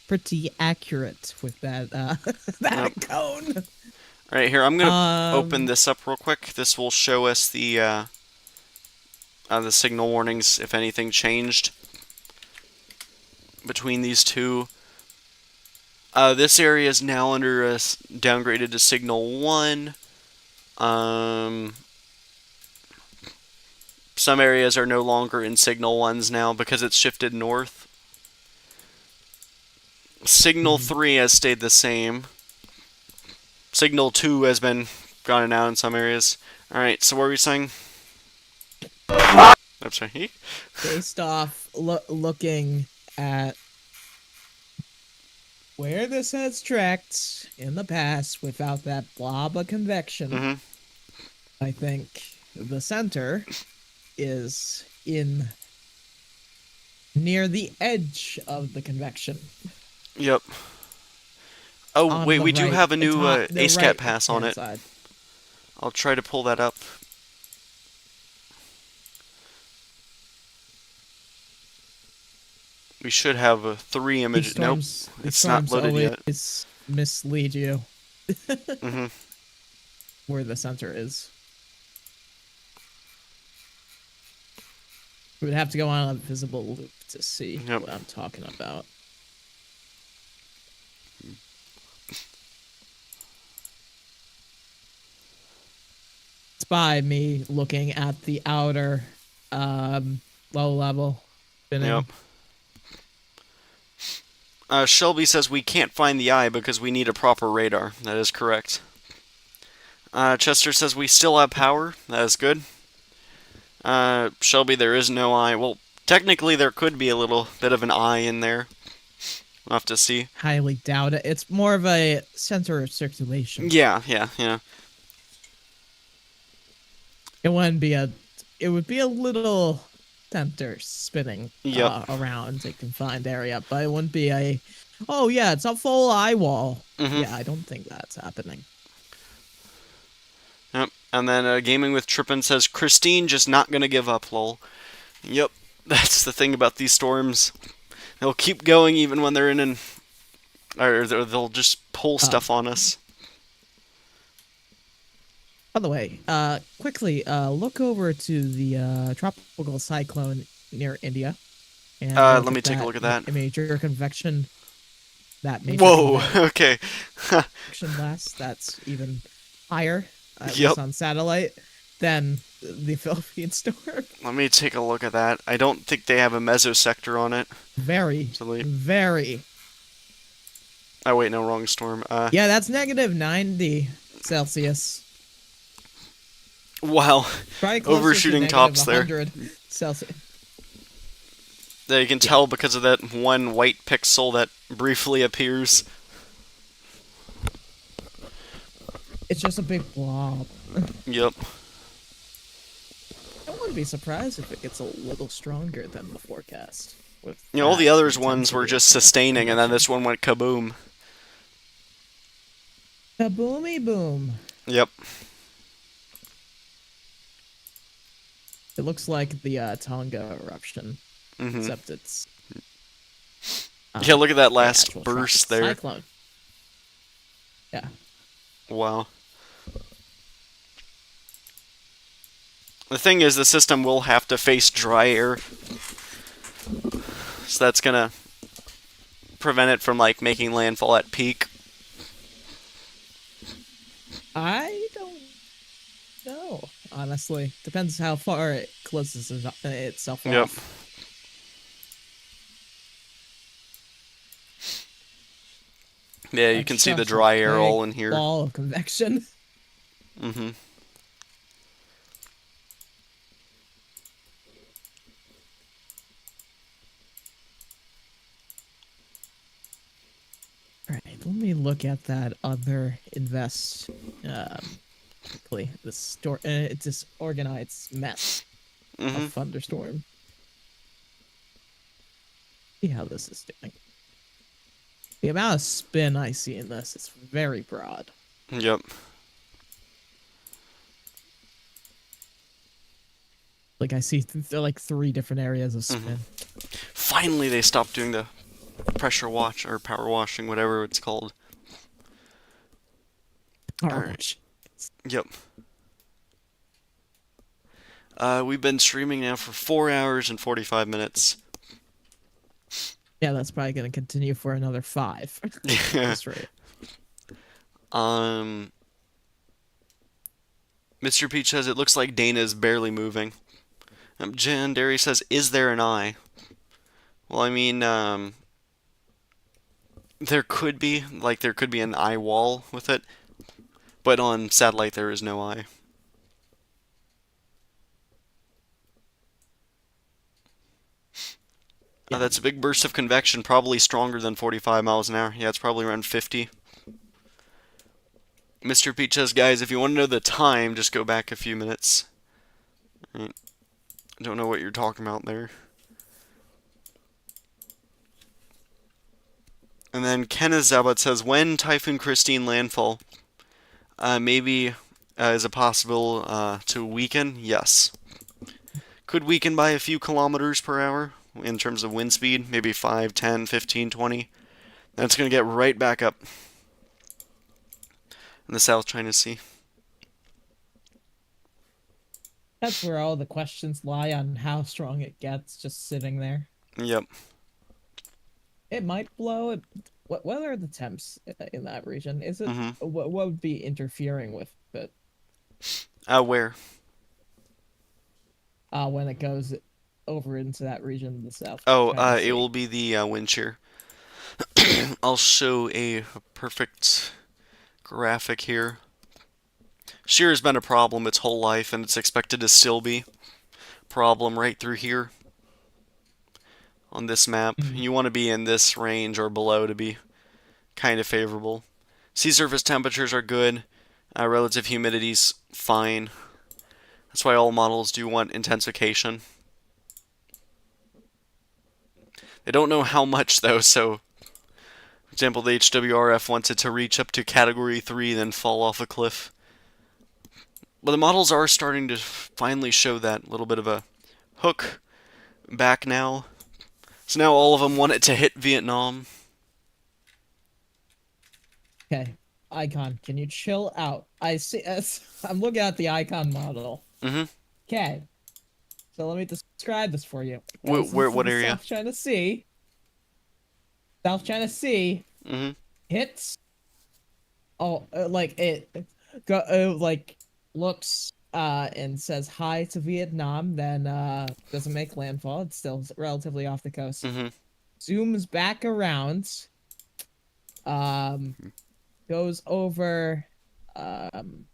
pretty accurate with that that Yep. cone. All right, here I'm gonna open Um, this up real quick. This will show us the signal warnings if anything changed between these two. This area is now under downgraded to signal 1. Um, some areas are no longer in signal 1s now because it's shifted north. Signal mhm. 3 has stayed the same. Signal 2 has been gotten out in some areas. Alright, so what were we saying? I'm sorry. Based off looking at where this has tracked in the past without that blob of convection, Mm-hmm. I think the center is in near the edge of the convection Yep. Oh, on wait, the we do right, have a new the ASCAP right pass on hand it. side. I'll try to pull that up. We should have a 3 image. Nope, These it's not storms loaded yet. always mislead you Mm-hmm. where the center is. We would have to go on a visible loop to see Yep. what I'm talking about. It's by me looking at the outer low level Yep. spinning. Shelby says we can't find the eye because we need a proper radar. That is correct. Chester says we still have power. That is good. Shelby, there is no eye. Well, technically there could be a little bit of an eye in there. We'll have to see. Highly doubt it. It's more of a center of circulation. Yeah. It wouldn't be a. It would be a little center spinning Yep. around a confined area, but it wouldn't be a. Oh yeah, it's a full eye wall. Mm-hmm. Yeah, I don't think that's happening. Yep. And then Gaming with Trippin says Kristine just not gonna give up, lol. Yep. That's the thing about these storms. They'll keep going even when they're in an... Or they'll just pull stuff on us. By the way, quickly, look over to the tropical cyclone near India, and Let me take a look at that. Major convection. That major Whoa, okay. convection blast. That's even higher, at Yep. least on satellite, than the Philippine storm. Let me take a look at that. I don't think they have a mesosector on it. Very, very. Oh, wait, no, wrong storm. Yeah, that's negative 90 Celsius. Wow. Probably closer Overshooting to tops there. 100 Celsius. You can tell because of that one white pixel that briefly appears. It's just a big blob. Yep. I wouldn't be surprised if it gets a little stronger than the forecast. With All the others intensity ones were of just sustaining, and then convection. this one went kaboom. Kaboomy boom. Yep. It looks like the Tonga eruption, except it's. Yeah, look at that the last actual burst tropical there. Cyclone. Yeah. Wow. The thing is, the system will have to face dry air. So that's gonna prevent it from, like, making landfall at peak. I don't know, honestly. Depends how far it closes itself Yep. off. Yeah, you can see the dry air all in here. Ball of convection. Mm-hmm. All right, let me look at that other invest. This disorganized mess of thunderstorm. See how this is doing. The amount of spin I see in this is very broad. Yep. Like I see like 3 different areas of spin. Finally, they stopped doing the pressure wash or power washing, whatever it's called. Alright. Yep. We've been streaming now for 4 hours and 45 minutes. Yeah, that's probably going to continue for another 5. Yeah. That's right. Mr. Peach says it looks like Dana's barely moving. Jan Derry says, is there an eye? Well, I mean, there could be an eye wall with it, but on satellite there is no eye. Yeah, That's a big burst of convection, probably stronger than 45 miles an hour. Yeah, it's probably around 50. Mr. Pete says, guys, if you want to know the time, just go back a few minutes. Right. I don't know what you're talking about there. And then Kenneth Zabat says, when Typhoon Kristine landfall? Maybe is it possible to weaken? Yes. Could weaken by a few kilometers per hour in terms of wind speed, maybe 5, 10, 15, 20. Then it's going to get right back up in the South China Sea. that's where all the questions lie on how strong it gets, just sitting there. Yep. It might blow. What are the temps in that region? Is it Mm-hmm. what would be interfering with it Where? when it goes over into that region of the South Oh, China it Sea? will be the wind shear. I'll show a perfect graphic here. Shear has been a problem its whole life, and it's expected to still be a problem right through here on this map. Mm. You want to be in this range or below to be kind of favorable. Sea surface temperatures are good. Relative humidity's fine. That's why all models do want intensification. They don't know how much though, so for example, the HWRF wants it to reach up to Category 3, then fall off a cliff. But the models are starting to finally show that little bit of a hook back now. So now all of them want it to hit Vietnam. Okay, icon, can you chill out? I see. I'm looking at the icon model. Mm-hmm. Okay, so let me describe this for you. It goes into What the area? South China Sea. South China Sea Mm-hmm. hits. Oh, like it go like looks and says hi to Vietnam, then doesn't make landfall. It's still relatively off the coast. Mm-hmm. Zooms back around, um, goes over um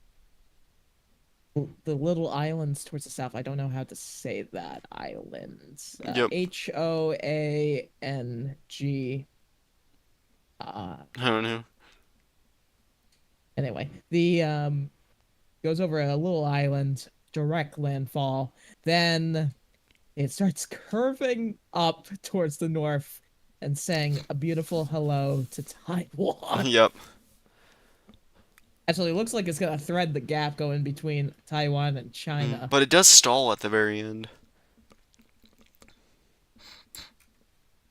the little islands towards the south. I don't know how to say that. Islands. Yep. Hoang. Uh, I don't know. anyway, the goes over a little island, direct landfall. Then it starts curving up towards the north and saying a beautiful hello to Taiwan. Yep. Actually, it looks like it's gonna thread the gap going between Taiwan and China. But it does stall at the very end.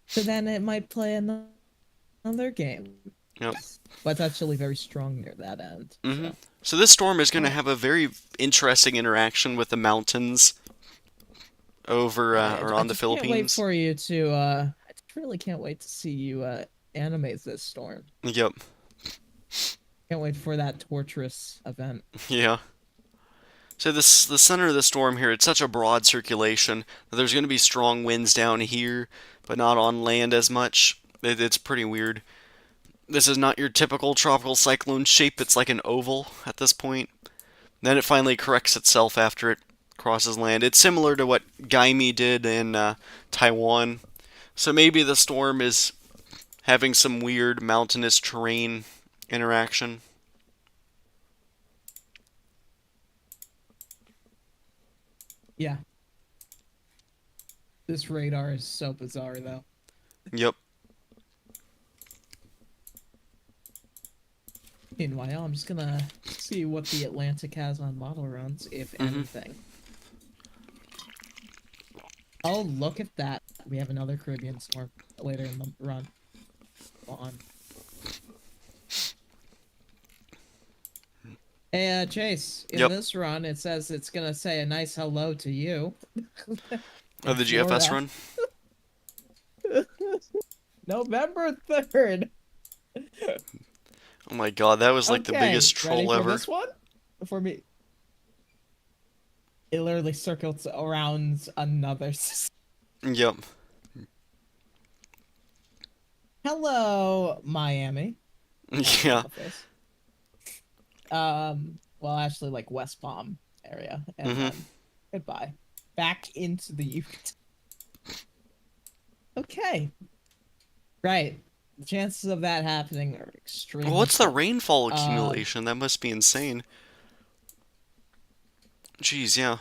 So then it might play another game. Yep. But it's actually very strong near that end. Mm-hmm. So, So this storm is going to oh, have a very interesting interaction with the mountains over or I on the just can't wait Philippines. for you to. I just really can't wait to see you animate this storm. Yep. Can't wait for that torturous event. Yeah. So this the center of the storm here, it's such a broad circulation that there's going to be strong winds down here, but not on land as much. It's pretty weird. This is not your typical tropical cyclone shape. It's like an oval at this point. Then it finally corrects itself after it crosses land. It's similar to what Gaimi did in Taiwan. So maybe the storm is having some weird mountainous terrain interaction. Yeah, this radar is so bizarre though. Yep. Meanwhile, I'm just gonna see what the Atlantic has on model runs, if Mm-hmm. anything. Oh, look at that. We have another Caribbean storm later in the run. On. Hey, Chase, in Yep. this run, it says it's gonna say a nice hello to you Oh, in the GFS Florida. run? November 3rd. Oh my god, that was like the Okay, biggest ready troll for ever. this one? For me. It literally circles around another. Yep. Hello, Miami. Yeah. Office. Well, actually, like West Palm area, and Mm-hmm. then goodbye, back into the Ute. Okay, right. The chances of that happening are Well, extremely what's the slim. rainfall Um, accumulation? That must be insane. Jeez, yeah.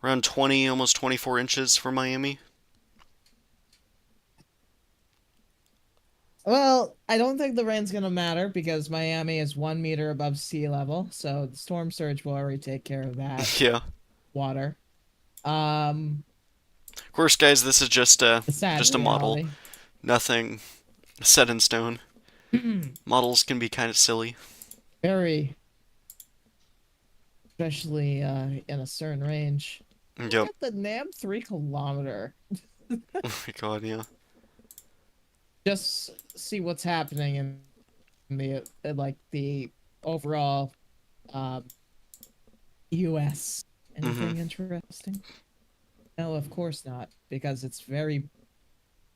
Around 20, almost 24 inches for Miami. well, I don't think the rain's gonna matter because Miami is 1 meter above sea level, so the storm surge will already take care of that Yeah. water. Um, Of course, guys, this is the sad just a model. reality. Nothing set in stone. Models can be kind of silly. Very, especially in a certain range. Look Yep. at the NAM 3 kilometer. Oh my god, yeah. Just see what's happening in the like the overall um US. Mm-hmm. Anything interesting? No, of course not, because it's very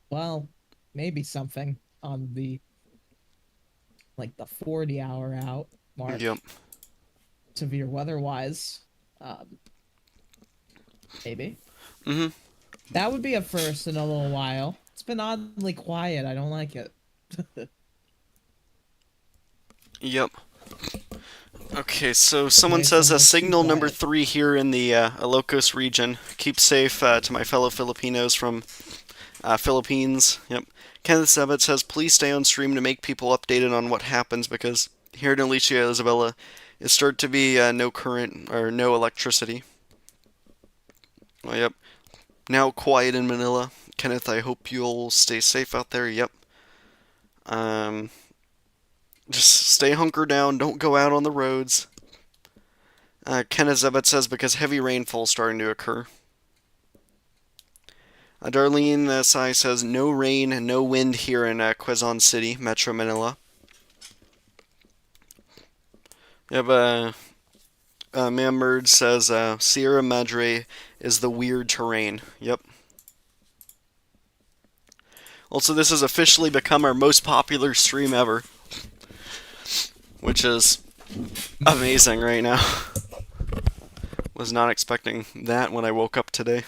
well, maybe something on the like the 40-hour out Yep. mark, severe weather wise. Um, maybe. Mm-hmm. That would be a first in a little while. It's been oddly quiet. I don't like it. Yep. Okay, so someone Okay, so says a what's too signal number quiet? 3 here in the Ilocos region. Keep safe to my fellow Filipinos from Philippines. Yep. Kenneth Sevitt says, please stay on stream to make people updated on what happens because here in Alicia Isabella, it started to be no current or no electricity. Oh, yep. Now quiet in Manila. Kenneth, I hope you'll stay safe out there. Yep. Um, just stay hunkered down. Don't go out on the roads. Kenneth Zebet says because heavy rainfall starting to occur. Darlene Sai says no rain and no wind here in Quezon City, Metro Manila. Yep. Ma'am Merd says Sierra Madre is the weird terrain. Yep. Also, this has officially become our most popular stream ever, which is amazing right now. Was not expecting that when I woke up today.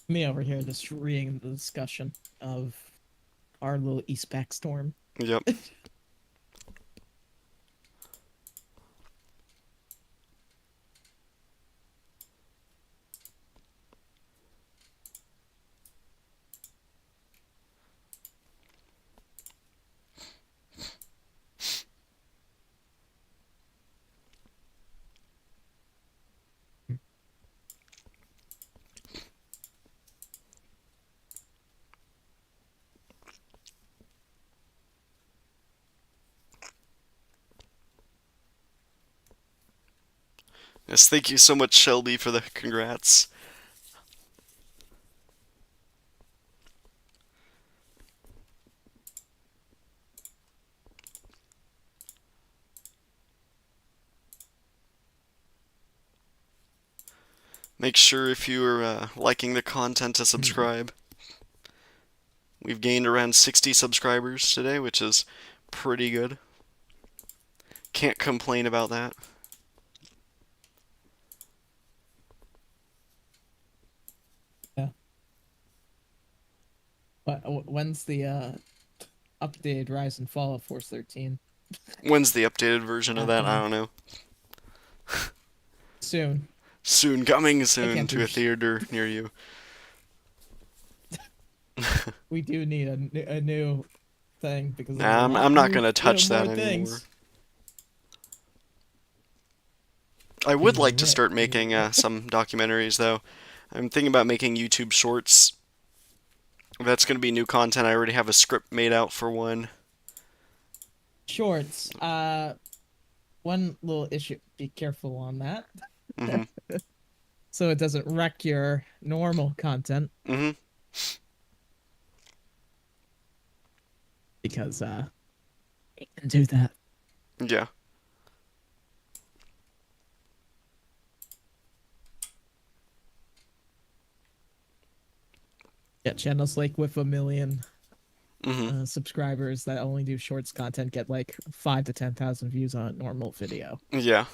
Me over here just reading the discussion of our little Eastpak storm. Yep. Yes, thank you so much, Shelby, for the congrats. Make sure if you're liking the content to subscribe. We've gained around 60 subscribers today, which is pretty good. Can't complain about that. Yeah. But when's the updated rise and fall of Force 13? When's the updated version of that? I Happening don't know. soon. Soon, coming They soon can't to do a theater near you. we do need a new thing because there's a Nah, lot I'm not new gonna touch that more anymore. things I would being like to writ start making anymore. some documentaries, though. I'm thinking about making YouTube shorts. That's gonna be new content. I already have a script made out for one. Shorts. One little issue. Be careful on that. Mhm. So it doesn't wreck your normal content Mhm. because it can do that. Yeah. Yeah, channels like with a million Hmm. subscribers that only do shorts content get like 5 to 10,000 views on a normal video. Yeah.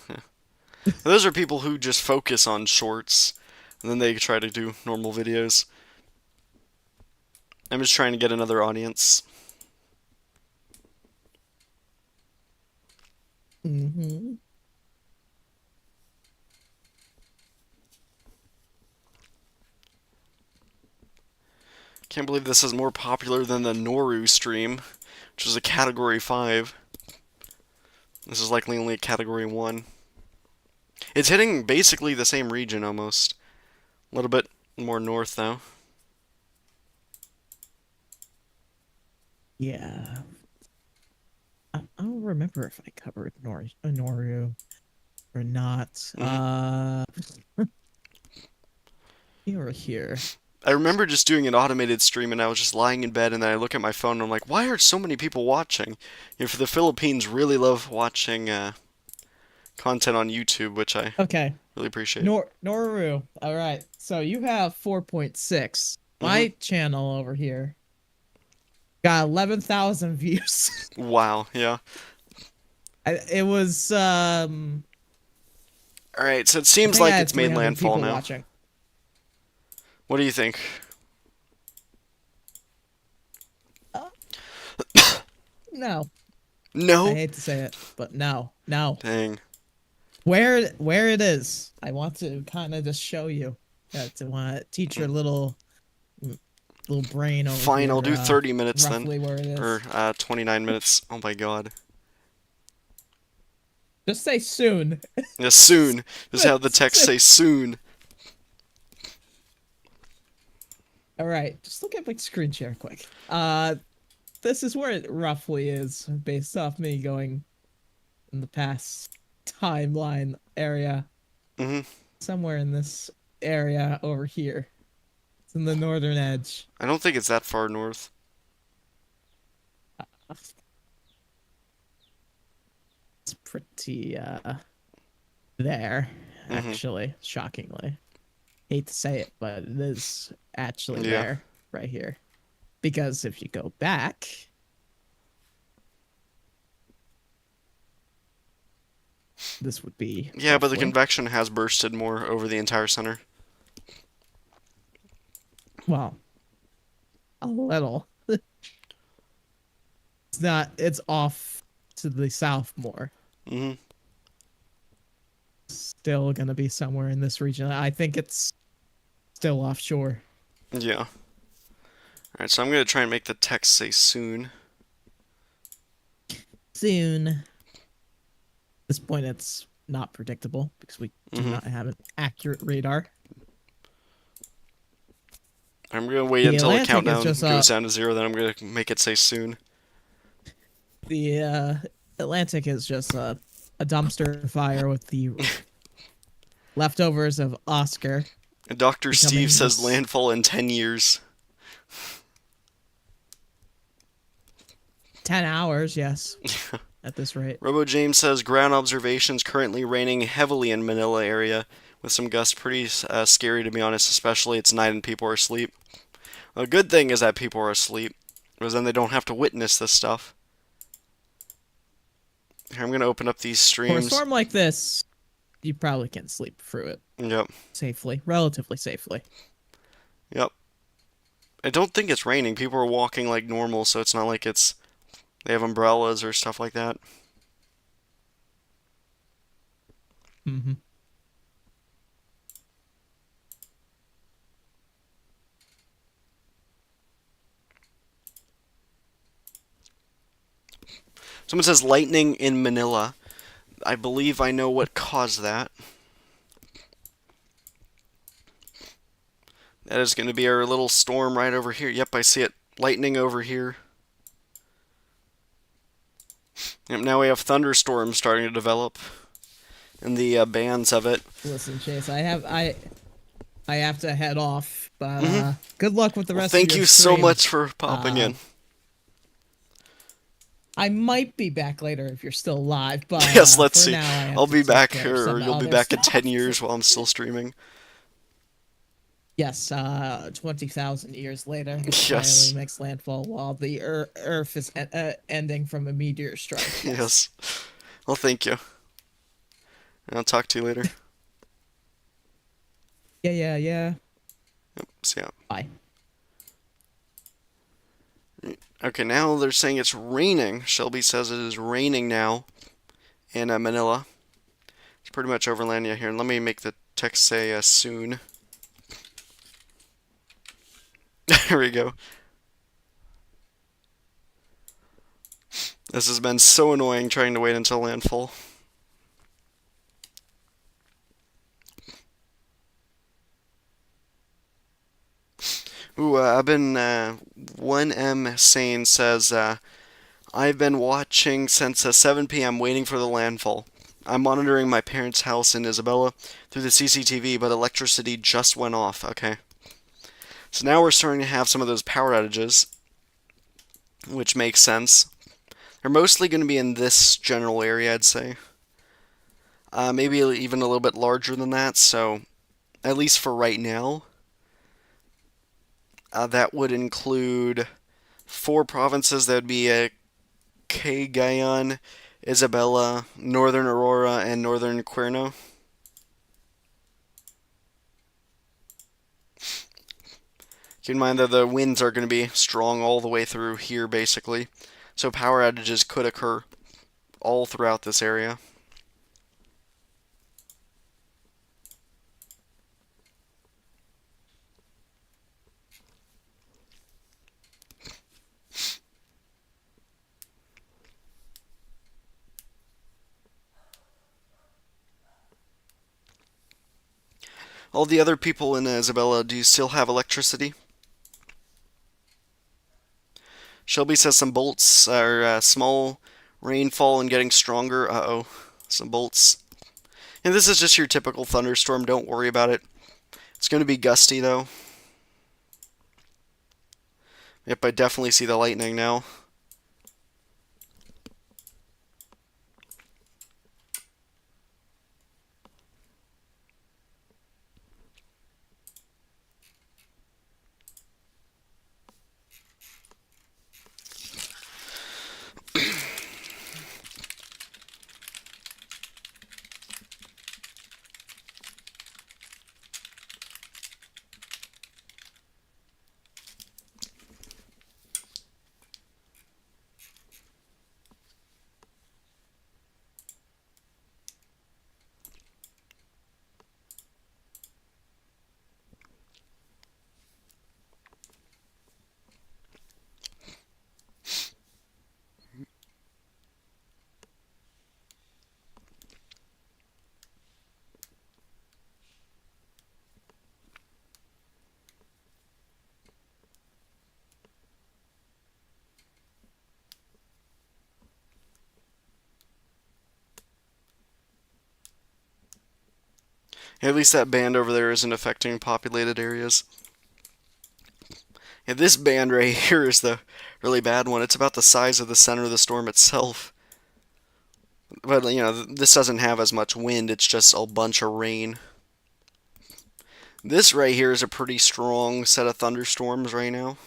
Those are people who just focus on shorts, and then they try to do normal videos. I'm just trying to get another audience. Hmm. Can't believe this is more popular than the Noru stream, which was a category 5. This is likely only a category 1. It's hitting basically the same region almost. A little bit more north though. Yeah, I don't remember if I covered Noru or not. Hmm. You were here. I remember just doing an automated stream and I was just lying in bed and then I look at my phone and I'm like, why are so many people watching? You know, for the Philippines really love watching content on YouTube, which I Okay, really appreciate. Noru. All right, so you have 4.6. Hmm. My channel over here got 11,000 views. Wow, yeah. It was Alright, so it I seems think I like had it's made 300 landfall people now. watching. What do you think? Uh, no, I No? hate to say it, but no, no. Dang. Where it is, I want to kind of just show you. To want to teach your little brain over Fine, I'll here, do 30 minutes then. roughly where it Or is. 29 minutes. Oh my god. Just say soon. Yeah, soon. Just have the text say soon. All right, just look at my screen share quick. This is where it roughly is based off me going in the past timeline area. Hmm. Somewhere in this area over here. It's in the northern edge. I don't think it's that far north. It's pretty there, Hmm. actually, shockingly. Hate to say it, but it is actually Yeah. there, right here. Because if you go back, this would be Yeah, but the roughly, convection has bursted more over the entire center. well, a little. It's not, it's off to the south more. Hmm. Still gonna be somewhere in this region. I think it's still offshore. Yeah. Alright, so I'm gonna try and make the text say soon. Soon. At this point, it's not predictable because we do Hmm. not have an accurate radar. I'm gonna wait The until the Atlantic is countdown just goes down to 0, then I'm gonna make it say soon. the Atlantic is just a dumpster fire with the leftovers of Oscar And Dr. Steve becoming says this landfall in 10 years. 10 hours. Yes, at this rate. Robo James says ground observations currently raining heavily in Manila area with some gusts pretty scary to be honest, especially it's night and people are asleep. A good thing is that people are asleep because then they don't have to witness this stuff. Here, I'm going to open up these For a streams. storm like this, you probably can sleep through it Yep. safely, relatively safely. Yep. I don't think it's raining. People are walking like normal, so it's not like they have umbrellas or stuff like that. Mm-hmm. Someone says lightning in Manila. I believe I know what caused that. That is going to be our little storm right over here. Yep, I see it. Lightning over here. Yep, now we have thunderstorms starting to develop. And the bands of it. Listen, Chase, I have to head off, but Hmm. good luck with the Well, rest of thank your you so stream. much for popping Uh, in. I might be back later if you're still live, but Yes, let's for see. now I have I'll to be take back, care of or some you'll be other back in 10 stuff. years while I'm still streaming. Yes, 20,000 years later, it finally Yes. makes landfall while the Earth is ending from a meteor strike. Yes. Yes. Well, thank you. I'll talk to you later. Yeah, yeah, yeah. See ya. Bye. Okay, now they're saying it's raining. Shelby says it is raining now in Manila. It's pretty much overland here. And let me make the text say soon. There we go. This has been so annoying trying to wait until landfall. Ooh, I've been 1M Sane says I've been watching since 7 p.m. waiting for the landfall. I'm monitoring my parents' house in Isabella through the CCTV, but electricity just went off. Okay. So now we're starting to have some of those power outages, which makes sense. They're mostly going to be in this general area, I'd say. Maybe even a little bit larger than that, so at least for right now, that would include four provinces. That would be Cagayan, Isabela, Northern Aurora, and Northern Cuerno. Keep in mind that the winds are going to be strong all the way through here, basically. So power outages could occur all throughout this area. All the other people in Isabella, do you still have electricity? Shelby says some bolts are small rainfall and getting stronger. Uh-oh, some bolts. And this is just your typical thunderstorm. Don't worry about it. It's going to be gusty, though. Yep, I definitely see the lightning now. At least that band over there isn't affecting populated areas. Yeah, this band right here is the really bad one. It's about the size of the center of the storm itself. But, this doesn't have as much wind, it's just a bunch of rain. This right here is a pretty strong set of thunderstorms right now.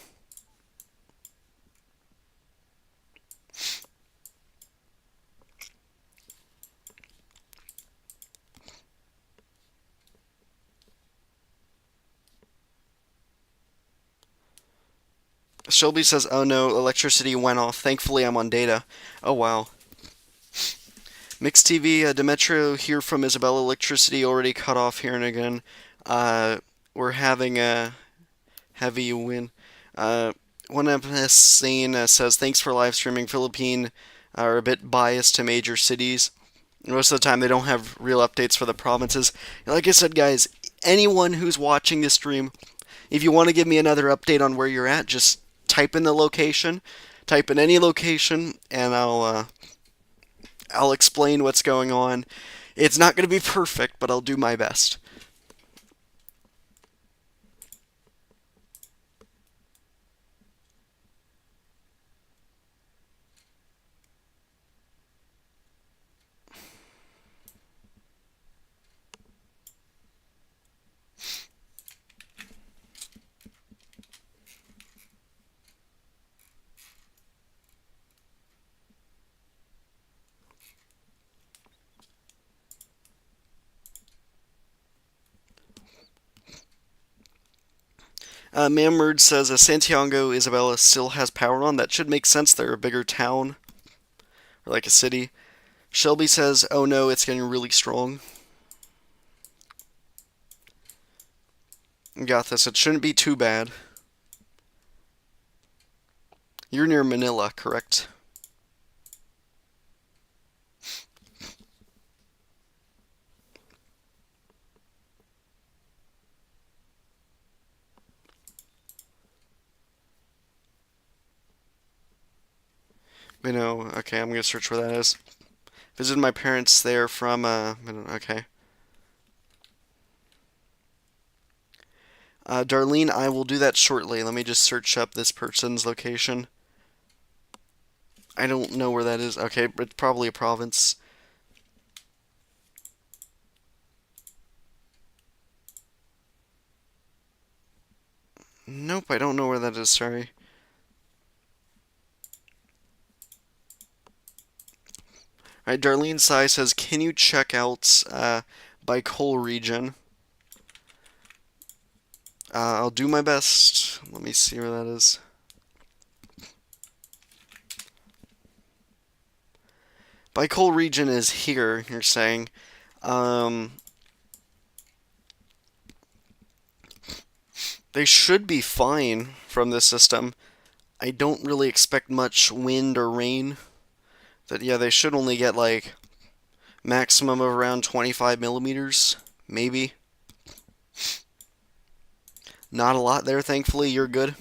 Shelby says, oh no, electricity went off. Thankfully, I'm on data. Oh wow. Mixed TV, Demetrio here from Isabella. Electricity already cut off here and again. We're having a heavy wind. One MS scene says, thanks for live streaming. Philippine are a bit biased to major cities. Most of the time, they don't have real updates for the provinces. Like I said, guys, anyone who's watching this stream, if you want to give me another update on where you're at, just type in the location, type in any location, and I'll explain what's going on. It's not going to be perfect, but I'll do my best. Mamerd says Santiago Isabela still has power on. That should make sense. They're a bigger town, or like a city. Shelby says, oh no, it's getting really strong. Got this. It shouldn't be too bad. You're near Manila, correct? You know, okay, I'm gonna search where that is. Visited my parents there from, okay. Darlene, I will do that shortly. Let me just search up this person's location. I don't know where that is. Okay, but it's probably a province. Nope, I don't know where that is, sorry. Alright, Darlene Sai says, can you check out Bicol region? I'll do my best. Let me see where that is. Bicol region is here, you're saying. They should be fine from this system. I don't really expect much wind or rain. Yeah, they should only get like maximum of around 25 millimeters, maybe. Not a lot there, thankfully. You're good.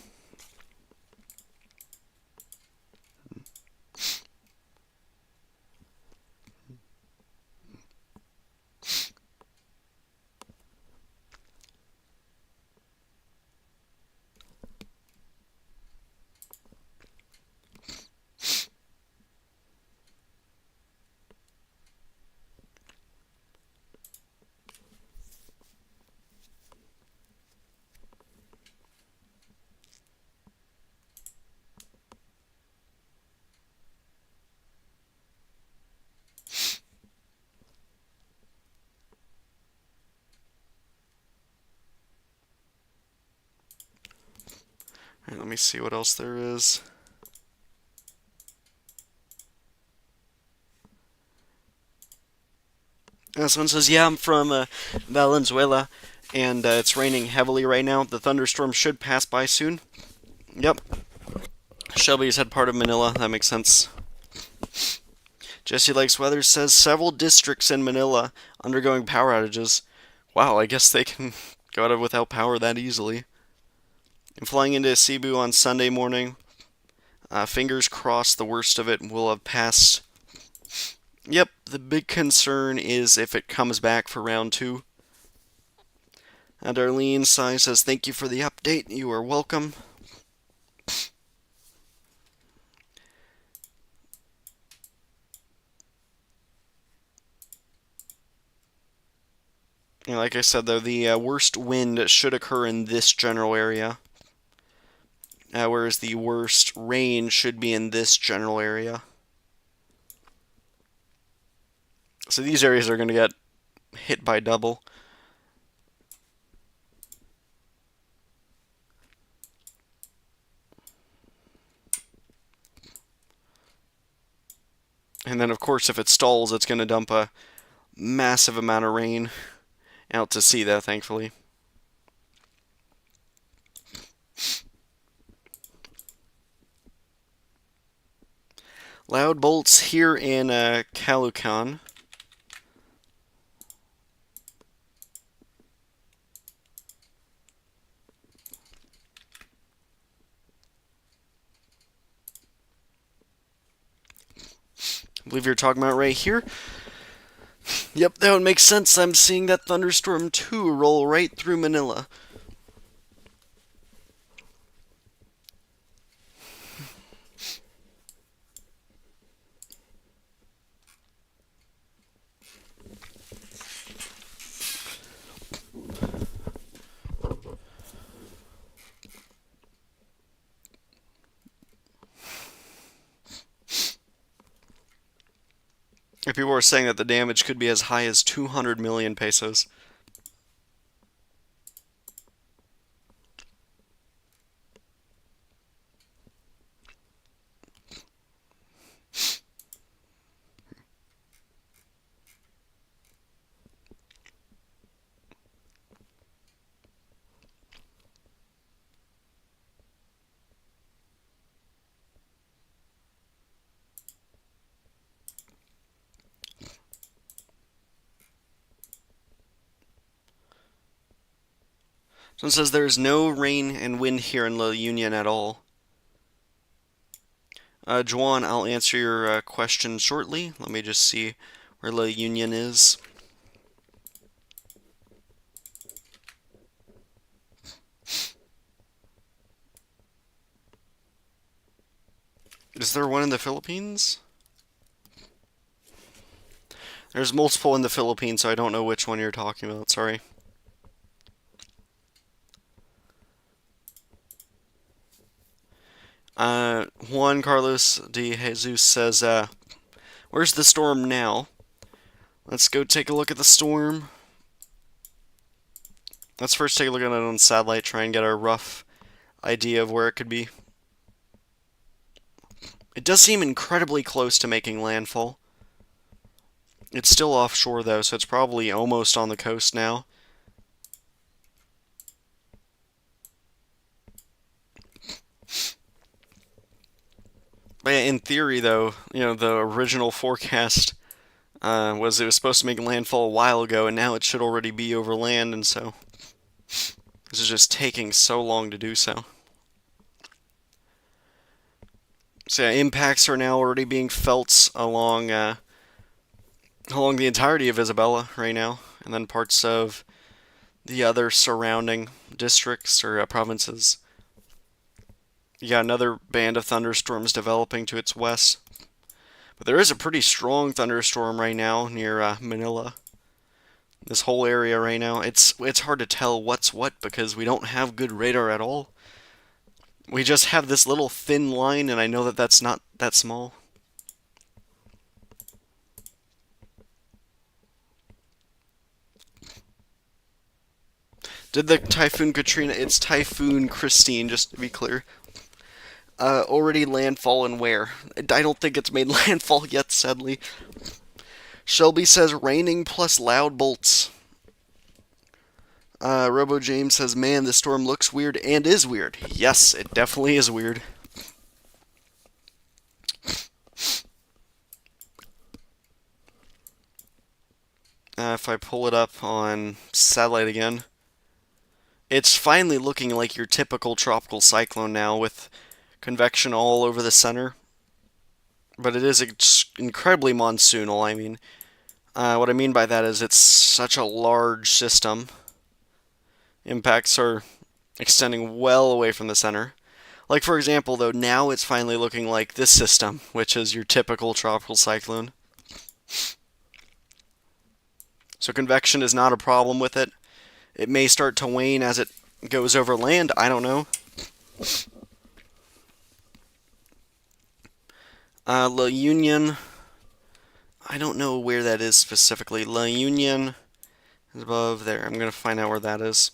Alright, let me see what else there is. Someone says, yeah, I'm from Valenzuela, and it's raining heavily right now. The thunderstorm should pass by soon. Yep. Shelby's had part of Manila. That makes sense. Jesse Likes Weather says, several districts in Manila undergoing power outages. Wow, I guess they can go out without power that easily. I'm flying into Cebu on Sunday morning. Fingers crossed the worst of it will have passed. Yep, the big concern is if it comes back for round two. Darlene Sai says, thank you for the update. You are welcome. And like I said, though, the worst wind should occur in this general area. Whereas the worst rain should be in this general area. So these areas are going to get hit by double. And then, of course, if it stalls, it's going to dump a massive amount of rain out to sea, though, thankfully. Loud bolts here in Caloocan. I believe you're talking about right here. Yep, that would make sense. I'm seeing that thunderstorm 2 roll right through Manila. People are saying that the damage could be as high as 200 million pesos. So it says there's no rain and wind here in La Union at all. Juan, I'll answer your question shortly. Let me just see where La Union is. Is there one in the Philippines? There's multiple in the Philippines, so I don't know which one you're talking about. Sorry. Juan Carlos de Jesus says, where's the storm now? Let's go take a look at the storm. Let's first take a look at it on satellite, try and get a rough idea of where it could be. It does seem incredibly close to making landfall. It's still offshore though, so it's probably almost on the coast now. But yeah, in theory though, the original forecast was it was supposed to make landfall a while ago, and now it should already be over land, and so this is just taking so long to do so. So yeah, impacts are now already being felt along the entirety of Isabela right now, and then parts of the other surrounding districts or provinces. You got another band of thunderstorms developing to its west. But there is a pretty strong thunderstorm right now near Manila. This whole area right now, it's hard to tell what's what because we don't have good radar at all. We just have this little thin line, and I know that that's not that small. Did the Typhoon Katrina? It's Typhoon Kristine, just to be clear. Already landfall and where? I don't think it's made landfall yet, sadly. Shelby says raining plus loud bolts. Robo James says, man, this storm looks weird and is weird. Yes, it definitely is weird. If I pull it up on satellite again, it's finally looking like your typical tropical cyclone now with convection all over the center. But it is incredibly monsoonal. I mean, what I mean by that is it's such a large system. Impacts are extending well away from the center. Like, for example, though, now it's finally looking like this system, which is your typical tropical cyclone. So convection is not a problem with it. It may start to wane as it goes over land. I don't know. La Union. I don't know where that is specifically. La Union is above there. I'm going to find out where that is.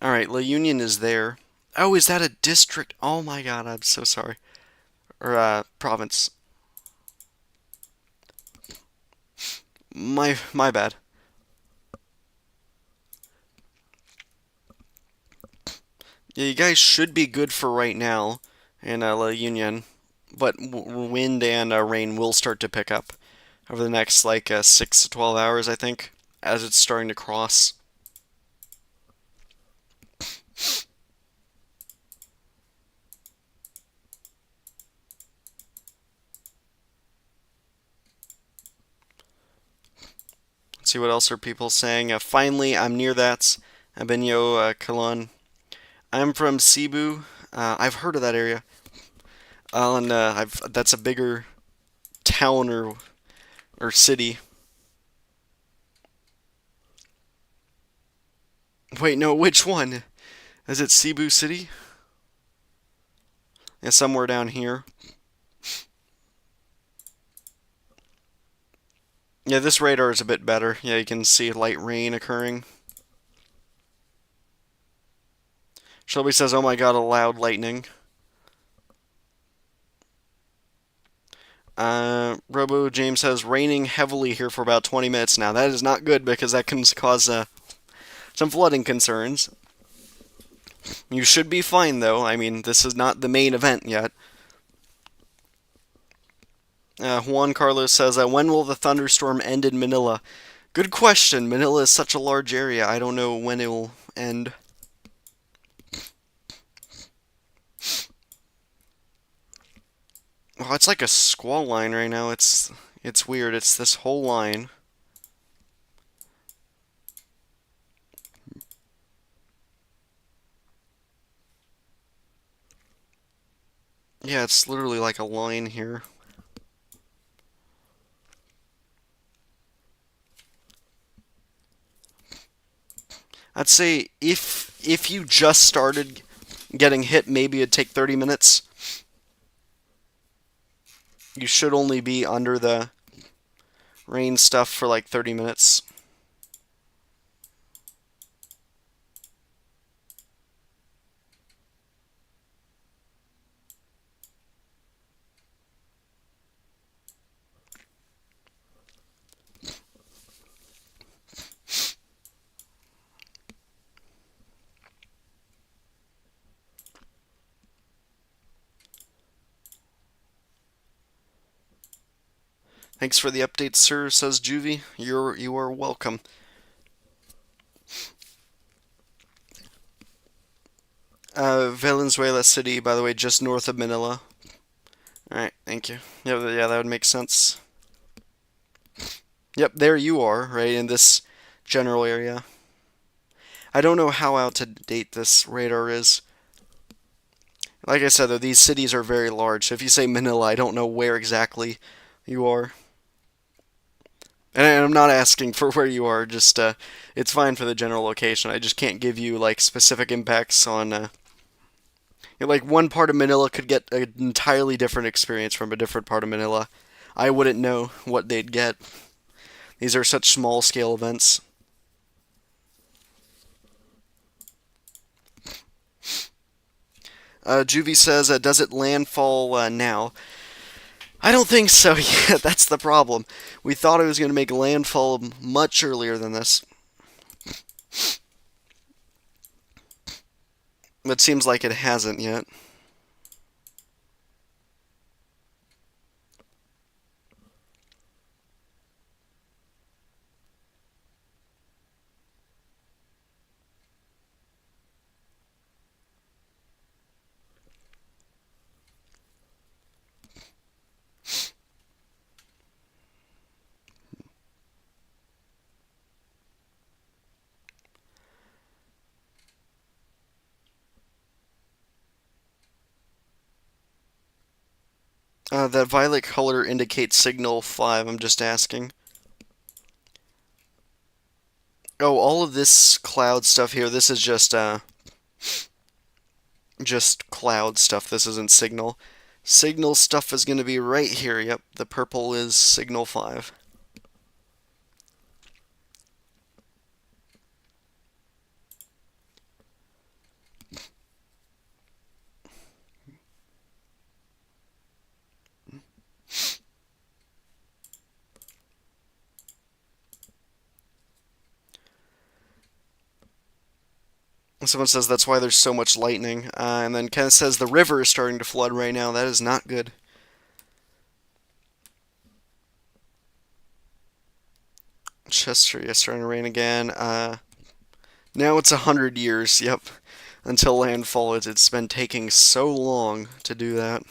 Alright, La Union is there. Oh, is that a district? Oh my god, I'm so sorry. Or, province. My bad. Yeah, you guys should be good for right now in La Union, but wind and rain will start to pick up over the next, 6 to 12 hours, I think, as it's starting to cross. Let's see what else are people saying. Finally, I'm near that. Abenyo Kalon. I'm from Cebu. I've heard of that area. And that's a bigger town or city. Wait, no, which one? Is it Cebu City? Yeah, somewhere down here. Yeah, this radar is a bit better. Yeah, you can see light rain occurring. Shelby says, oh my god, a loud lightning. Robo James says, raining heavily here for about 20 minutes now. That is not good because that can cause some flooding concerns. You should be fine, though. I mean, this is not the main event yet. Juan Carlos says, when will the thunderstorm end in Manila? Good question. Manila is such a large area. I don't know when it will end. Oh, it's like a squall line right now. It's weird. It's this whole line. Yeah, it's literally like a line here. I'd say if you just started getting hit, maybe it'd take 30 minutes. You should only be under the rain stuff for like 30 minutes. Thanks for the update, sir, says Juvie. You are welcome. Valenzuela City, by the way, just north of Manila. Alright, thank you. Yeah, that would make sense. Yep, there you are, right in this general area. I don't know how out to date this radar is. Like I said, though, these cities are very large. So if you say Manila, I don't know where exactly you are. And I'm not asking for where you are, just, it's fine for the general location. I just can't give you, like, specific impacts on, like, one part of Manila could get an entirely different experience from a different part of Manila. I wouldn't know what they'd get. These are such small scale events. Juvie says, does it landfall now? I don't think so yet. That's the problem. We thought it was going to make landfall much earlier than this. But it seems like it hasn't yet. That violet color indicates signal 5, I'm just asking. Oh, all of this cloud stuff here, this is just cloud stuff. This isn't signal. Signal stuff is going to be right here. Yep, the purple is signal 5. Someone says that's why there's so much lightning. And then Kenneth says the river is starting to flood right now. That is not good. Chester, yes, starting to rain again. Now it's 100 years, yep, until landfall. It's been taking so long to do that.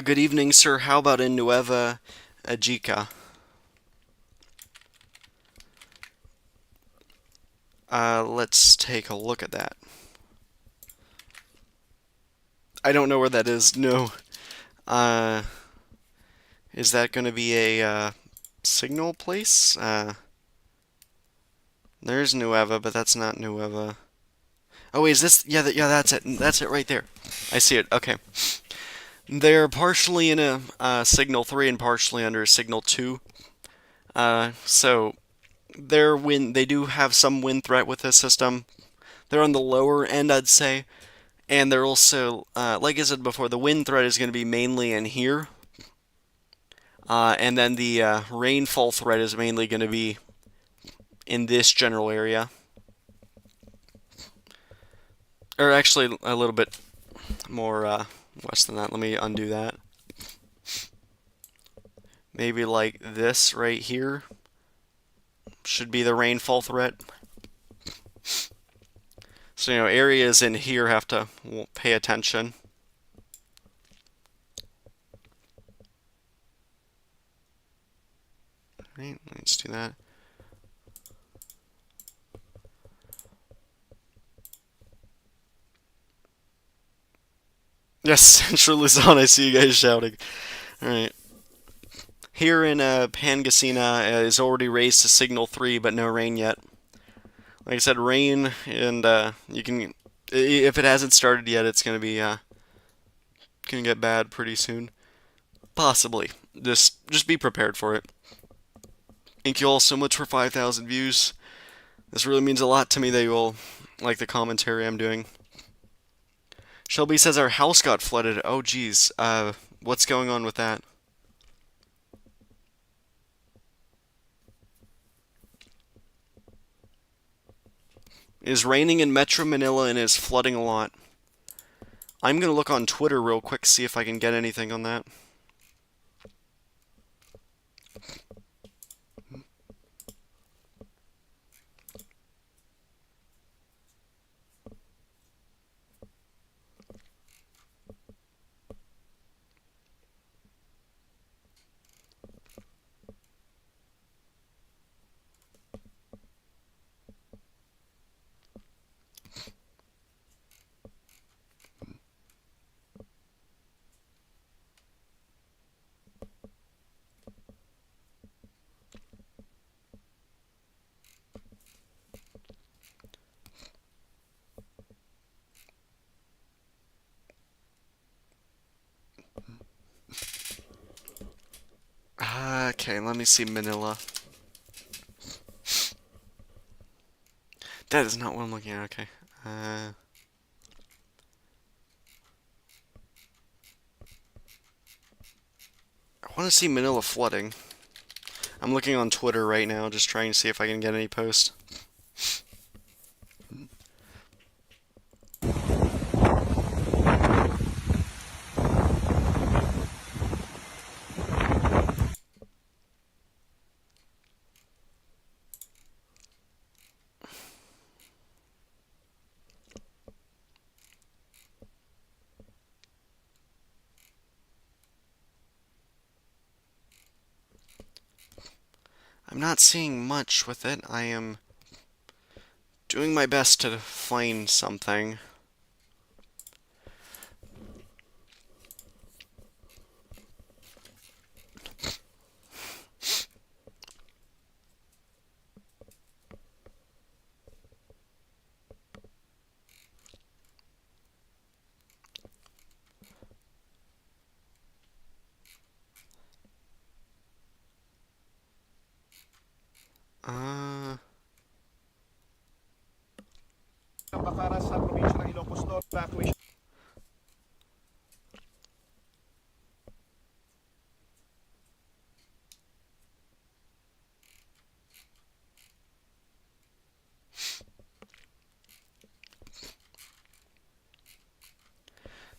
Good evening, sir. How about in Nueva Ecija? Let's take a look at that. I don't know where that is. No. Uh, is that going to be a signal place? There's Nueva, but that's not Nueva. Oh, wait, is this? Yeah, yeah, that's it. That's it right there. I see it. Okay. They're partially in a signal 3 and partially under signal 2. So they do have some wind threat with this system. They're on the lower end, I'd say. And they're also, like I said before, the wind threat is going to be mainly in here. And then the rainfall threat is mainly going to be in this general area. Or actually, a little bit more west than that. Let me undo that. Maybe like this right here should be the rainfall threat. So, areas in here have to pay attention. Right, let's do that. Yes, Central Luzon, I see you guys shouting. Alright. Here in Pangasinan is already raised to signal 3, but no rain yet. Like I said, rain, and you can, if it hasn't started yet, it's going to be, going to get bad pretty soon. Possibly. Just be prepared for it. Thank you all so much for 5,000 views. This really means a lot to me that you all like the commentary I'm doing. Shelby says our house got flooded. Oh, geez. What's going on with that? It is raining in Metro Manila and is flooding a lot. I'm going to look on Twitter real quick, see if I can get anything on that. Okay, let me see Manila. That is not what I'm looking at. Okay. I want to see Manila flooding. I'm looking on Twitter right now, just trying to see if I can get any posts. I'm not seeing much with it. I am doing my best to find something. Uh, Bakaras sa probinsya ng Ilocos Norte, evacuation.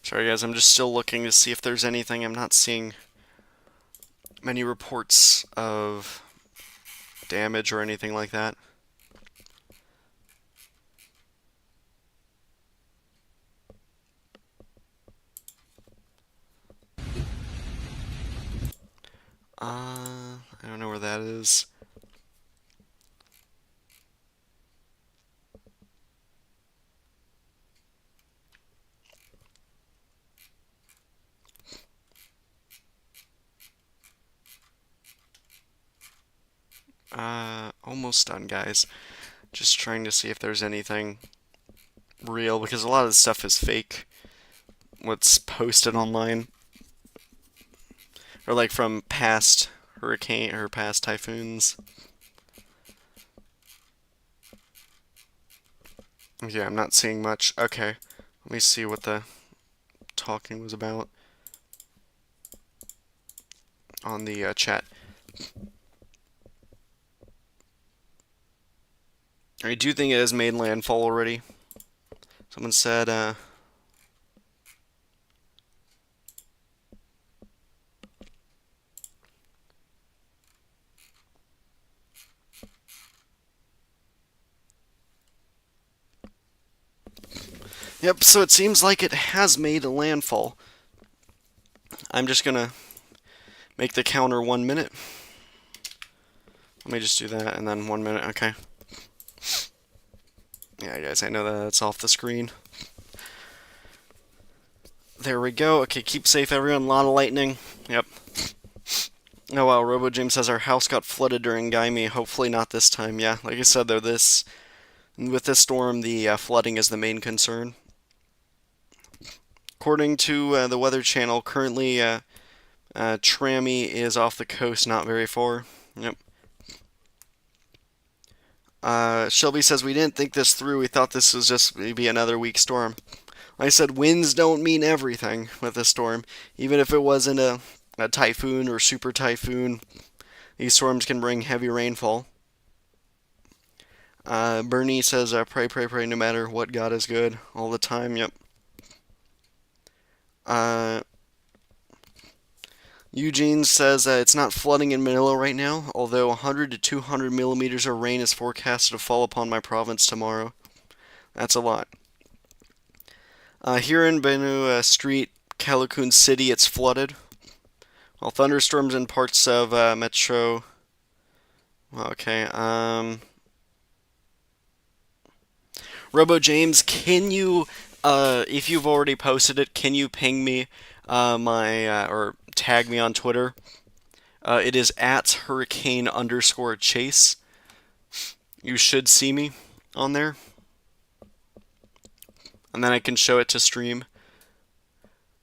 Sorry guys, I'm just still looking to see if there's anything. I'm not seeing many reports of damage or anything like that. I don't know where that is. Almost done, guys. Just trying to see if there's anything real, because a lot of the stuff is fake. What's posted online, or like from past hurricane or past typhoons. Yeah, I'm not seeing much. Okay, let me see what the talking was about on the chat. I do think it has made landfall already. Someone said, yep, so it seems like it has made a landfall. I'm just gonna make the counter 1 minute. Let me just do that, and then 1 minute, okay. Yeah, guys, I know that it's off the screen. There we go. Okay, keep safe, everyone. A lot of lightning. Yep. Oh wow, Robo James says our house got flooded during Gaimi. Hopefully not this time. Yeah, like I said, though, with this storm, the flooding is the main concern. According to the Weather Channel, currently TRAMI is off the coast, not very far. Yep. Shelby says we didn't think this through. We thought this was just maybe another weak storm. Like I said, winds don't mean everything with a storm. Even if it wasn't a typhoon or super typhoon, these storms can bring heavy rainfall. Bernie says, pray, pray, pray, no matter what, God is good all the time. Yep. Uh, Eugene says it's not flooding in Manila right now, although 100 to 200 millimeters of rain is forecasted to fall upon my province tomorrow. That's a lot. Here in Benu Street, Caloocan City, it's flooded. While thunderstorms in parts of Metro. Okay. Robo James, can you, if you've already posted it, can you ping me or tag me on Twitter? It is at hurricane_chase. You should see me on there. And then I can show it to stream.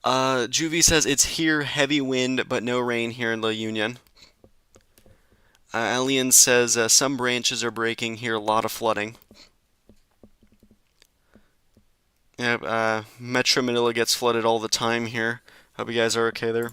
Juvie says it's here, heavy wind, but no rain here in La Union. Alien says some branches are breaking here, a lot of flooding. Yeah, Metro Manila gets flooded all the time here. Hope you guys are okay there.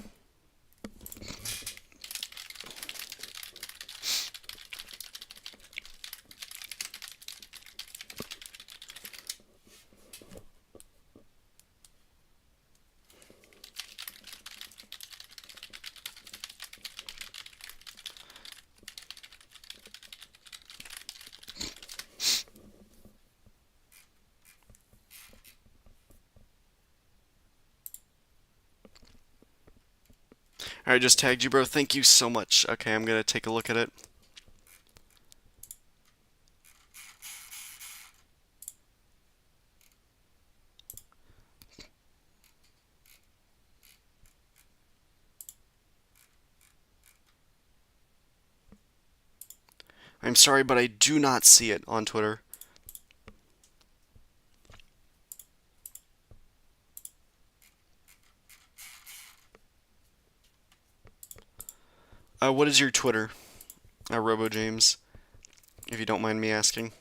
Alright, just tagged you, bro. Thank you so much. Okay, I'm gonna take a look at it. I'm sorry, but I do not see it on Twitter. What is your Twitter, Robo James, if you don't mind me asking?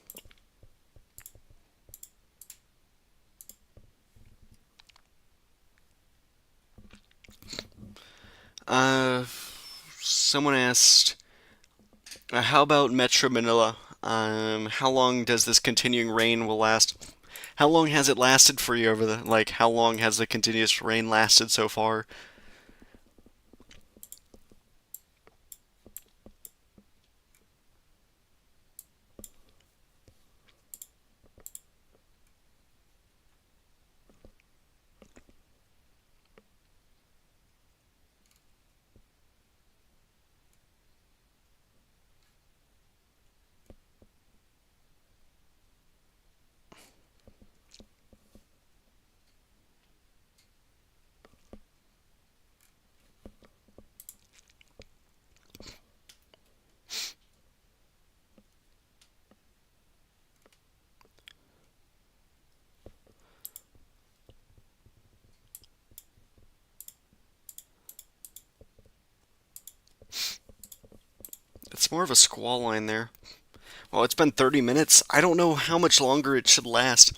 Someone asked, how about Metro Manila? How long does this continuing rain will last? How long has it lasted for you over how long has the continuous rain lasted so far? It's more of a squall line there. Well, it's been 30 minutes. I don't know how much longer it should last.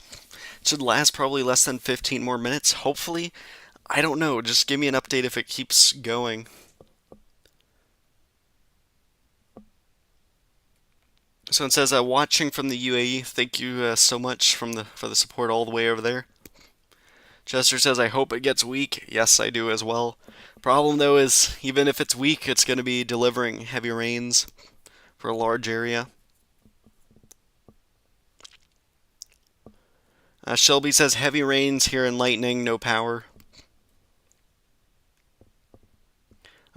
It should last probably less than 15 more minutes, hopefully. I don't know. Just give me an update if it keeps going. So it says, watching from the UAE. Thank you so much for the support all the way over there. Chester says, I hope it gets weak. Yes, I do as well. Problem though is, even if it's weak, it's going to be delivering heavy rains for a large area. Shelby says, heavy rains here and lightning, no power.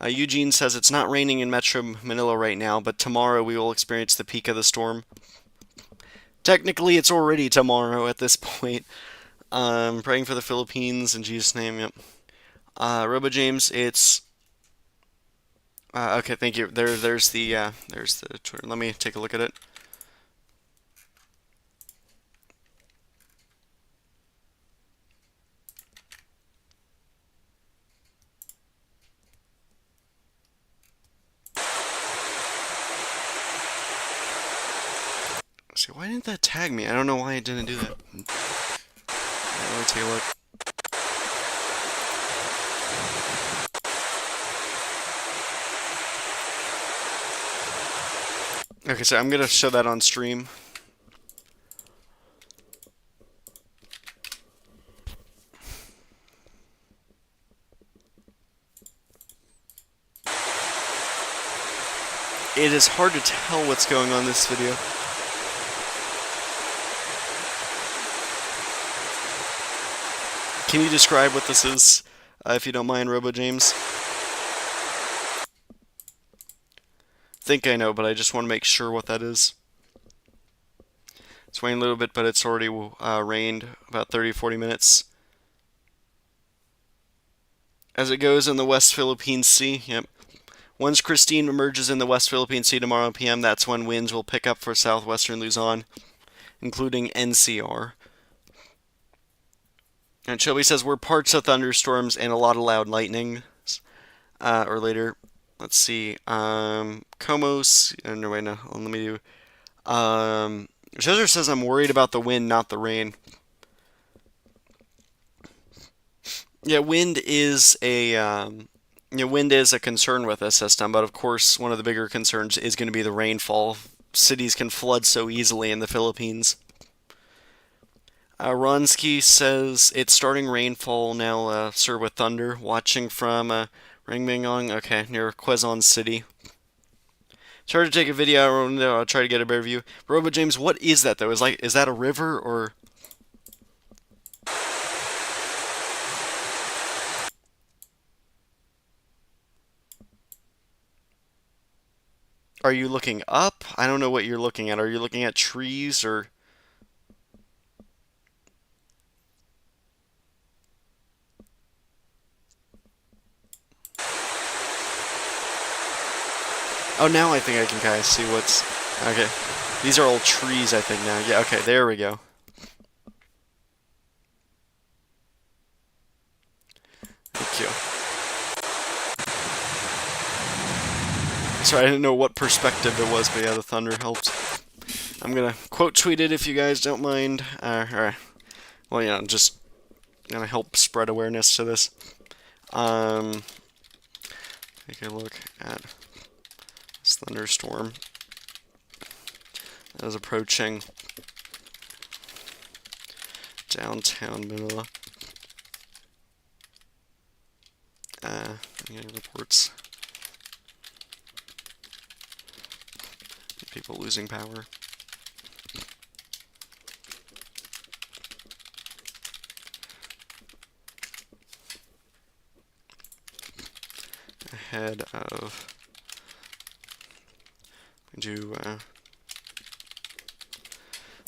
Eugene says, it's not raining in Metro Manila right now, but tomorrow we will experience the peak of the storm. Technically, it's already tomorrow at this point. Praying for the Philippines in Jesus' name, yep. Robo James, it's... okay, thank you. There's the Twitter. Let me take a look at it. See, why didn't that tag me? I don't know why it didn't do that. Let me take a look. Okay, so I'm gonna show that on stream. It is hard to tell what's going on in this video. Can you describe what this is, if you don't mind, Robo James? Think I know, but I just want to make sure what that is. It's raining a little bit, but it's already rained about 30-40 minutes. As it goes in the West Philippine Sea, yep. Once Kristine emerges in the West Philippine Sea tomorrow PM, that's when winds will pick up for southwestern Luzon, including NCR. And Shelby says, we're parts of thunderstorms and a lot of loud lightning. Or later, let's see, Comos, no, wait, no, let me do, Chester says, I'm worried about the wind, not the rain. Yeah, wind is a concern with this system, but of course, one of the bigger concerns is going to be the rainfall. Cities can flood so easily in the Philippines. Ronsky says, it's starting rainfall now, sir, with thunder. Watching from Ringbingong, okay, near Quezon City. Try to take a video, I'll try to get a better view. Robo James, what is that though? Is that a river or... Are you looking up? I don't know what you're looking at. Are you looking at trees or... Oh, now I think I can kind of see what's... Okay. These are all trees, I think, now. Yeah, okay, there we go. Thank you. Sorry, I didn't know what perspective it was, but yeah, the thunder helped. I'm gonna quote tweet it if you guys don't mind. Alright. Well, yeah, just gonna help spread awareness to this. Take a look at this thunderstorm that is approaching downtown Manila. Any reports? People losing power. Ahead of...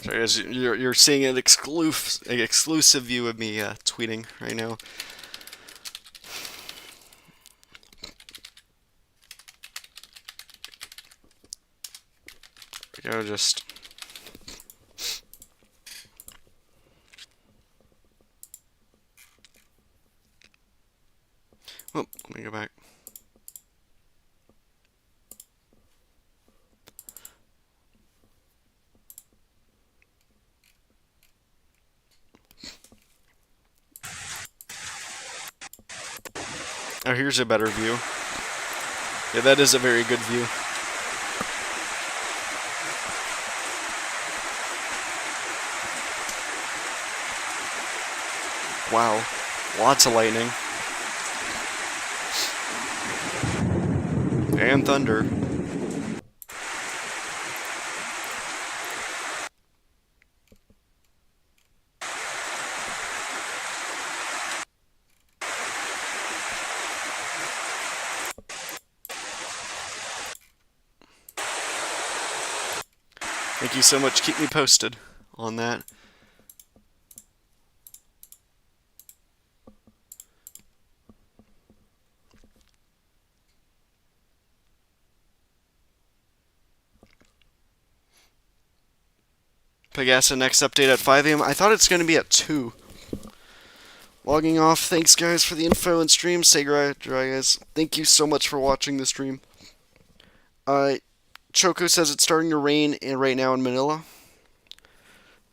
Sorry guys, you're seeing an exclusive view of me tweeting right now. There we go, just... Oh, let me go back. Oh, here's a better view. Yeah, that is a very good view. Wow, lots of lightning. And thunder. Thank you so much. Keep me posted on that. Pegasa, next update at 5 a.m. I thought it's going to be at 2. Logging off. Thanks, guys, for the info and stream. Say dry, guys. Thank you so much for watching the stream. Choco says it's starting to rain right now in Manila.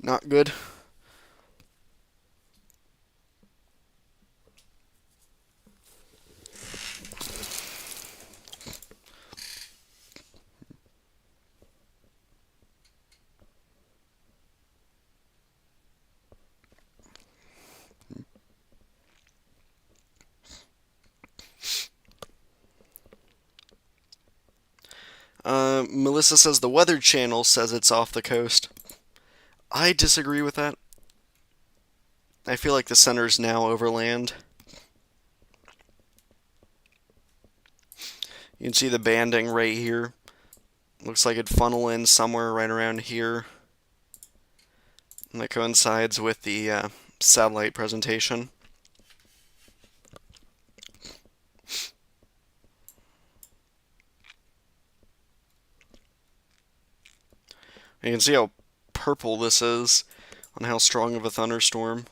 Not good. Melissa says the Weather Channel says it's off the coast. I disagree with that. I feel like the center's now overland. You can see the banding right here. Looks like it'd funnel in somewhere right around here. And that coincides with the satellite presentation. You can see how purple this is on how strong of a thunderstorm.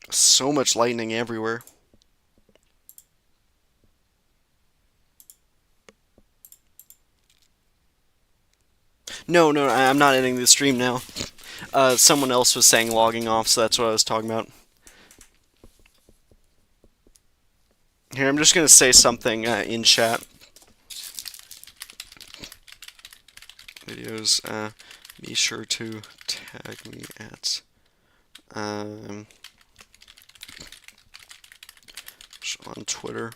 So much lightning everywhere. No, I'm not ending the stream now. Someone else was saying logging off, so that's what I was talking about. Here, I'm just going to say something in chat. Videos, be sure to tag me at on Twitter.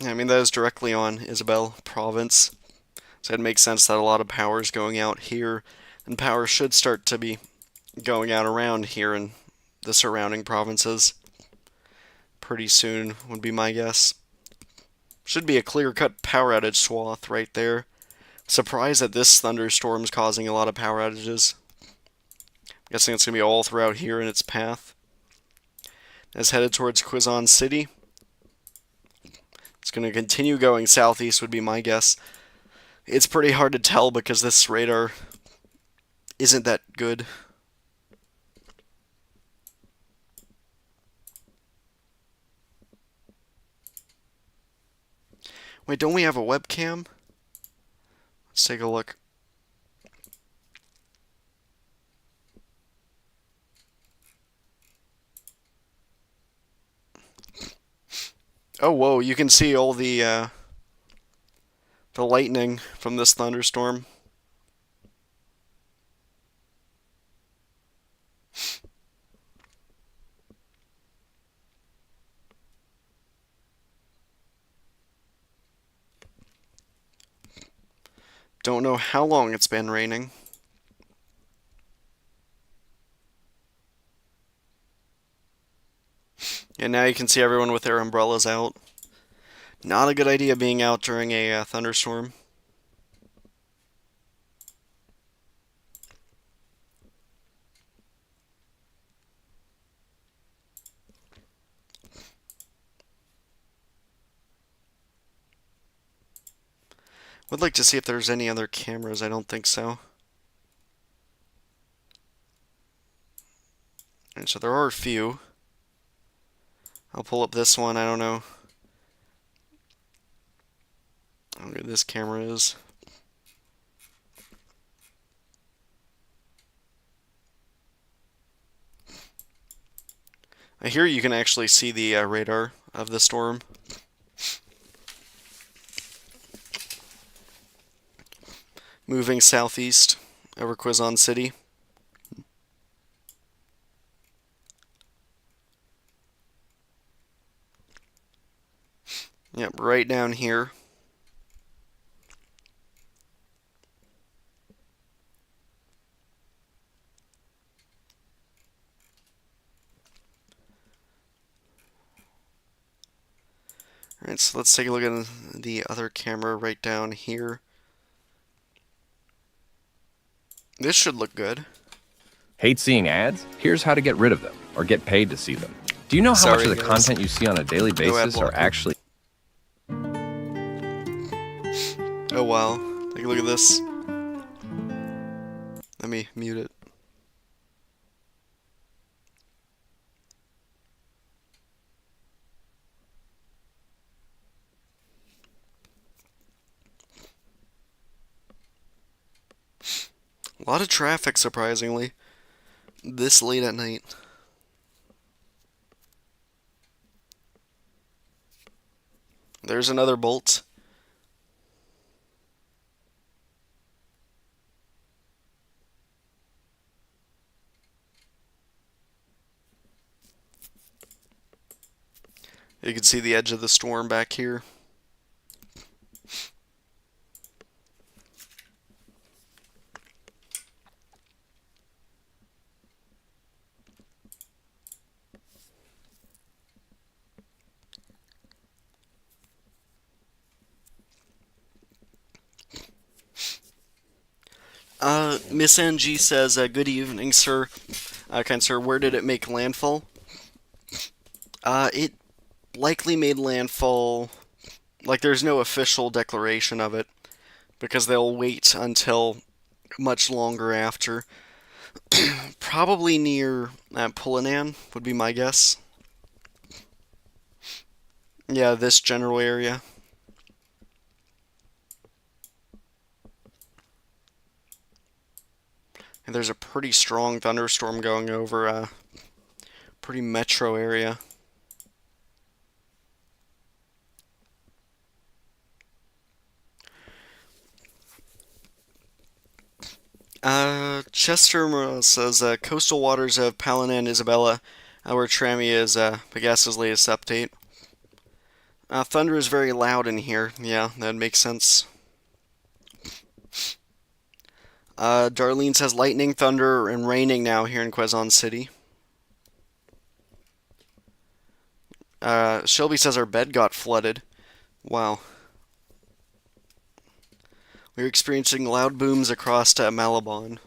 I mean, that is directly on Isabel province. So it makes sense that a lot of power is going out here, and power should start to be going out around here in the surrounding provinces. Pretty soon, would be my guess. Should be a clear-cut power outage swath right there. Surprised that this thunderstorm's causing a lot of power outages. Guessing it's going to be all throughout here in its path. As headed towards Quezon City. It's going to continue going southeast would be my guess. It's pretty hard to tell because this radar isn't that good. Wait, don't we have a webcam? Let's take a look. Oh, whoa, you can see all the lightning from this thunderstorm. Don't know how long it's been raining. And now you can see everyone with their umbrellas out. Not a good idea being out during a thunderstorm. Would like to see if there's any other cameras. I don't think so. And so there are a few. I'll pull up this one. I don't know how good this camera is. Here you can actually see the radar of the storm. Moving southeast over Quezon City. Yep, right down here. Alright, so let's take a look at the other camera right down here. This should look good. Hate seeing ads? Here's how to get rid of them, or get paid to see them. Do you know how much Sorry, of the guys. content you see on a daily No ad basis are blocker. actually... Oh wow, take a look at this. Let me mute it. A lot of traffic, surprisingly, this late at night. There's another bolt. You can see the edge of the storm back here. Miss NG says, good evening, sir. Kind sir, where did it make landfall? It likely made landfall, like there's no official declaration of it, because they'll wait until much longer after. Probably near Pulinan, would be my guess. Yeah, this general area. And there's a pretty strong thunderstorm going over a pretty metro area. Chester says, coastal waters of Palin and Isabella, where Trami is Pegasus' latest update. Thunder is very loud in here. Yeah, that makes sense. Darlene says lightning, thunder, and raining now here in Quezon City. Shelby says our bed got flooded. Wow. We're experiencing loud booms across Malabon.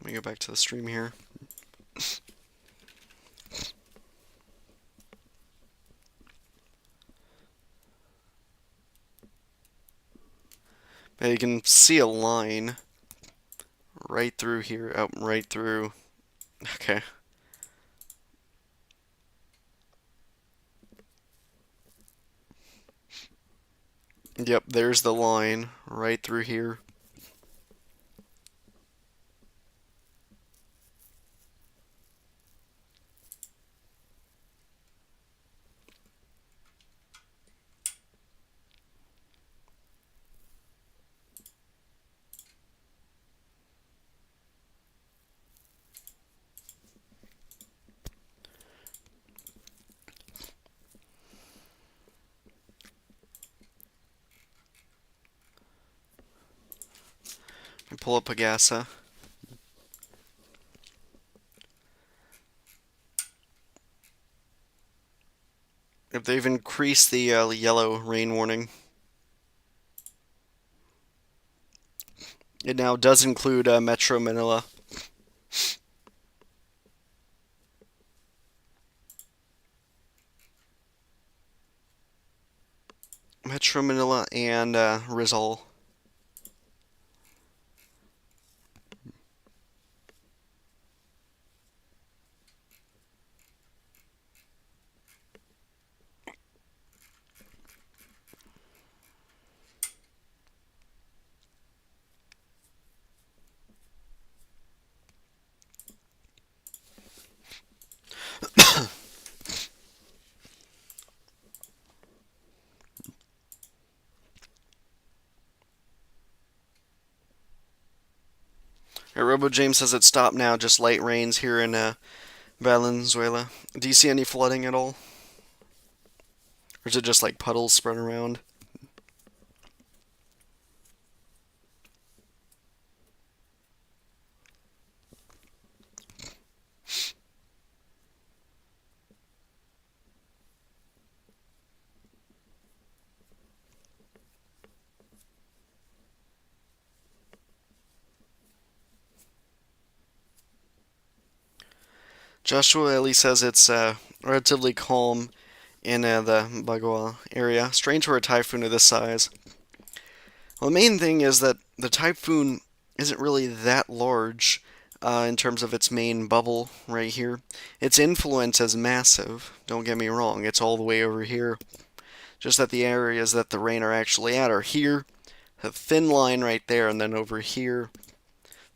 Let me go back to the stream here. But you can see a line right through here. Oh, right through. Okay. Yep, there's the line right through here. And pull up Pagasa. Yep, they've increased the yellow rain warning. It now does include Metro Manila. Metro Manila and Rizal. Robo James says it stopped now, just light rains here in Valenzuela. Do you see any flooding at all? Or is it just like puddles spread around? Joshua Ellie says it's relatively calm in the Bagua area. Strange for a typhoon of this size. Well, the main thing is that the typhoon isn't really that large in terms of its main bubble right here. Its influence is massive, don't get me wrong, it's all the way over here. Just that the areas that the rain are actually at are here, a thin line right there, and then over here,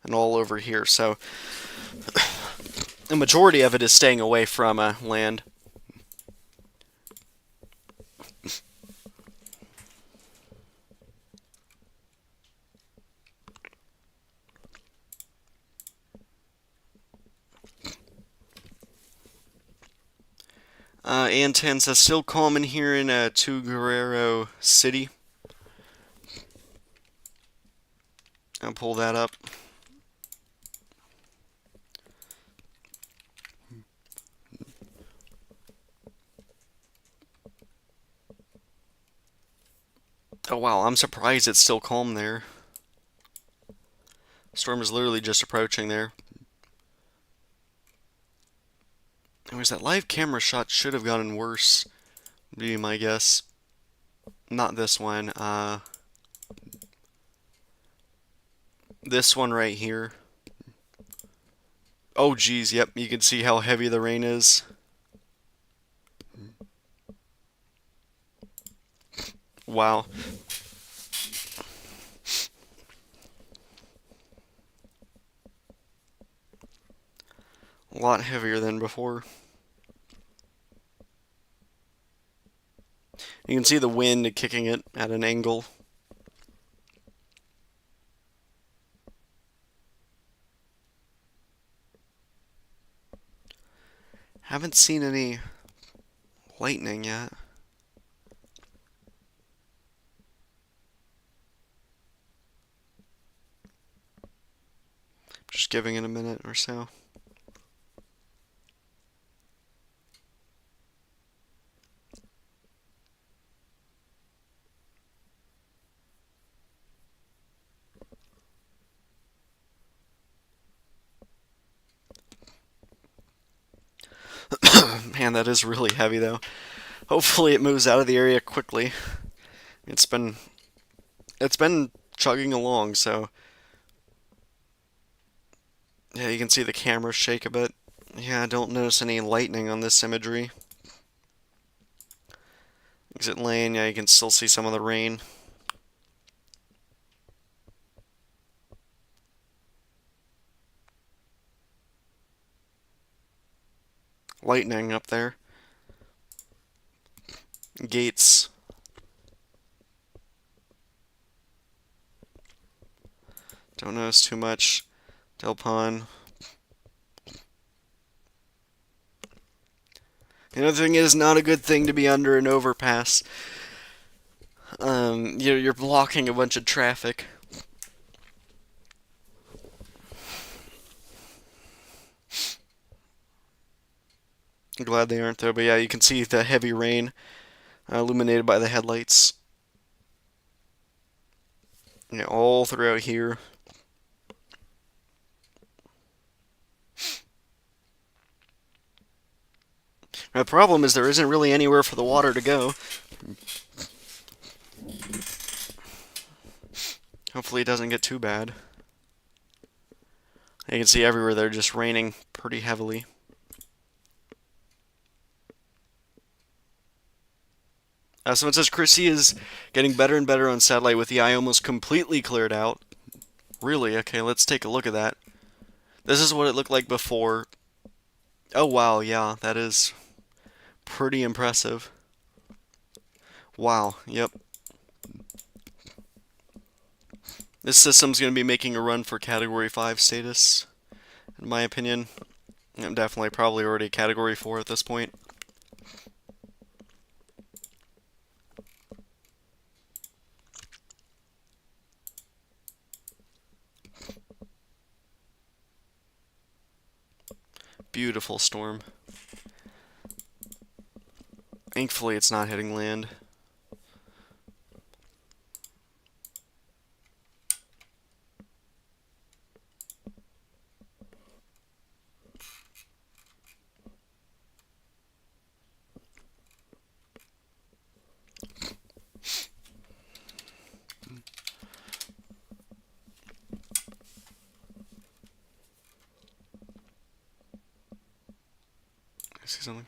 and all over here. So the majority of it is staying away from land. Anten says still calm in here in Guerrero City. I'll pull that up. Oh wow, I'm surprised it's still calm there. Storm is literally just approaching there. Anyways, that live camera shot should have gotten worse, would be my guess. Not this one, this one right here. Oh geez, yep, you can see how heavy the rain is. Wow. A lot heavier than before. You can see the wind kicking it at an angle. Haven't seen any lightning yet. Just giving it a minute or so. Man, that is really heavy though. Hopefully it moves out of the area quickly. It's been chugging along, so yeah, you can see the camera shake a bit. Yeah, I don't notice any lightning on this imagery. Exit lane, yeah, you can still see some of the rain. Lightning up there. Gates. Don't notice too much. Del Pon. The other thing is, not a good thing to be under an overpass. You're blocking a bunch of traffic. I'm glad they aren't though, but yeah, you can see the heavy rain illuminated by the headlights. You know, all throughout here. The problem is there isn't really anywhere for the water to go. Hopefully it doesn't get too bad. You can see everywhere they're just raining pretty heavily. So it says Chrissy is getting better and better on satellite with the eye almost completely cleared out. Really? Okay, let's take a look at that. This is what it looked like before. Oh wow, yeah, that is pretty impressive. Wow, yep. This system's going to be making a run for Category 5 status, in my opinion. I'm definitely probably already Category 4 at this point. Beautiful storm. Thankfully it's not hitting land. I see something.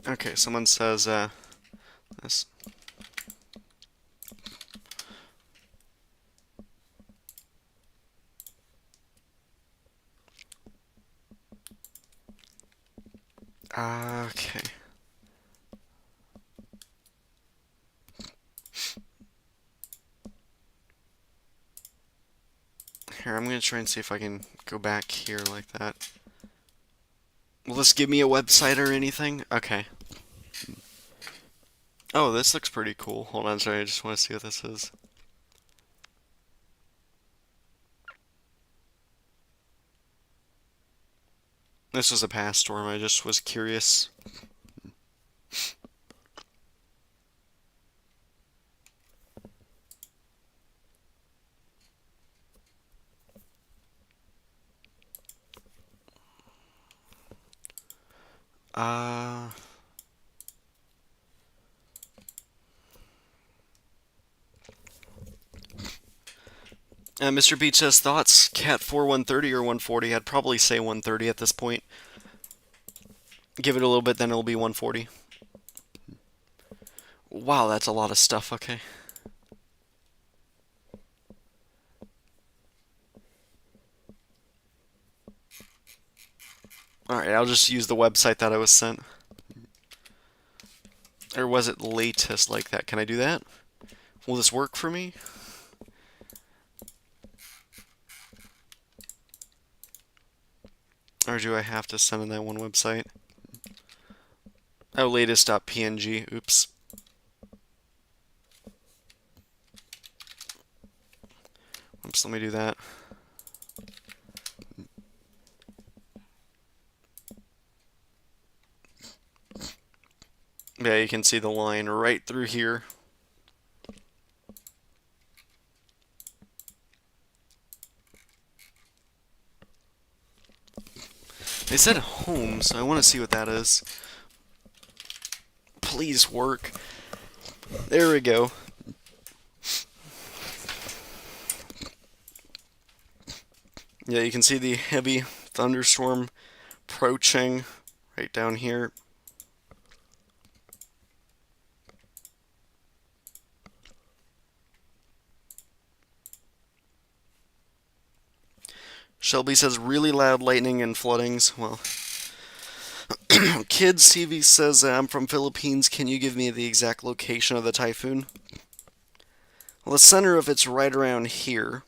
Okay, someone says, this. Okay. Here, I'm gonna try and see if I can go back here like that. Will this give me a website or anything? Okay. Oh, this looks pretty cool. Hold on, sorry, I just want to see what this is. This was a past storm, I just was curious. Uh... Mr. Beach says, thoughts, Cat 4 130 or 140? I'd probably say 130 at this point. Give it a little bit, then it'll be 140. Wow, that's a lot of stuff, okay. Alright, I'll just use the website that I was sent. Or was it latest like that? Can I do that? Will this work for me? Or do I have to send in that one website? Oh, latest.png. Oops. Oops, let me do that. Yeah, you can see the line right through here. They said home, so I want to see what that is. Please work. There we go. Yeah, you can see the heavy thunderstorm approaching right down here. Shelby says really loud lightning and floodings. Well, Kids CV says I'm from Philippines. Can you give me the exact location of the typhoon? Well, the center of it's right around here.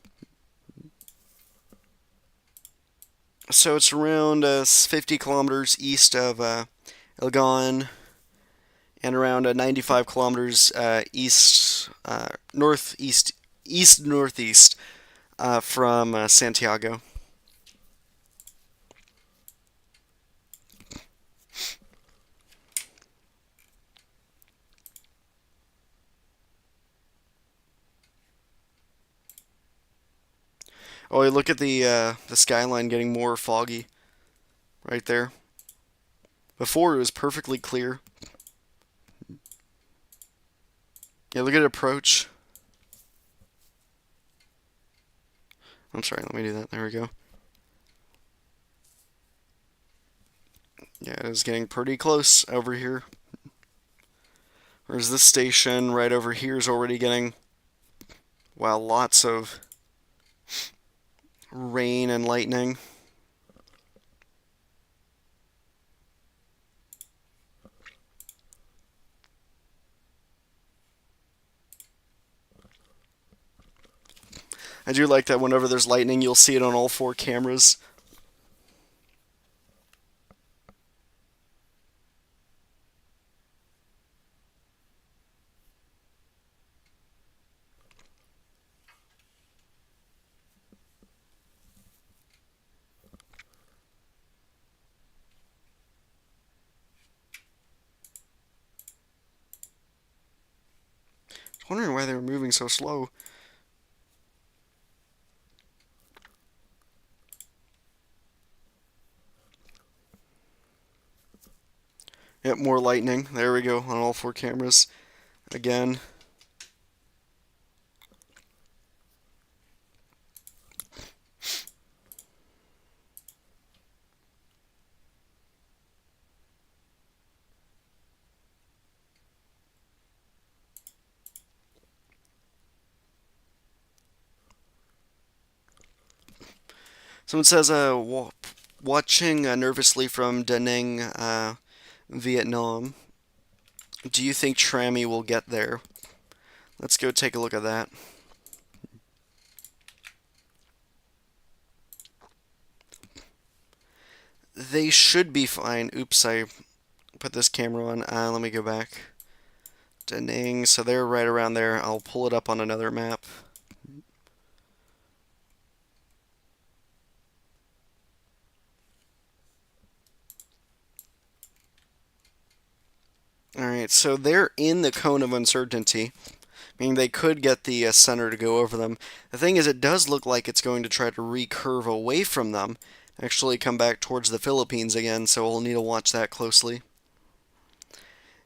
So it's around 50 kilometers east of Elgon and around 95 kilometers east, northeast, east northeast from Santiago. Oh, look at the skyline getting more foggy right there. Before it was perfectly clear. Yeah, look at approach. I'm sorry, let me do that. There we go. Yeah, it is getting pretty close over here. Whereas this station right over here is already getting, wow, lots of rain and lightning. I do like that whenever there's lightning, you'll see it on all four cameras. I was wondering why they were moving so slow. Yep, more lightning. There we go, on all four cameras. Again. Someone says, watching nervously from Da Nang, Vietnam. Do you think Trami will get there? Let's go take a look at that. They should be fine. Oops, I put this camera on. Let me go back. Da Nang, so they're right around there. I'll pull it up on another map. Alright, so they're in the cone of uncertainty, meaning they could get the center to go over them. The thing is, it does look like it's going to try to recurve away from them, actually come back towards the Philippines again, so we'll need to watch that closely.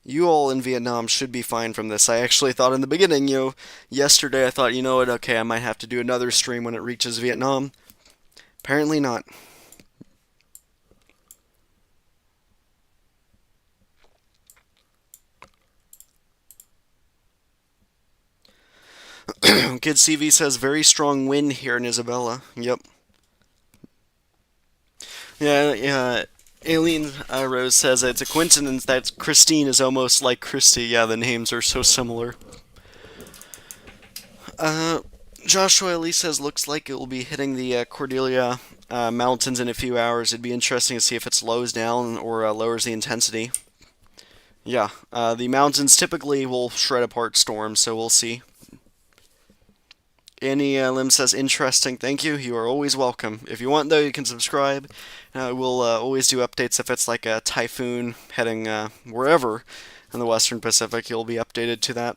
You all in Vietnam should be fine from this. I actually thought in the beginning, yesterday I thought, you know what, okay, I might have to do another stream when it reaches Vietnam. Apparently not. Kid CV says very strong wind here in Isabella. Yep. Yeah. Alien Rose says it's a coincidence that Kristine is almost like Christy. Yeah, the names are so similar. Joshua Lee says looks like it will be hitting the Cordelia Mountains in a few hours. It'd be interesting to see if it slows down or lowers the intensity. Yeah, the mountains typically will shred apart storms, so we'll see. Annie Lim says, interesting, thank you. You are always welcome. If you want, though, you can subscribe. We'll always do updates if it's like a typhoon heading wherever in the Western Pacific. You'll be updated to that.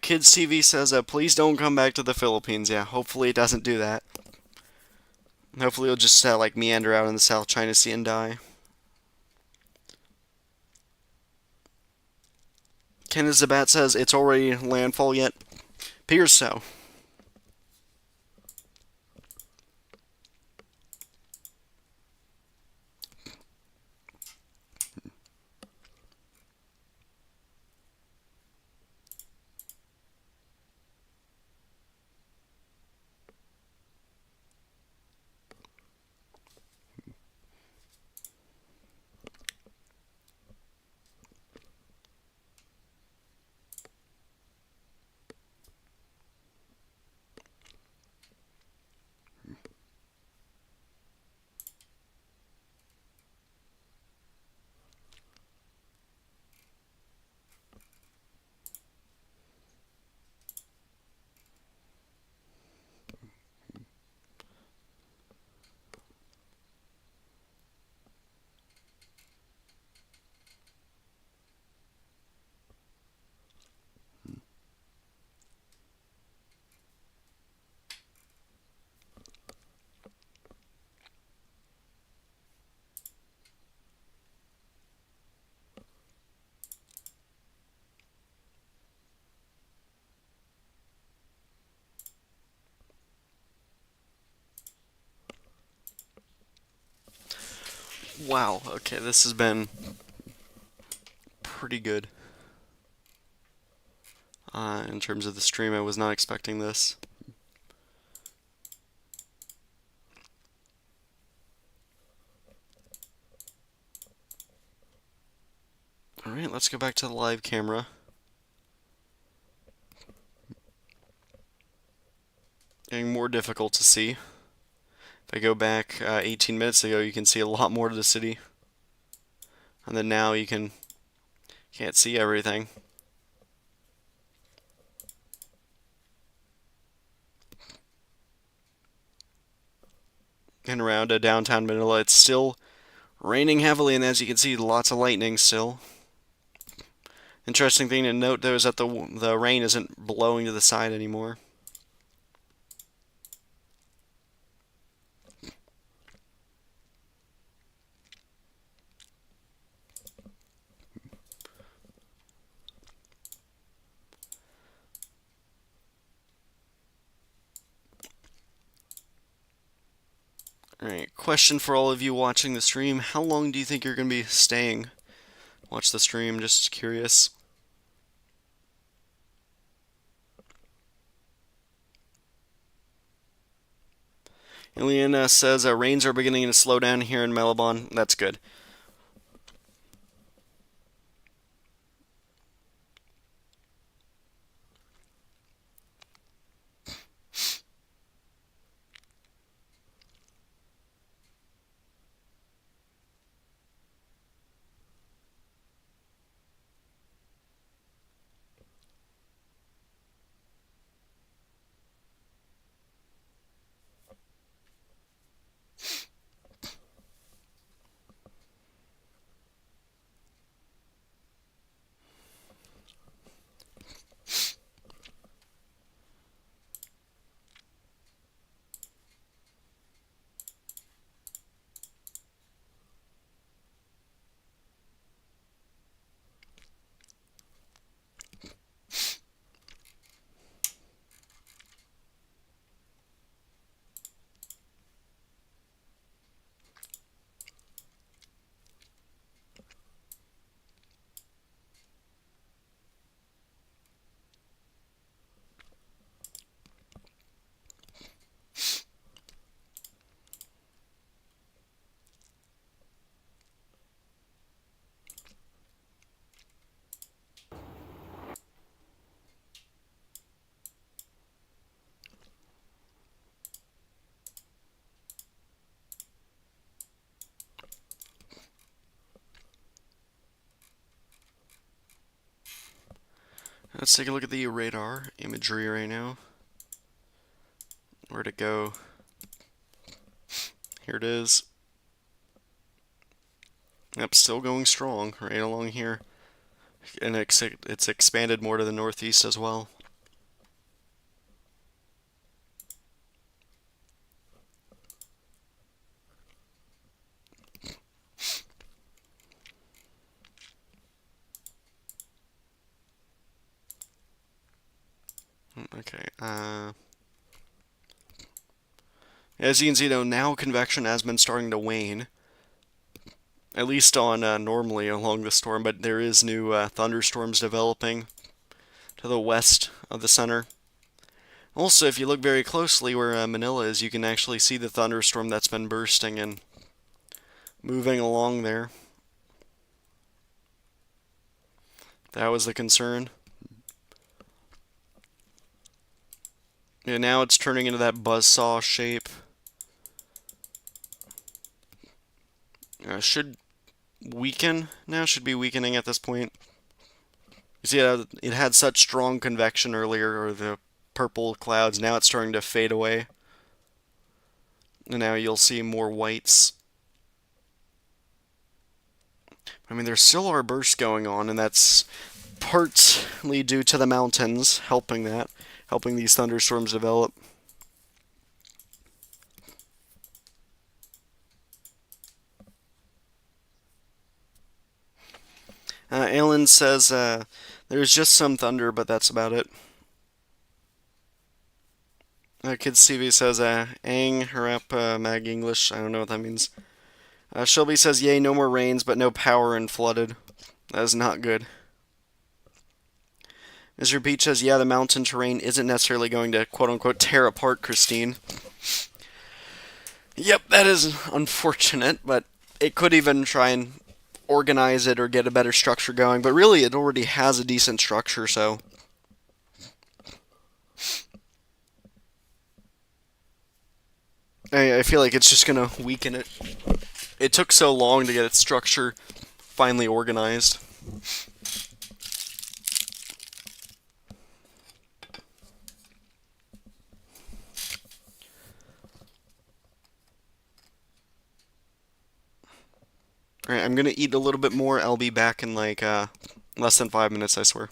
Kids TV says, please don't come back to the Philippines. Yeah, hopefully it doesn't do that. Hopefully it'll just like meander out in the South China Sea and die. Ken Zabat says, it's already landfall yet? Appears so. Wow, okay, this has been pretty good. In terms of the stream, I was not expecting this. Alright, let's go back to the live camera. Getting more difficult to see. If I go back 18 minutes ago, you can see a lot more of the city. And then now you can't see everything. And around downtown Manila, it's still raining heavily, and as you can see, lots of lightning still. Interesting thing to note, though, is that the rain isn't blowing to the side anymore. Alright, question for all of you watching the stream. How long do you think you're going to be staying? Watch the stream, just curious. Eliana says rains are beginning to slow down here in Melbourne. That's good. Let's take a look at the radar imagery right now. Where'd it go? Here it is. Yep, still going strong right along here. And it's expanded more to the northeast as well. Okay, as you can see, though, now convection has been starting to wane. At least on normally along the storm, but there is new thunderstorms developing to the west of the center. Also, if you look very closely where Manila is, you can actually see the thunderstorm that's been bursting and moving along there. That was the concern. Yeah, now it's turning into that buzzsaw shape. Should weaken now, should be weakening at this point. You see, it had such strong convection earlier, or the purple clouds. Now it's starting to fade away. And now you'll see more whites. I mean, there still are bursts going on, and that's partly due to the mountains helping these thunderstorms develop. Alan says there's just some thunder, but that's about it. Kids TV says Ang Harap Mag English. I don't know what that means. Shelby says, yay, no more rains, but no power and flooded. That is not good. Mr. Beach says, yeah, the mountain terrain isn't necessarily going to quote-unquote tear apart Kristine. Yep, that is unfortunate, but it could even try and organize it or get a better structure going, but really it already has a decent structure, so I feel like it's just gonna weaken it. It took so long to get its structure finally organized. Alright, I'm gonna eat a little bit more. I'll be back in like less than 5 minutes, I swear.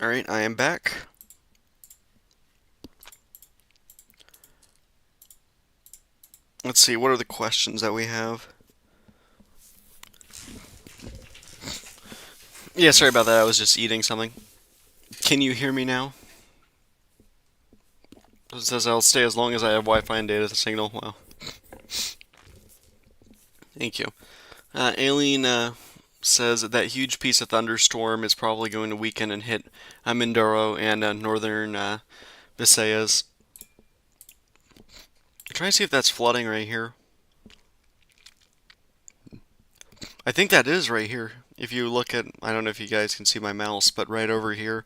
Alright, I am back. Let's see, what are the questions that we have? Yeah, sorry about that, I was just eating something. Can you hear me now? It says I'll stay as long as I have Wi-Fi and data signal. Wow. Thank you. Aileen says that huge piece of thunderstorm is probably going to weaken and hit Mindoro and northern Visayas. I'm trying to see if that's flooding right here. I think that is right here. If you look at, I don't know if you guys can see my mouse, but right over here.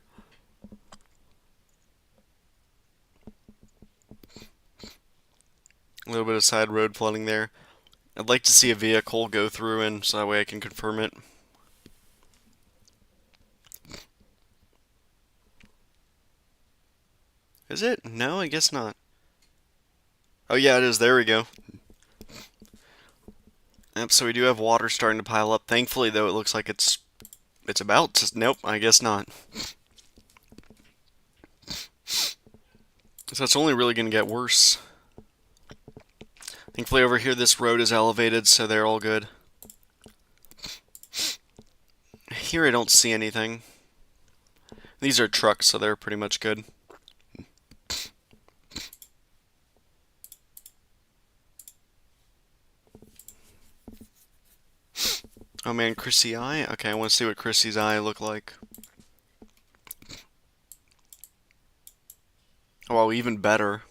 A little bit of side road flooding there. I'd like to see a vehicle go through and so that way I can confirm it. Is it? No, I guess not. Oh yeah, it is. There we go. Yep, so we do have water starting to pile up. Thankfully, though, it looks like it's about to... Nope, I guess not. So it's only really going to get worse. Thankfully, over here, this road is elevated, so they're all good. Here, I don't see anything. These are trucks, so they're pretty much good. Oh man, Chrissy eye? Okay, I want to see what Chrissy's eye look like. Oh, even better.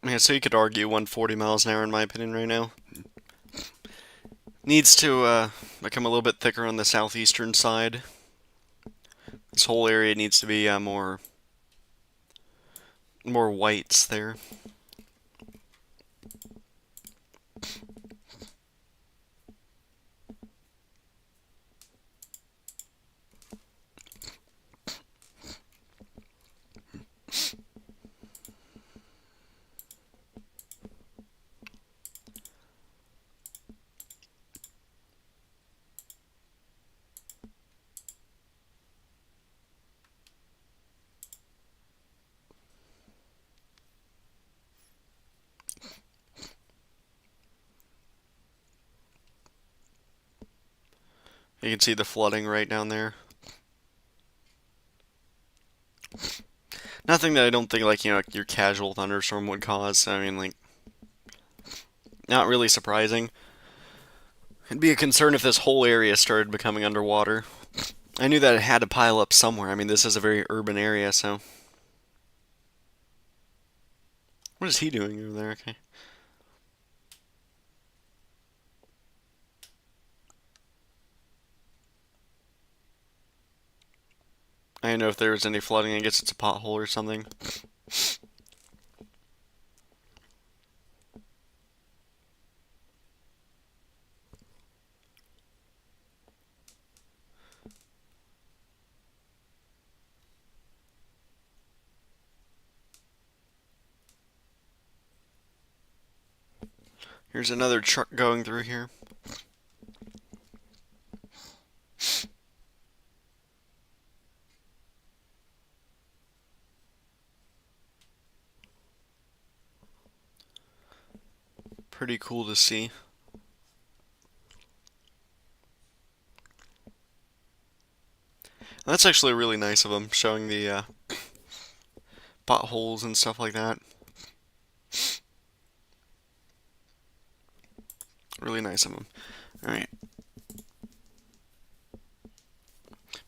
Man, so you could argue 140 miles an hour in my opinion right now. Needs to become a little bit thicker on the southeastern side. This whole area needs to be more whites there. You can see the flooding right down there. Nothing that I don't think, like, your casual thunderstorm would cause. I mean, like, not really surprising. It'd be a concern if this whole area started becoming underwater. I knew that it had to pile up somewhere. I mean, this is a very urban area, so. What is he doing over there? Okay. I didn't know if there was any flooding. I guess it's a pothole or something. Here's another truck going through here. Pretty cool to see. That's actually really nice of them, showing the potholes and stuff like that. Really nice of them. Alright.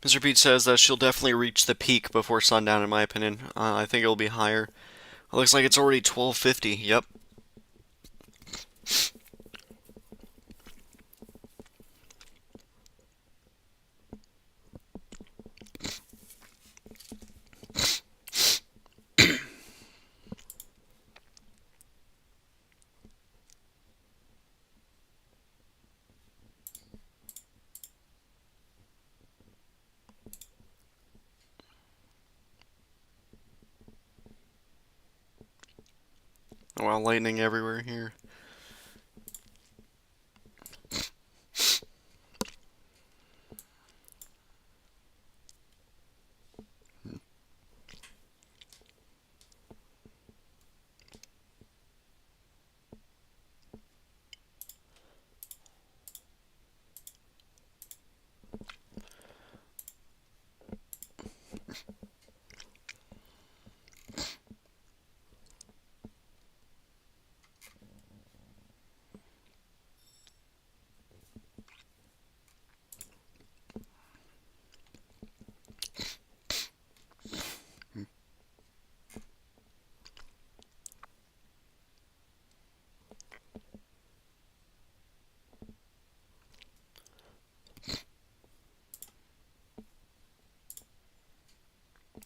Mr. Pete says that she'll definitely reach the peak before sundown, in my opinion. I think it'll be higher. It looks like it's already 12:50. Yep. Wow, lightning everywhere here.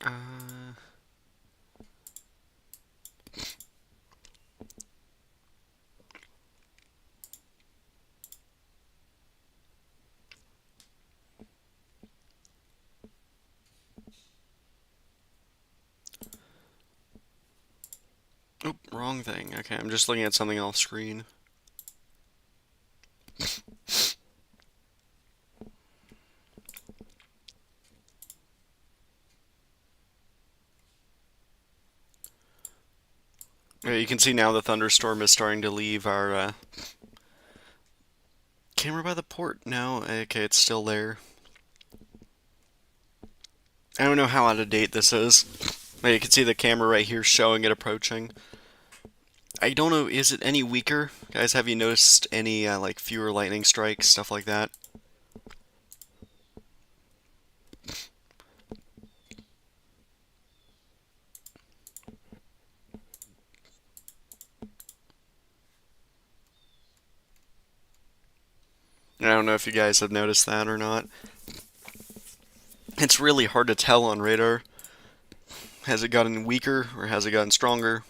Uh, Oop, wrong thing. Okay, I'm just looking at something off screen. Yeah, you can see now the thunderstorm is starting to leave our camera by the port. No, okay, it's still there. I don't know how out of date this is. But you can see the camera right here showing it approaching. I don't know, is it any weaker? Guys, have you noticed any, like, fewer lightning strikes, stuff like that? I don't know if you guys have noticed that or not. It's really hard to tell on radar. Has it gotten weaker or has it gotten stronger?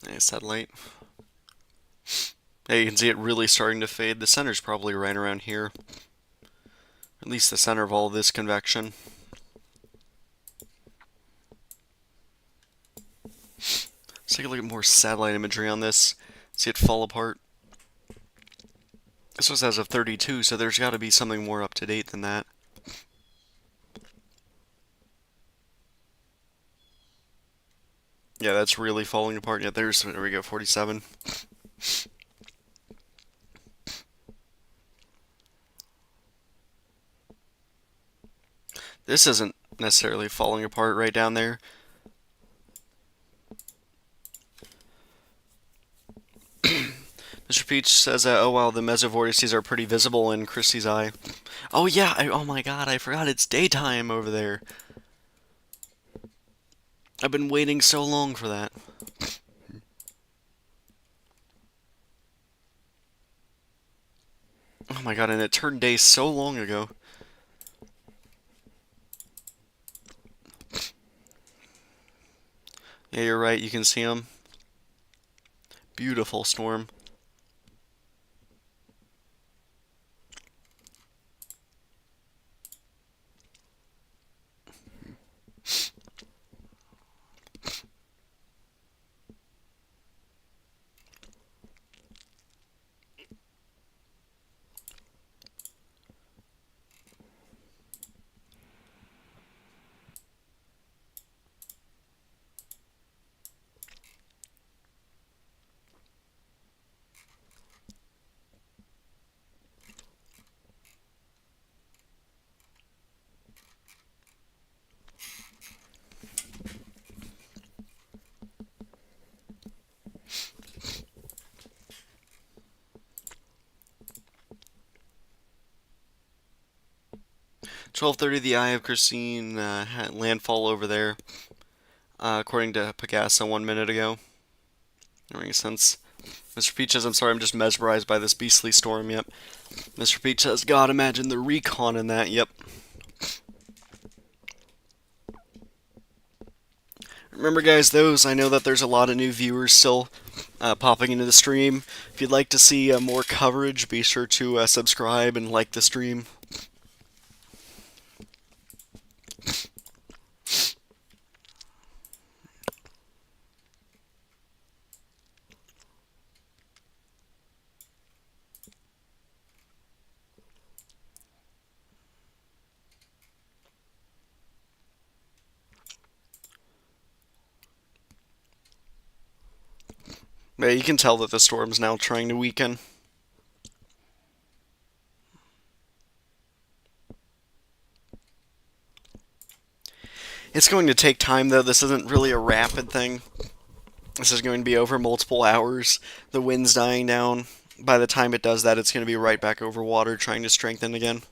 Nice satellite. Yeah, you can see it really starting to fade. The center's probably right around here. At least the center of all of this convection. Let's take a look at more satellite imagery on this. See it fall apart. This was as of 32, so there's got to be something more up to date than that. Yeah, that's really falling apart. Yeah, there we go, 47. This isn't necessarily falling apart right down there. Mr. Peach says, oh wow, the mesovortices are pretty visible in Christie's eye. Oh yeah, oh my god, I forgot it's daytime over there. I've been waiting so long for that. Oh my god, and it turned day so long ago. Yeah, you're right, you can see them. Beautiful storm. .1230, the Eye of Kristine had landfall over there, according to Pagasa 1 minute ago. Makes sense. Mr. Peach says, I'm sorry, I'm just mesmerized by this beastly storm. Yep. Mr. Peach says, God, imagine the recon in that. Yep. Remember, guys, I know that there's a lot of new viewers still popping into the stream. If you'd like to see more coverage, be sure to subscribe and like the stream. Yeah, you can tell that the storm's now trying to weaken. It's going to take time, though. This isn't really a rapid thing. This is going to be over multiple hours. The wind's dying down. By the time it does that, it's going to be right back over water, trying to strengthen again.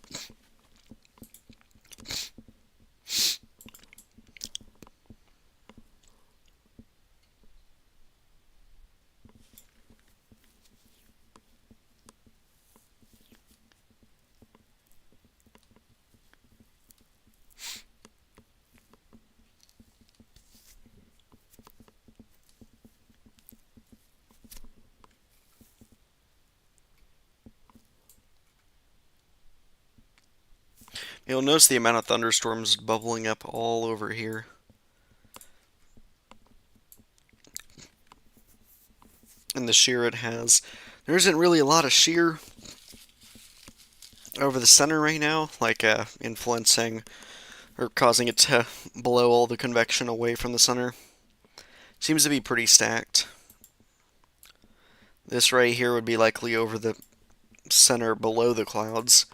You'll notice the amount of thunderstorms bubbling up all over here. And the shear it has. There isn't really a lot of shear over the center right now, like influencing or causing it to blow all the convection away from the center. Seems to be pretty stacked. This right here would be likely over the center below the clouds.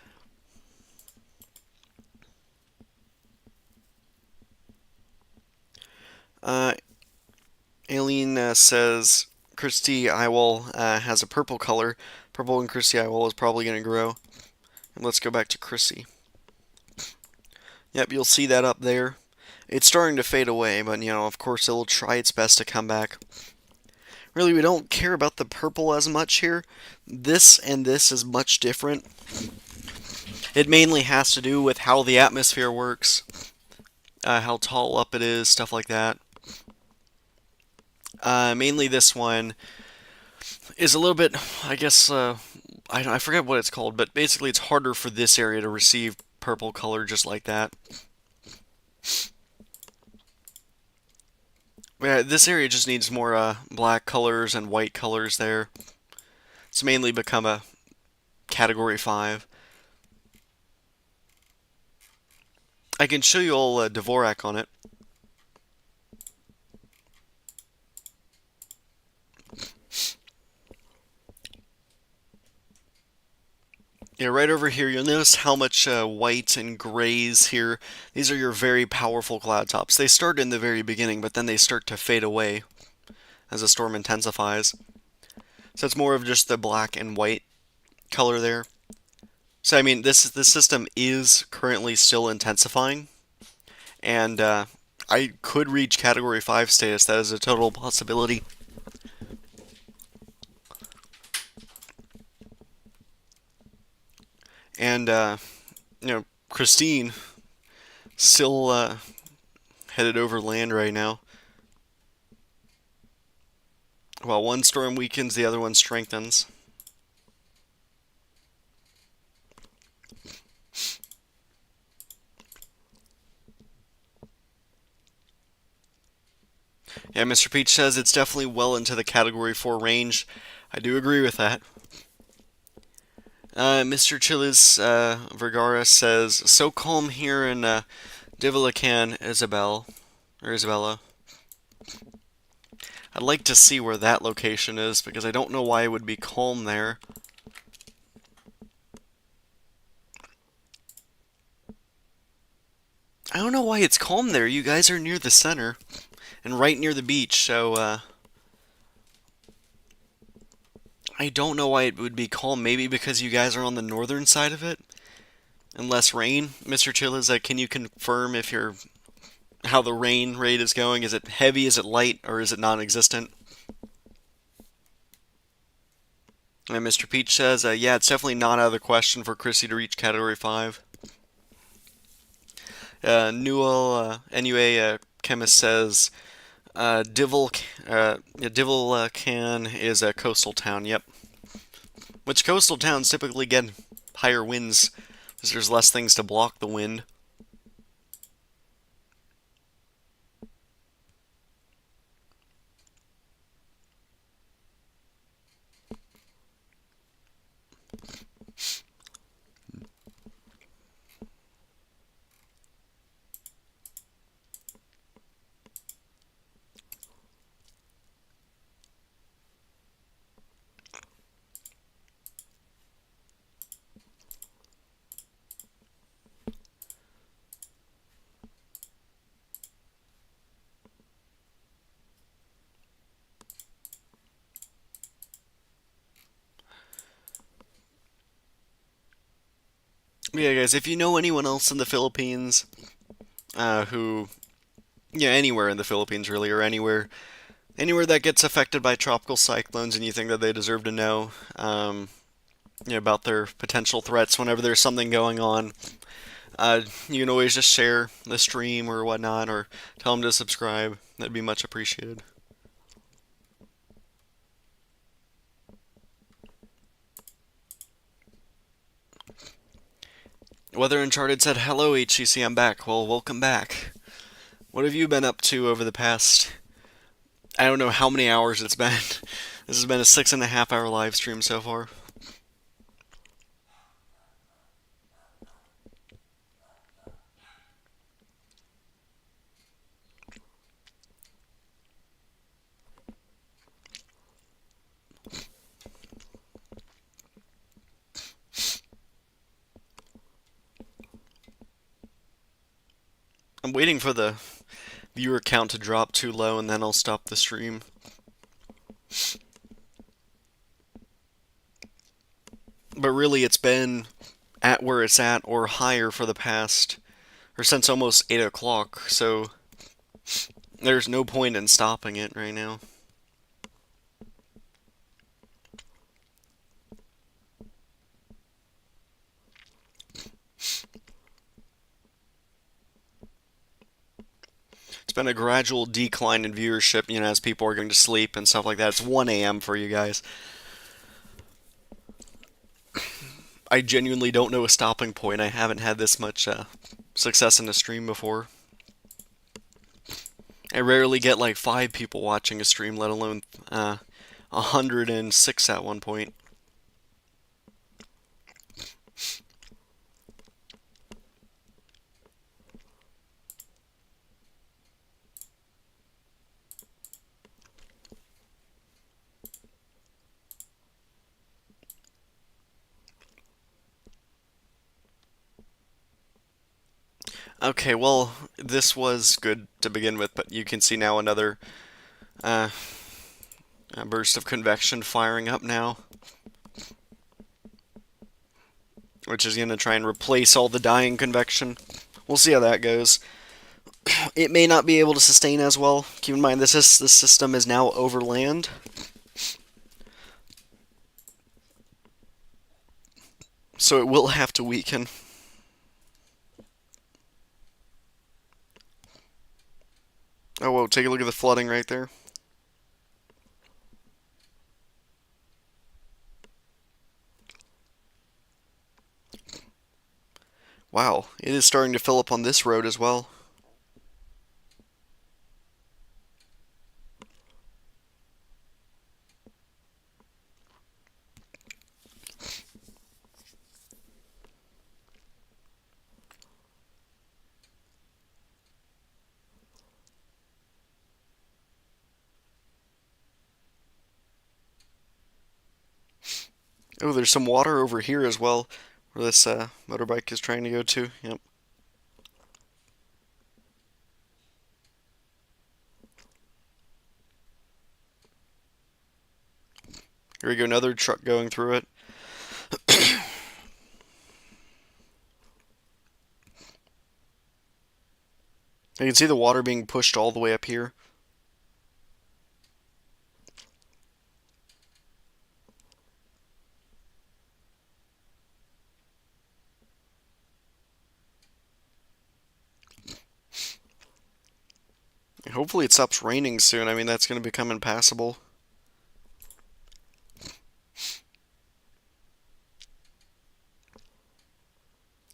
Aileen says Christy Eyewall has a purple color. Purple and Christy Eyewall is probably going to grow. And let's go back to Chrissy. Yep, you'll see that up there. It's starting to fade away, but of course it will try its best to come back. Really, we don't care about the purple as much here. This and this is much different. It mainly has to do with how the atmosphere works, how tall up it is, stuff like that. Mainly this one is a little bit, I guess, I forget what it's called, but basically it's harder for this area to receive purple color just like that. Yeah, this area just needs more black colors and white colors there. It's mainly become a Category 5. I can show you all Dvorak on it. Yeah, right over here, you'll notice how much white and grays here. These are your very powerful cloud tops. They start in the very beginning, but then they start to fade away as the storm intensifies. So it's more of just the black and white color there. So I mean, this system is currently still intensifying, and I could reach Category 5 status. That is a total possibility. And Kristine still headed over land right now. While one storm weakens, the other one strengthens. Yeah, Mr. Peach says it's definitely well into the Category 4 range. I do agree with that. Mr. Chilis Vergara says, so calm here in Divalacan, Isabella. I'd like to see where that location is, because I don't know why it would be calm there. I don't know why it's calm there. You guys are near the center, and right near the beach, so, I don't know why it would be calm. Maybe because you guys are on the northern side of it? And less rain? Mr. Chilis, can you confirm if how the rain rate is going? Is it heavy, is it light, or is it non-existent? And Mr. Peach says, yeah, it's definitely not out of the question for Chrissy to reach Category 5. Newell, NUA Chemist says, yeah, Divil Can is a coastal town, yep. Which coastal towns typically get higher winds, because there's less things to block the wind. But yeah, guys, if you know anyone else in the Philippines who, yeah, anywhere in the Philippines really, or anywhere that gets affected by tropical cyclones, and you think that they deserve to know, about their potential threats whenever there's something going on, you can always just share the stream or whatnot, or tell them to subscribe. That'd be much appreciated. Weather Uncharted said, "Hello, HCC, I'm back." Well, welcome back. What have you been up to over the past, I don't know how many hours it's been. This has been a 6.5 hour live stream so far. I'm waiting for the viewer count to drop too low, and then I'll stop the stream. But really, it's been at where it's at or higher for the past, or since almost 8 o'clock, so there's no point in stopping it right now. It's been a gradual decline in viewership, as people are going to sleep and stuff like that. It's 1 a.m. for you guys. I genuinely don't know a stopping point. I haven't had this much success in a stream before. I rarely get like 5 people watching a stream, let alone 106 at one point. Okay, well, this was good to begin with, but you can see now another a burst of convection firing up now, which is going to try and replace all the dying convection. We'll see how that goes. It may not be able to sustain as well. Keep in mind, this system is now over land. So it will have to weaken. Oh, whoa, take a look at the flooding right there. Wow, it is starting to fill up on this road as well. Oh, there's some water over here as well, where this motorbike is trying to go to. Yep. Here we go, another truck going through it. You can see the water being pushed all the way up here. Hopefully it stops raining soon. I mean, that's going to become impassable.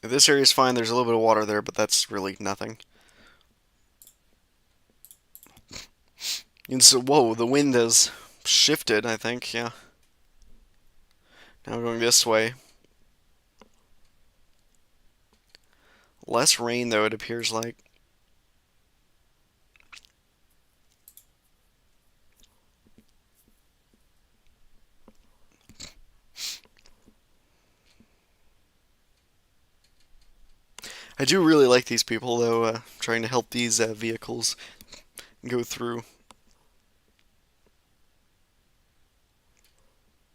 This area's fine. There's a little bit of water there, but that's really nothing. And so, whoa, the wind has shifted, I think, yeah. Now we're going this way. Less rain, though, it appears like. I do really like these people, though, trying to help these vehicles go through.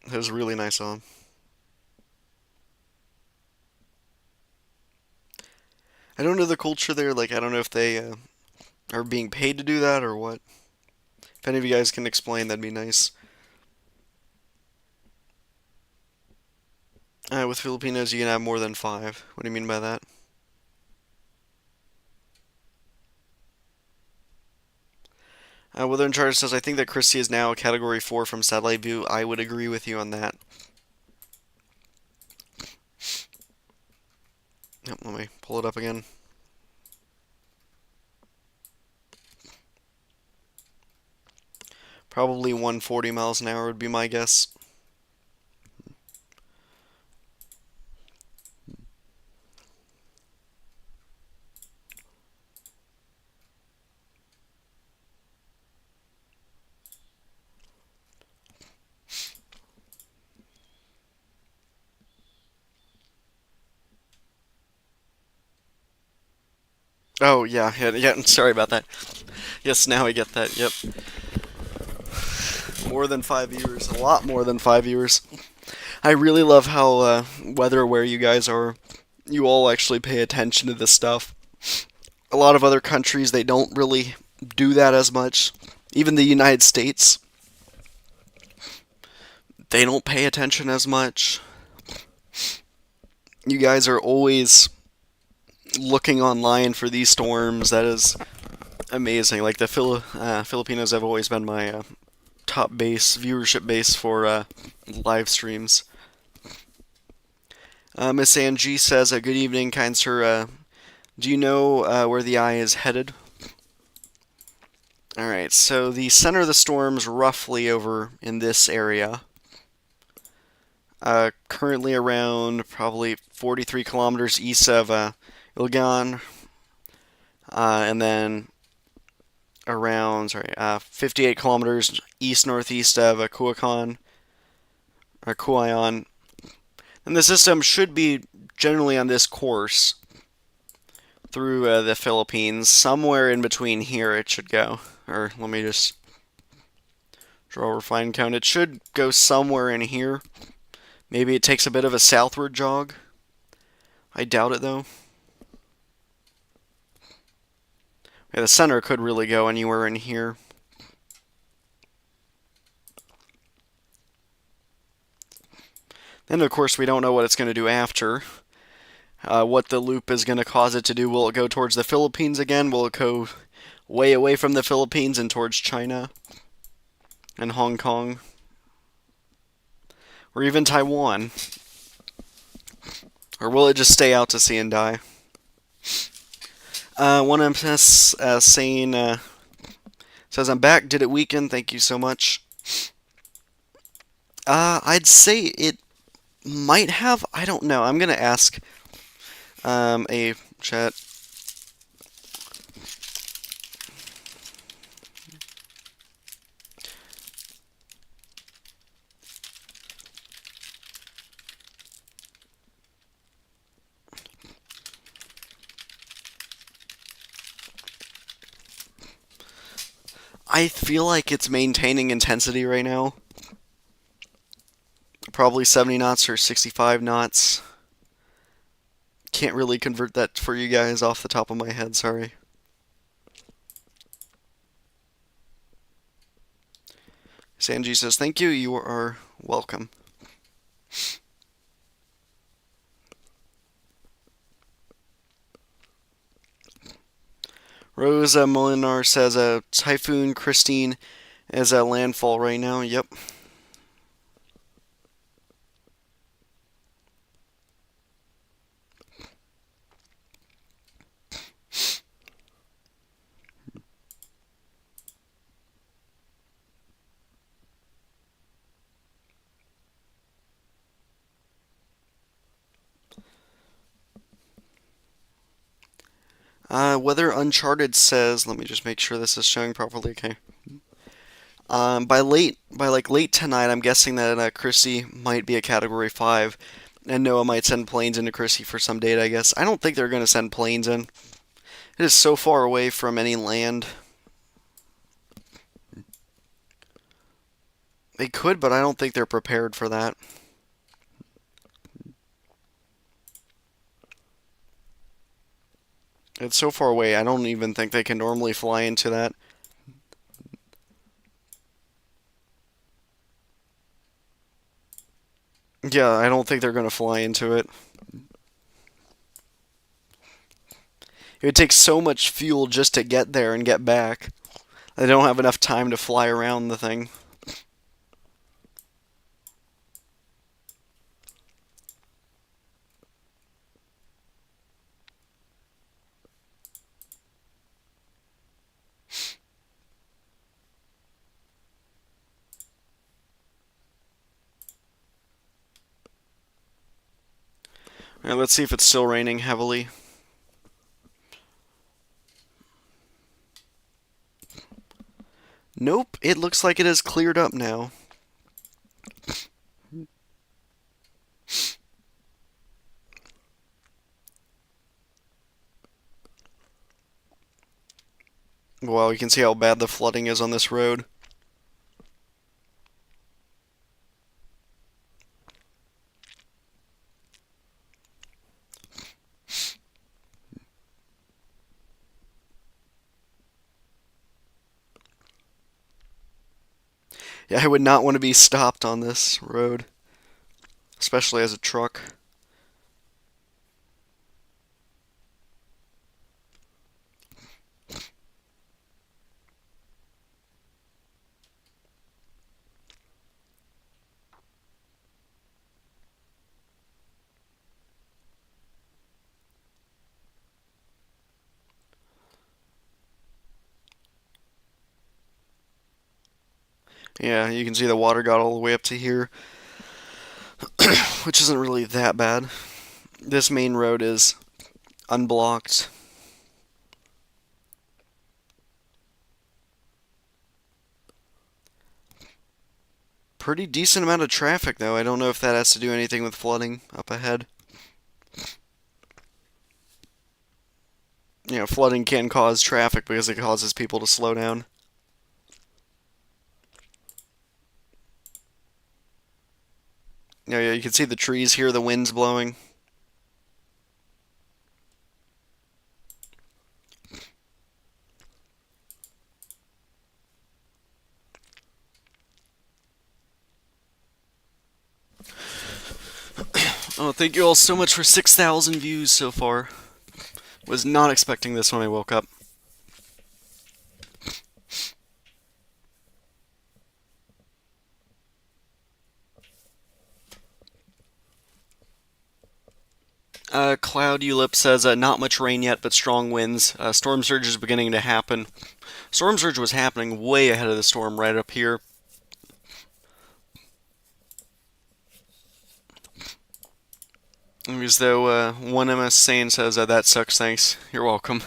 It was really nice of them. I don't know the culture there. Like, I don't know if they are being paid to do that or what. If any of you guys can explain, that'd be nice. With Filipinos, you can have more than 5. What do you mean by that? Weather in Charge says, I think that Christie is now a Category 4 from satellite view. I would agree with you on that. Yep, let me pull it up again. Probably 140 miles an hour would be my guess. Oh, yeah, sorry about that. Yes, now I get that, yep. More than 5 years, a lot more than 5 years. I really love how weather aware you guys are. You all actually pay attention to this stuff. A lot of other countries, they don't really do that as much. Even the United States, they don't pay attention as much. You guys are always looking online for these storms. That is amazing. Like the Filipinos have always been my top viewership base for live streams. Miss Angie says, good evening, kind sir. Do you know where the eye is headed? Alright, so the center of the storm's roughly over in this area. Currently around probably 43 kilometers east of Ilgan. And then around, 58 kilometers east-northeast of Kuakan, or Kuayan. And the system should be generally on this course through the Philippines. Somewhere in between here it should go. Or let me just draw a refined count. It should go somewhere in here. Maybe it takes a bit of a southward jog. I doubt it, though. Yeah, the center could really go anywhere in here. Then, of course, we don't know what it's going to do after. What the loop is going to cause it to do. Will it go towards the Philippines again? Will it go way away from the Philippines and towards China and Hong Kong? Or even Taiwan? Or will it just stay out to sea and die? One MS saying, says, I'm back. Did it weaken? Thank you so much. I'd say it might have. I don't know. I'm going to ask a chat. I feel like it's maintaining intensity right now. Probably 70 knots or 65 knots. Can't really convert that for you guys off the top of my head, sorry. Sanji says, thank you, you are welcome. Rosa Molinar says Typhoon Kristine is at landfall right now. Yep. Weather Uncharted says, let me just make sure this is showing properly. Okay. By like late tonight, I'm guessing that Chrissy might be a Category 5, and NOAA might send planes into Chrissy for some data, I guess. I don't think they're going to send planes in. It is so far away from any land. They could, but I don't think they're prepared for that. It's so far away, I don't even think they can normally fly into that. Yeah, I don't think they're going to fly into it. It would take so much fuel just to get there and get back. They don't have enough time to fly around the thing. Alright, let's see if it's still raining heavily. Nope, it looks like it has cleared up now. Wow, you can see how bad the flooding is on this road. Yeah, I would not want to be stopped on this road, especially as a truck. Yeah, you can see the water got all the way up to here, which isn't really that bad. This main road is unblocked. Pretty decent amount of traffic, though. I don't know if that has to do anything with flooding up ahead. You know, flooding can cause traffic because it causes people to slow down. Yeah, you can see the trees here, the wind's blowing. Oh, thank you all so much for 6,000 views so far. Was not expecting this when I woke up. Cloud Ulip says, not much rain yet, but strong winds. Storm surge is beginning to happen. Storm surge was happening way ahead of the storm right up here. As though one MS Sane says, that sucks, thanks. You're welcome.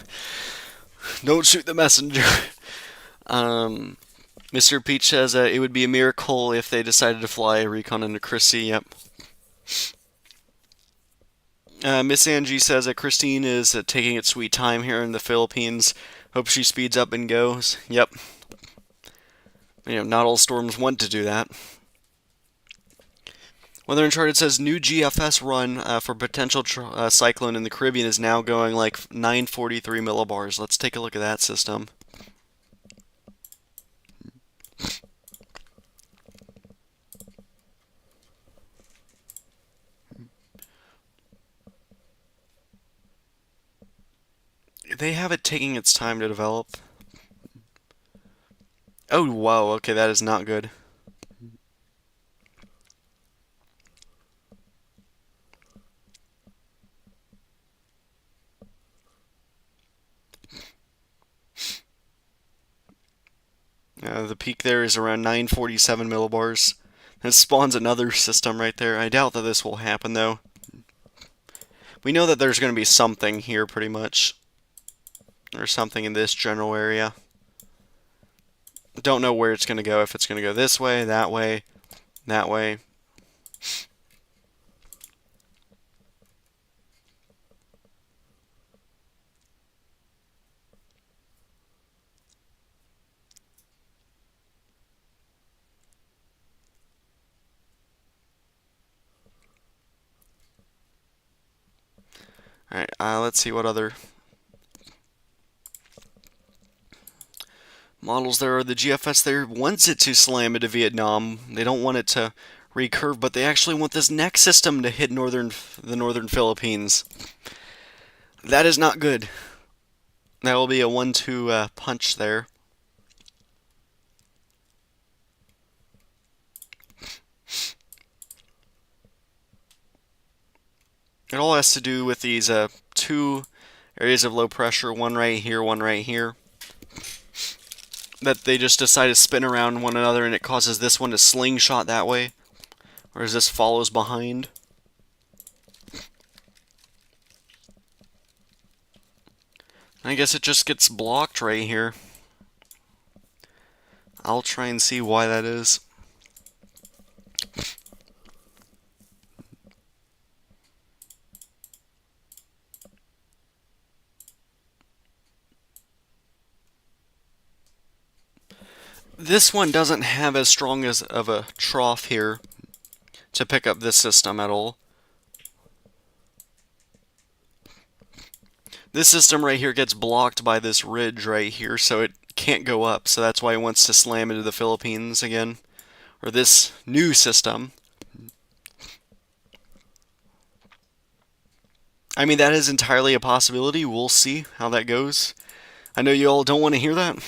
Don't shoot the messenger. Mr. Peach says it would be a miracle if they decided to fly a recon into Chrissy. Yep. Miss Angie says that Kristine is taking its sweet time here in the Philippines. Hope she speeds up and goes. Yep. You know, not all storms want to do that. Weather Uncharted says new GFS run for potential cyclone in the Caribbean is now going like 943 millibars. Let's take a look at that system. they have it taking its time to develop. Oh, wow, okay, that is not good. The peak there is around 947 millibars. That spawns another system right there. I doubt that this will happen, though. We know that there's going to be something here, pretty much. Or something in this general area. Don't know where it's going to go. If it's going to go this way, that way, that way. Alright, let's see what other models there are. The GFS there wants it to slam into Vietnam. They don't want it to recurve, but they actually want this next system to hit the northern Philippines. That is not good. That will be a 1-2 punch there. It all has to do with these two areas of low pressure, one right here, one right here, that they just decide to spin around one another, and it causes this one to slingshot that way, whereas this follows behind. I guess it just gets blocked right here. I'll try and see why that is. This one doesn't have as strong as of a trough here to pick up this system at all. This system right here gets blocked by this ridge right here, so it can't go up. So that's why it wants to slam into the Philippines again, or this new system. I mean, that is entirely a possibility. We'll see how that goes. I know you all don't want to hear that.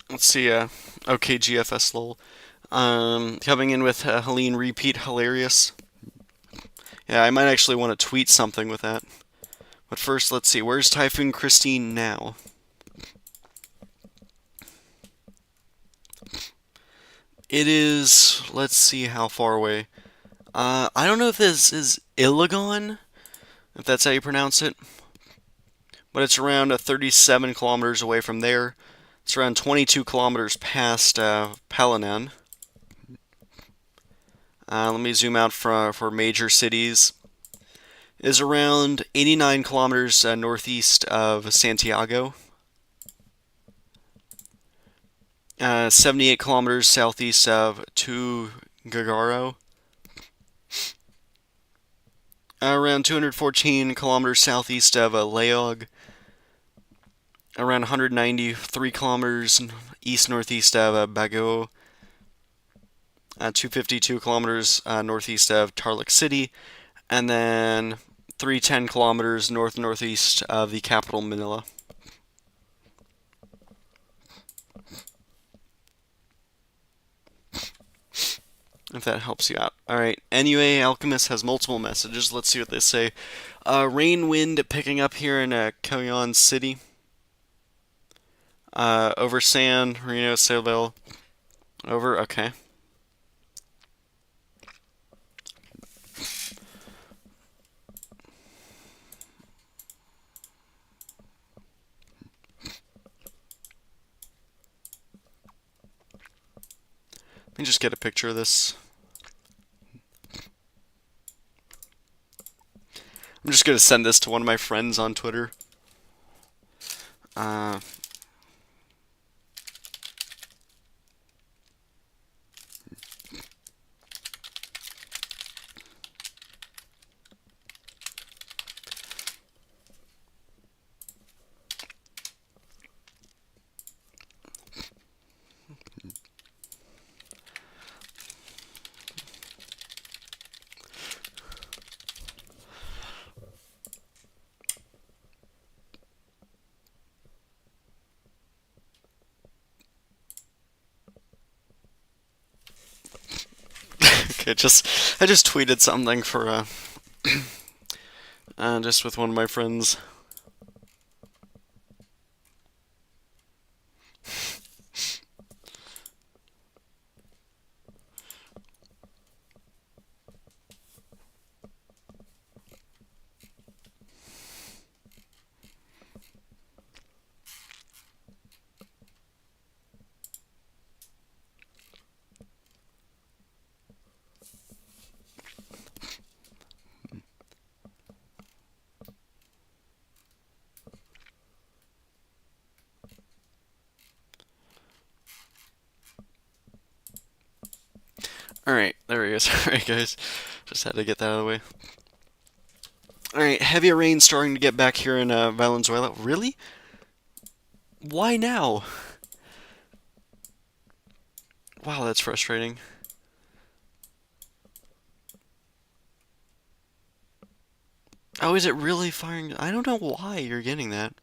Let's see, okay, GFS lol. Coming in with Helene repeat hilarious. Yeah, I might actually want to tweet something with that. But first, let's see, where's Typhoon Kristine now? It is, let's see how far away. I don't know if this is Iligan, if that's how you pronounce it. But it's around 37 kilometers away from there. It's around 22 kilometers past Palanan. Let me zoom out for major cities. It is around 89 kilometers northeast of Santiago. 78 kilometers southeast of Tuguegarao. Around 214 kilometers southeast of Laog. Around 193 kilometers east-northeast of Baguio. 252 kilometers northeast of Tarlac City. And then 310 kilometers north-northeast of the capital, Manila. If that helps you out. Alright, NUA Alchemist has multiple messages. Let's see what they say. Rain wind picking up here in Coyon City. Over San Reno, Seville. Over, okay. Let me just get a picture of this. I'm just going to send this to one of my friends on Twitter. Okay, I just tweeted something for just with one of my friends. Alright, there he is. Alright, guys. Just had to get that out of the way. Alright, heavier rain starting to get back here in Valenzuela. Really? Why now? Wow, that's frustrating. Oh, is it really firing? I don't know why you're getting that.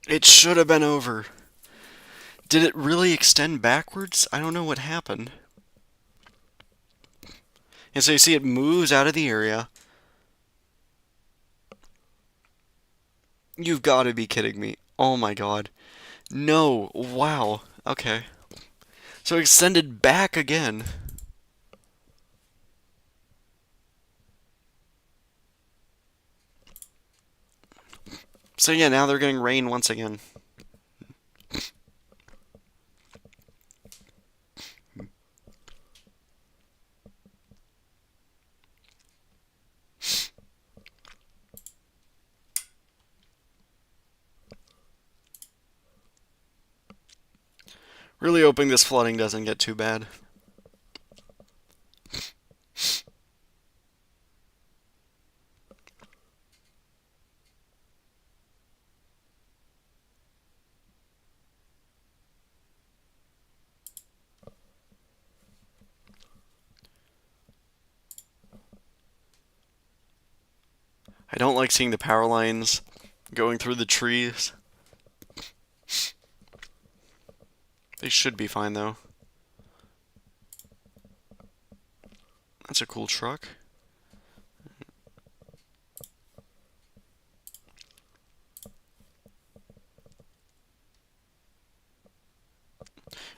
It should have been over. Did it really extend backwards? I don't know what happened. And so you see it moves out of the area. You've got to be kidding me. Oh my god. No. Wow. Okay. So it extended back again. So yeah, now they're getting rain once again. Really hoping this flooding doesn't get too bad. I don't like seeing the power lines going through the trees. They should be fine though. That's a cool truck.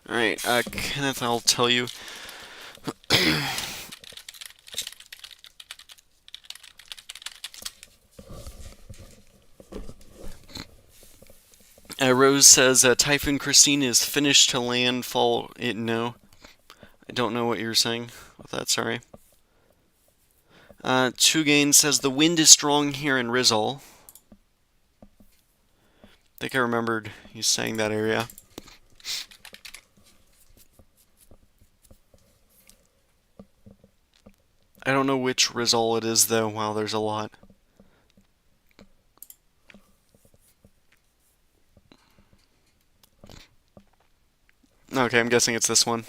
Alright, Kenneth, I'll tell you. Rose says Typhoon Kristine is finished to landfall. No, I don't know what you're saying with that. Sorry. Chugain says the wind is strong here in Rizal. I think I remembered you saying that area. I don't know which Rizal it is though. Wow, there's a lot. Okay, I'm guessing it's this one.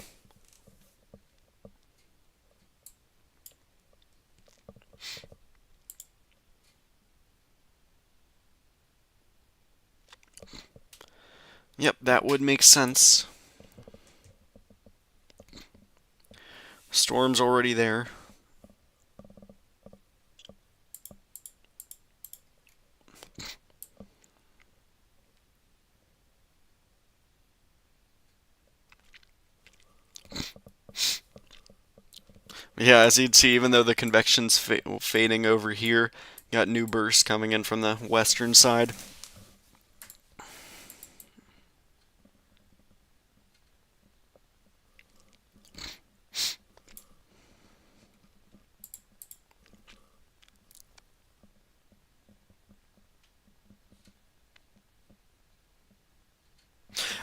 Yep, that would make sense. Storm's already there. Yeah, as you'd see, even though the convection's fading over here, you got new bursts coming in from the western side.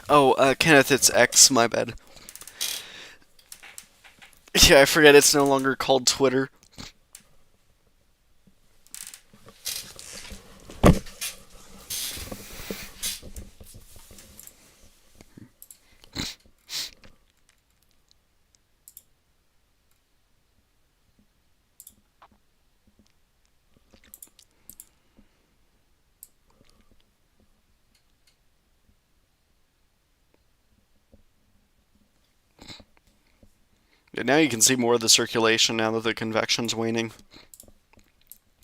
Oh, Kenneth, it's X, my bad. Yeah, I forget it's no longer called Twitter. And now you can see more of the circulation now that the convection's waning.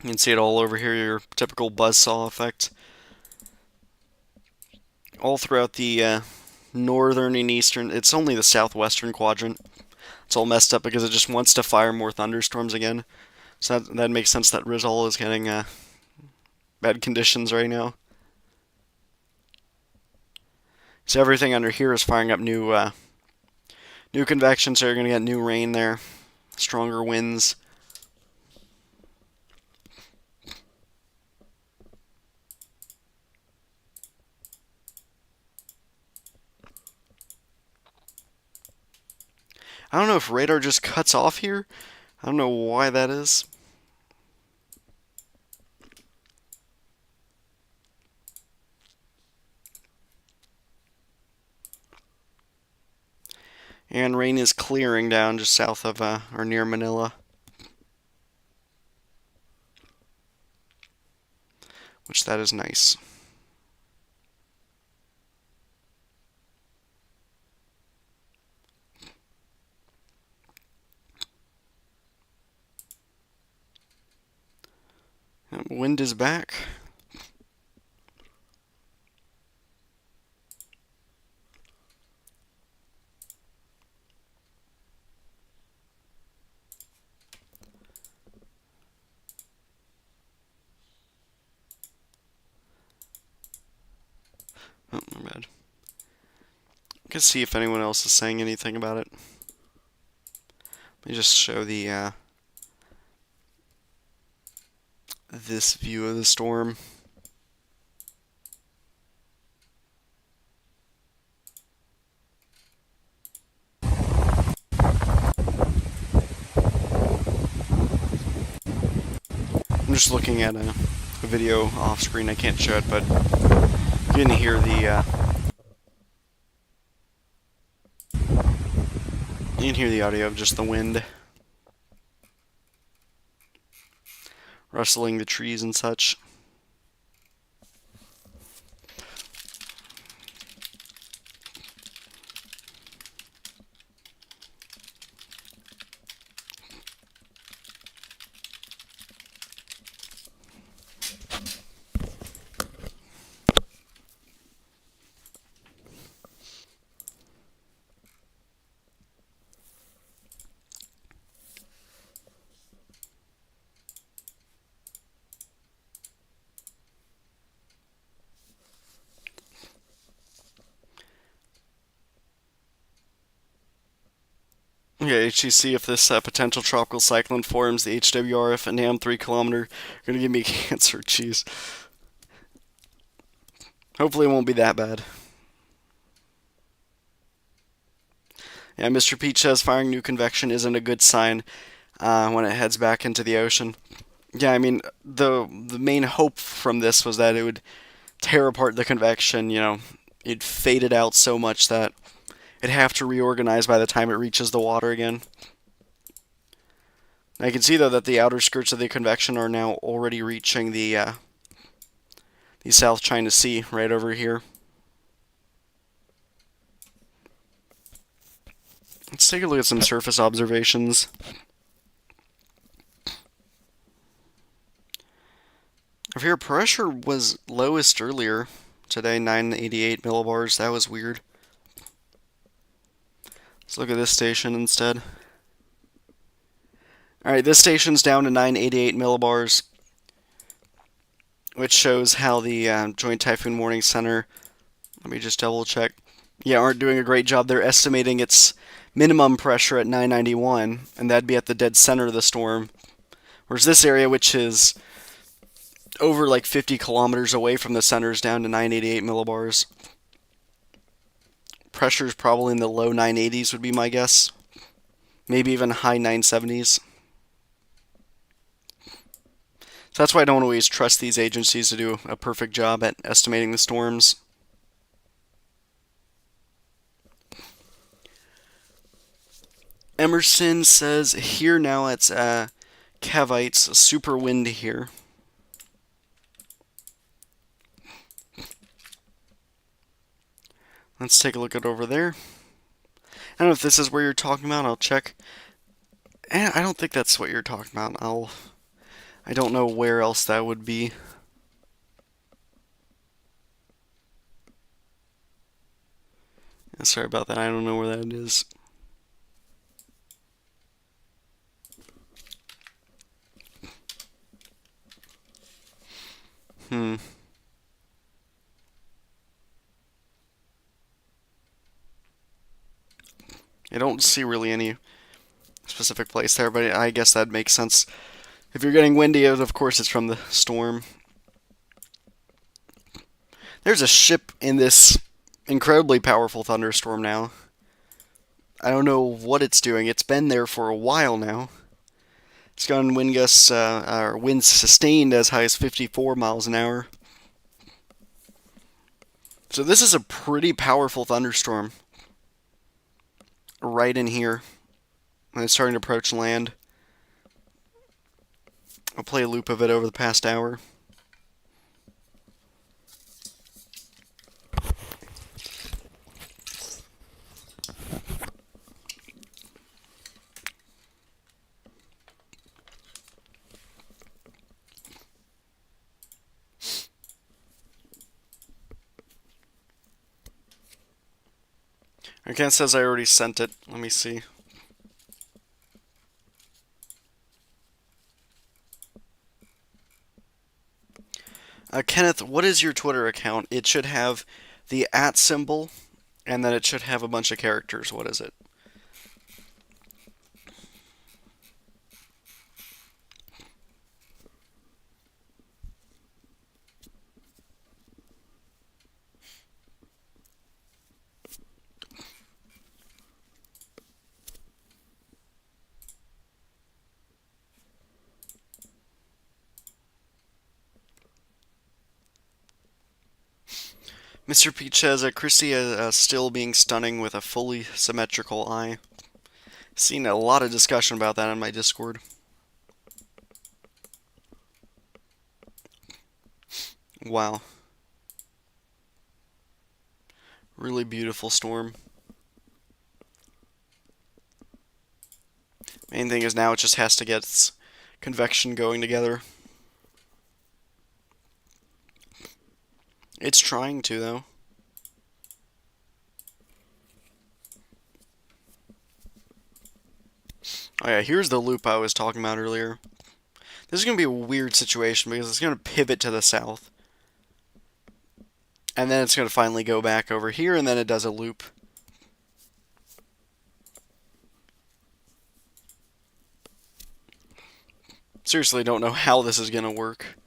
You can see it all over here, your typical buzzsaw effect. All throughout the northern and eastern, it's only the southwestern quadrant. It's all messed up because it just wants to fire more thunderstorms again. So that makes sense that Rizal is getting bad conditions right now. So everything under here is firing up new convection, so you're going to get new rain there. Stronger winds. I don't know if radar just cuts off here. I don't know why that is. And rain is clearing down just south of, or near Manila. Which that is nice. Wind is back. Oh, my bad. I can see if anyone else is saying anything about it. Let me just show the this view of the storm. I'm just looking at a video off screen. I can't show it, but you can hear the audio of just the wind rustling the trees and such. Okay, HCC, if this potential tropical cyclone forms, the HWRF and NAM 3 kilometer are going to give me cancer. Jeez. Hopefully it won't be that bad. Yeah, Mr. Peach says firing new convection isn't a good sign when it heads back into the ocean. Yeah, I mean, the main hope from this was that it would tear apart the convection, it'd fade it out so much that it'd have to reorganize by the time it reaches the water again. I can see, though, that the outer skirts of the convection are now already reaching the South China Sea right over here. Let's take a look at some surface observations. Over here, pressure was lowest earlier today, 988 millibars. That was weird. Let's look at this station instead. Alright, this station's down to 988 millibars, which shows how the Joint Typhoon Warning Center, let me just double check, aren't doing a great job. They're estimating its minimum pressure at 991, and that'd be at the dead center of the storm. Whereas this area, which is over like 50 kilometers away from the center, is down to 988 millibars. Pressure's probably in the low 980s would be my guess. Maybe even high 970s. So that's why I don't always trust these agencies to do a perfect job at estimating the storms. Emerson says here now it's Cavites, super windy here. Let's take a look at over there. I don't know if this is where you're talking about. I'll check. I don't think that's what you're talking about. I don't know where else that would be. Sorry about that. I don't know where that is. Hmm. I don't see really any specific place there, but I guess that makes sense. If you're getting windy, of course it's from the storm. There's a ship in this incredibly powerful thunderstorm now. I don't know what it's doing. It's been there for a while now. It's gotten wind gusts, or winds sustained as high as 54 miles an hour. So this is a pretty powerful thunderstorm. Right in here. And it's starting to approach land. I'll play a loop of it over the past hour. Okay, it says I already sent it. Let me see. Kenneth, what is your Twitter account? It should have the @ symbol, and then it should have a bunch of characters. What is it? Mr. Peach says Chrissy still being stunning with a fully symmetrical eye. Seen a lot of discussion about that on my Discord. Wow. Really beautiful storm. Main thing is now it just has to get its convection going together. It's trying to, though. Oh yeah, here's the loop I was talking about earlier. This is going to be a weird situation because it's going to pivot to the south. And then it's going to finally go back over here, and then it does a loop. Seriously, don't know how this is going to work.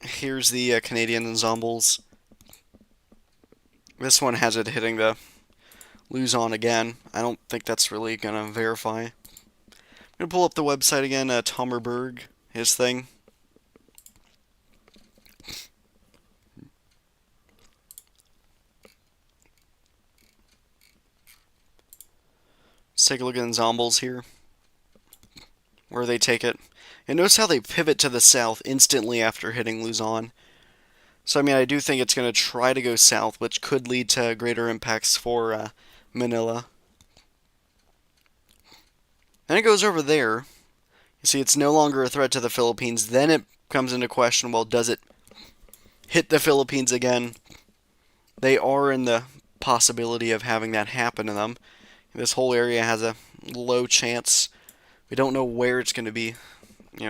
Here's the Canadian ensembles. This one has it hitting the Luzon again. I don't think that's really going to verify. I'm going to pull up the website again, Tommerberg, his thing. Let's take a look at ensembles here. Where they take it. And notice how they pivot to the south instantly after hitting Luzon. So, I mean, I do think it's going to try to go south, which could lead to greater impacts for Manila. Then it goes over there. You see, it's no longer a threat to the Philippines. Then it comes into question, well, does it hit the Philippines again? They are in the possibility of having that happen to them. This whole area has a low chance. We don't know where it's going to be,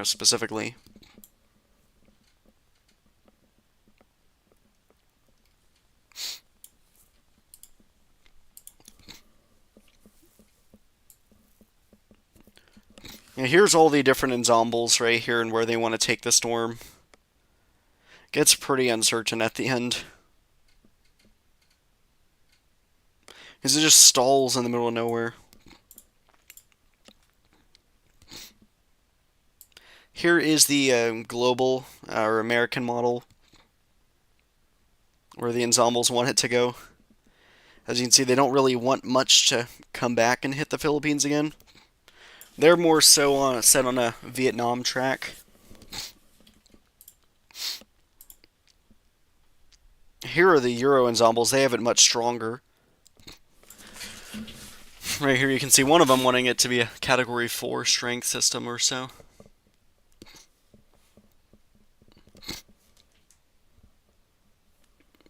specifically. Here's all the different ensembles right here and where they want to take the storm. Gets pretty uncertain at the end. Because it just stalls in the middle of nowhere. Here is the global or American model where the ensembles want it to go. As you can see, they don't really want much to come back and hit the Philippines again. They're more so set on a Vietnam track. Here are the Euro ensembles. They have it much stronger. Right here you can see one of them wanting it to be a Category 4 strength system or so.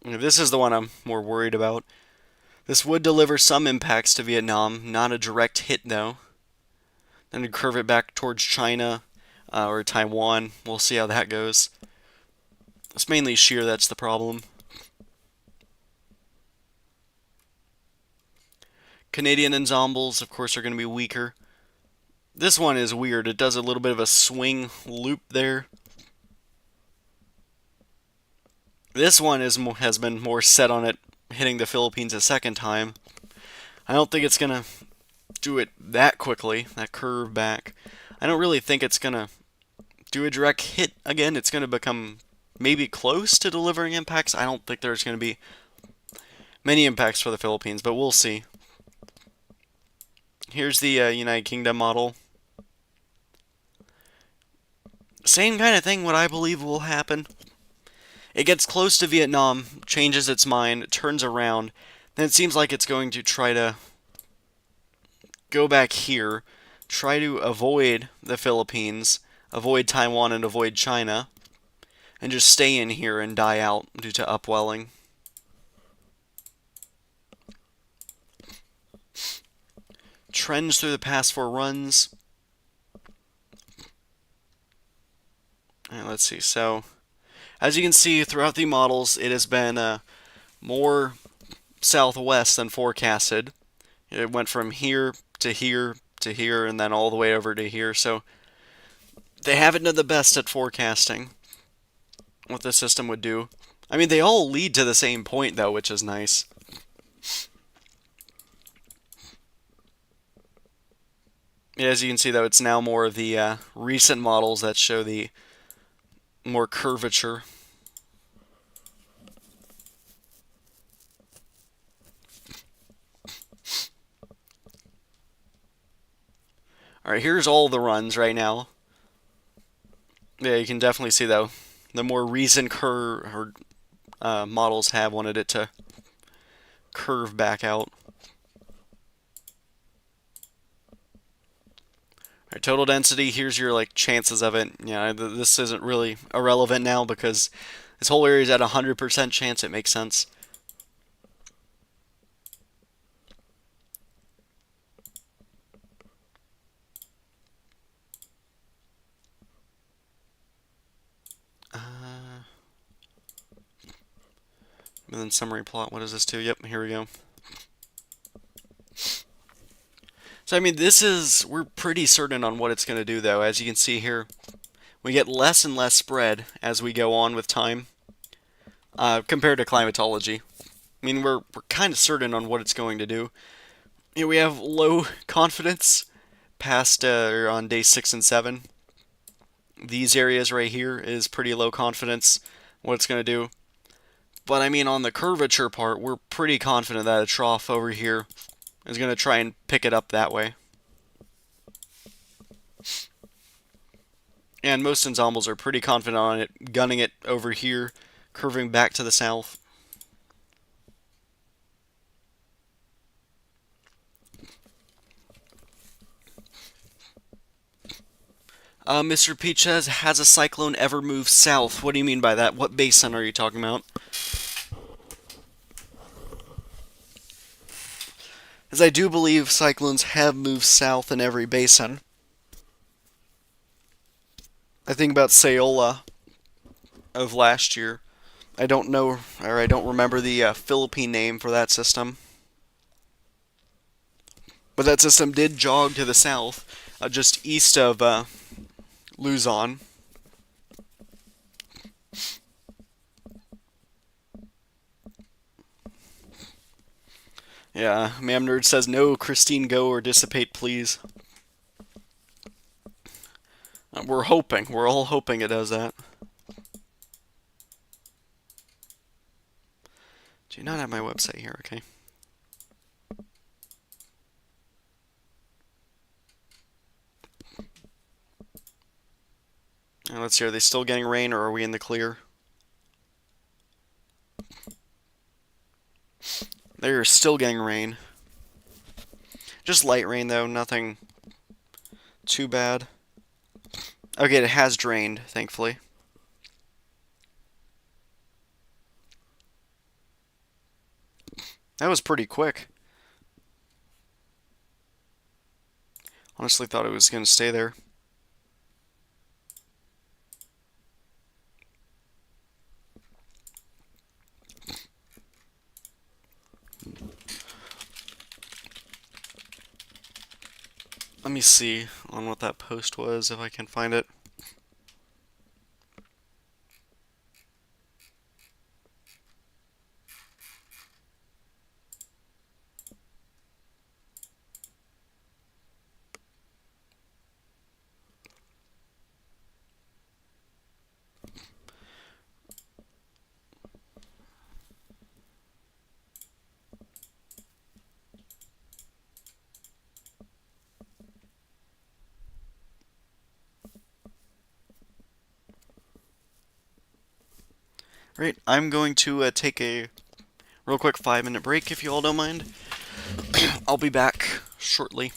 This is the one I'm more worried about. This would deliver some impacts to Vietnam, not a direct hit though. Then to curve it back towards China or Taiwan. We'll see how that goes. It's mainly shear that's the problem. Canadian ensembles, of course, are going to be weaker. This one is weird. It does a little bit of a swing loop there. This one has been more set on it hitting the Philippines a second time. I don't think it's going to do it that quickly, that curve back. I don't really think it's going to do a direct hit again. It's going to become maybe close to delivering impacts. I don't think there's going to be many impacts for the Philippines, but we'll see. Here's the United Kingdom model. Same kind of thing, what I believe will happen. It gets close to Vietnam, changes its mind, turns around, then it seems like it's going to try to go back here, try to avoid the Philippines, avoid Taiwan, and avoid China, and just stay in here and die out due to upwelling. Trends through the past 4 runs. Let's see. So, as you can see throughout the models, it has been more southwest than forecasted. It went from here to here to here, and then all the way over to here. So, they haven't done the best at forecasting what the system would do. I mean, they all lead to the same point, though, which is nice. As you can see, though, it's now more of the recent models that show the more curvature. Alright, here's all the runs right now. Yeah, you can definitely see, though, the more recent curve models have wanted it to curve back out. Alright, total density, here's your chances of it. Yeah, this isn't really irrelevant now because this whole area is at 100% chance. It makes sense. And then summary plot, what is this to? Yep, here we go. So, I mean, we're pretty certain on what it's going to do, though. As you can see here, we get less and less spread as we go on with time, compared to climatology. I mean, we're kind of certain on what it's going to do. You know, we have low confidence past on day 6 and 7. These areas right here is pretty low confidence what it's going to do. But I mean, on the curvature part, we're pretty confident that a trough over here is going to try and pick it up that way. And most ensembles are pretty confident on it, gunning it over here, curving back to the south. Mr. Peach says, has a cyclone ever moved south? What do you mean by that? What basin are you talking about? As I do believe cyclones have moved south in every basin. I think about Saola of last year. I don't know, or I don't remember the Philippine name for that system. But that system did jog to the south, just east of Luzon. Yeah, Mam Nerd says, no, Kristine, go or dissipate, please. We're hoping. We're all hoping it does that. Do you not have my website here? Okay. Let's see, are they still getting rain or are we in the clear? They're still getting rain. Just light rain though, nothing too bad. Okay, it has drained, thankfully. That was pretty quick. Honestly thought it was going to stay there. Let me see on what that post was, if I can find it. Right, I'm going to take a real quick 5-minute break if you all don't mind. I'll be back shortly.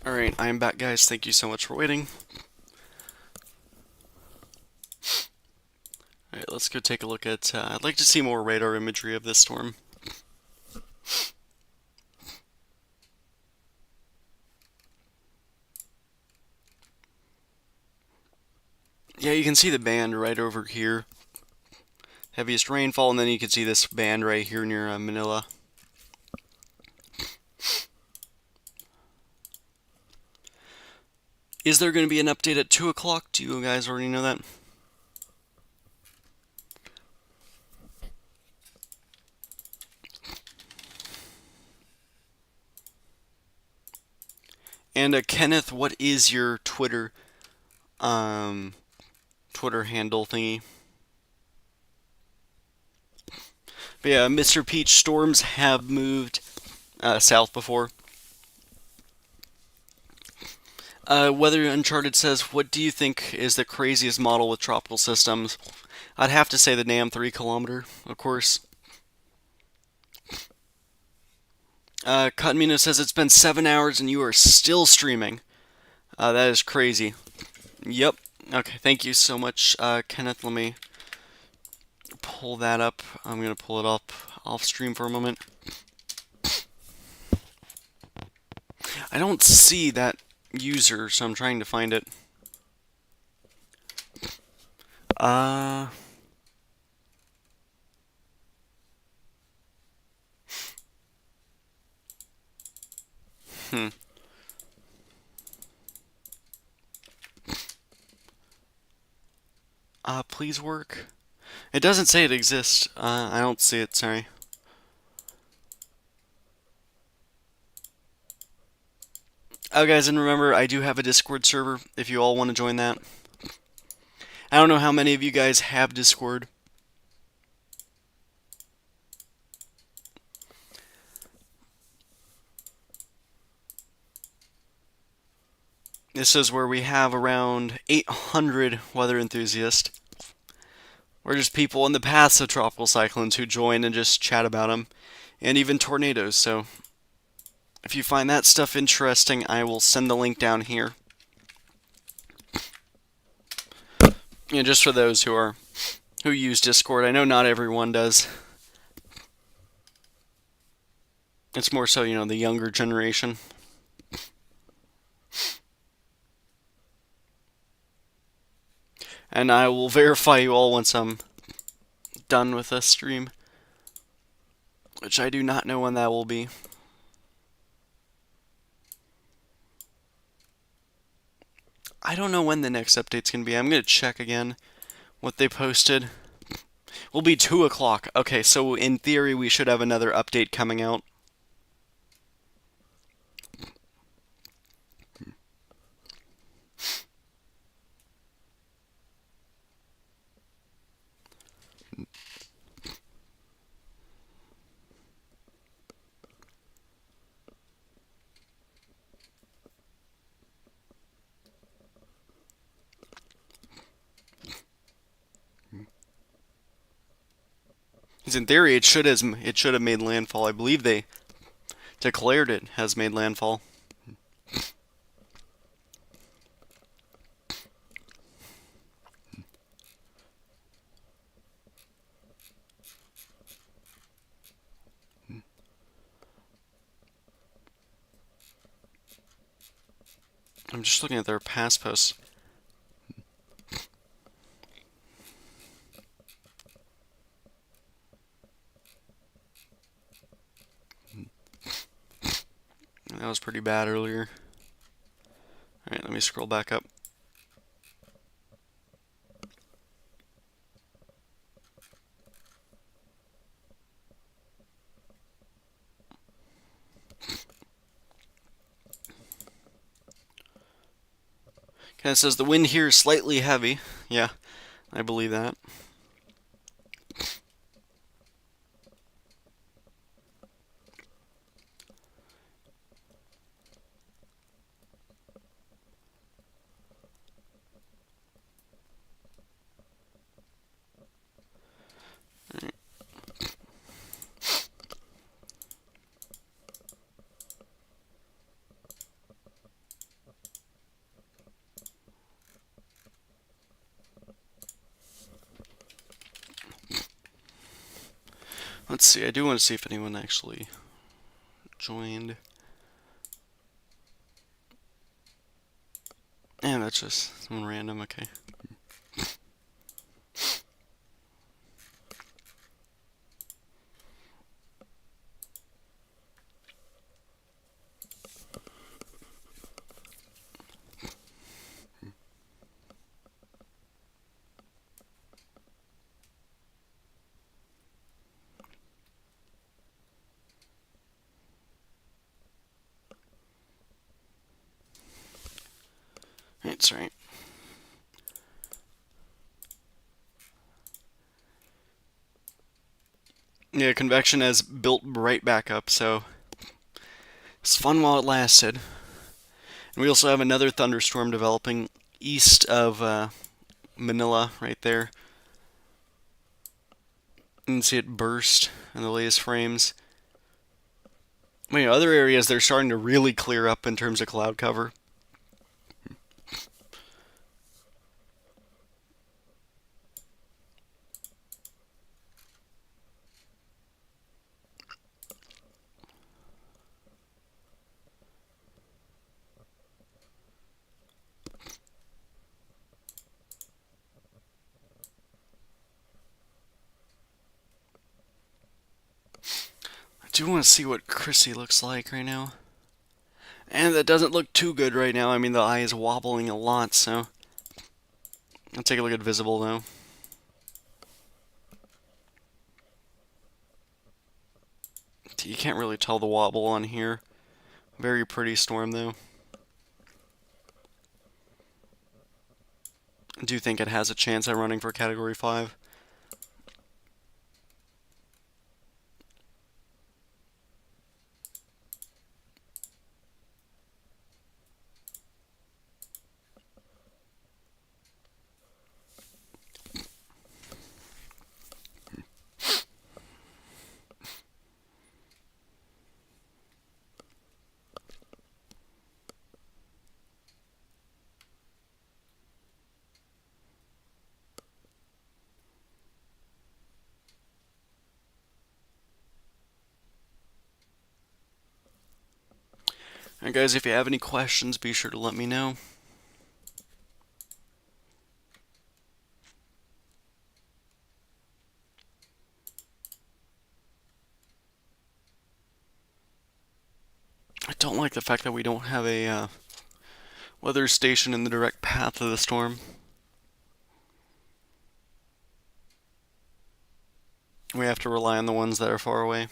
Alright, I am back, guys. Thank you so much for waiting. Alright, let's go take a look at... I'd like to see more radar imagery of this storm. Yeah, you can see the band right over here. Heaviest rainfall, and then you can see this band right here near Manila. Is there going to be an update at 2 o'clock? Do you guys already know that? And Kenneth, what is your Twitter handle thingy? But yeah, Mr. Peach, storms have moved south before. Weather Uncharted says, what do you think is the craziest model with tropical systems? I'd have to say the NAM 3 kilometer, of course. Cutmino says it's been 7 hours and you are still streaming. That is crazy. Yep. Okay, thank you so much, Kenneth. Let me pull that up. I'm going to pull it up off stream for a moment. I don't see that user, so I'm trying to find it. Please work. It doesn't say it exists. I don't see it, sorry. Oh, guys, and remember, I do have a Discord server if you all want to join that. I don't know how many of you guys have Discord. This is where we have around 800 weather enthusiasts. We're just people in the paths of tropical cyclones who join and just chat about them. And even tornadoes, so if you find that stuff interesting, I will send the link down here. You know, just for those who use Discord. I know not everyone does. It's more so, you know, the younger generation. And I will verify you all once I'm done with this stream, which I do not know when that will be. I don't know when the next update's going to be. I'm going to check again what they posted. Will be 2 o'clock. Okay, so in theory we should have another update coming out. Because in theory, it should have made landfall. I believe they declared it has made landfall. I'm just looking at their past posts. That was pretty bad earlier. Alright, let me scroll back up. Okay, it says the wind here is slightly heavy. Yeah, I believe that. Let's see, I do want to see if anyone actually joined. And that's just someone random, okay. That's right. Yeah, convection has built right back up, so it's fun while it lasted. And we also have another thunderstorm developing east of Manila, right there. You can see it burst in the latest frames. I mean, other areas they're starting to really clear up in terms of cloud cover. I do want to see what Chrissy looks like right now. And that doesn't look too good right now. I mean, the eye is wobbling a lot, so I'll take a look at visible now. You can't really tell the wobble on here. Very pretty storm, though. I do think it has a chance at running for Category 5. Alright guys, if you have any questions, be sure to let me know. I don't like the fact that we don't have a weather station in the direct path of the storm. We have to rely on the ones that are far away.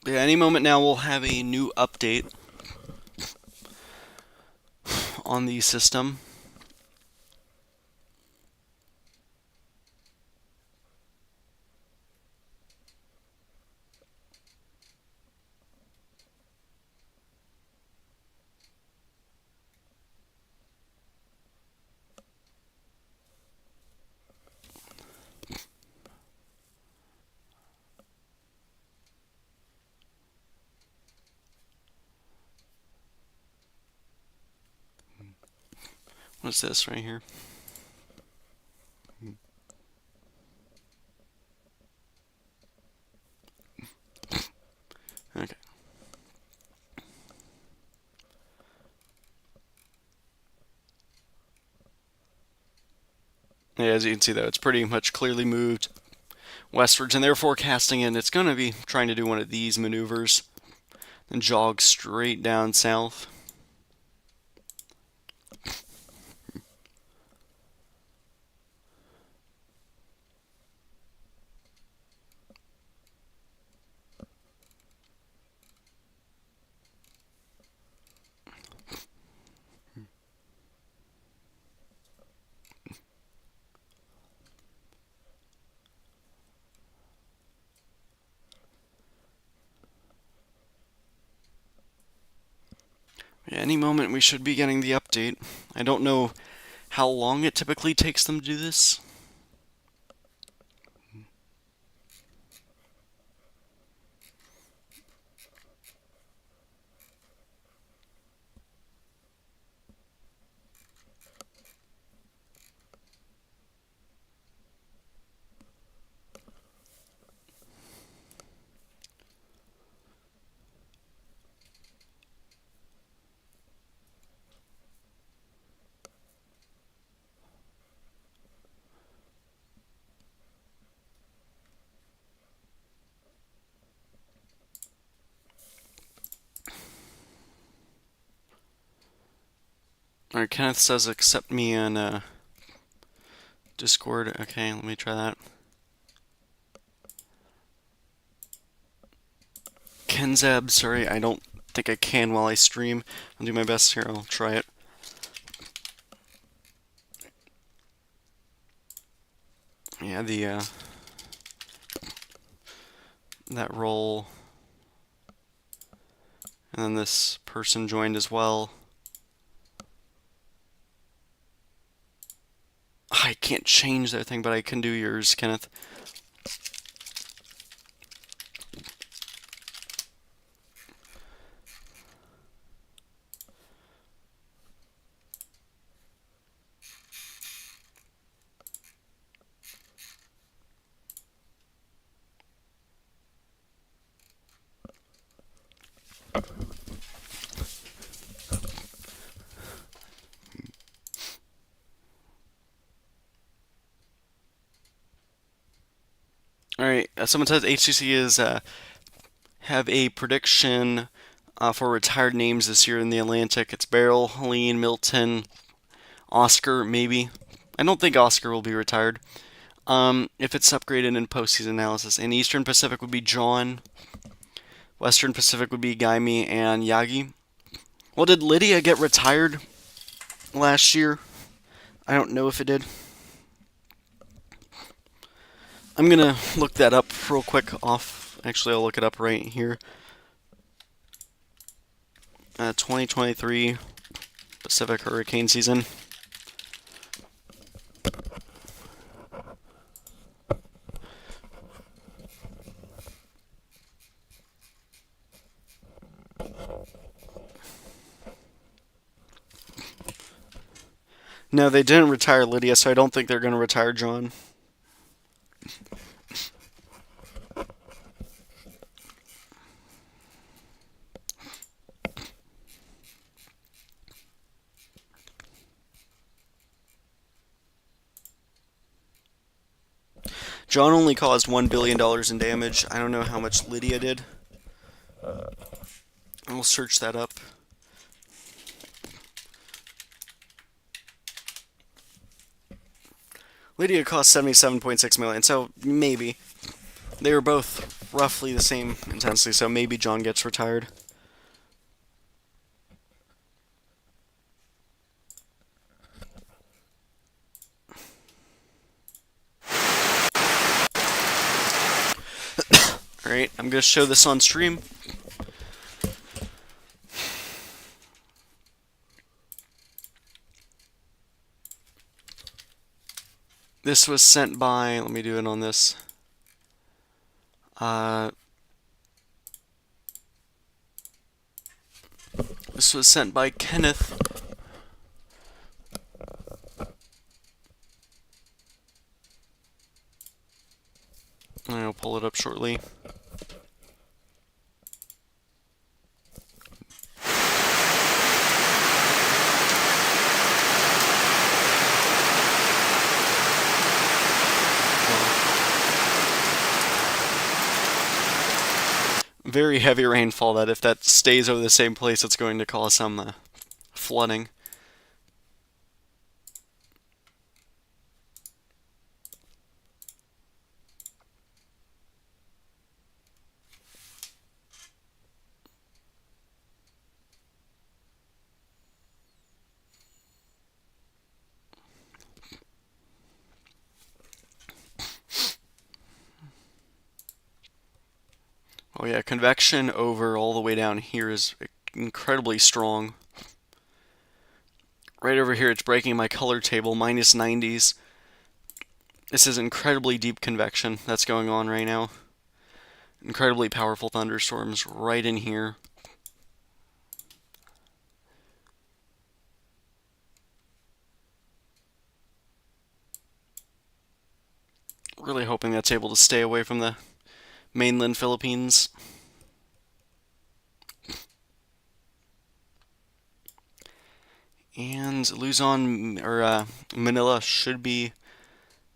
Yeah, any moment now we'll have a new update on the system. What's this right here? Okay. Yeah, as you can see though, it's pretty much clearly moved westwards, and they're forecasting it, and it's going to be trying to do one of these maneuvers and jog straight down south. Yeah, any moment we should be getting the update. I don't know how long it typically takes them to do this. Alright, Kenneth says accept me in Discord. Okay, let me try that. Kenzab, sorry, I don't think I can while I stream. I'll do my best here, I'll try it. Yeah, that role. And then this person joined as well. I can't change their thing, but I can do yours, Kenneth. Alright, someone says HCC is have a prediction for retired names this year in the Atlantic. It's Beryl, Helene, Milton, Oscar, maybe. I don't think Oscar will be retired. If it's upgraded in postseason analysis. In Eastern Pacific would be John. Western Pacific would be Gaimi and Yagi. Well, did Lydia get retired last year? I don't know if it did. I'm gonna look that up real quick off. Actually, I'll look it up right here. 2023 Pacific hurricane season. No, they didn't retire Lydia, so I don't think they're going to retire John. John only caused $1 billion in damage. I don't know how much Lydia did. I'll search that up. Lydia cost 77.6 million, so maybe. They were both roughly the same intensity, so maybe John gets retired. Alright, I'm going to show this on stream. This was sent by, let me do it on this. This was sent by Kenneth. I'll pull it up shortly. Very heavy rainfall that if that stays over the same place, it's going to cause some flooding. Oh yeah, convection over all the way down here is incredibly strong. Right over here, it's breaking my color table, minus 90s. This is incredibly deep convection that's going on right now. Incredibly powerful thunderstorms right in here. Really hoping that's able to stay away from the mainland Philippines. And Luzon, or Manila should be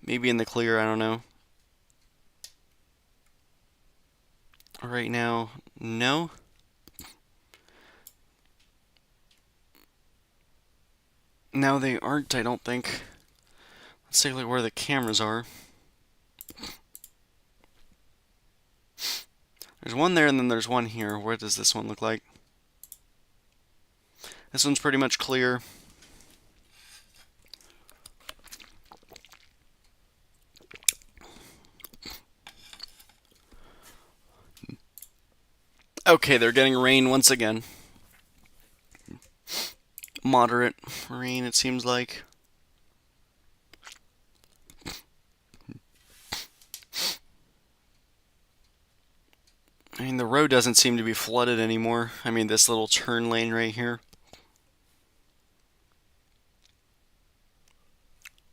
maybe in the clear, I don't know. Right now, no. No, they aren't, I don't think. Let's see like where the cameras are. There's one there and then there's one here. Where does this one look like? This one's pretty much clear. Okay, they're getting rain once again. Moderate rain, it seems like. I mean, the road doesn't seem to be flooded anymore. I mean, this little turn lane right here.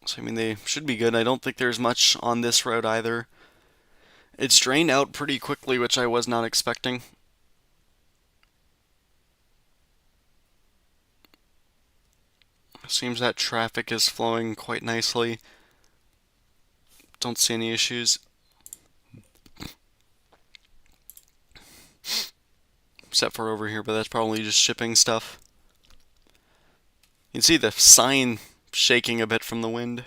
So, I mean, they should be good. I don't think there's much on this road either. It's drained out pretty quickly, which I was not expecting. Seems that traffic is flowing quite nicely. Don't see any issues. Except for over here, but that's probably just shipping stuff. You can see the sign shaking a bit from the wind.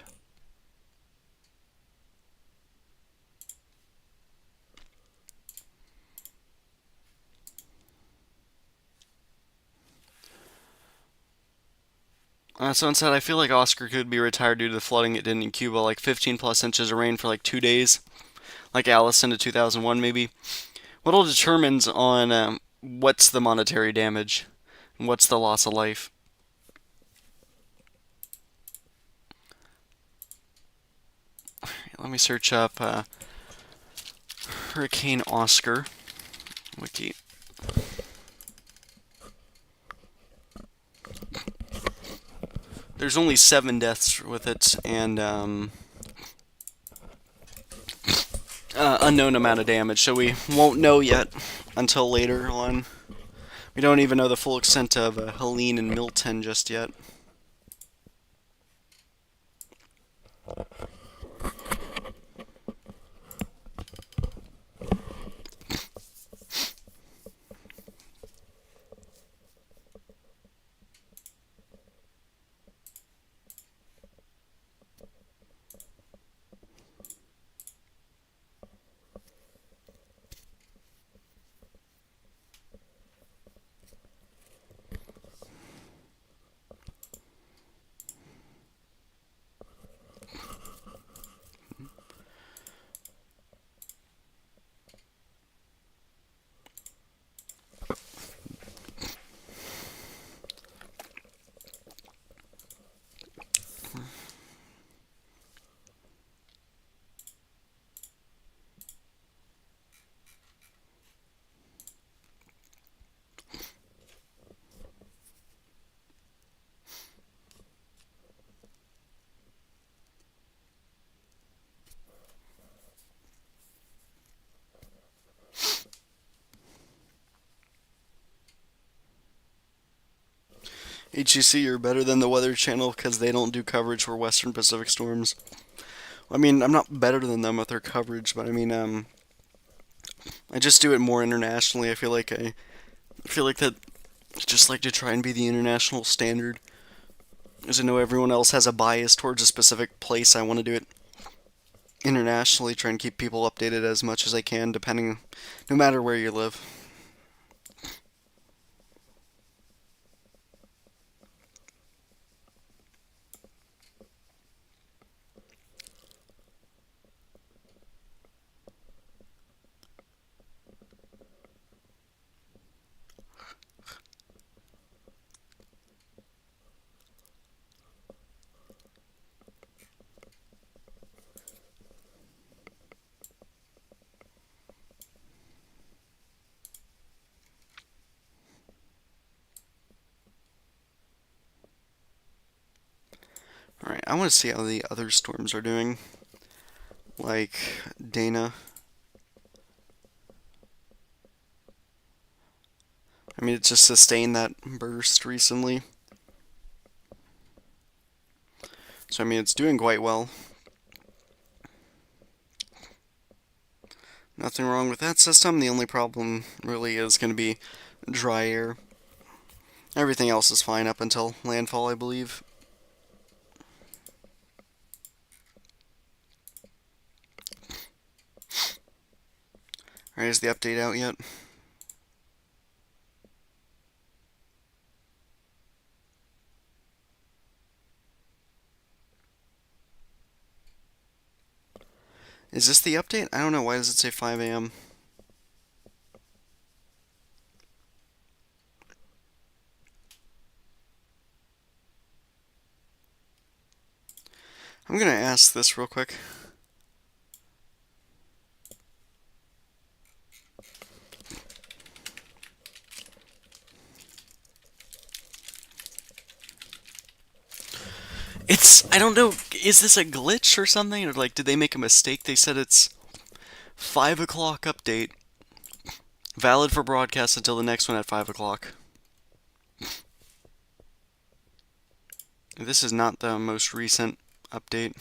Someone said, I feel like Oscar could be retired due to the flooding it did in Cuba, like 15 plus inches of rain for like 2 days, like Allison to 2001 maybe. What all determines on what's the monetary damage and what's the loss of life. Let me search up Hurricane Oscar wiki. There's only 7 deaths with it, and unknown amount of damage, so we won't know yet until later on. We don't even know the full extent of Helene and Milton just yet. HEC, you're better than the Weather Channel because they don't do coverage for Western Pacific storms. I mean, I'm not better than them with their coverage, but I mean, I just do it more internationally. I feel like that I just like to try and be the international standard. As I know everyone else has a bias towards a specific place, I want to do it internationally, try and keep people updated as much as I can, depending, no matter where you live. Alright, I want to see how the other storms are doing. Like Dana. I mean, it just sustained that burst recently. So, I mean, it's doing quite well. Nothing wrong with that system. The only problem really is going to be dry air. Everything else is fine up until landfall, I believe. Alright, is the update out yet? Is this the update? I don't know. Why does it say 5 a.m.? I'm gonna ask this real quick. I don't know, is this a glitch or something? Or like, did they make a mistake? They said it's 5 o'clock update, valid for broadcast until the next one at 5 o'clock. This is not the most recent update.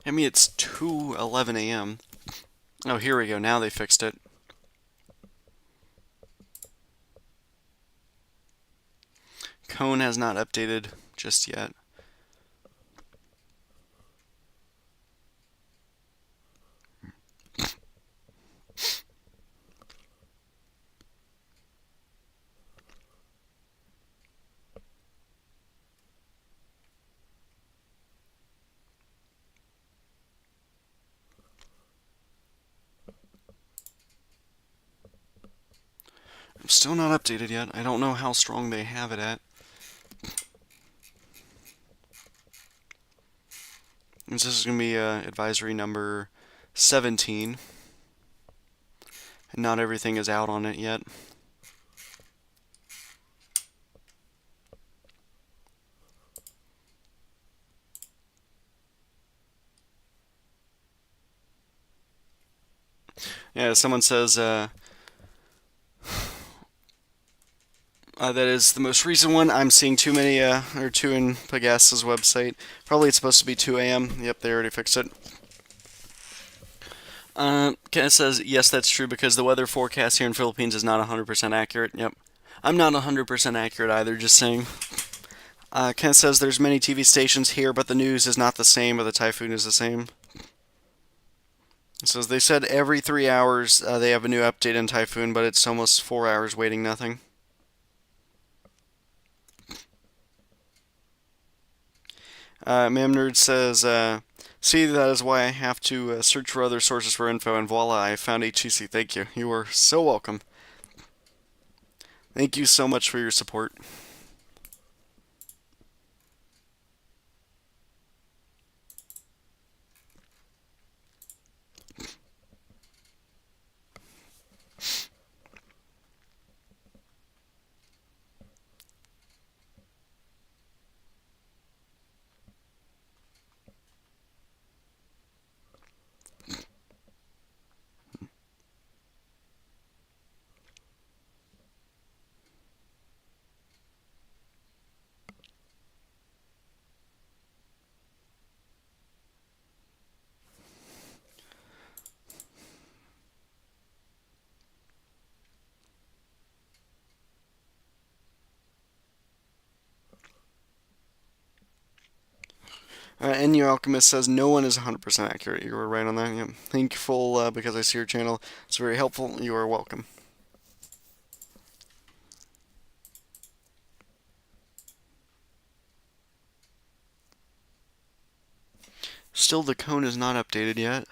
I mean, it's 2:11 a.m. Oh, here we go. Now they fixed it. Cone has not updated just yet. I'm still not updated yet. I don't know how strong they have it at. This is going to be advisory number 17. And not everything is out on it yet. Yeah, someone says that is the most recent one. I'm seeing too many, or two in Pegasus' website. Probably it's supposed to be 2 a.m. Yep, they already fixed it. Kenneth says, yes, that's true, because the weather forecast here in Philippines is not 100% accurate. Yep. I'm not 100% accurate either, just saying. Kenneth says, there's many TV stations here, but the news is not the same, but the typhoon is the same. It says, they said every 3 hours they have a new update in Typhoon, but it's almost 4 hours waiting nothing. Mamnerd says, see, that is why I have to search for other sources for info, and voila, I found HCC. Thank you. You are so welcome. Thank you so much for your support. And New Alchemist says no one is 100% accurate. You were right on that. Yep. Thankful because I see your channel. It's very helpful. You are welcome. Still, the cone is not updated yet.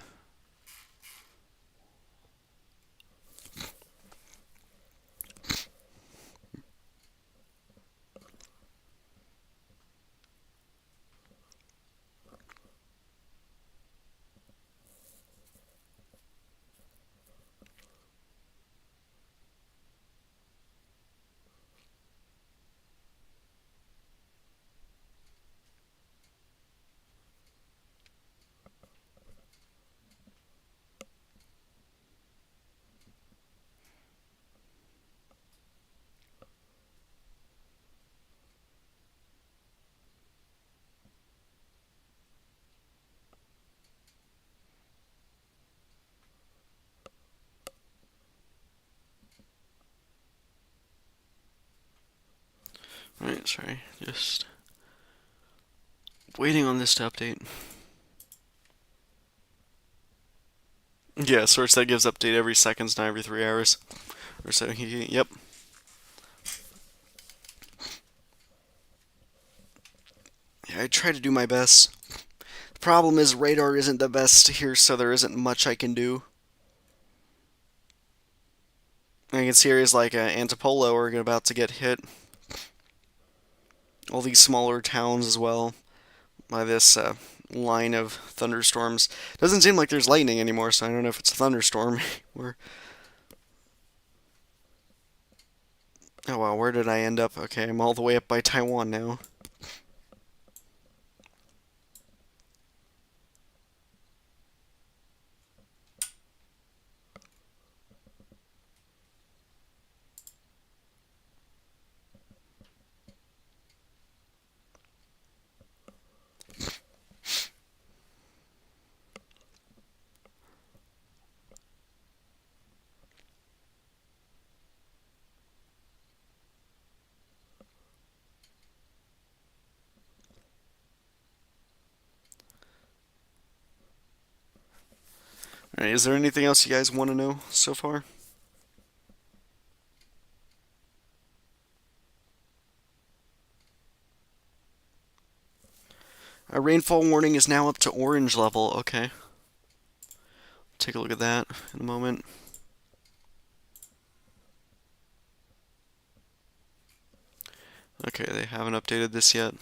Alright, sorry. Just waiting on this to update. Yeah, source that gives update every seconds, not every 3 hours. Or so. Yep. Yeah, I try to do my best. The problem is radar isn't the best here, so there isn't much I can do. I can see areas like Antipolo are about to get hit. All these smaller towns as well by this line of thunderstorms. Doesn't seem like there's lightning anymore, so I don't know if it's a thunderstorm. Oh wow, where did I end up? Okay, I'm all the way up by Taiwan now. Alright, is there anything else you guys want to know so far? A rainfall warning is now up to orange level. Okay. Take a look at that in a moment. Okay, they haven't updated this yet.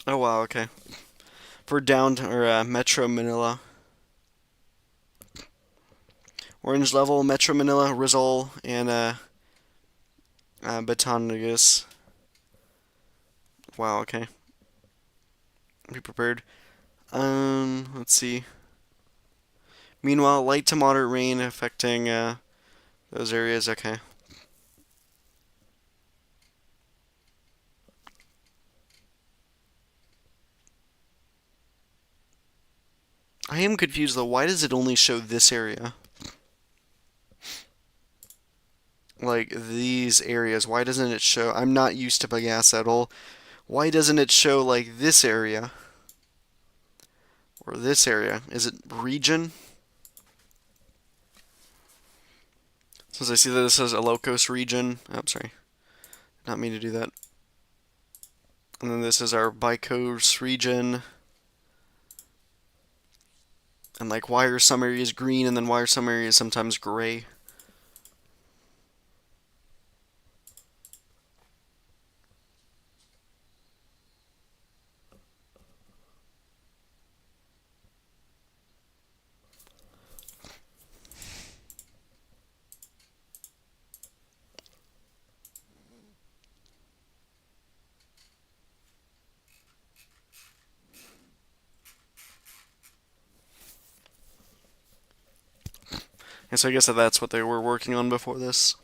Oh wow, okay. For Metro Manila. Orange level, Metro Manila, Rizal, and Batangas. Wow, okay. Be prepared. Let's see. Meanwhile, light to moderate rain affecting those areas. Okay. I am confused though. Why does it only show this area? Like these areas. Why doesn't it show? I'm not used to Bagas at all. Why doesn't it show like this area? Or this area? Is it region? Since I see that this says Ilocos region. Oh, sorry. Not mean to do that. And then this is our Bicos region. And like, why are some areas green and then why are some areas sometimes gray? And so I guess that's what they were working on before this.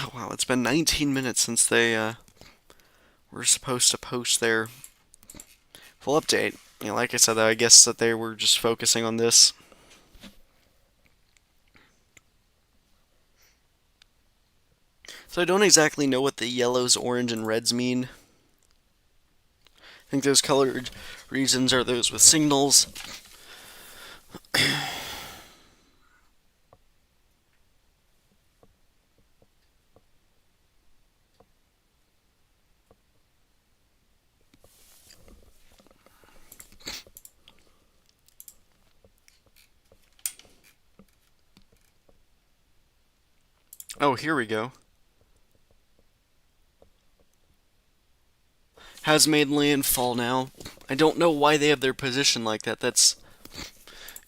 Oh, wow, it's been 19 minutes since they were supposed to post their full update. You know, like I said, though, I guess that they were just focusing on this. So I don't exactly know what the yellows, orange, and reds mean. I think those colored regions are those with signals. Oh, here we go. Has made landfall now. I don't know why they have their position like that. That's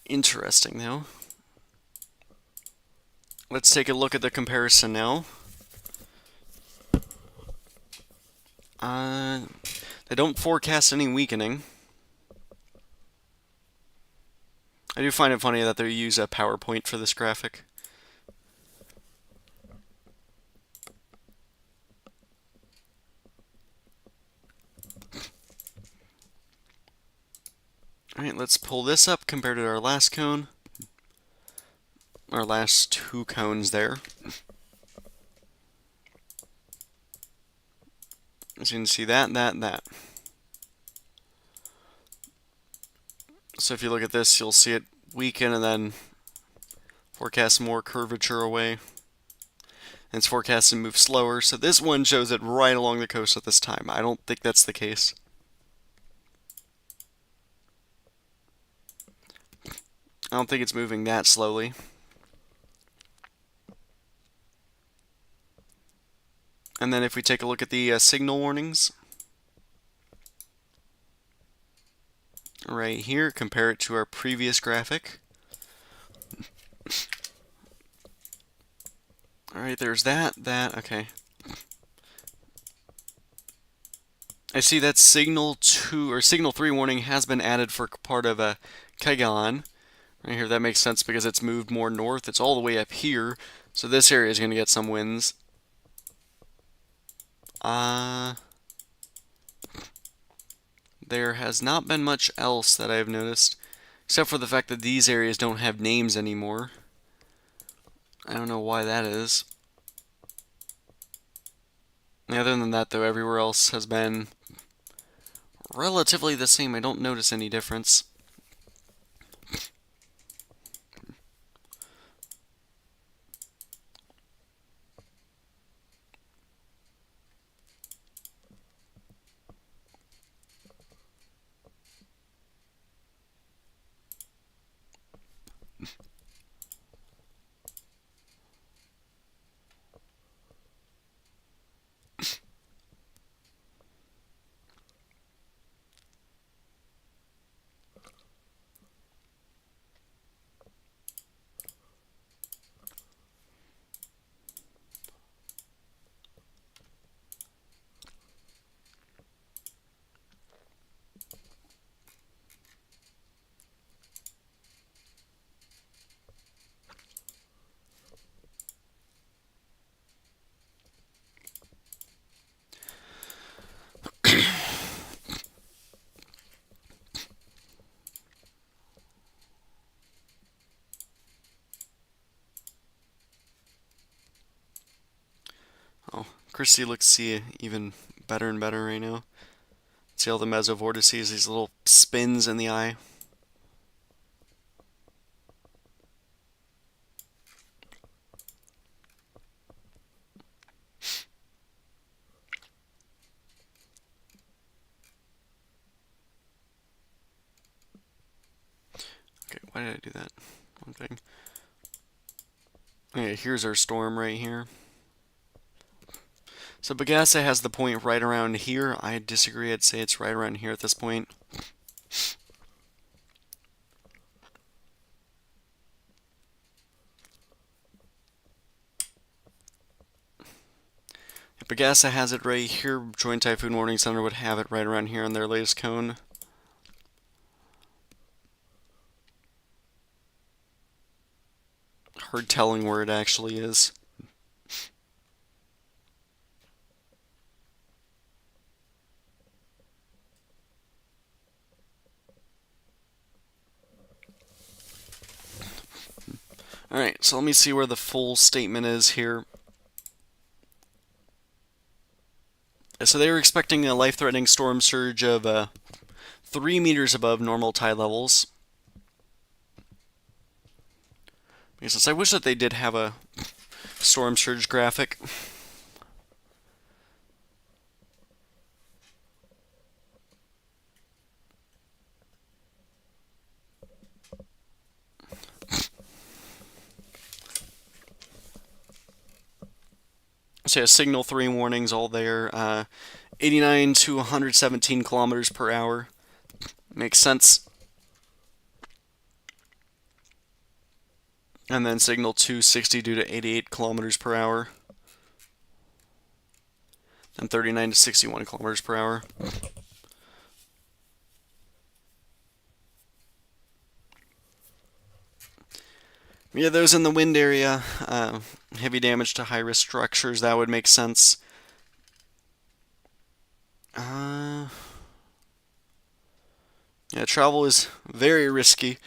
interesting, though. Let's take a look at the comparison now. They don't forecast any weakening. I do find it funny that they use a PowerPoint for this graphic. Alright, let's pull this up compared to our last cone. Our last two cones there. As you can see, that. So if you look at this, you'll see it weaken and then forecast more curvature away. And it's forecast to move slower. So this one shows it right along the coast at this time. I don't think that's the case. I don't think it's moving that slowly. And then if we take a look at the signal warnings, right here, compare it to our previous graphic. Alright, there's that, okay. I see that signal 2 or signal 3 warning has been added for part of a Kaigan. Right here, that makes sense because it's moved more north. It's all the way up here, so this area is going to get some winds. There has not been much else that I've noticed, except for the fact that these areas don't have names anymore. I don't know why that is. Other than that, though, everywhere else has been relatively the same. I don't notice any difference. Oh, Christy looks even better and better right now. See all the mesovortices, these little spins in the eye. Okay, why did I do that? One thing. Okay, here's our storm right here. So Bagassa has the point right around here. I disagree. I'd say it's right around here at this point. Bagassa has it right here. Joint Typhoon Warning Center would have it right around here on their latest cone. Hard telling where it actually is. Alright, so let me see where the full statement is here. So they were expecting a life-threatening storm surge of 3 meters above normal tide levels. Because I wish that they did have a storm surge graphic. So yeah, signal 3 warnings all there. 89 to 117 kilometers per hour. Makes sense. And then signal 2, 60 due to 88 kilometers per hour. and 39 to 61 kilometers per hour. Yeah, those in the wind area, heavy damage to high-risk structures, that would make sense. Yeah, travel is very risky.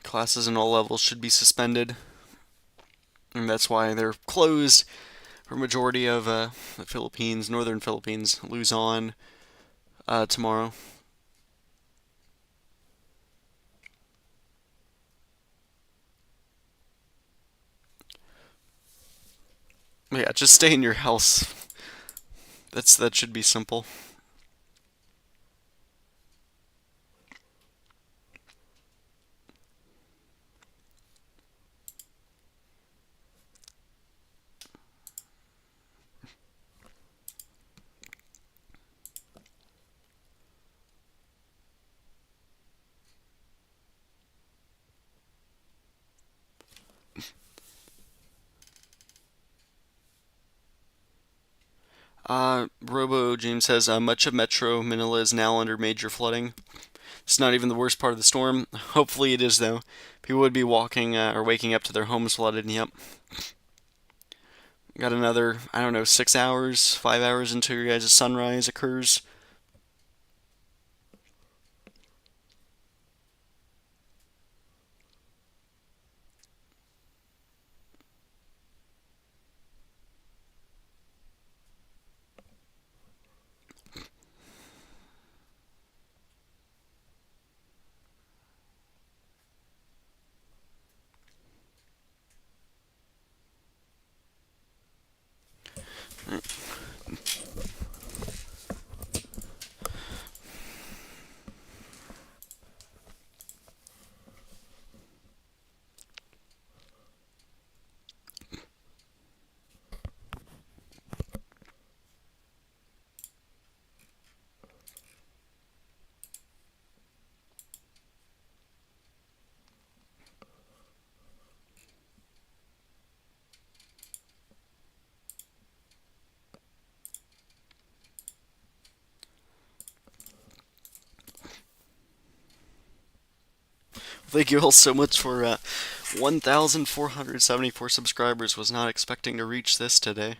Classes in all levels should be suspended, and that's why they're closed for majority of the Philippines, northern Philippines, Luzon, tomorrow. Yeah, just stay in your house. That should be simple. Robo James says much of Metro Manila is now under major flooding. It's not even the worst part of the storm. Hopefully it is though. People would be walking or waking up to their homes flooded. Yep. Got another, I don't know, 6 hours, 5 hours until your guys' sunrise occurs. Thank you all so much for 1,474 subscribers. Was not expecting to reach this today.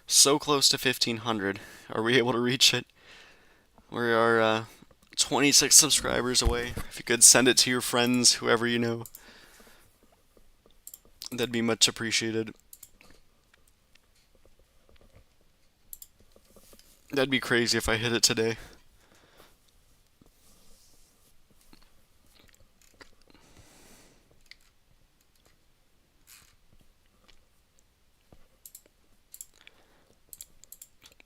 So close to 1,500. Are we able to reach it? We are 26 subscribers away. If you could send it to your friends, whoever you know, that'd be much appreciated. That'd be crazy if I hit it today.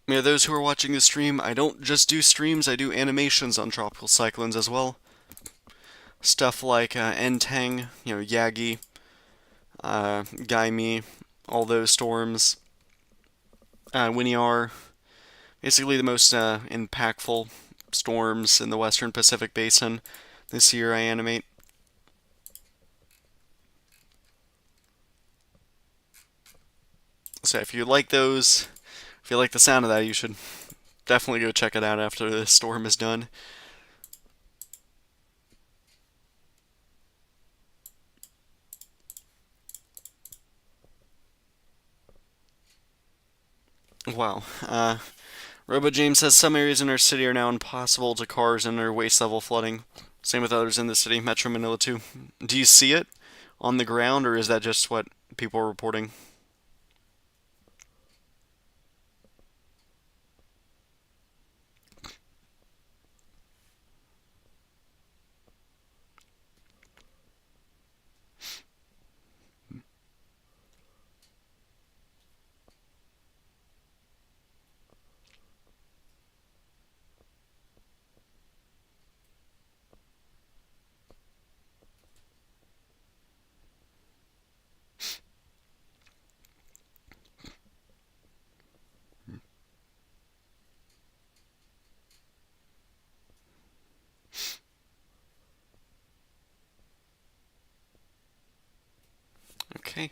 Yeah, those who are watching the stream, I don't just do streams, I do animations on tropical cyclones as well. Stuff like Entang, Yagi, Gaimi, all those storms. Winiar, basically the most impactful storms in the Western Pacific Basin this year I animate. So if you like those, if you like the sound of that, you should definitely go check it out after the storm is done. Wow. Robo James says some areas in our city are now impossible to cars and are waist level flooding. Same with others in the city, Metro Manila too. Do you see it on the ground, or is that just what people are reporting? Okay.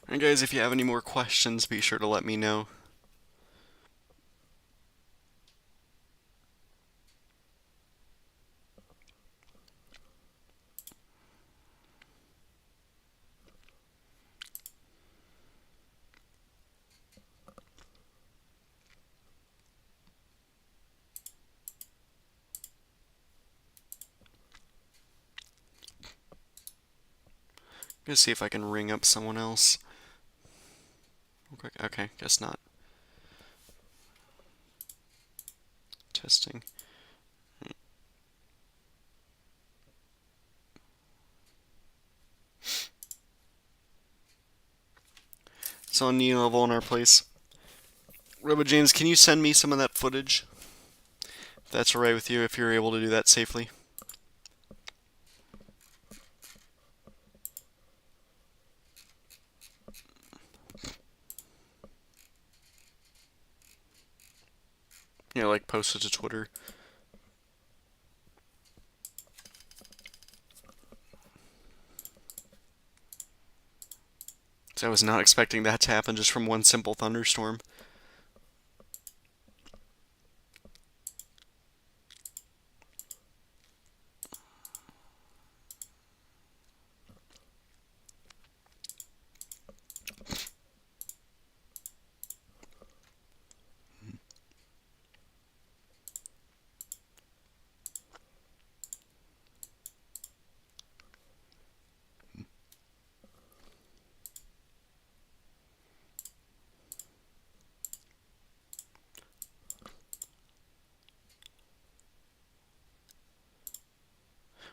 And guys, if you have any more questions, be sure to let me know. Gonna see if I can ring up someone else. Real quick. Okay, guess not. Testing. It's on knee level in our place. Robo James, can you send me some of that footage? If that's alright with you, if you're able to do that safely. Yeah, like post it to Twitter. So I was not expecting that to happen just from one simple thunderstorm.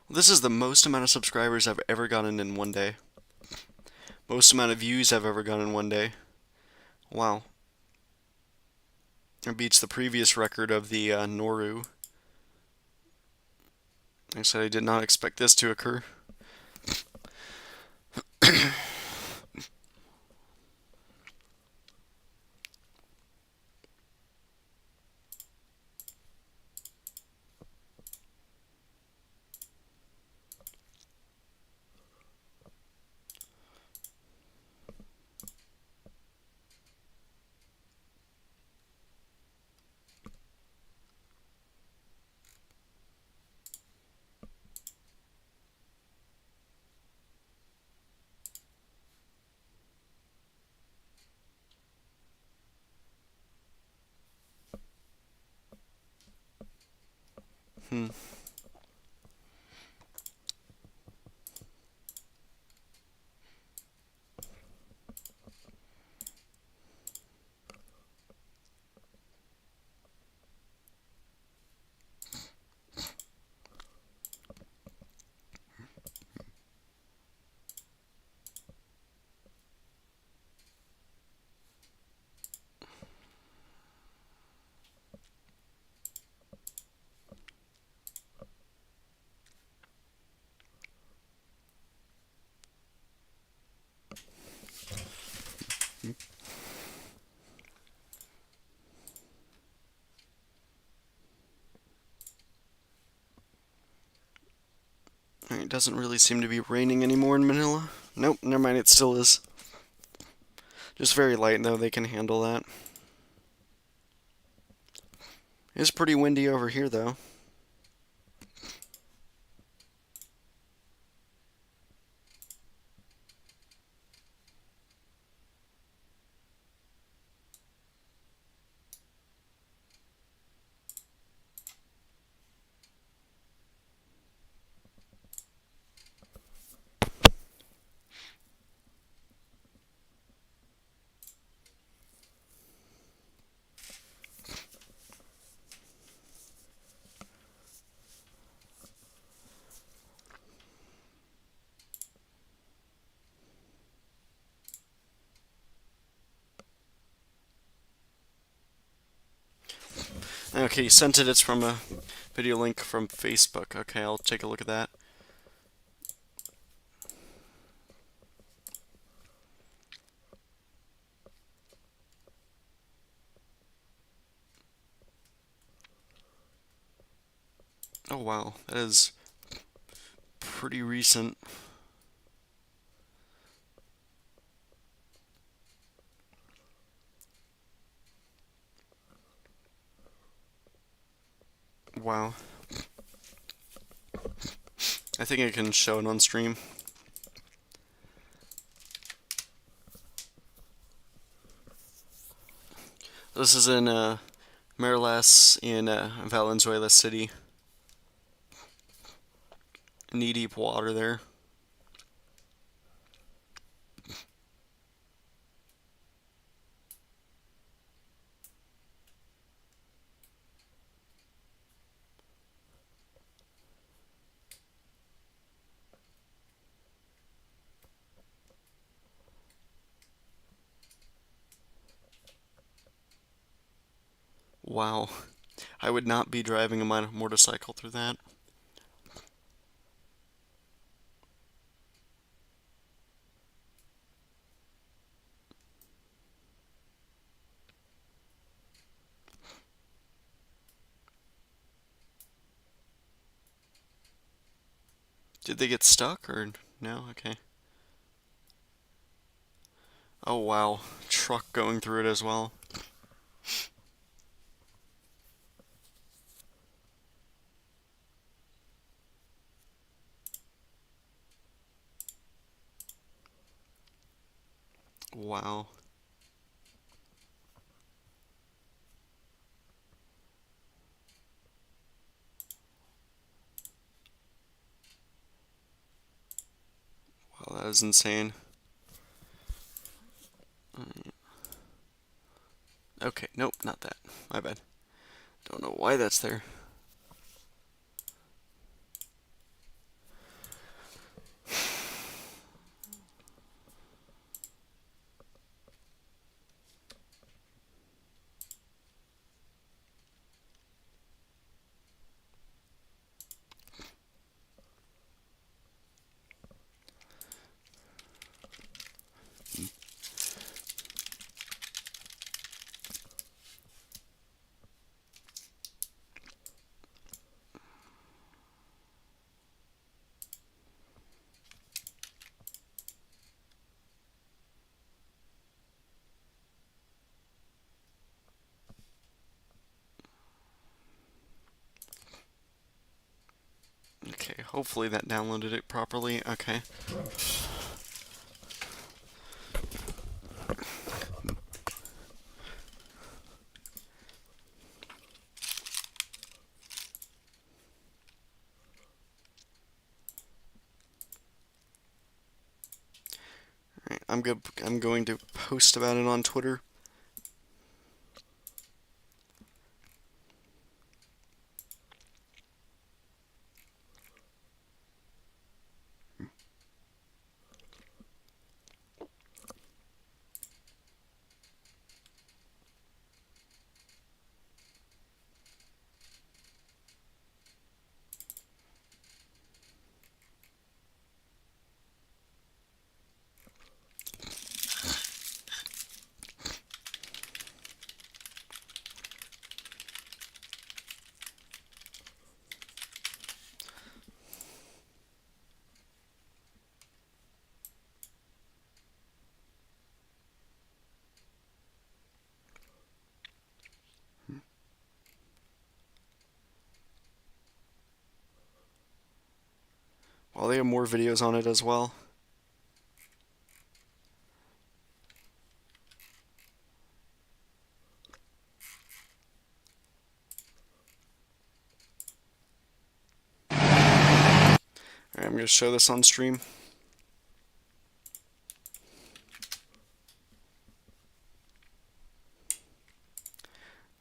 Well, this is the most amount of subscribers I've ever gotten in one day. Most amount of views I've ever gotten in one day. Wow. It beats the previous record of the Noru. Like I said, I did not expect this to occur. Hmm. It doesn't really seem to be raining anymore in Manila. Nope, never mind, it still is. Just very light, though, they can handle that. It's pretty windy over here, though. Okay, you sent it. It's from a video link from Facebook. Okay, I'll take a look at that. Oh wow, that is pretty recent. Wow. I think I can show it on stream. This is in Marilas in Valenzuela City. Knee deep water there. Wow. I would not be driving a motorcycle through that. Did they get stuck or no? Okay. Oh wow. Truck going through it as well. Wow. Wow, that is insane. Okay, nope, not that. My bad. Don't know why that's there. Okay, hopefully that downloaded it properly. Okay. Alright, I'm good. I'm going to post about it on Twitter. Well, they have more videos on it as well. Alright, I'm going to show this on stream.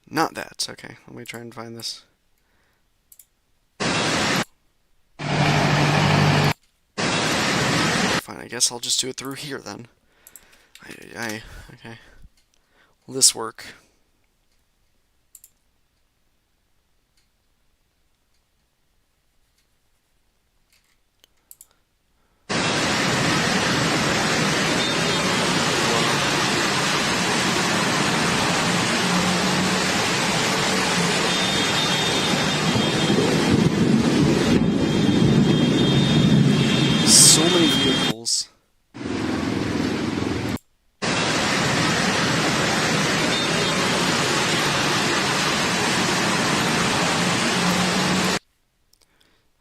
Not that. Okay, let me try and find this. Fine, I guess I'll just do it through here then. Okay. Will this work?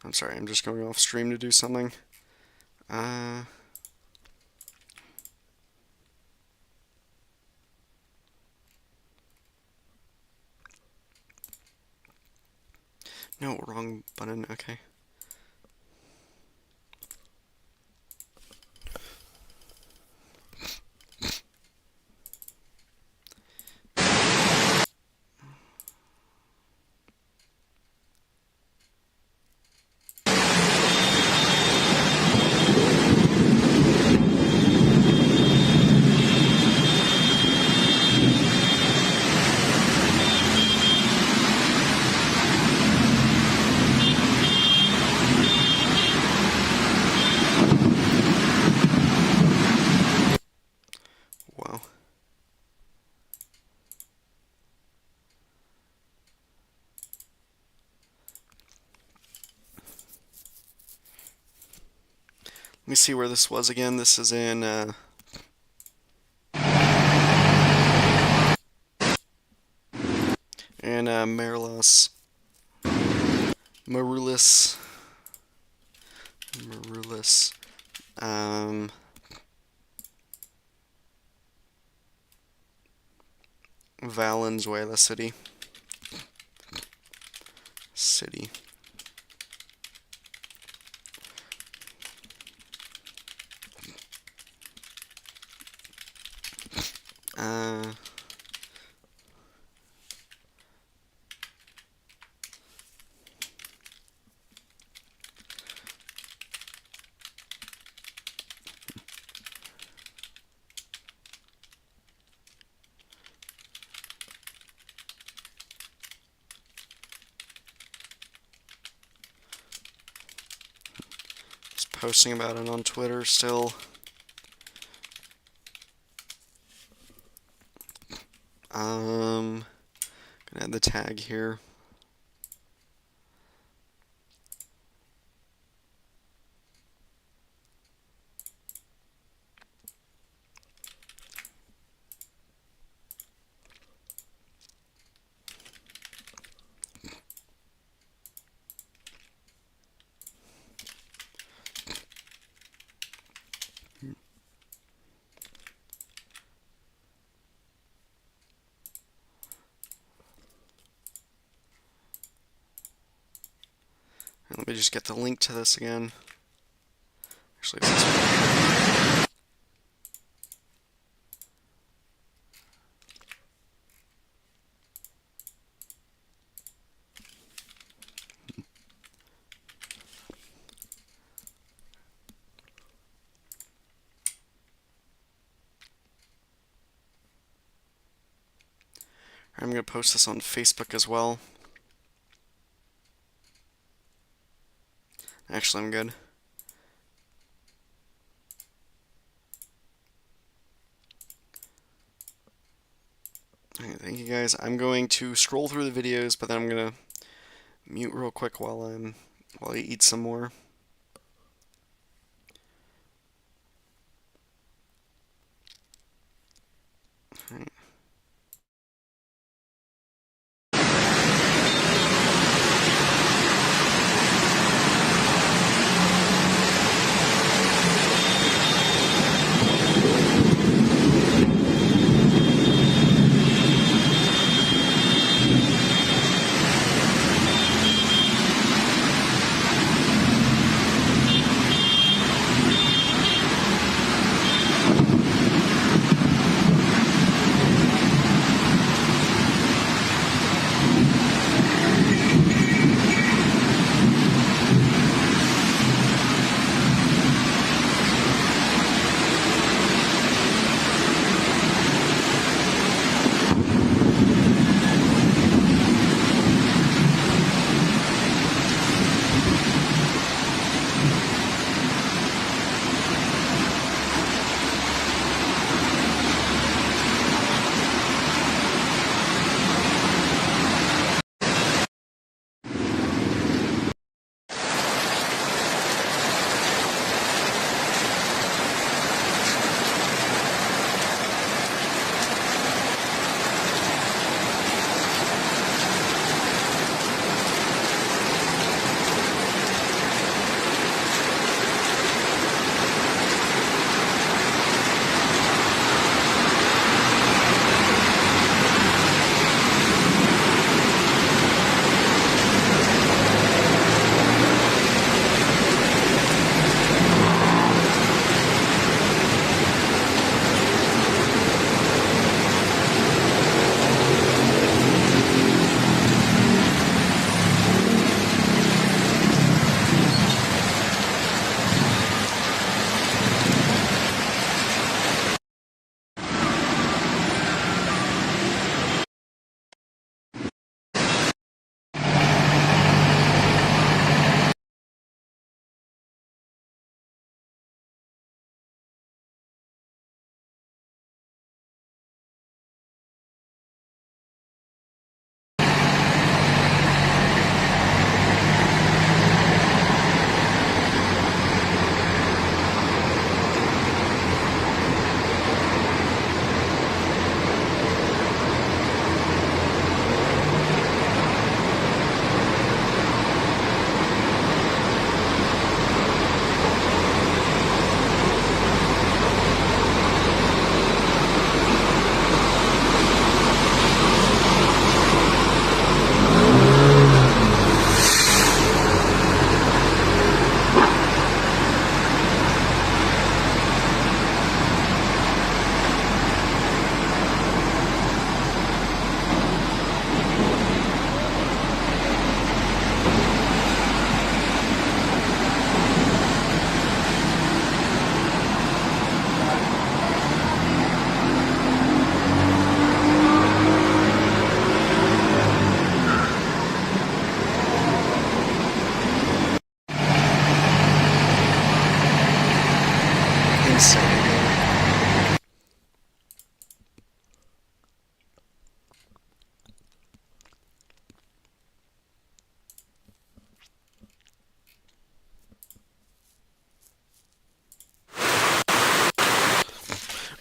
I'm sorry, I'm just going off stream to do something. No, wrong button, okay. Wow. Let me see where this was again. This is in, Marulis. Valenzuela City. Just posting about it on Twitter still. Gonna add the tag here. And let me just get the link to this again. Actually, it's this one. I'm going to post this on Facebook as well. Actually, I'm good. Alright, thank you guys. I'm going to scroll through the videos, but then I'm going to mute real quick while I eat some more. Alright.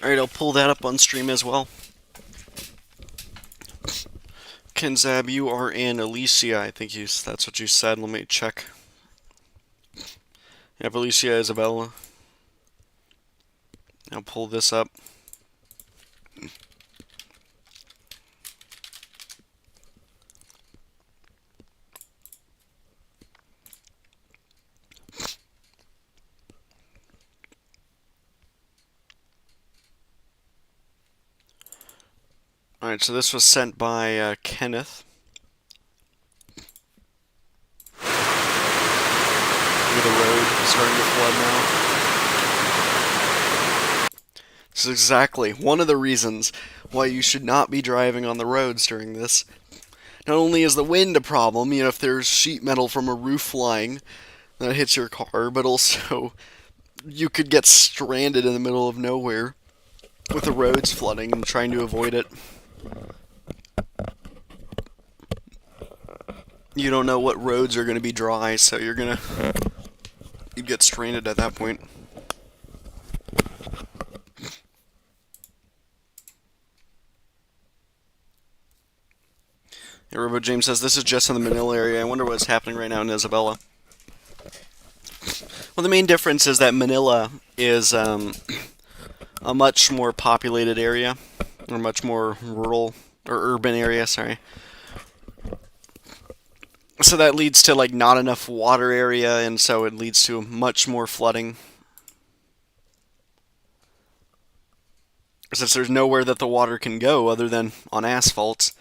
Alright, I'll pull that up on stream as well. Kenzab, you are in Alicia, I think that's what you said. Let me check. Yep, Alicia, Isabella. I'll pull this up. Alright, so this was sent by Kenneth. Look at the road starting to flood now. This is exactly one of the reasons why you should not be driving on the roads during this. Not only is the wind a problem, if there's sheet metal from a roof flying that hits your car, but also you could get stranded in the middle of nowhere with the roads flooding and trying to avoid it. You don't know what roads are going to be dry, so you'd get stranded at that point. Yeah, Robo James says this is just in the Manila area. I wonder what's happening right now in Isabela. Well, the main difference is that Manila is a much more populated area, or much more rural or urban area. Sorry. So that leads to like not enough water area, and so it leads to much more flooding. Since there's nowhere that the water can go other than on asphalt.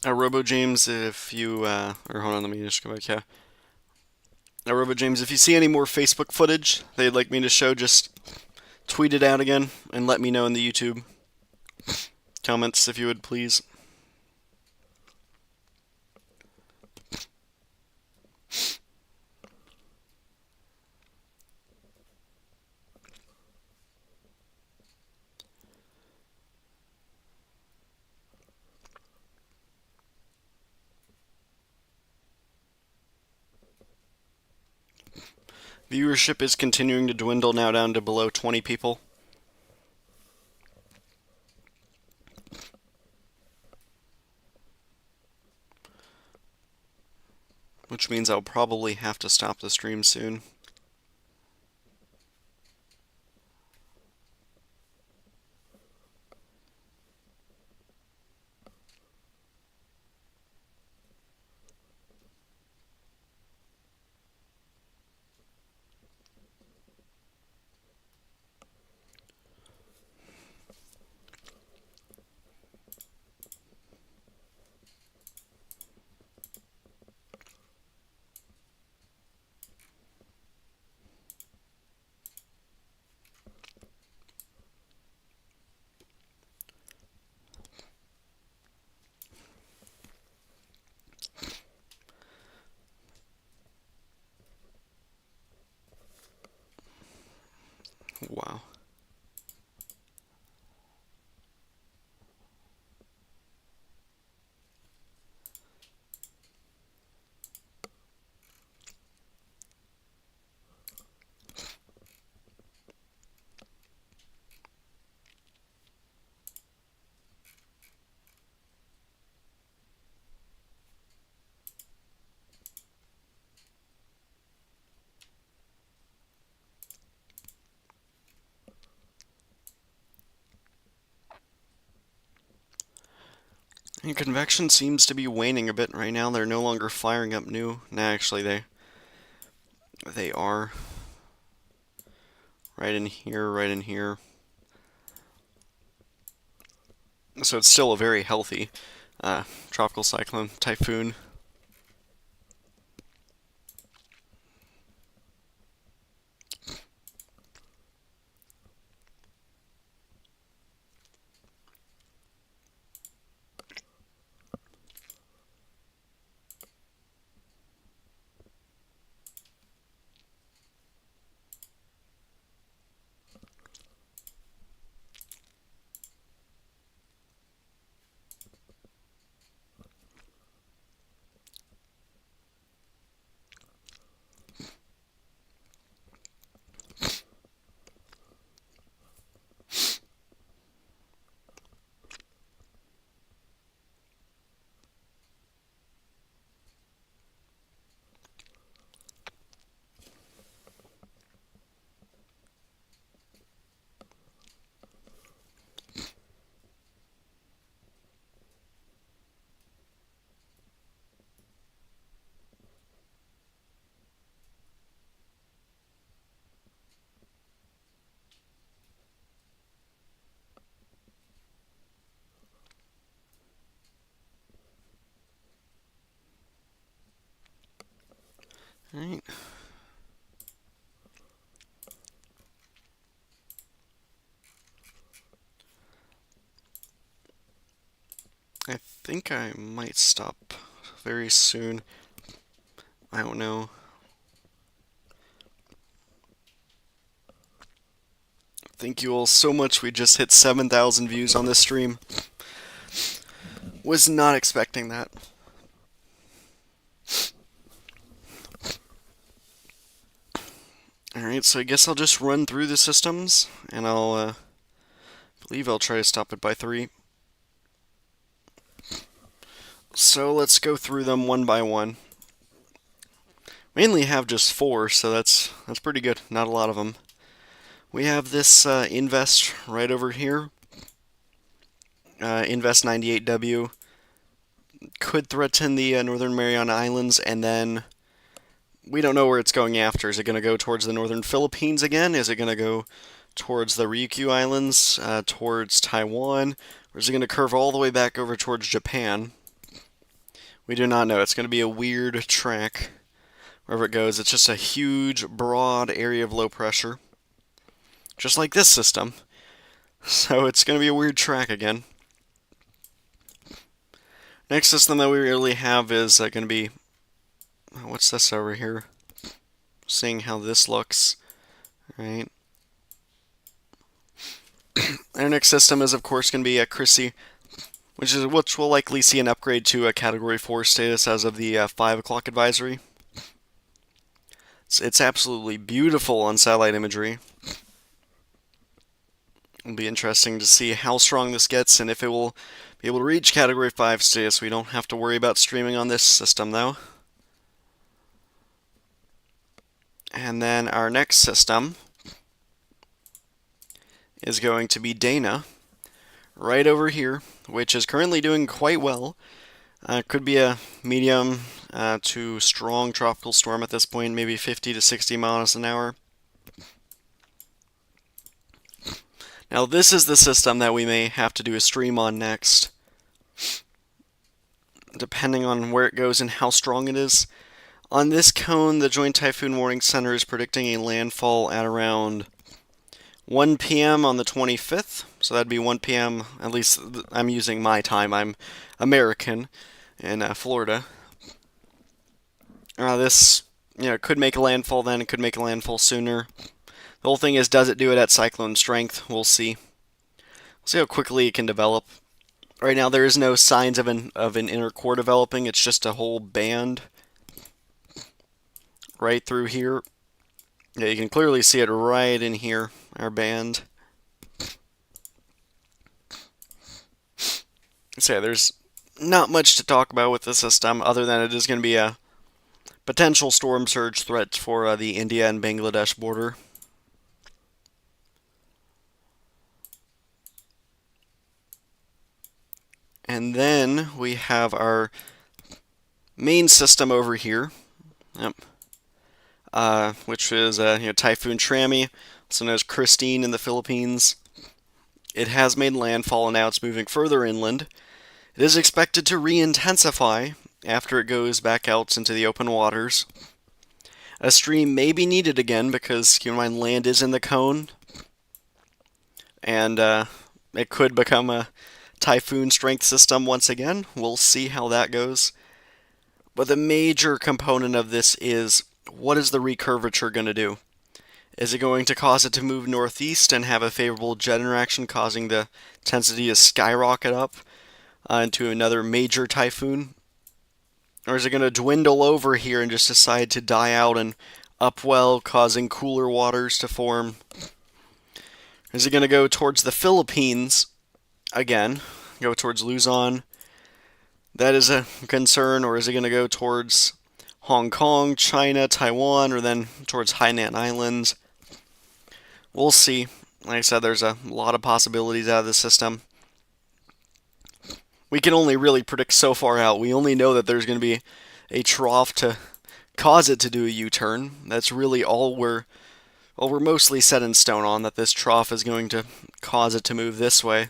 Robo James, if you, or hold on, let me just go back, yeah. Robo James, if you see any more Facebook footage that you'd like me to show, just tweet it out again and let me know in the YouTube comments, if you would, please. Viewership is continuing to dwindle now down to below 20 people. Which means I'll probably have to stop the stream soon. Wow. And convection seems to be waning a bit right now. They're no longer firing up new. Nah, actually, they are. Right in here, right in here. So it's still a very healthy tropical cyclone, typhoon. Alright. I think I might stop very soon. I don't know. Thank you all so much. We just hit 7,000 views on this stream. Was not expecting that. Alright, so I guess I'll just run through the systems, and I'll believe I'll try to stop it by 3. So let's go through them one by one. We mainly have just 4, so that's pretty good. Not a lot of them. We have this Invest right over here. Invest 98W could threaten the Northern Mariana Islands, and then we don't know where it's going after. Is it going to go towards the Northern Philippines again? Is it going to go towards the Ryukyu Islands, towards Taiwan, or is it going to curve all the way back over towards Japan? We do not know. It's going to be a weird track wherever it goes. It's just a huge, broad area of low pressure, just like this system. So it's going to be a weird track again. Next system that we really have is going to be, what's this over here? Seeing how this looks, right? Our next system is, of course, going to be Kristine, which will likely see an upgrade to a Category 4 status as of the 5 o'clock advisory. It's absolutely beautiful on satellite imagery. It'll be interesting to see how strong this gets and if it will be able to reach Category 5 status. We don't have to worry about streaming on this system, though. And then our next system is going to be Dana, right over here, which is currently doing quite well. Could be a medium to strong tropical storm at this point, maybe 50 to 60 miles an hour. Now this is the system that we may have to do a stream on next, depending on where it goes and how strong it is. On this cone, the Joint Typhoon Warning Center is predicting a landfall at around 1 p.m. on the 25th. So that'd be 1 p.m., at least I'm using my time. I'm American in Florida. This could make a landfall then. It could make a landfall sooner. The whole thing is, does it do it at cyclone strength? We'll see. We'll see how quickly it can develop. Right now, there is no signs of an inner core developing. It's just a whole band right through here. Yeah, you can clearly see it right in here, our band. So yeah, there's not much to talk about with the system other than it is going to be a potential storm surge threat for the India and Bangladesh border. And then we have our main system over here, which is Typhoon TRAMI, also known as Kristine in the Philippines. It has made landfall and now it's moving further inland. It is expected to re-intensify after it goes back out into the open waters. A stream may be needed again because land is in the cone, and it could become a typhoon strength system once again. We'll see how that goes. But the major component of this is, what is the recurvature going to do? Is it going to cause it to move northeast and have a favorable jet interaction, causing the intensity to skyrocket up into another major typhoon? Or is it going to dwindle over here and just decide to die out and upwell, causing cooler waters to form? Is it going to go towards the Philippines again, go towards Luzon? That is a concern. Or is it going to go towards Hong Kong, China, Taiwan, or then towards Hainan Islands? We'll see. Like I said, there's a lot of possibilities out of the system. We can only really predict so far out. We only know that there's going to be a trough to cause it to do a U-turn. That's really all we're mostly set in stone on, that this trough is going to cause it to move this way.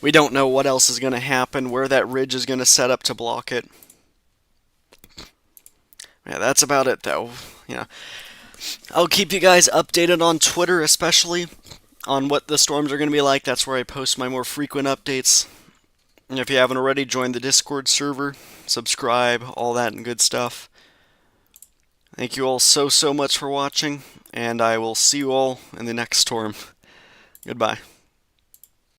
We don't know what else is going to happen, where that ridge is going to set up to block it. Yeah, that's about it though. Yeah. I'll keep you guys updated on Twitter, especially on what the storms are going to be like. That's where I post my more frequent updates. And if you haven't already, join the Discord server, subscribe, all that and good stuff. Thank you all so much for watching, and I will see you all in the next storm. Goodbye.